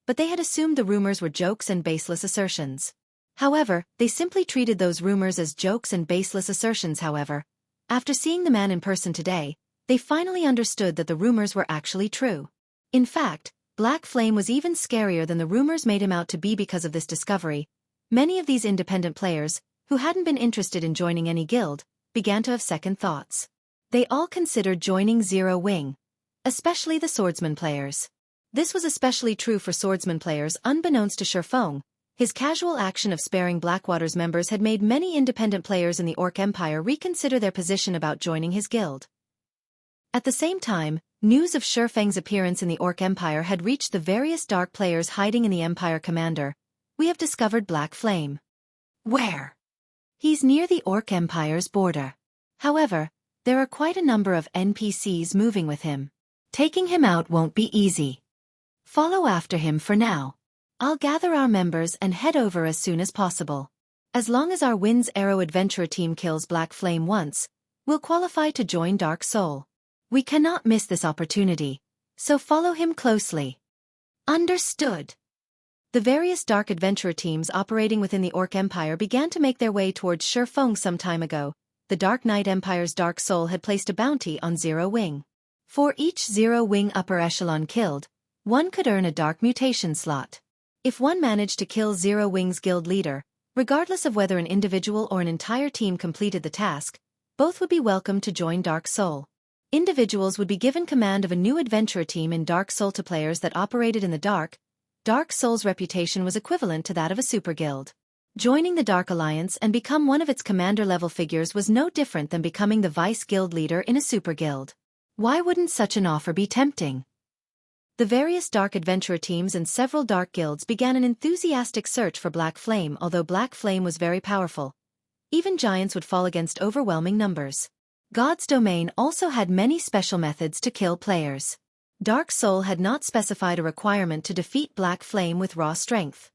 but they had assumed the rumors were jokes and baseless assertions. However, they simply treated those rumors as jokes and baseless assertions. However, after seeing the man in person today, they finally understood that the rumors were actually true. In fact, Black Flame was even scarier than the rumors made him out to be. Because of this discovery, many of these independent players, who hadn't been interested in joining any guild, began to have second thoughts. They all considered joining Zero Wing, especially the swordsman players. This was especially true for swordsman players. Unbeknownst to Shifeng, his casual action of sparing Blackwater's members had made many independent players in the Orc Empire reconsider their position about joining his guild. At the same time, news of Shifeng's appearance in the Orc Empire had reached the various dark players hiding in the Empire. Commander, we have discovered Black Flame. Where? He's near the Orc Empire's border. However, there are quite a number of NPCs moving with him. Taking him out won't be easy. Follow after him for now. I'll gather our members and head over as soon as possible. As long as our Wind's Arrow adventurer team kills Black Flame once, we'll qualify to join Dark Soul. We cannot miss this opportunity, so follow him closely. Understood. The various dark adventurer teams operating within the Orc Empire began to make their way towards Shifeng. Some time ago, the Dark Knight Empire's Dark Soul had placed a bounty on Zero Wing. For each Zero Wing upper echelon killed, one could earn a dark mutation slot. If one managed to kill Zero Wing's guild leader, regardless of whether an individual or an entire team completed the task, both would be welcome to join Dark Soul. Individuals would be given command of a new adventurer team in Dark Soul. To players that operated in the dark, Dark Soul's reputation was equivalent to that of a super guild. Joining the Dark Alliance and become one of its commander-level figures was no different than becoming the vice guild leader in a super guild. Why wouldn't such an offer be tempting? The various dark adventurer teams and several dark guilds began an enthusiastic search for Black Flame. Although Black Flame was very powerful, even giants would fall against overwhelming numbers. God's Domain also had many special methods to kill players. Dark Soul had not specified a requirement to defeat Black Flame with raw strength.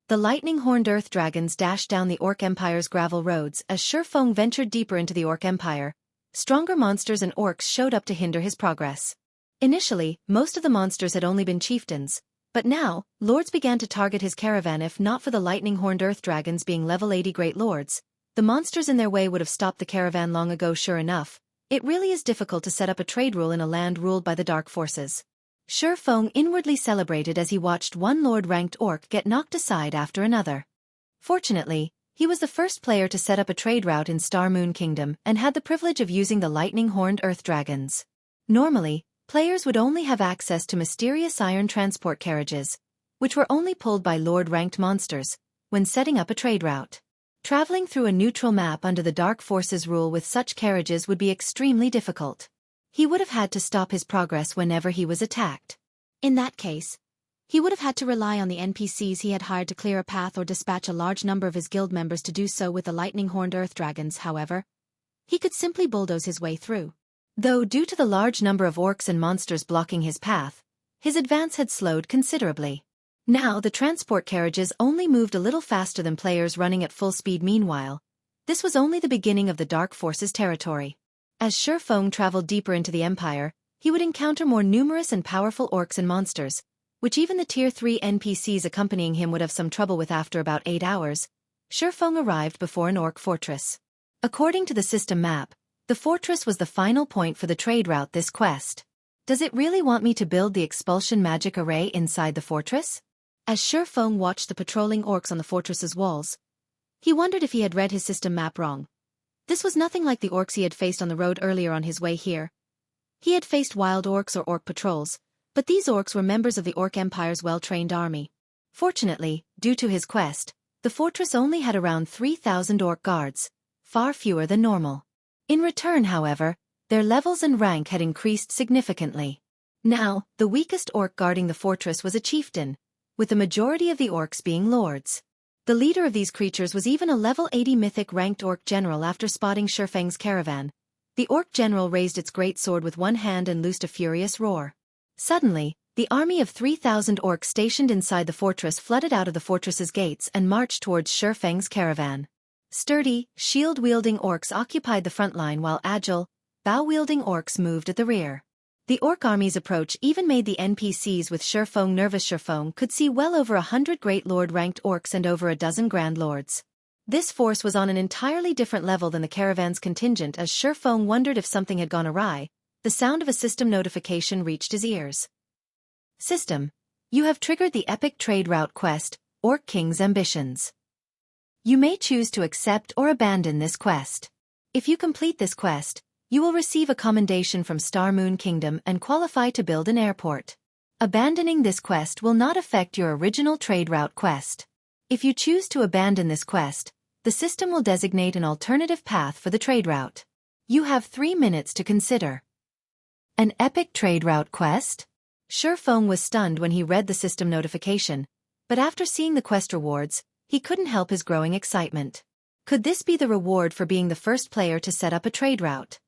The lightning-horned earth dragons dashed down the Orc Empire's gravel roads as Shifeng ventured deeper into the Orc Empire. Stronger monsters and orcs showed up to hinder his progress. Initially, most of the monsters had only been chieftains, but now, lords began to target his caravan. If not for the lightning-horned earth dragons being level 80 great lords, the monsters in their way would have stopped the caravan long ago. Sure enough, it really is difficult to set up a trade rule in a land ruled by the dark forces. Feng inwardly celebrated as he watched one lord-ranked orc get knocked aside after another. Fortunately, he was the first player to set up a trade route in Star Moon Kingdom and had the privilege of using the lightning-horned earth dragons. Normally, players would only have access to mysterious iron transport carriages, which were only pulled by lord-ranked monsters, when setting up a trade route. Traveling through a neutral map under the Dark Forces rule with such carriages would be extremely difficult. He would have had to stop his progress whenever he was attacked. In that case, he would have had to rely on the NPCs he had hired to clear a path or dispatch a large number of his guild members to do so. With the lightning-horned earth dragons, however, he could simply bulldoze his way through. Though due to the large number of orcs and monsters blocking his path, his advance had slowed considerably. Now the transport carriages only moved a little faster than players running at full speed. Meanwhile, this was only the beginning of the Dark Forces territory. As Feng traveled deeper into the Empire, he would encounter more numerous and powerful orcs and monsters, which even the Tier 3 NPCs accompanying him would have some trouble with. After about 8 hours, Feng arrived before an orc fortress. According to the system map, the fortress was the final point for the trade route. This quest. Does it really want me to build the expulsion magic array inside the fortress? As Feng watched the patrolling orcs on the fortress's walls, he wondered if he had read his system map wrong. This was nothing like the orcs he had faced on the road earlier. On his way here, he had faced wild orcs or orc patrols, but these orcs were members of the Orc Empire's well-trained army. Fortunately, due to his quest, the fortress only had around 3,000 orc guards, far fewer than normal. In return, however, their levels and rank had increased significantly. Now, the weakest orc guarding the fortress was a chieftain, with the majority of the orcs being lords. The leader of these creatures was even a level 80 mythic-ranked orc general. After spotting Feng's caravan, the orc general raised its greatsword with one hand and loosed a furious roar. Suddenly, the army of 3,000 orcs stationed inside the fortress flooded out of the fortress's gates and marched towards Feng's caravan. Sturdy, shield-wielding orcs occupied the front line while agile, bow-wielding orcs moved at the rear. The orc army's approach even made the NPCs with Feng nervous. Feng could see well over 100 great lord-ranked orcs and over a dozen grand lords. This force was on an entirely different level than the caravan's contingent. As Feng wondered if something had gone awry, the sound of a system notification reached his ears. System: you have triggered the epic trade route quest, Orc King's Ambitions. You may choose to accept or abandon this quest. If you complete this quest, you will receive a commendation from Star Moon Kingdom and qualify to build an airport. Abandoning this quest will not affect your original trade route quest. If you choose to abandon this quest, the system will designate an alternative path for the trade route. You have 3 minutes to consider. An epic trade route quest? Feng was stunned when he read the system notification, but after seeing the quest rewards, he couldn't help his growing excitement. Could this be the reward for being the first player to set up a trade route?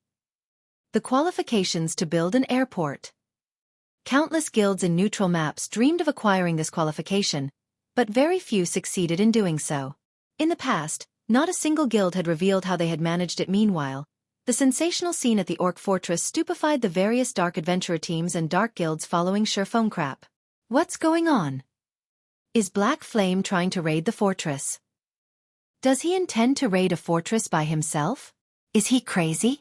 The qualifications to build an airport. Countless guilds in neutral maps dreamed of acquiring this qualification, but very few succeeded in doing so. In the past, not a single guild had revealed how they had managed it. Meanwhile, the sensational scene at the Orc Fortress stupefied the various dark adventurer teams and dark guilds following Feng. Crap. What's going on? Is Black Flame trying to raid the fortress? Does he intend to raid a fortress by himself? Is he crazy?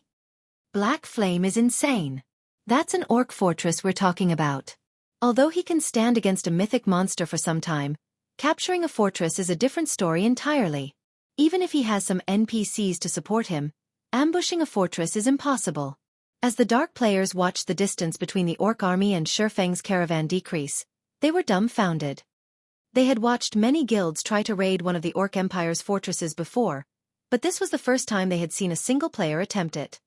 Black Flame is insane. That's an orc fortress we're talking about. Although he can stand against a mythic monster for some time, capturing a fortress is a different story entirely. Even if he has some NPCs to support him, ambushing a fortress is impossible. As the dark players watched the distance between the orc army and Feng's caravan decrease, they were dumbfounded. They had watched many guilds try to raid one of the Orc Empire's fortresses before, but this was the first time they had seen a single player attempt it.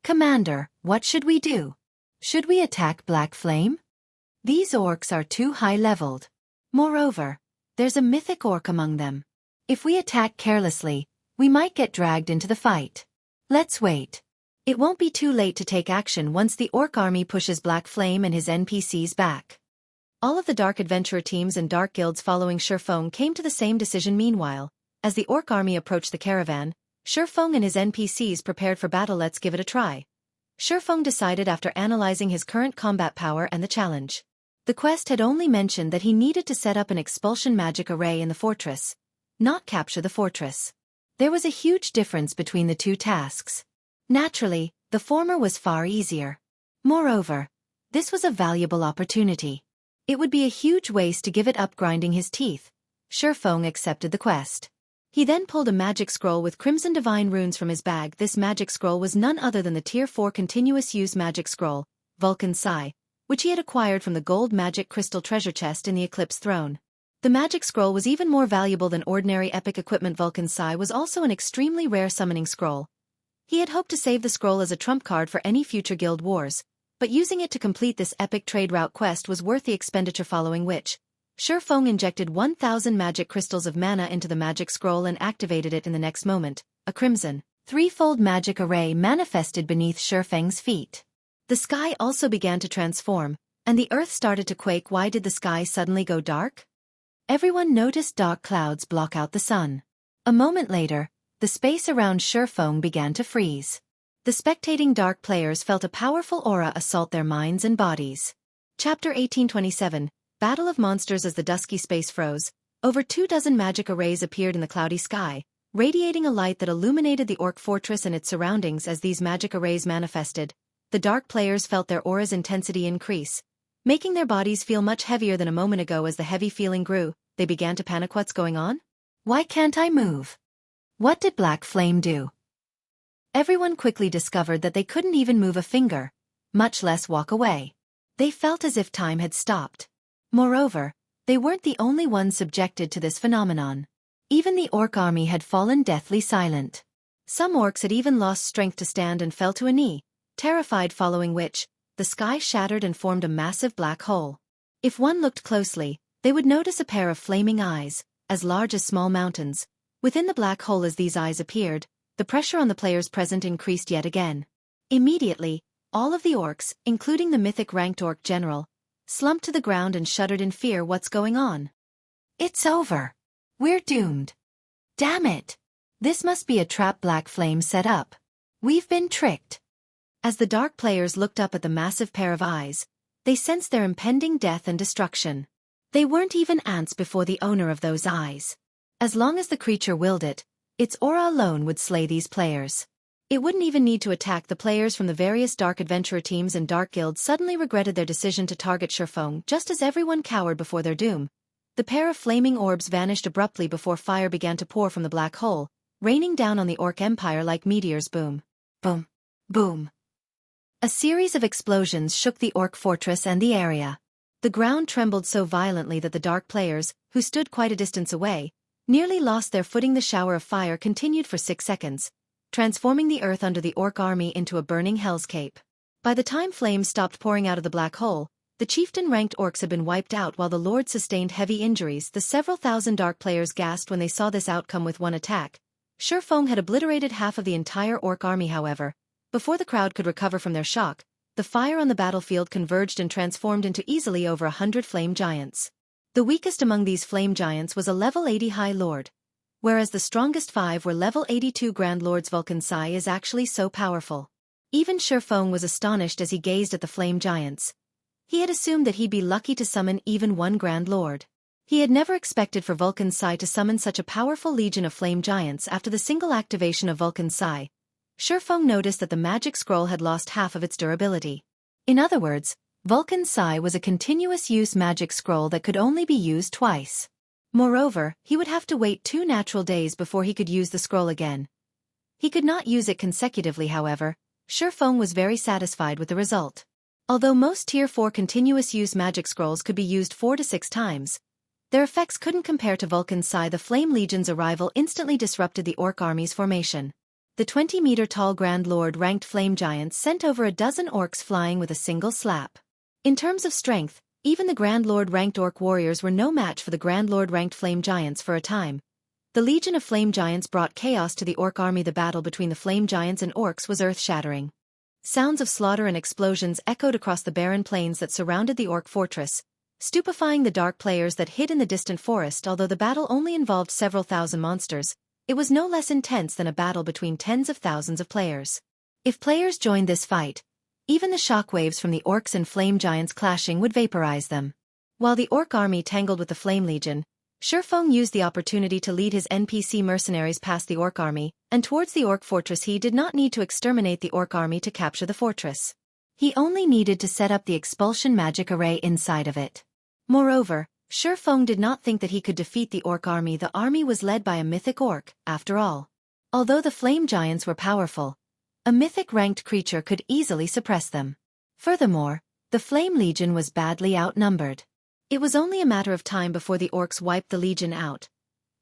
Commander, what should we do? Should we attack Black Flame? These orcs are too high-leveled. Moreover, there's a mythic orc among them. If we attack carelessly, we might get dragged into the fight. Let's wait. It won't be too late to take action once the orc army pushes Black Flame and his NPCs back. All of the dark adventurer teams and dark guilds following Feng came to the same decision. Meanwhile, as the orc army approached the caravan, Feng and his NPCs prepared for battle. Let's give it a try. Shifeng decided after analyzing his current combat power and the challenge. The quest had only mentioned that he needed to set up an expulsion magic array in the fortress, not capture the fortress. There was a huge difference between the two tasks. Naturally, the former was far easier. Moreover, this was a valuable opportunity. It would be a huge waste to give it up grinding his teeth. Shifeng accepted the quest. He then pulled a magic scroll with crimson divine runes from his bag. This magic scroll was none other than the Tier 4 continuous use magic scroll, Vulcan Sigh, which he had acquired from the gold magic crystal treasure chest in the Eclipse throne. The magic scroll was even more valuable than ordinary epic equipment. Vulcan Sigh was also an extremely rare summoning scroll. He had hoped to save the scroll as a trump card for any future guild wars, but using it to complete this epic trade route quest was worth the expenditure, following which, Shifeng injected 1,000 magic crystals of mana into the magic scroll and activated it in the next moment. A crimson, threefold magic array manifested beneath Shifeng's feet. The sky also began to transform, and the earth started to quake. Why did the sky suddenly go dark? Everyone noticed dark clouds block out the sun. A moment later, the space around Shifeng began to freeze. The spectating dark players felt a powerful aura assault their minds and bodies. Chapter 1827, Battle of Monsters. As the dusky space froze, over 24 magic arrays appeared in the cloudy sky, radiating a light that illuminated the orc fortress and its surroundings. As these magic arrays manifested, the dark players felt their aura's intensity increase, making their bodies feel much heavier than a moment ago. As the heavy feeling grew, they began to panic. What's going on? Why can't I move? What did Black Flame do? Everyone quickly discovered that they couldn't even move a finger, much less walk away. They felt as if time had stopped. Moreover, they weren't the only ones subjected to this phenomenon. Even the orc army had fallen deathly silent. Some orcs had even lost strength to stand and fell to a knee, terrified, following which, the sky shattered and formed a massive black hole. If one looked closely, they would notice a pair of flaming eyes, as large as small mountains, within the black hole. As these eyes appeared, the pressure on the players present increased yet again. Immediately, all of the orcs, including the mythic ranked orc general, slumped to the ground and shuddered in fear. What's going on? It's over. We're doomed. Damn it. This must be a trap Black Flame set up. We've been tricked. As the dark players looked up at the massive pair of eyes, they sensed their impending death and destruction. They weren't even ants before the owner of those eyes. As long as the creature willed it, its aura alone would slay these players. It wouldn't even need to attack. The players from the various dark adventurer teams and dark guilds suddenly regretted their decision to target Shifeng. Just as everyone cowered before their doom, the pair of flaming orbs vanished abruptly before fire began to pour from the black hole, raining down on the orc empire like meteors. Boom. Boom. Boom. A series of explosions shook the orc fortress and the area. The ground trembled so violently that the dark players, who stood quite a distance away, nearly lost their footing. The shower of fire continued for 6 seconds, transforming the earth under the orc army into a burning hellscape. By the time flames stopped pouring out of the black hole, the chieftain-ranked orcs had been wiped out while the lord sustained heavy injuries. The several thousand dark players gasped when they saw this outcome. With one attack, Shifeng had obliterated half of the entire orc army. However, before the crowd could recover from their shock, the fire on the battlefield converged and transformed into easily over 100 flame giants. The weakest among these flame giants was a level 80 High Lord, whereas the strongest 5 were level 82 Grand Lords. Vulcan Sigh is actually so powerful. Even Shifeng was astonished as he gazed at the flame giants. He had assumed that he'd be lucky to summon even one Grand Lord. He had never expected for Vulcan Sigh to summon such a powerful legion of flame giants. After the single activation of Vulcan Sigh, Shifeng noticed that the magic scroll had lost half of its durability. In other words, Vulcan Sigh was a continuous use magic scroll that could only be used twice. Moreover, he would have to wait 2 natural days before he could use the scroll again. He could not use it consecutively. However, Shifeng was very satisfied with the result. Although most Tier 4 continuous use magic scrolls could be used 4 to 6 times, their effects couldn't compare to Vulcan Sigh. The Flame Legion's arrival instantly disrupted the orc army's formation. The 20-meter-tall Grand Lord-ranked flame giants sent over a dozen orcs flying with a single slap. In terms of strength, even the Grand Lord-ranked orc warriors were no match for the Grand Lord-ranked flame giants. For a time, the legion of flame giants brought chaos to the orc army. The battle between the flame giants and orcs was earth-shattering. Sounds of slaughter and explosions echoed across the barren plains that surrounded the orc fortress, stupefying the dark players that hid in the distant forest. Although the battle only involved several thousand monsters, it was no less intense than a battle between tens of thousands of players. If players joined this fight, Even the shockwaves from the orcs and flame giants clashing would vaporize them. While the orc army tangled with the Flame Legion, Shifeng used the opportunity to lead his NPC mercenaries past the orc army, and towards the orc fortress. He did not need to exterminate the orc army to capture the fortress. He only needed to set up the expulsion magic array inside of it. Moreover, Shifeng did not think that he could defeat the orc army. The army was led by a mythic orc, after all. Although the flame giants were powerful, a mythic-ranked creature could easily suppress them. Furthermore, the Flame Legion was badly outnumbered. It was only a matter of time before the orcs wiped the Legion out.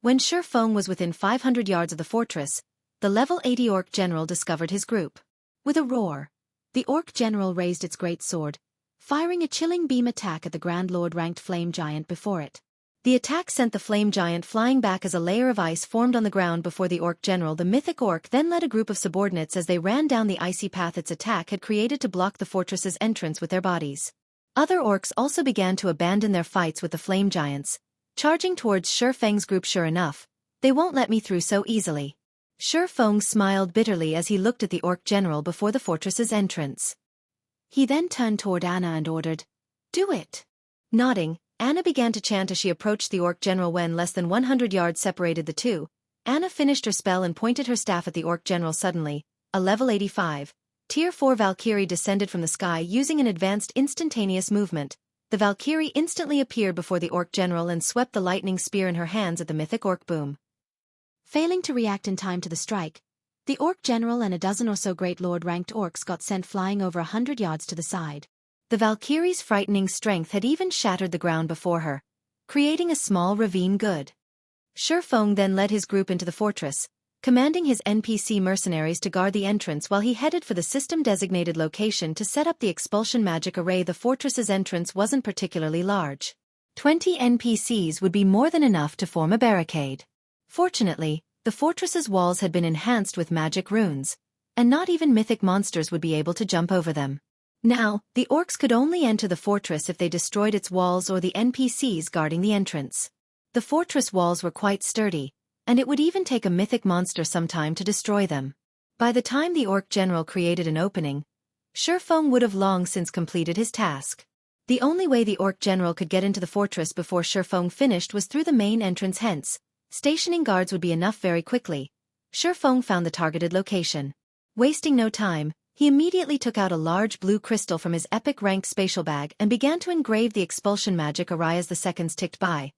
When Shifeng was within 500 yards of the fortress, the level 80 orc general discovered his group. With a roar, the orc general raised its great sword, firing a chilling beam attack at the Grand Lord-ranked flame giant before it. The attack sent the flame giant flying back as a layer of ice formed on the ground before the orc general. The mythic orc then led a group of subordinates as they ran down the icy path its attack had created to block the fortress's entrance with their bodies. Other orcs also began to abandon their fights with the flame giants, charging towards Shifeng's group. Sure enough, they won't let me through so easily. Shifeng smiled bitterly as he looked at the orc general before the fortress's entrance. He then turned toward Anna and ordered, "Do it." Nodding, Anna began to chant as she approached the orc general. When less than 100 yards separated the two, Anna finished her spell and pointed her staff at the orc general. Suddenly, a level 85, Tier 4 Valkyrie descended from the sky using an advanced instantaneous movement. The Valkyrie instantly appeared before the orc general and swept the lightning spear in her hands at the mythic orc boom. Failing to react in time to the strike, the orc general and a dozen or so great lord-ranked orcs got sent flying over 100 yards to the side. The Valkyrie's frightening strength had even shattered the ground before her, creating a small ravine. Good. Shifeng then led his group into the fortress, commanding his NPC mercenaries to guard the entrance while he headed for the system-designated location to set up the expulsion magic array. The fortress's entrance wasn't particularly large. 20 NPCs would be more than enough to form a barricade. Fortunately, the fortress's walls had been enhanced with magic runes, and not even mythic monsters would be able to jump over them. Now, the orcs could only enter the fortress if they destroyed its walls or the NPCs guarding the entrance. The fortress walls were quite sturdy, and it would even take a mythic monster some time to destroy them. By the time the orc general created an opening, Shifeng would have long since completed his task. The only way the orc general could get into the fortress before Shifeng finished was through the main entrance. Hence, stationing guards would be enough. Very quickly, Shifeng found the targeted location. Wasting no time, he immediately took out a large blue crystal from his epic-ranked spatial bag and began to engrave the expulsion magic array. As the seconds ticked by,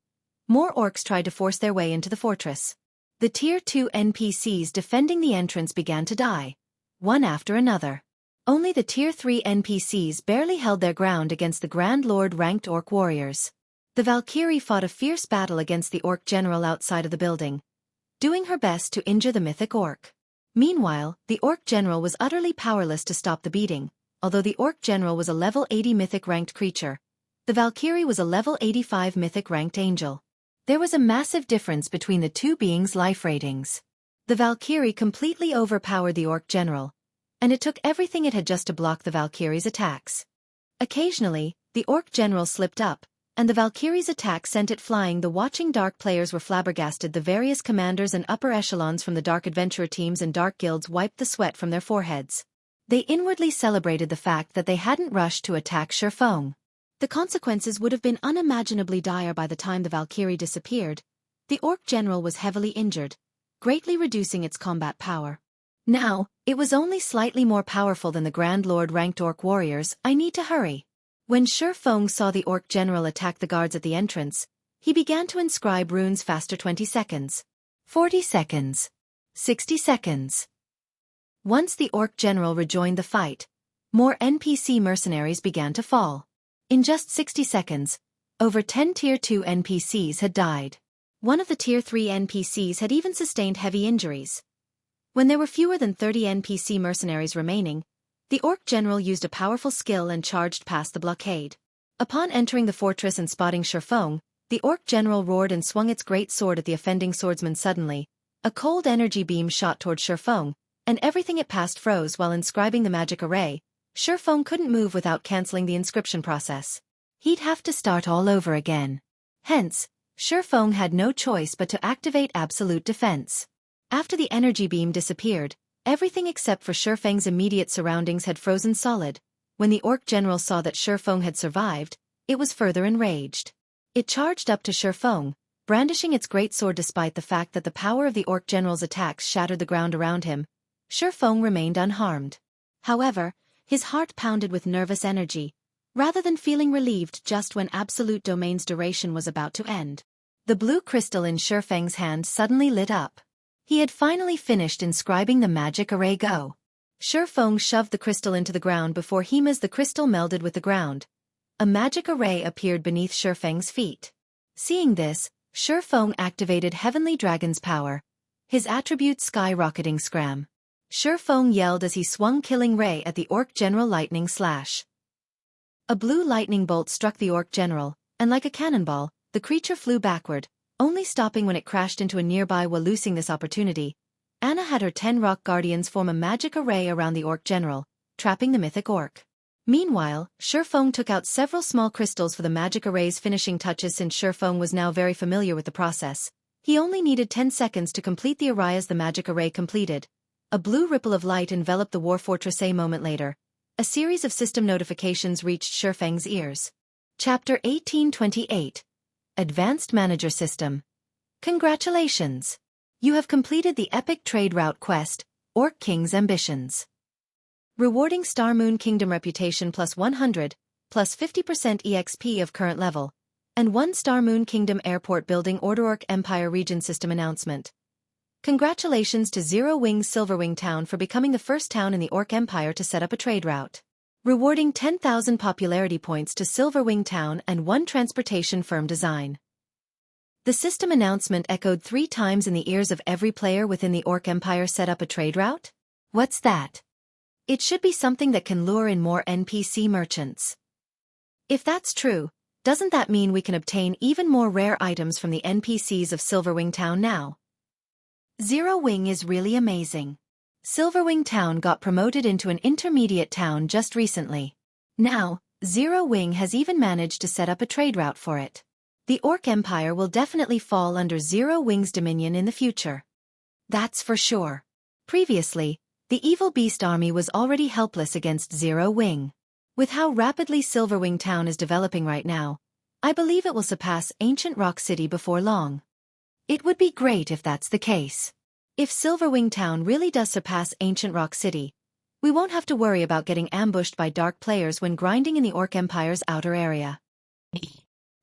more orcs tried to force their way into the fortress. The Tier 2 NPCs defending the entrance began to die, one after another. Only the Tier 3 NPCs barely held their ground against the Grand Lord-ranked orc warriors. The Valkyrie fought a fierce battle against the orc general outside of the building, doing her best to injure the mythic orc. Meanwhile, the orc general was utterly powerless to stop the beating. Although the orc general was a level 80 mythic-ranked creature, the Valkyrie was a level 85 mythic-ranked angel. There was a massive difference between the two beings' life ratings. The Valkyrie completely overpowered the orc general, and it took everything it had just to block the Valkyrie's attacks. Occasionally, the orc general slipped up, and the Valkyrie's attack sent it flying. The watching dark players were flabbergasted. The various commanders and upper echelons from the dark adventurer teams and dark guilds wiped the sweat from their foreheads. They inwardly celebrated the fact that they hadn't rushed to attack Shifeng. The consequences would have been unimaginably dire. By the time the Valkyrie disappeared, the orc general was heavily injured, greatly reducing its combat power. Now, it was only slightly more powerful than the Grand Lord-ranked orc warriors. I need to hurry. When Shifeng saw the orc general attack the guards at the entrance, he began to inscribe runes faster. 20 seconds. 40 seconds. 60 seconds. Once the orc general rejoined the fight, more NPC mercenaries began to fall. In just 60 seconds, over 10 Tier 2 NPCs had died. One of the Tier 3 NPCs had even sustained heavy injuries. When there were fewer than 30 NPC mercenaries remaining, the orc general used a powerful skill and charged past the blockade. Upon entering the fortress and spotting Shifeng, the orc general roared and swung its great sword at the offending swordsman. Suddenly, a cold energy beam shot toward Shifeng, and everything it passed froze. While inscribing the magic array, Shifeng couldn't move without canceling the inscription process. He'd have to start all over again. Hence, Shifeng had no choice but to activate absolute defense. After the energy beam disappeared, everything except for Shifeng's immediate surroundings had frozen solid, When the Orc General saw that Shifeng had survived, it was further enraged. It charged up to Shifeng, brandishing its Greatsword. Despite the fact that the power of the Orc General's attacks shattered the ground around him, Shifeng remained unharmed. However, his heart pounded with nervous energy, rather than feeling relieved just when Absolute Domain's duration was about to end. The blue crystal in Shifeng's hand suddenly lit up. He had finally finished inscribing the magic array Go. Shifeng shoved the crystal into the ground before the crystal melded with the ground. A magic array appeared beneath Shifeng's feet. Seeing this, Shifeng activated Heavenly Dragon's power, his attribute Skyrocketing Scram. Shifeng yelled as he swung Killing Ray at the Orc General. Lightning Slash. A blue lightning bolt struck the Orc General, and like a cannonball, the creature flew backward, only stopping when it crashed into a nearby wall. Losing this opportunity, Anna had her 10 rock guardians form a magic array around the Orc General, trapping the mythic orc. Meanwhile, Shifeng took out several small crystals for the magic array's finishing touches. Since Shifeng was now very familiar with the process, he only needed 10 seconds to complete the array. As the magic array completed, a blue ripple of light enveloped the war fortress. A moment later, a series of system notifications reached Shifeng's ears. Chapter 1828. Advanced Manager System. Congratulations! You have completed the epic trade route quest, Orc King's Ambitions. Rewarding Star Moon Kingdom Reputation plus 100, plus 50% EXP of current level, and 1 Star Moon Kingdom Airport Building Order. Orc Empire Region System Announcement. Congratulations to Zero Wing's Silverwing Town for becoming the first town in the Orc Empire to set up a trade route. Rewarding 10,000 popularity points to Silverwing Town and 1 transportation firm design. The system announcement echoed 3 times in the ears of every player within the Orc Empire. Set up a trade route? What's that? It should be something that can lure in more NPC merchants. If that's true, doesn't that mean we can obtain even more rare items from the NPCs of Silverwing Town now? Zero Wing is really amazing. Silverwing Town got promoted into an intermediate town just recently. Now, Zero Wing has even managed to set up a trade route for it. The Orc Empire will definitely fall under Zero Wing's dominion in the future. That's for sure. Previously, the Evil Beast army was already helpless against Zero Wing. With how rapidly Silverwing Town is developing right now, I believe it will surpass Ancient Rock City before long. It would be great if that's the case. If Silverwing Town really does surpass Ancient Rock City, we won't have to worry about getting ambushed by dark players when grinding in the Orc Empire's outer area.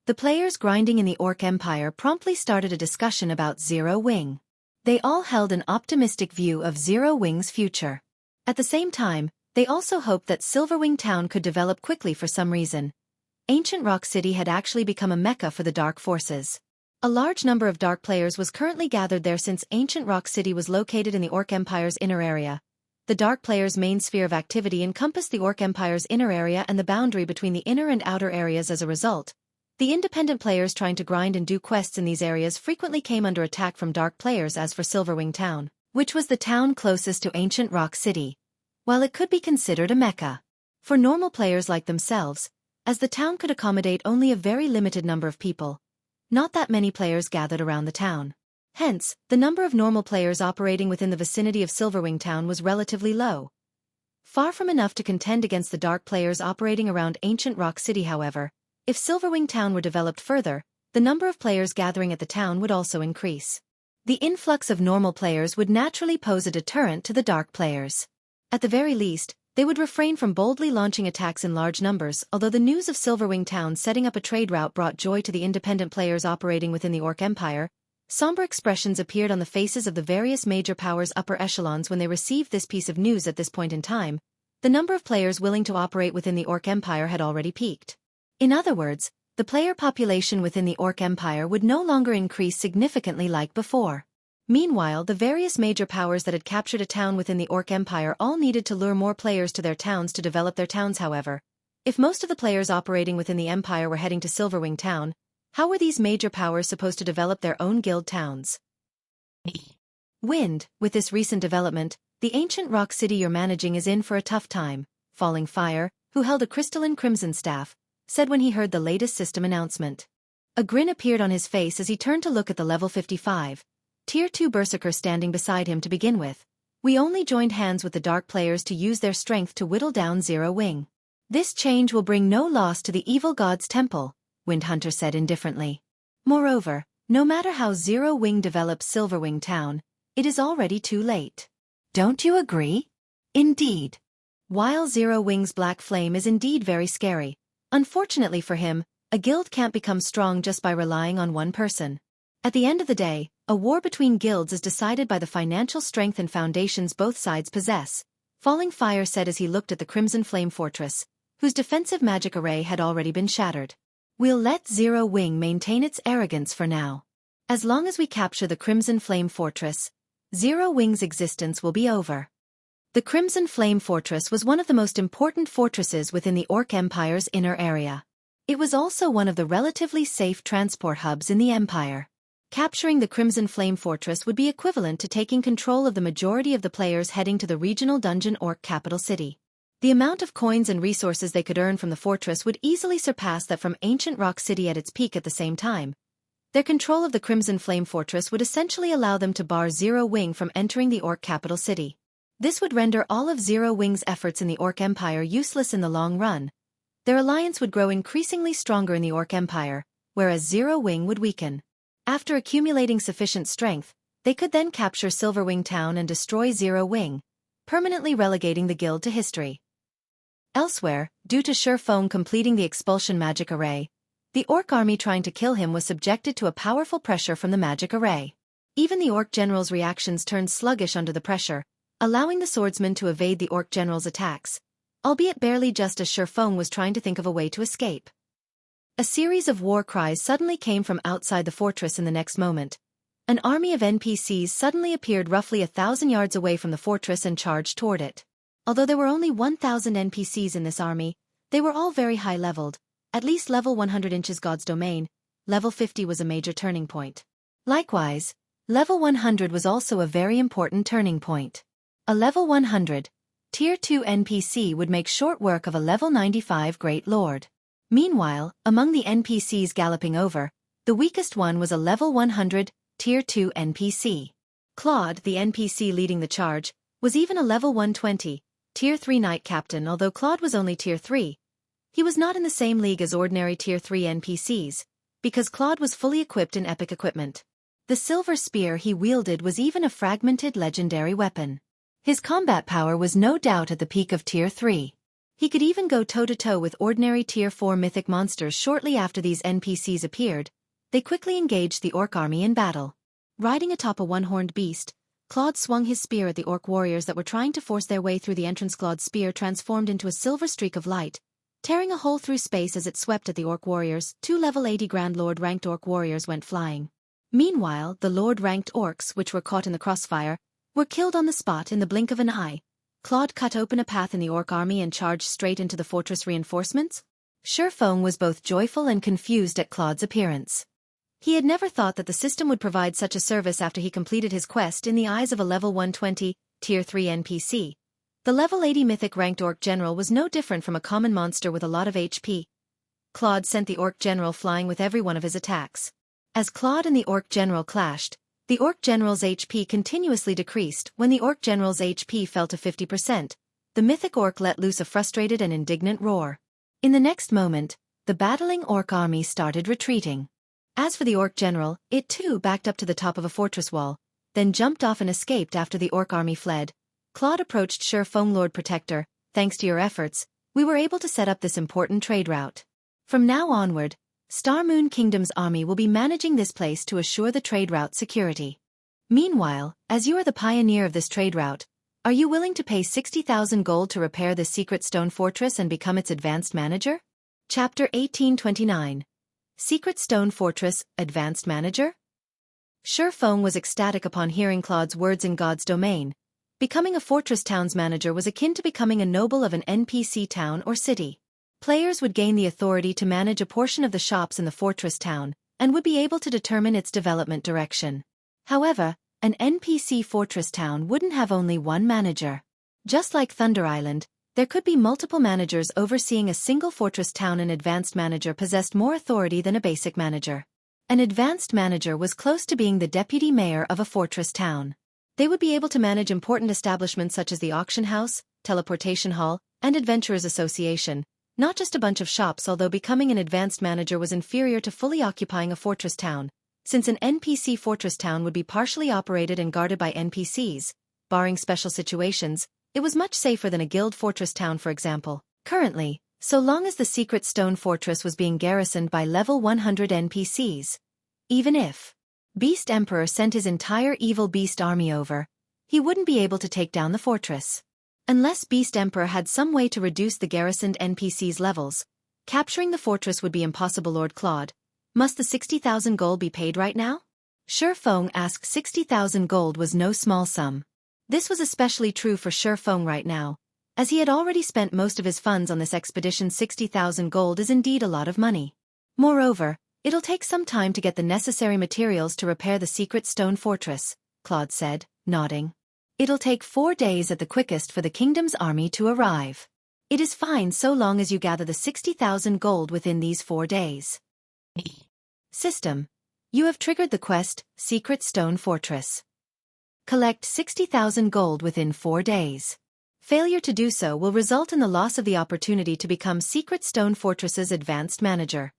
The players grinding in the Orc Empire promptly started a discussion about Zero Wing. They all held an optimistic view of Zero Wing's future. At the same time, they also hoped that Silverwing Town could develop quickly. For some reason, Ancient Rock City had actually become a mecca for the dark forces. A large number of dark players was currently gathered there. Since Ancient Rock City was located in the Orc Empire's inner area, the dark players' main sphere of activity encompassed the Orc Empire's inner area and the boundary between the inner and outer areas. As a result, the independent players trying to grind and do quests in these areas frequently came under attack from dark players. As for Silverwing Town, which was the town closest to Ancient Rock City, while it could be considered a mecca for normal players like themselves, as the town could accommodate only a very limited number of people, not that many players gathered around the town. Hence, the number of normal players operating within the vicinity of Silverwing Town was relatively low. Far from enough to contend against the dark players operating around Ancient Rock City. However, if Silverwing Town were developed further, the number of players gathering at the town would also increase. The influx of normal players would naturally pose a deterrent to the dark players. At the very least, they would refrain from boldly launching attacks in large numbers. Although the news of Silverwing Town setting up a trade route brought joy to the independent players operating within the Orc Empire, somber expressions appeared on the faces of the various major powers' upper echelons when they received this piece of news. At this point in time, the number of players willing to operate within the Orc Empire had already peaked. In other words, the player population within the Orc Empire would no longer increase significantly like before. Meanwhile, the various major powers that had captured a town within the Orc Empire all needed to lure more players to their towns to develop their towns. However, if most of the players operating within the Empire were heading to Silverwing Town, how were these major powers supposed to develop their own guild towns? Wind, with this recent development, the Ancient Rock City you're managing is in for a tough time. Falling Fire, who held a crystalline crimson staff, said when he heard the latest system announcement. A grin appeared on his face as he turned to look at the level 55, Tier 2 Berserker standing beside him. To begin with, we only joined hands with the dark players to use their strength to whittle down Zero Wing. This change will bring no loss to the evil god's temple, Windhunter said indifferently. Moreover, no matter how Zero Wing develops Silverwing Town, it is already too late. Don't you agree? Indeed. While Zero Wing's black flame is indeed very scary, unfortunately for him, a guild can't become strong just by relying on one person. At the end of the day, a war between guilds is decided by the financial strength and foundations both sides possess, Falling Fire said as he looked at the Crimson Flame Fortress, whose defensive magic array had already been shattered. We'll let Zero Wing maintain its arrogance for now. As long as we capture the Crimson Flame Fortress, Zero Wing's existence will be over. The Crimson Flame Fortress was one of the most important fortresses within the Orc Empire's inner area. It was also one of the relatively safe transport hubs in the Empire. Capturing the Crimson Flame Fortress would be equivalent to taking control of the majority of the players heading to the regional dungeon Orc capital city. The amount of coins and resources they could earn from the fortress would easily surpass that from Ancient Rock City at its peak at the same time. Their control of the Crimson Flame Fortress would essentially allow them to bar Zero Wing from entering the Orc capital city. This would render all of Zero Wing's efforts in the Orc Empire useless in the long run. Their alliance would grow increasingly stronger in the Orc Empire, whereas Zero Wing would weaken. After accumulating sufficient strength, they could then capture Silverwing Town and destroy Zero Wing, permanently relegating the guild to history. Elsewhere, due to Shurfeng completing the expulsion magic array, the Orc army trying to kill him was subjected to a powerful pressure from the magic array. Even the Orc general's reactions turned sluggish under the pressure, allowing the swordsman to evade the Orc general's attacks, albeit barely just as Shurfeng was trying to think of a way to escape. A series of war cries suddenly came from outside the fortress in the next moment. An army of NPCs suddenly appeared roughly 1,000 yards away from the fortress and charged toward it. Although there were only 1,000 NPCs in this army, they were all very high-leveled, at least level 100 inches God's Domain. Level 50 was a major turning point. Likewise, level 100 was also a very important turning point. A level 100, Tier 2 NPC would make short work of a level 95 Great Lord. Meanwhile, among the NPCs galloping over, the weakest one was a level 100, Tier 2 NPC. Claude, the NPC leading the charge, was even a level 120, Tier 3 Knight Captain. Although Claude was only Tier 3, he was not in the same league as ordinary Tier 3 NPCs, because Claude was fully equipped in epic equipment. The silver spear he wielded was even a fragmented legendary weapon. His combat power was no doubt at the peak of Tier 3. He could even go toe-to-toe with ordinary Tier 4 mythic monsters. Shortly after these NPCs appeared, they quickly engaged the Orc army in battle. Riding atop a one-horned beast, Claude swung his spear at the Orc warriors that were trying to force their way through the entrance. Claude's spear transformed into a silver streak of light, tearing a hole through space as it swept at the Orc warriors. 2 level 80 Grand Lord ranked Orc warriors went flying. Meanwhile, the Lord ranked Orcs, which were caught in the crossfire, were killed on the spot in the blink of an eye. Claude cut open a path in the Orc army and charged straight into the fortress reinforcements. Shurfeng was both joyful and confused at Claude's appearance. He had never thought that the system would provide such a service after he completed his quest. In the eyes of a level 120, Tier 3 NPC, the level 80 mythic ranked Orc general was no different from a common monster with a lot of HP. Claude sent the Orc general flying with every one of his attacks. As Claude and the Orc general clashed, the Orc general's HP continuously decreased. When the Orc general's HP fell to 50%, the mythic Orc let loose a frustrated and indignant roar. In the next moment, the battling Orc army started retreating. As for the Orc general, it too backed up to the top of a fortress wall, then jumped off and escaped after the Orc army fled. Claude approached Shurfeng. Lord Protector, thanks to your efforts, we were able to set up this important trade route. From now onward, Star Moon Kingdom's army will be managing this place to assure the trade route security. Meanwhile, as you are the pioneer of this trade route, are you willing to pay 60,000 gold to repair this secret stone fortress and become its advanced manager? Chapter 1829. Secret Stone Fortress, Advanced Manager? Shurfeng was ecstatic upon hearing Claude's words. In God's Domain, becoming a fortress town's manager was akin to becoming a noble of an NPC town or city. Players would gain the authority to manage a portion of the shops in the fortress town, and would be able to determine its development direction. However, an NPC fortress town wouldn't have only one manager. Just like Thunder Island, there could be multiple managers overseeing a single fortress town. An advanced manager possessed more authority than a basic manager. An advanced manager was close to being the deputy mayor of a fortress town. They would be able to manage important establishments such as the auction house, teleportation hall, and adventurers association, Not just a bunch of shops, although becoming an advanced manager was inferior to fully occupying a fortress town, since an NPC fortress town would be partially operated and guarded by NPCs. Barring special situations, it was much safer than a guild fortress town, for example. Currently, so long as the secret stone fortress was being garrisoned by level 100 NPCs. Even if Beast Emperor sent his entire evil beast army over, he wouldn't be able to take down the fortress. Unless Beast Emperor had some way to reduce the garrisoned NPCs' levels, capturing the fortress would be impossible. Lord Claude, must the 60,000 gold be paid right now? Feng asked. 60,000 gold was no small sum. This was especially true for Feng right now, as he had already spent most of his funds on this expedition. 60,000 gold is indeed a lot of money. Moreover, it'll take some time to get the necessary materials to repair the secret stone fortress, Claude said, nodding. It'll take 4 days at the quickest for the kingdom's army to arrive. It is fine so long as you gather the 60,000 gold within these 4 days. System. You have triggered the quest, Secret Stone Fortress. Collect 60,000 gold within 4 days. Failure to do so will result in the loss of the opportunity to become Secret Stone Fortress's advanced manager.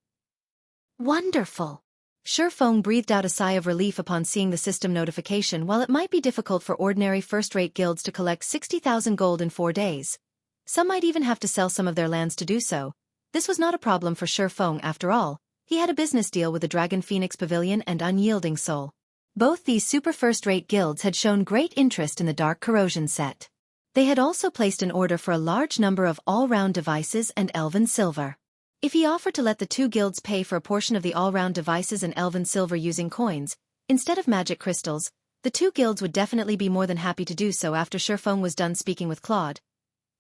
Wonderful! Feng breathed out a sigh of relief upon seeing the system notification. While it might be difficult for ordinary first-rate guilds to collect 60,000 gold in 4 days, some might even have to sell some of their lands to do so. This was not a problem for Feng after all. He had a business deal with the Dragon Phoenix Pavilion and Unyielding Soul. Both these super first-rate guilds had shown great interest in the Dark Corrosion set. They had also placed an order for a large number of all-round devices and elven silver. If he offered to let the 2 guilds pay for a portion of the all-round devices and elven silver using coins, instead of magic crystals, the 2 guilds would definitely be more than happy to do so. After Feng was done speaking with Claude,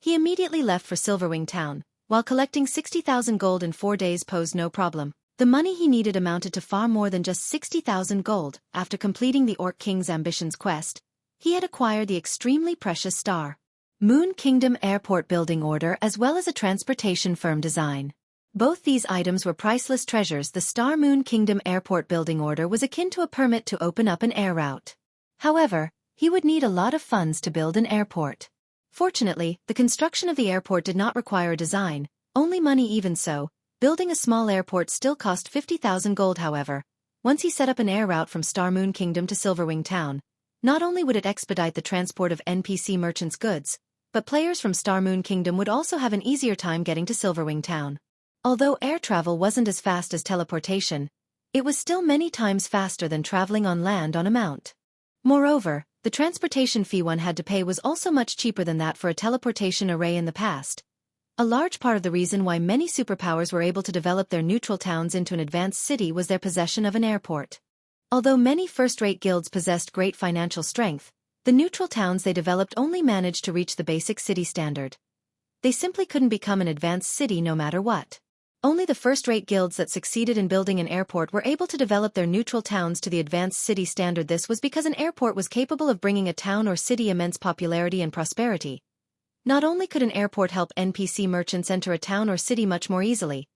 he immediately left for Silverwing town. While collecting 60,000 gold in 4 days posed no problem, the money he needed amounted to far more than just 60,000 gold. After completing the Orc King's Ambitions quest, he had acquired the extremely precious Star Moon Kingdom Airport building order as well as a transportation firm design. Both these items were priceless treasures. The Star Moon Kingdom Airport building order was akin to a permit to open up an air route. However, he would need a lot of funds to build an airport. Fortunately, the construction of the airport did not require a design, only money. Even so, building a small airport still cost 50,000 gold. However, once he set up an air route from Star Moon Kingdom to Silverwing town, not only would it expedite the transport of NPC merchants' goods, but players from Star Moon Kingdom would also have an easier time getting to Silverwing town. Although air travel wasn't as fast as teleportation, it was still many times faster than traveling on land on a mount. Moreover, the transportation fee one had to pay was also much cheaper than that for a teleportation array in the past. A large part of the reason why many superpowers were able to develop their neutral towns into an advanced city was their possession of an airport. Although many first-rate guilds possessed great financial strength, the neutral towns they developed only managed to reach the basic city standard. They simply couldn't become an advanced city no matter what. Only the first-rate guilds that succeeded in building an airport were able to develop their neutral towns to the advanced city standard. This was because an airport was capable of bringing a town or city immense popularity and prosperity. Not only could an airport help NPC merchants enter a town or city much more easily,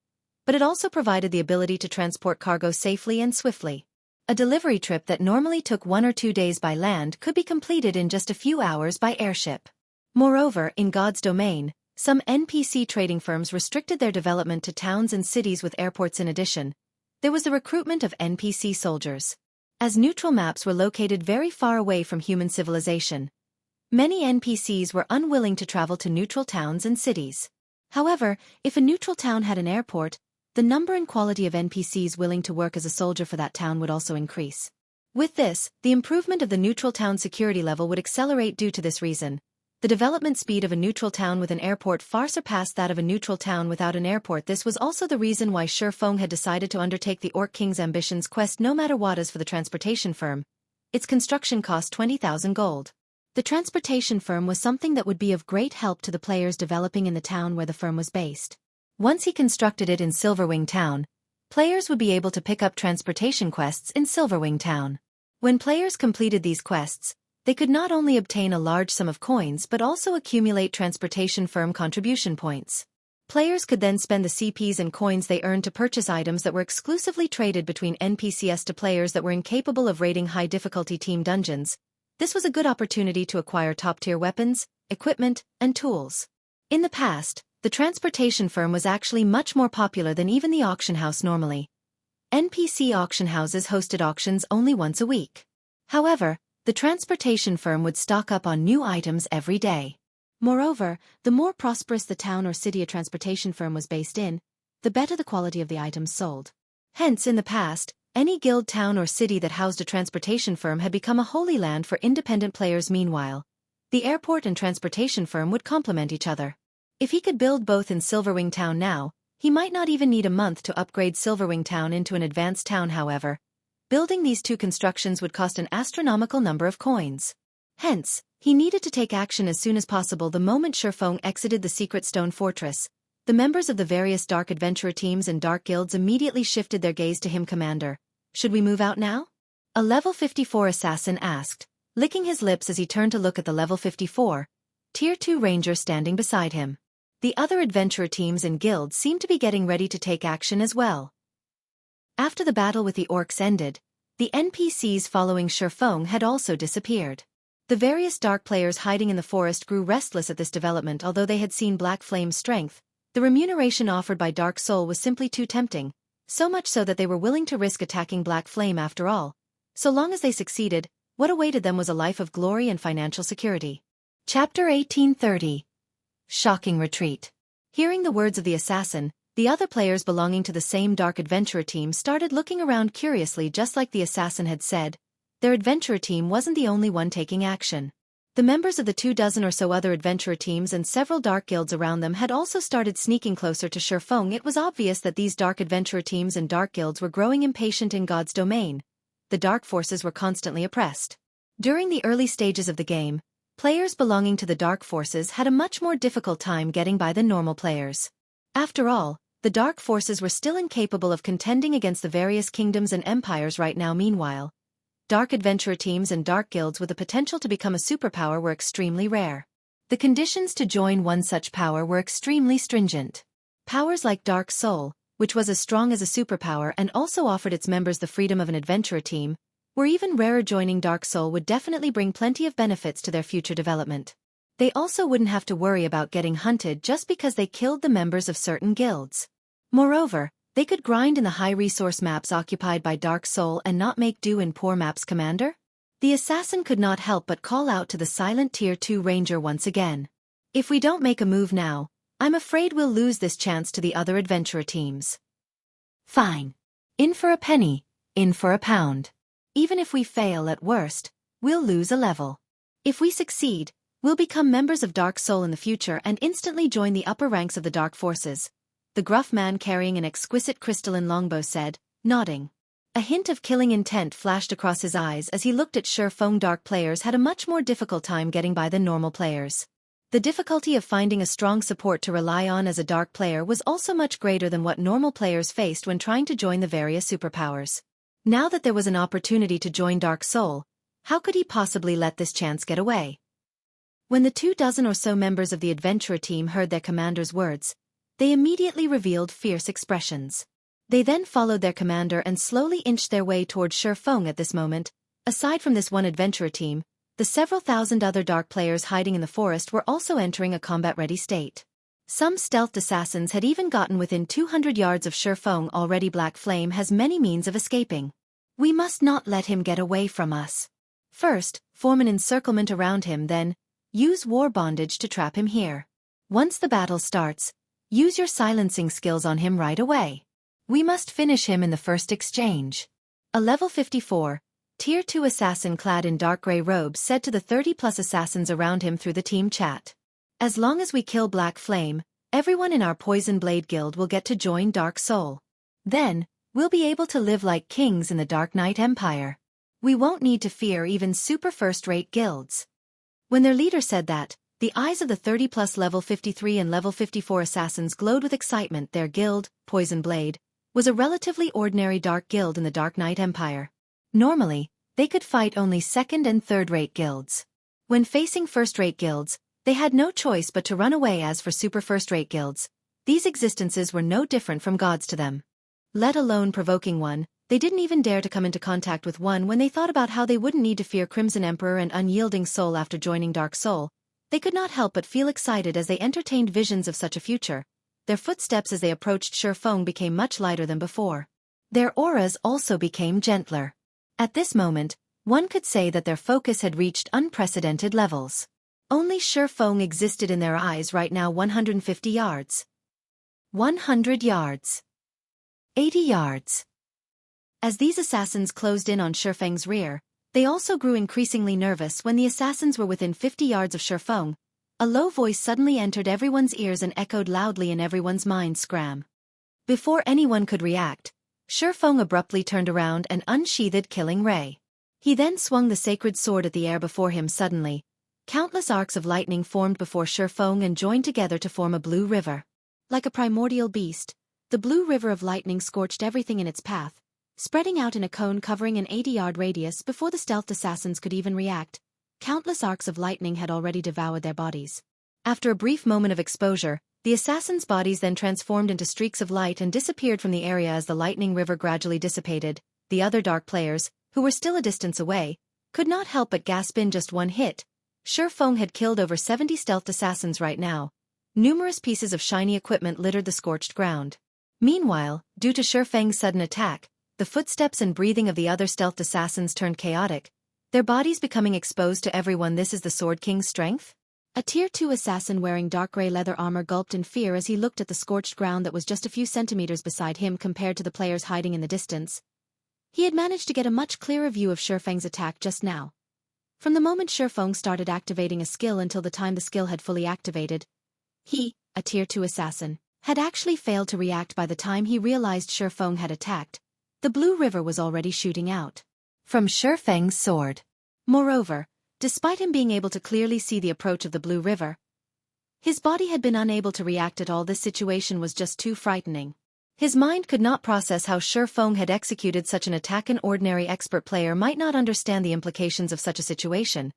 but it also provided the ability to transport cargo safely and swiftly. A delivery trip that normally took 1 or 2 days by land could be completed in just a few hours by airship. Moreover, in God's domain, some NPC trading firms restricted their development to towns and cities with airports. In addition, there was the recruitment of NPC soldiers. As neutral maps were located very far away from human civilization, many NPCs were unwilling to travel to neutral towns and cities. However, if a neutral town had an airport, the number and quality of NPCs willing to work as a soldier for that town would also increase. With this, the improvement of the neutral town security level would accelerate. Due to this reason, the development speed of a neutral town with an airport far surpassed that of a neutral town without an airport. This was also the reason why Feng had decided to undertake the Orc King's Ambitions quest no matter what. As for the transportation firm, its construction cost 20,000 gold. The transportation firm was something that would be of great help to the players developing in the town where the firm was based. Once he constructed it in Silverwing town, players would be able to pick up transportation quests in Silverwing town. When players completed these quests, they could not only obtain a large sum of coins but also accumulate transportation firm contribution points. Players could then spend the CPs and coins they earned to purchase items that were exclusively traded between NPCs to players that were incapable of raiding high-difficulty team dungeons. This was a good opportunity to acquire top-tier weapons, equipment, and tools. In the past, the transportation firm was actually much more popular than even the auction house normally. NPC auction houses hosted auctions only once a week. However, the transportation firm would stock up on new items every day. Moreover, the more prosperous the town or city a transportation firm was based in, the better the quality of the items sold. Hence, in the past, any guild town or city that housed a transportation firm had become a holy land for independent players. Meanwhile, the airport and transportation firm would complement each other. If he could build both in Silverwing Town now, he might not even need a month to upgrade Silverwing Town into an advanced town. However, building these two constructions would cost an astronomical number of coins. Hence, he needed to take action as soon as possible. The moment Shifeng exited the secret stone fortress, the members of the various dark adventurer teams and dark guilds immediately shifted their gaze to him. Commander, should we move out now? A level 54 assassin asked, licking his lips as he turned to look at the level 54, Tier 2 ranger standing beside him. The other adventurer teams and guilds seemed to be getting ready to take action as well. After the battle with the orcs ended, the NPCs following Shifeng had also disappeared. The various dark players hiding in the forest grew restless at this development. Although they had seen Black Flame's strength, the remuneration offered by Dark Soul was simply too tempting, so much so that they were willing to risk attacking Black Flame. After all, so long as they succeeded, what awaited them was a life of glory and financial security. Chapter 1830. Shocking Retreat. Hearing the words of the assassin, the other players belonging to the same dark adventurer team started looking around curiously. Just like the assassin had said, their adventurer team wasn't the only one taking action. The members of the 24 or so other adventurer teams and several dark guilds around them had also started sneaking closer to Shifeng. It was obvious that these dark adventurer teams and dark guilds were growing impatient in God's domain. The dark forces were constantly oppressed. During the early stages of the game, players belonging to the dark forces had a much more difficult time getting by than normal players. After all, the dark forces were still incapable of contending against the various kingdoms and empires right now. Meanwhile, dark adventurer teams and dark guilds with the potential to become a superpower were extremely rare. The conditions to join one such power were extremely stringent. Powers like Dark Soul, which was as strong as a superpower and also offered its members the freedom of an adventurer team, were even rarer. Joining Dark Soul would definitely bring plenty of benefits to their future development. They also wouldn't have to worry about getting hunted just because they killed the members of certain guilds. Moreover, they could grind in the high-resource maps occupied by Dark Soul and not make do in poor maps. Commander? The assassin could not help but call out to the silent Tier 2 ranger once again. If we don't make a move now, I'm afraid we'll lose this chance to the other adventurer teams. Fine. In for a penny, in for a pound. Even if we fail at worst, we'll lose a level. If we succeed, we'll become members of Dark Soul in the future and instantly join the upper ranks of the dark forces. The gruff man carrying an exquisite crystalline longbow said, nodding. A hint of killing intent flashed across his eyes as he looked at Shifeng. Dark players had a much more difficult time getting by than normal players. The difficulty of finding a strong support to rely on as a dark player was also much greater than what normal players faced when trying to join the various superpowers. Now that there was an opportunity to join Dark Soul, how could he possibly let this chance get away? When the 24 or so members of the adventurer team heard their commander's words, they immediately revealed fierce expressions. They then followed their commander and slowly inched their way toward Shifeng. At this moment, aside from this one adventurer team, the several thousand other dark players hiding in the forest were also entering a combat-ready state. Some stealthed assassins had even gotten within 200 yards of Shifeng. Already Black Flame has many means of escaping. We must not let him get away from us. First, form an encirclement around him, then use war bondage to trap him here. Once the battle starts, use your silencing skills on him right away. We must finish him in the first exchange. A level 54, Tier 2 assassin clad in dark gray robes said to the 30+ assassins around him through the team chat. As long as we kill Black Flame, everyone in our Poison Blade Guild will get to join Dark Soul. Then, we'll be able to live like kings in the Dark Knight Empire. We won't need to fear even super first-rate guilds. When their leader said that, the eyes of the 30+ level 53 and level 54 assassins glowed with excitement. Their guild, Poison Blade, was a relatively ordinary dark guild in the Dark Knight Empire. Normally, they could fight only second- and third-rate guilds. When facing first-rate guilds, they had no choice but to run away. As for super first-rate guilds, these existences were no different from gods to them. Let alone provoking one, they didn't even dare to come into contact with one when they thought about how they wouldn't need to fear Crimson Emperor and Unyielding Soul after joining Dark Soul. They could not help but feel excited as they entertained visions of such a future. Their footsteps as they approached Shifeng became much lighter than before. Their auras also became gentler. At this moment, one could say that their focus had reached unprecedented levels. Only Shifeng existed in their eyes right now. 150 yards. 100 yards. 80 yards. As these assassins closed in on Shifeng's rear, they also grew increasingly nervous. When the assassins were within 50 yards of Shifeng, a low voice suddenly entered everyone's ears and echoed loudly in everyone's mind. Scram. Before anyone could react, Shifeng abruptly turned around and unsheathed Killing Ray. He then swung the sacred sword at the air before him. Suddenly, countless arcs of lightning formed before Shifeng and joined together to form a blue river. Like a primordial beast, the blue river of lightning scorched everything in its path, spreading out in a cone covering an 80-yard radius. Before the stealthed assassins could even react, countless arcs of lightning had already devoured their bodies. After a brief moment of exposure, the assassins' bodies then transformed into streaks of light and disappeared from the area as the lightning river gradually dissipated. The other dark players, who were still a distance away, could not help but gasp. In just one hit, Shifeng had killed over 70 stealthed assassins right now. Numerous pieces of shiny equipment littered the scorched ground. Meanwhile, due to Shifeng's sudden attack, the footsteps and breathing of the other stealthed assassins turned chaotic, their bodies becoming exposed to everyone. This is the Sword King's strength? A Tier 2 assassin wearing dark gray leather armor gulped in fear as he looked at the scorched ground that was just a few centimeters beside him compared to the players hiding in the distance. He had managed to get a much clearer view of Shifeng's attack just now. From the moment Shifeng started activating a skill until the time the skill had fully activated, he, a Tier 2 assassin, had actually failed to react. By the time he realized Shifeng had attacked, the blue river was already shooting out from Shifeng's sword. Moreover, despite him being able to clearly see the approach of the blue river, his body had been unable to react at all. This situation was just too frightening. His mind could not process how Shifeng had executed such an attack. An ordinary expert player might not understand the implications of such a situation,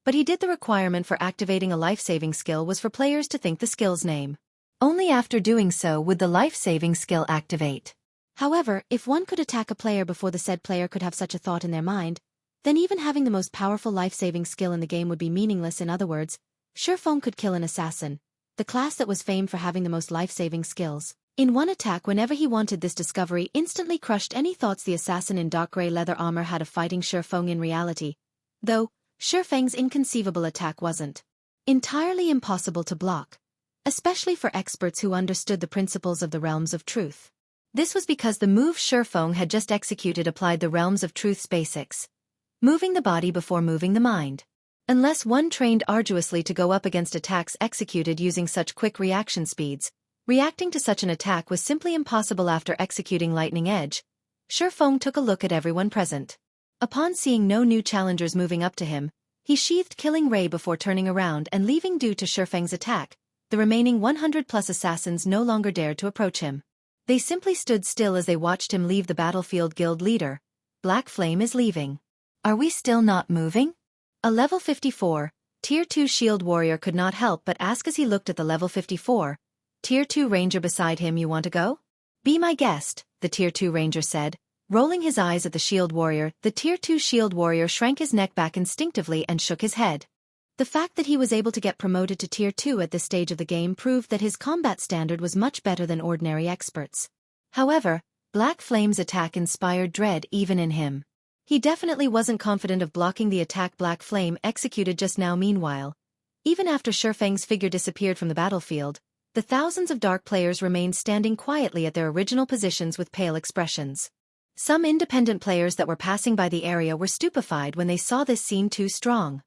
but he did. The requirement for activating a life-saving skill was for players to think the skill's name. Only after doing so would the life-saving skill activate. However, if one could attack a player before the said player could have such a thought in their mind, then even having the most powerful life-saving skill in the game would be meaningless. In other words, Shifeng could kill an assassin, the class that was famed for having the most life-saving skills, in one attack whenever he wanted. This discovery instantly crushed any thoughts the assassin in dark gray leather armor had of fighting Shifeng. In reality, though, Shifeng's inconceivable attack wasn't entirely impossible to block, especially for experts who understood the principles of the Realms of Truth. This was because the move Shifeng had just executed applied the Realms of Truth's basics, moving the body before moving the mind. Unless one trained arduously to go up against attacks executed using such quick reaction speeds, reacting to such an attack was simply impossible. After executing Lightning Edge, Shifeng took a look at everyone present. Upon seeing no new challengers moving up to him, he sheathed Killing Ray before turning around and leaving. Due to Shifeng's attack, the remaining 100+ assassins no longer dared to approach him. They simply stood still as they watched him leave the battlefield. Guild leader, Black Flame is leaving. Are we still not moving? A level 54, Tier 2 shield warrior could not help but ask as he looked at the level 54, Tier 2 ranger beside him. You want to go? Be my guest, the Tier 2 ranger said, rolling his eyes at the shield warrior. The Tier 2 shield warrior shrank his neck back instinctively and shook his head. The fact that he was able to get promoted to Tier 2 at this stage of the game proved that his combat standard was much better than ordinary experts. However, Black Flame's attack inspired dread even in him. He definitely wasn't confident of blocking the attack Black Flame executed just now. Meanwhile, even after Shifeng's figure disappeared from the battlefield, the thousands of dark players remained standing quietly at their original positions with pale expressions. Some independent players that were passing by the area were stupefied when they saw this scene. Too strong.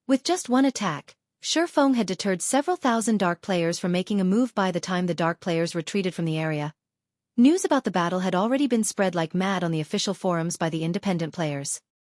With just one attack, Shifeng had deterred several thousand dark players from making a move. By the time the dark players retreated from the area, news about the battle had already been spread like mad on the official forums by the independent players.